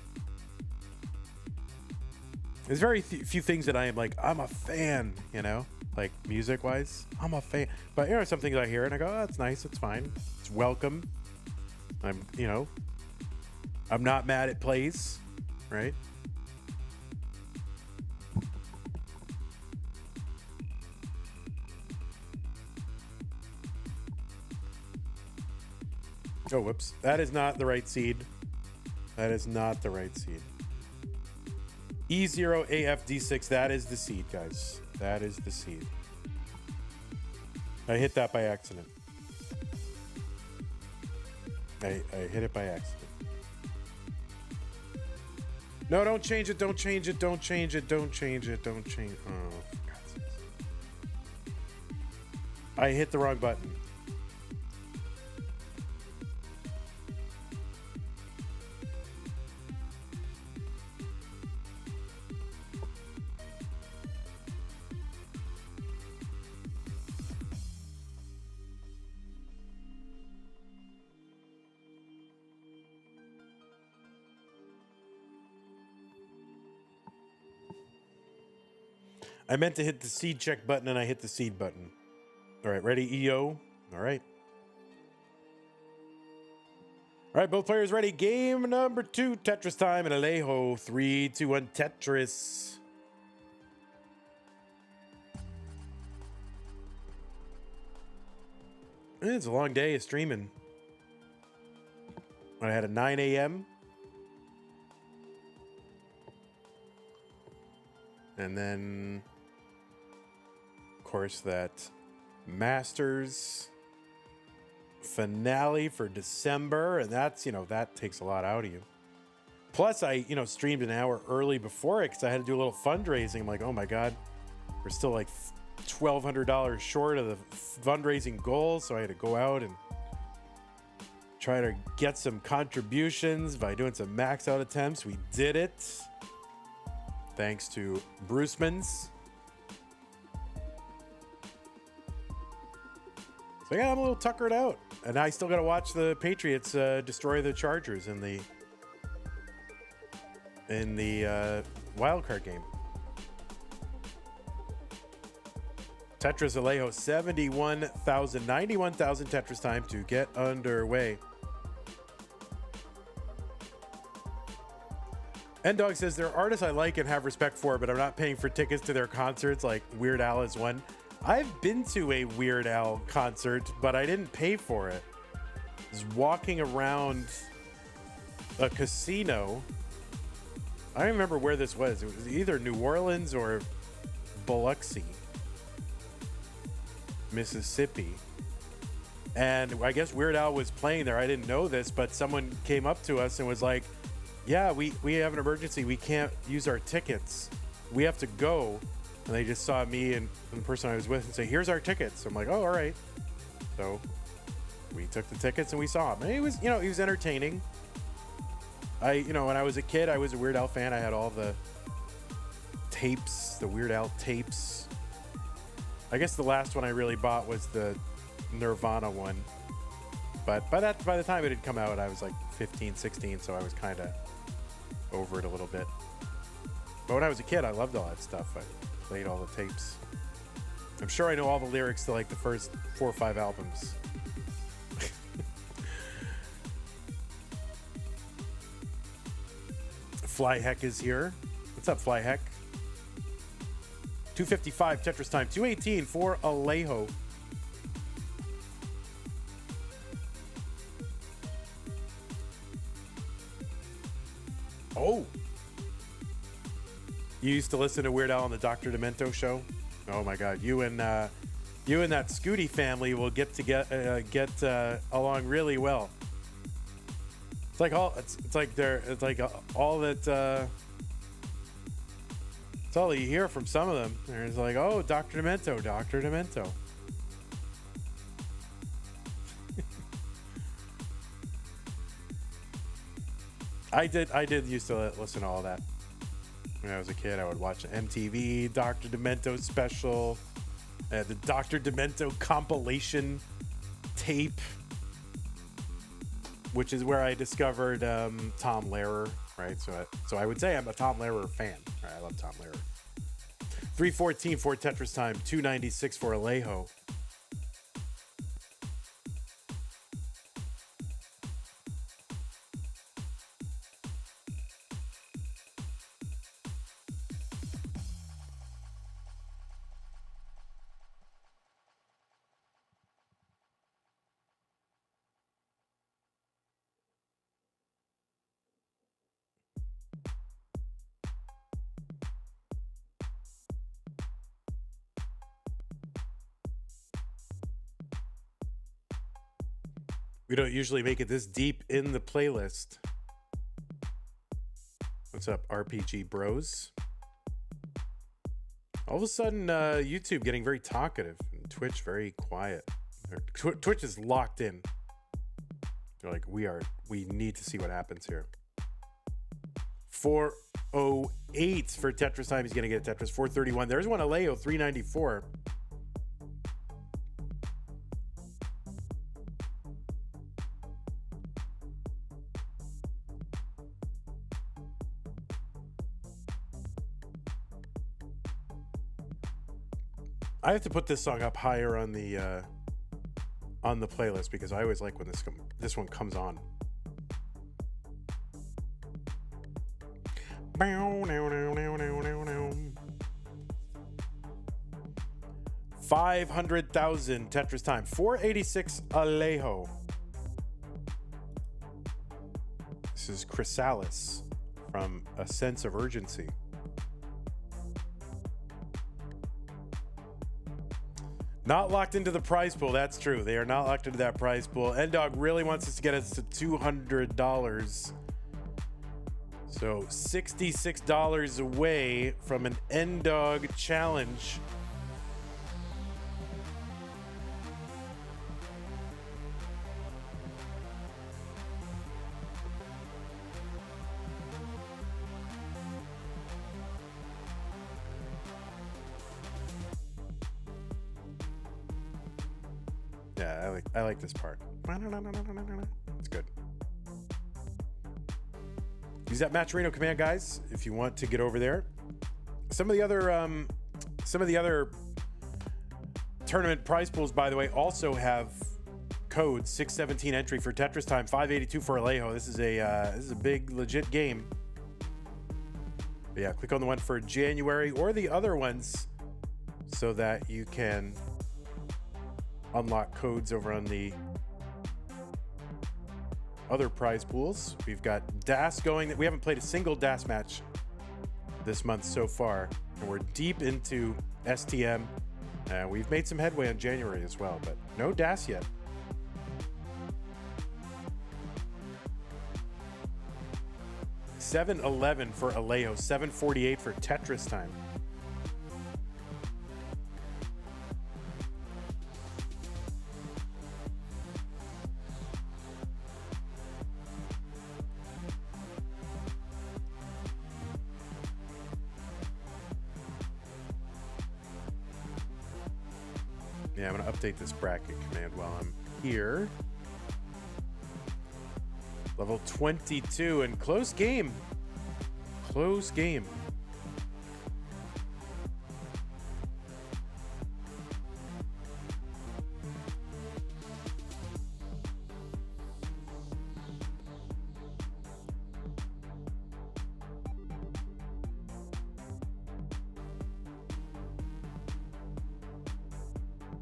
There's very few things that I am like, I'm a fan, you know? Like music-wise, I'm a fan. But you know, some things I hear and I go, oh, that's nice, it's fine. It's welcome. I'm not mad at plays, right? Oh, whoops. That is not the right seed. That is not the right seed. E0, AF, D6, that is the seed, guys. That is the seed. I hit that by accident. I hit it by accident. No, don't change it. Don't change it. Don't change it. Don't change it. Don't change. Oh, for God's sakes. I hit the wrong button. I meant to hit the seed check button and I hit the seed button. All right, ready, EO? All right. All right, both players ready. Game number 2, Tetris time, and Alejo. 3, 2, 1, Tetris. It's a long day of streaming. I had a 9 a.m. And then, of course, that Masters finale for December. And that's, that takes a lot out of you. Plus, I, streamed an hour early before it because I had to do a little fundraising. I'm like, oh my God, we're still like $1,200 short of the fundraising goal. So I had to go out and try to get some contributions by doing some max out attempts. We did it. Thanks to Bruceman's. So yeah, I'm a little tuckered out. And I still got to watch the Patriots destroy the Chargers in the wild card game. Tetris Alejo, 71,000, 91,000 Tetris time to get underway. N-Dog says, there are artists I like and have respect for, but I'm not paying for tickets to their concerts, like Weird Al is one. I've been to a Weird Al concert, but I didn't pay for it. I was walking around a casino. I don't remember where this was. It was either New Orleans or Biloxi, Mississippi. And I guess Weird Al was playing there. I didn't know this, but someone came up to us and was like, yeah, we have an emergency. We can't use our tickets. We have to go. And they just saw me and the person I was with and say, here's our tickets. I'm like, oh, all right. So we took the tickets and we saw him. And he was, he was entertaining. When I was a kid, I was a Weird Al fan. I had all the tapes, the Weird Al tapes. I guess the last one I really bought was the Nirvana one. But by the time it had come out, I was like 15, 16, so I was kind of over it a little bit. But when I was a kid, I loved all that stuff. I played all the tapes. I'm sure I know all the lyrics to like the first 4 or 5 albums. Fly Heck is here. What's up, Fly Heck? 255 Tetris time. 218 for Alejo. Oh. You used to listen to Weird Al on the Dr. Demento show? Oh my God. You and that Scooty family will get along really well. It's like all that it's all you hear from some of them. There's like, oh, Dr. Demento, Dr. Demento. I did used to listen to all that. When I was a kid, I would watch MTV, Dr. Demento special, the Dr. Demento compilation tape, which is where I discovered Tom Lehrer, right? So I would say I'm a Tom Lehrer fan. Right? I love Tom Lehrer. 314 for Tetris time, 296 for Alejo. We don't usually make it this deep in the playlist. What's up, RPG bros? All of a sudden, YouTube getting very talkative and Twitch very quiet. Twitch is locked in. They're like, we need to see what happens here. 408 for Tetris time. He's going to get a Tetris. 431. There's one Alejo, 394. I have to put this song up higher on the playlist because I always like when this one comes on. $500,000 Tetris time. 486 Alejo. This is Chrysalis from A Sense of Urgency. Not locked into the prize pool. That's true. They are not locked into that prize pool. N-Dog really wants us to get us to $200. So $66 away from an N-Dog challenge. Yeah, I like this part. It's good. Use that Matcherino command, guys, if you want to get over there. Some of the other tournament prize pools, by the way, also have codes. 617 entry for Tetris time, 582 for Alejo. This is a big legit game. But yeah, click on the one for January or the other ones so that you can unlock codes over on the other prize pools. We've got DAS going. We haven't played a single DAS match this month so far, and we're deep into STM. We've made some headway on January as well, but no DAS yet. $711 for Alejo, $748 for Tetris time. Yeah, I'm going to update this bracket command while I'm here. Level 22 and close game. Close game.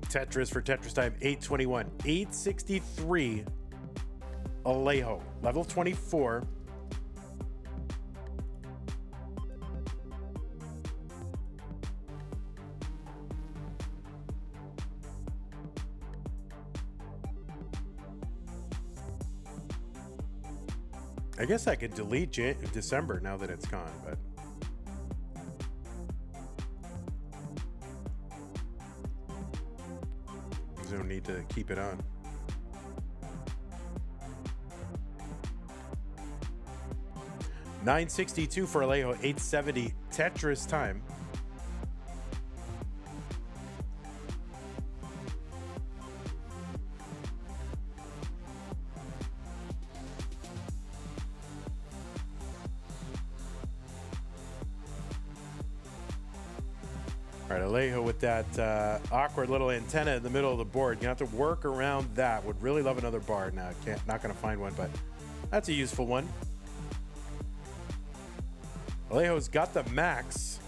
Tetris for Tetris time, 821. 863 Alejo, level 24. I guess I could delete December now that it's gone, but there's no need to keep it on. $962 for Alejo, $870 Tetris time. All right, Alejo with that awkward little antenna in the middle of the board. You have to work around that. Would really love another bar. Now, not going to find one, but that's a useful one. Alejo's got the max.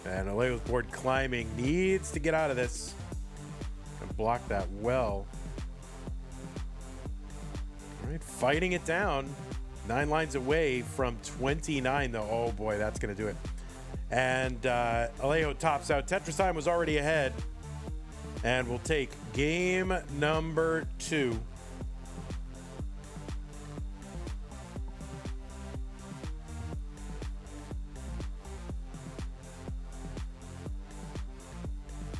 And Alejo's board climbing needs to get out of this and block that well. All right, fighting it down. 9 lines away from 29, though. Oh boy, that's going to do it. And Alejo tops out. Tetris time was already ahead. And we'll take game number 2.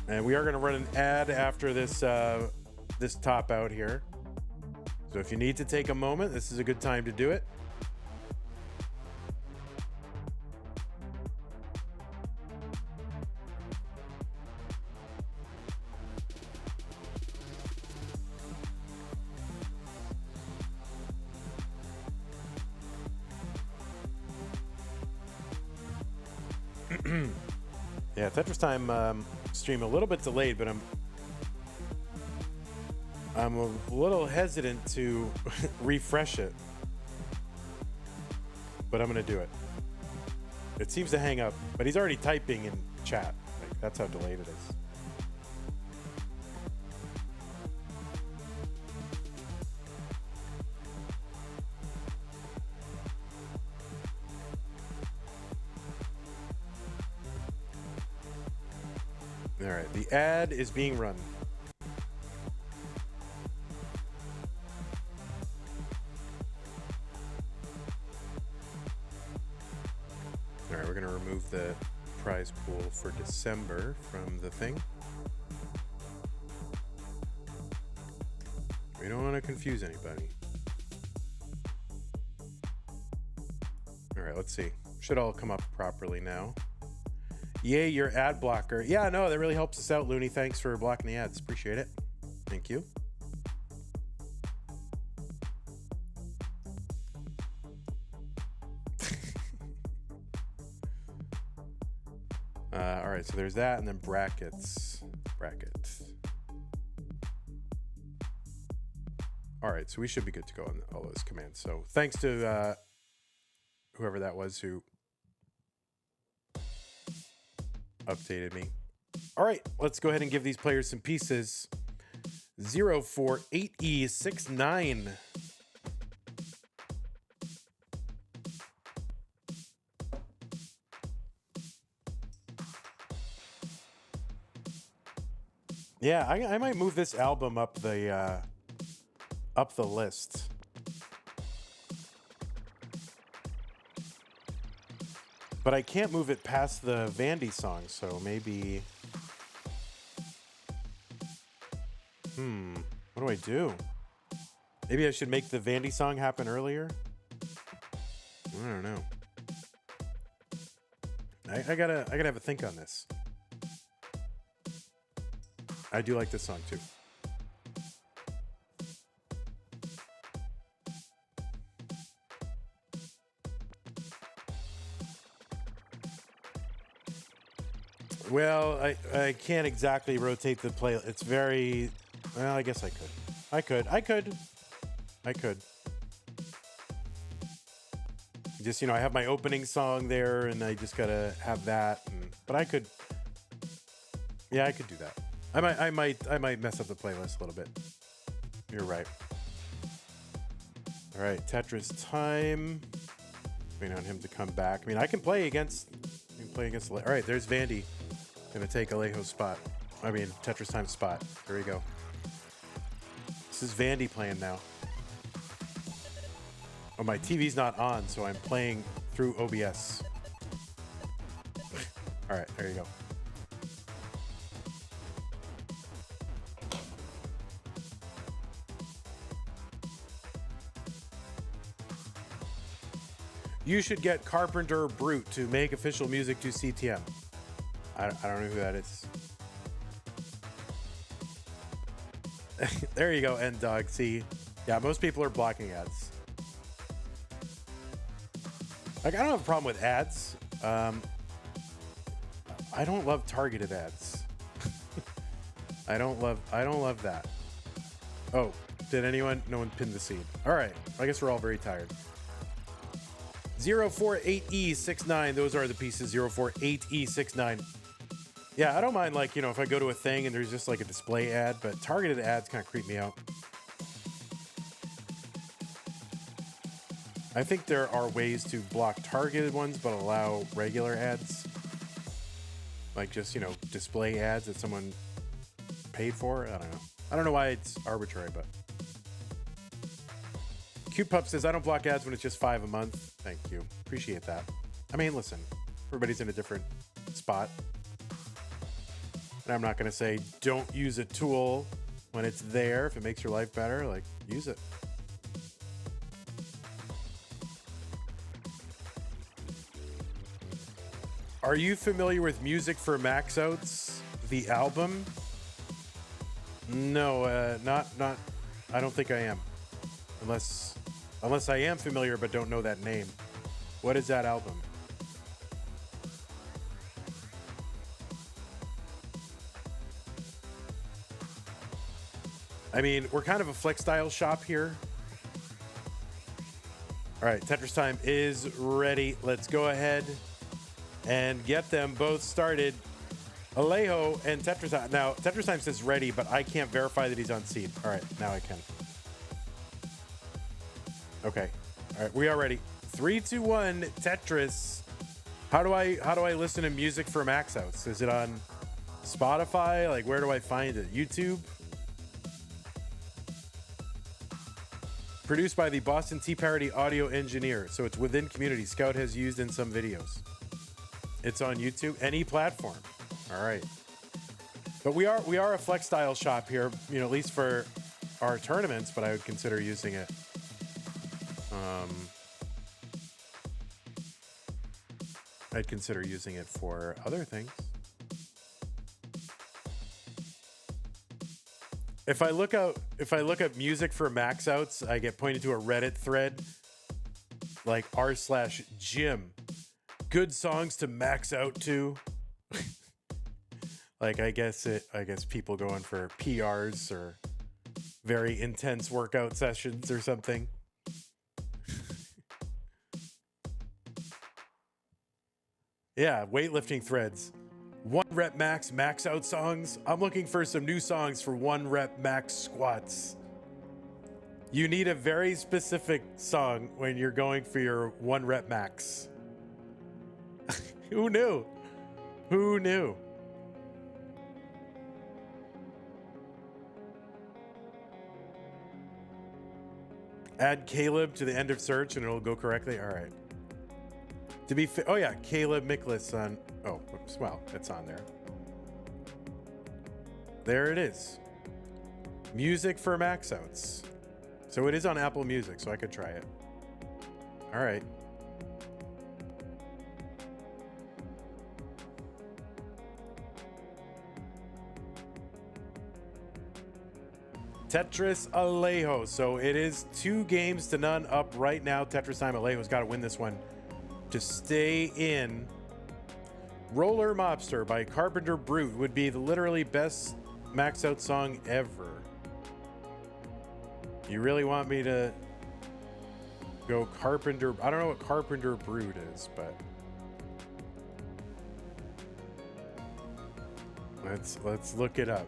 And we are going to run an ad after this this top out here. So if you need to take a moment, this is a good time to do it. Yeah, Tetris Time stream a little bit delayed, but I'm a little hesitant to refresh it. But I'm gonna do it. It seems to hang up, but he's already typing in chat. Like, that's how delayed it is. All right, the ad is being run. All right, we're gonna remove the prize pool for December from the thing. We don't want to confuse anybody. All right, let's see. Should all come up properly now. Yay, your ad blocker. Yeah, no, that really helps us out, Looney. Thanks for blocking the ads. Appreciate it. Thank you. All right, so there's that, and then brackets. Brackets. All right, so we should be good to go on all those commands. So thanks to whoever that was who updated me. All right, let's go ahead and give these players some pieces. 048E69. Yeah, I might move this album up the list. But I can't move it past the Vandy song, so maybe... what do I do? Maybe I should make the Vandy song happen earlier? I don't know. I gotta have a think on this. I do like this song too. Well, I can't exactly rotate the play. It's very... Well, I guess I could. I could. Just, I have my opening song there, and I just gotta have that. But I could... Yeah, I could do that. I might mess up the playlist a little bit. You're right. All right, Tetris time. Waiting on him to come back. I mean, I can play against... All right, there's Vandy. Gonna take Alejo's spot. I mean, Tetris time spot. There we go. This is Vandy playing now. Oh, my TV's not on, so I'm playing through OBS. All right, there you go. You should get Carpenter Brute to make official music to CTM. I don't know who that is. There you go, End Dog. See, yeah, most people are blocking ads. Like, I don't have a problem with ads. I don't love targeted ads. I don't love that. Oh, did anyone? No one pinned the seed. All right, I guess we're all very tired. 048E69. Those are the pieces. 048E69. Yeah, I don't mind, like, if I go to a thing and there's just like a display ad, but targeted ads kind of creep me out. I think there are ways to block targeted ones, but allow regular ads. Like just, display ads that someone paid for. I don't know. I don't know why it's arbitrary, but. Cute Pup says, I don't block ads when it's just $5 a month. Thank you. Appreciate that. I mean, listen, everybody's in a different spot. And I'm not going to say don't use a tool when it's there. If it makes your life better, like, use it. Are you familiar with Music for Max Outs, the album? No, not. I don't think I am. Unless I am familiar but don't know that name. What is that album? I mean, we're kind of a flex style shop here. All right, Tetris time is ready. Let's go ahead and get them both started. Alejo and Tetris time. Now, Tetris time says ready, but I can't verify that he's on seed. All right, now I can. Okay. All right, we are ready. 3, 2, 1, Tetris. How do I listen to music for Max Outs? Is it on Spotify? Like, where do I find it? YouTube? Produced by the Boston Tea Party audio engineer, so it's within community. Scout has used in some videos. It's on YouTube, any platform. All right, but we are a flex style shop here, you know, at least for our tournaments. But I would consider using it. I'd consider using it for other things. If I look up music for max outs, I get pointed to a Reddit thread like r/Jim. Good songs to max out to. Like I guess people going for PRs or very intense workout sessions or something. Yeah, weightlifting threads. 1 rep max out songs. I'm looking for some new songs for 1 rep max squats. You need a very specific song when you're going for your 1 rep max. Who knew? Who knew? Add Caleb to the end of search and it'll go correctly. All right. To be oh yeah, Caleb Miklas on. Oh, oops, well, it's on there. There it is. Music for max outs. So it is on Apple Music, so I could try it. All right. Tetris Alejo. So it is 2-0 up right now. Tetris time. Alejo's got to win this one to stay in. Roller Mobster by Carpenter Brute would be the literally best max out song ever. You really want me to go Carpenter? I don't know what Carpenter Brute is, but let's look it up.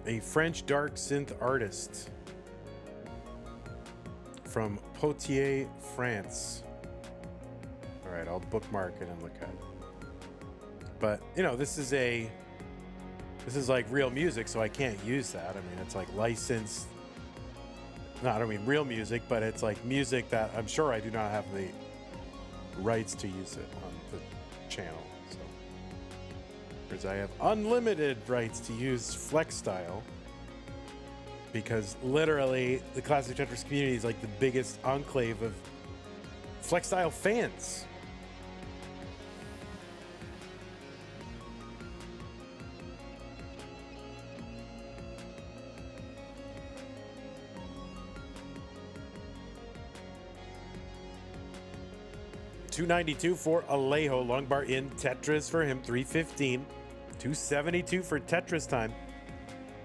A French dark synth artist from Poitiers, France. All right, I'll bookmark it and look at it. But, you know, this is like real music, so I can't use that. I mean, it's like licensed. No, I don't mean real music, but it's like music that I'm sure I do not have the rights to use it on the channel. So, because I have unlimited rights to use Flex Style, because literally the Classic Tetris community is like the biggest enclave of Flex Style fans. $292 for Alejo. Long bar in Tetris for him. $315. $272 for Tetris time.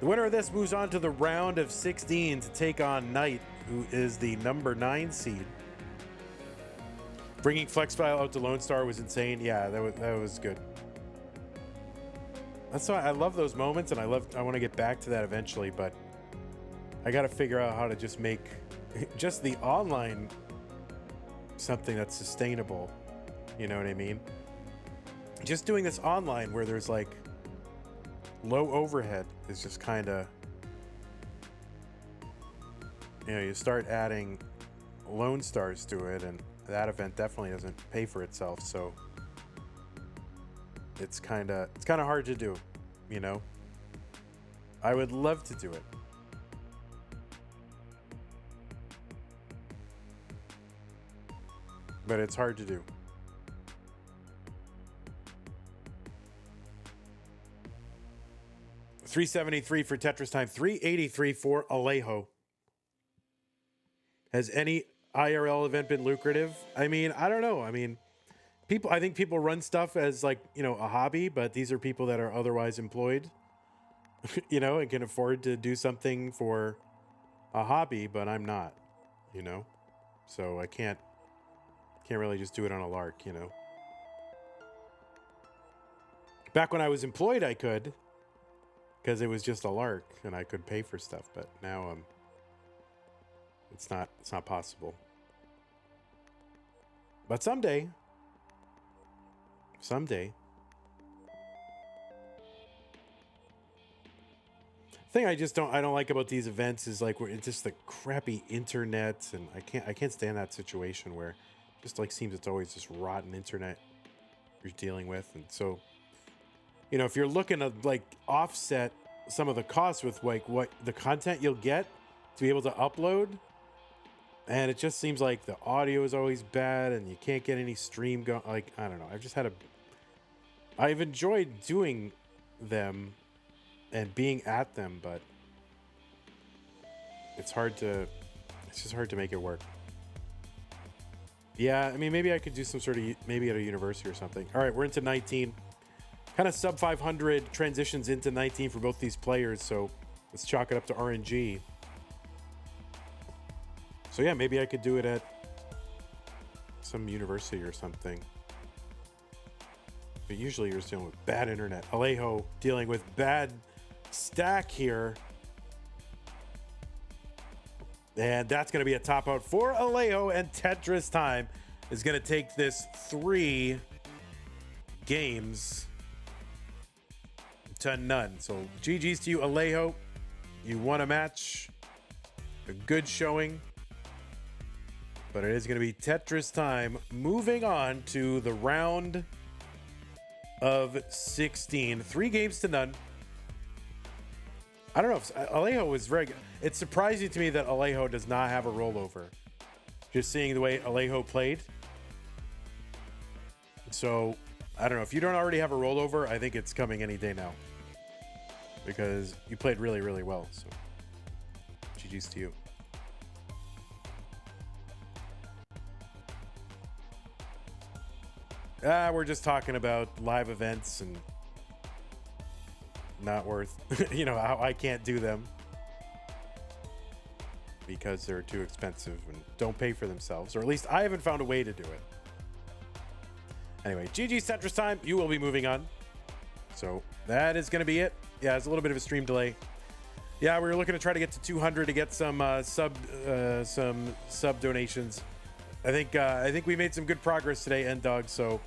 The winner of this moves on to the round of 16 to take on Knight, who is the number 9 seed. Bringing Flex File out to Lone Star was insane. Yeah, that was good. That's why I love those moments, and I want to get back to that eventually, but I got to figure out how to just make just the online something that's sustainable. You know what I mean? Just doing this online where there's like low overhead is just kind of, you know, you start adding Lone Stars to it, and that event definitely doesn't pay for itself. So it's kind of hard to do, you know. I would love to do it, but it's hard to do. $373 for Tetris time. $383 for Alejo. Has any IRL event been lucrative? I mean, I don't know. I mean, I think people run stuff as like, you know, a hobby, but these are people that are otherwise employed, you know, and can afford to do something for a hobby, but I'm not, you know, so I can't really just do it on a lark, you know. Back when I was employed, I could, because it was just a lark and I could pay for stuff, but now it's not possible. But someday. Thing I don't like about these events is like it's just the crappy internet, and I can't stand that situation where it just like seems it's always just rotten internet you're dealing with. And so, you know, if you're looking to like offset some of the costs with like what the content you'll get to be able to upload, and it just seems like the audio is always bad and you can't get any stream going. Like, I don't know, I've enjoyed doing them and being at them, but it's just hard to make it work. Yeah, I mean, maybe I could do some sort of, maybe at a university or something. All right, we're into 19. Kind of sub 500 transitions into 19 for both these players, so let's chalk it up to RNG. So yeah, maybe I could do it at some university or something. But usually you're dealing with bad internet. Alejo dealing with bad stack here. And that's going to be a top out for Alejo, and Tetris time is going to take this 3 games to none. So GG's to you, Alejo. You won a match. A good showing. But it is going to be Tetris time. Moving on to the round of 16. 3 games to none. I don't know if Alejo was very good. It's surprising to me that Alejo does not have a rollover. Just seeing the way Alejo played. So, I don't know. If you don't already have a rollover, I think it's coming any day now. Because you played really, really well. So, GG's to you. We're just talking about live events and not worth, you know, how I can't do them because they're too expensive and don't pay for themselves, or at least I haven't found a way to do it. Anyway, GG's Tetris time. You will be moving on. So that is going to be it. Yeah, it's a little bit of a stream delay. Yeah, we were looking to try to get to 200 to get some sub donations. I think we made some good progress today, N-Dog. So,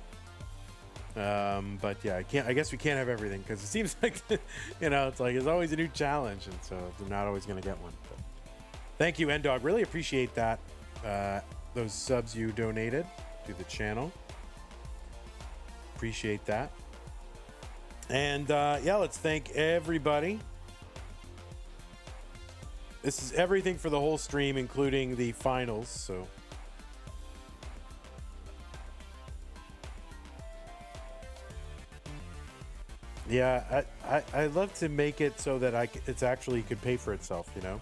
but yeah, I guess we can't have everything because it seems like, you know, it's like there's always a new challenge, and so they're not always going to get one. But thank you, N-Dog. Really appreciate that. Those subs you donated to the channel. Appreciate that. And yeah, let's thank everybody. This is everything for the whole stream, including the finals. So. Yeah, I'd love to make it so that it's actually could pay for itself, you know?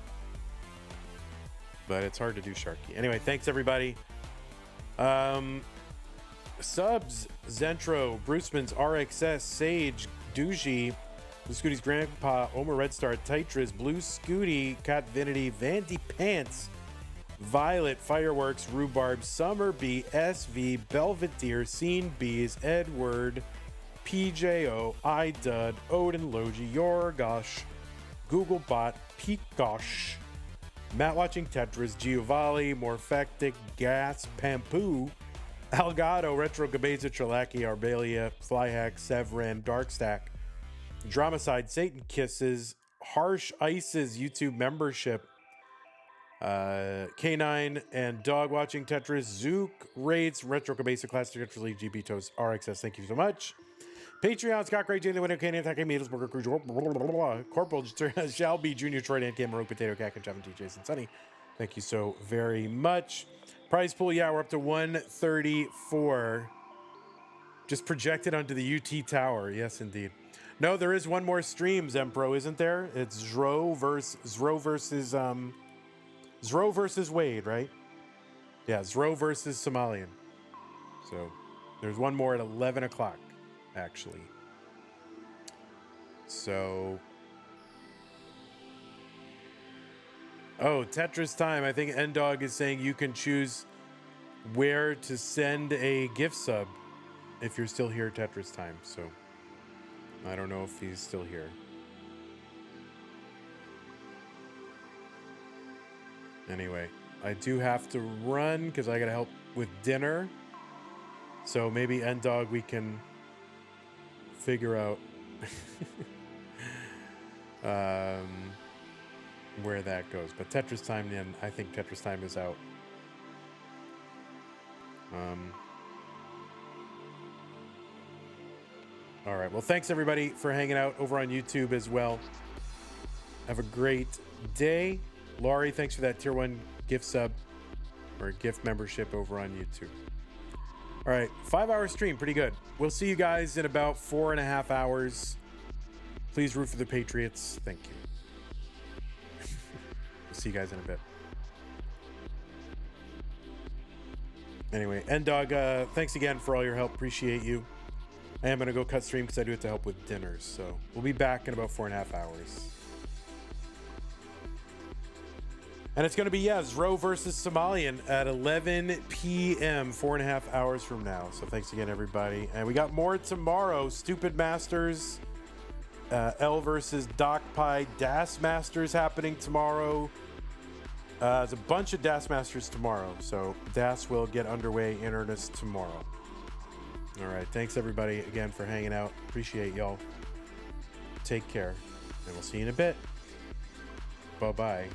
But it's hard to do, Sharky. Anyway, thanks, everybody. Subs, Zentro, Bruceman's, RXS, Sage, Doogie, Blue Scooty's Grandpa, Omer Red Star, Tetris, Blue Scooty, Cat Vinity, Vandy Pants, Violet, Fireworks, Rhubarb, Summer B, SV, Belvedere, Scene Bees, Edward, PJO, iDud, Odin Logi, Yorgosh, Googlebot, Peakosh, Matt watching Tetris, Giovanni, Morphectic, Gas, Pampoo, Algado, Retro Gabeza, Trelaki, Arbelia, Flyhack, Severin, Darkstack, Dramacide, Satan Kisses, Harsh Ices, YouTube membership, K9 and Dog watching Tetris, Zook, Raids, Retro Cabeza, Classic Tetris League, GB Toast, RXS, thank you so much. Patreon, Scott Gray, Jalen Winner, Canadian Attack, Middlesbrough, Cruz, Corporal, Shall Be, Junior, Troy, Dan, Cam, Maroon, Potato, Cack, and Javin T, Jason, Sunny. Thank you so very much. Prize pool, yeah, we're up to 134. Just projected onto the UT Tower. Yes, indeed. No, there is one more stream, Zempro, isn't there? It's Zro versus Wade, right? Yeah, Zro versus Somalian. So There's one more at 11 o'clock, actually. So... Oh, Tetris time. I think Ndog is saying you can choose where to send a gift sub if you're still here, Tetris time. So I don't know if he's still here. Anyway, I do have to run because I got to help with dinner. So maybe Ndog we can figure out where that goes. But Tetris time, then I think Tetris time is out. All right. Well, thanks everybody for hanging out over on YouTube as well. Have a great day. Laurie, thanks for that tier 1 gift sub or gift membership over on YouTube. All right. 5-hour stream. Pretty good. We'll see you guys in about 4.5 hours. Please root for the Patriots. Thank you. We'll see you guys in a bit. Anyway, Ndog, thanks again for all your help. Appreciate you. I am going to go cut stream because I do have to help with dinners. So we'll be back in about 4.5 hours. And it's going to be, Zro versus Somalian at 11 p.m., 4.5 hours from now. So thanks again, everybody. And we got more tomorrow. Stupid Masters, L versus Doc Pie, Das Masters happening tomorrow. There's a bunch of Das Masters tomorrow. So Das will get underway in earnest tomorrow. All right. Thanks, everybody, again, for hanging out. Appreciate y'all. Take care. And we'll see you in a bit. Bye-bye.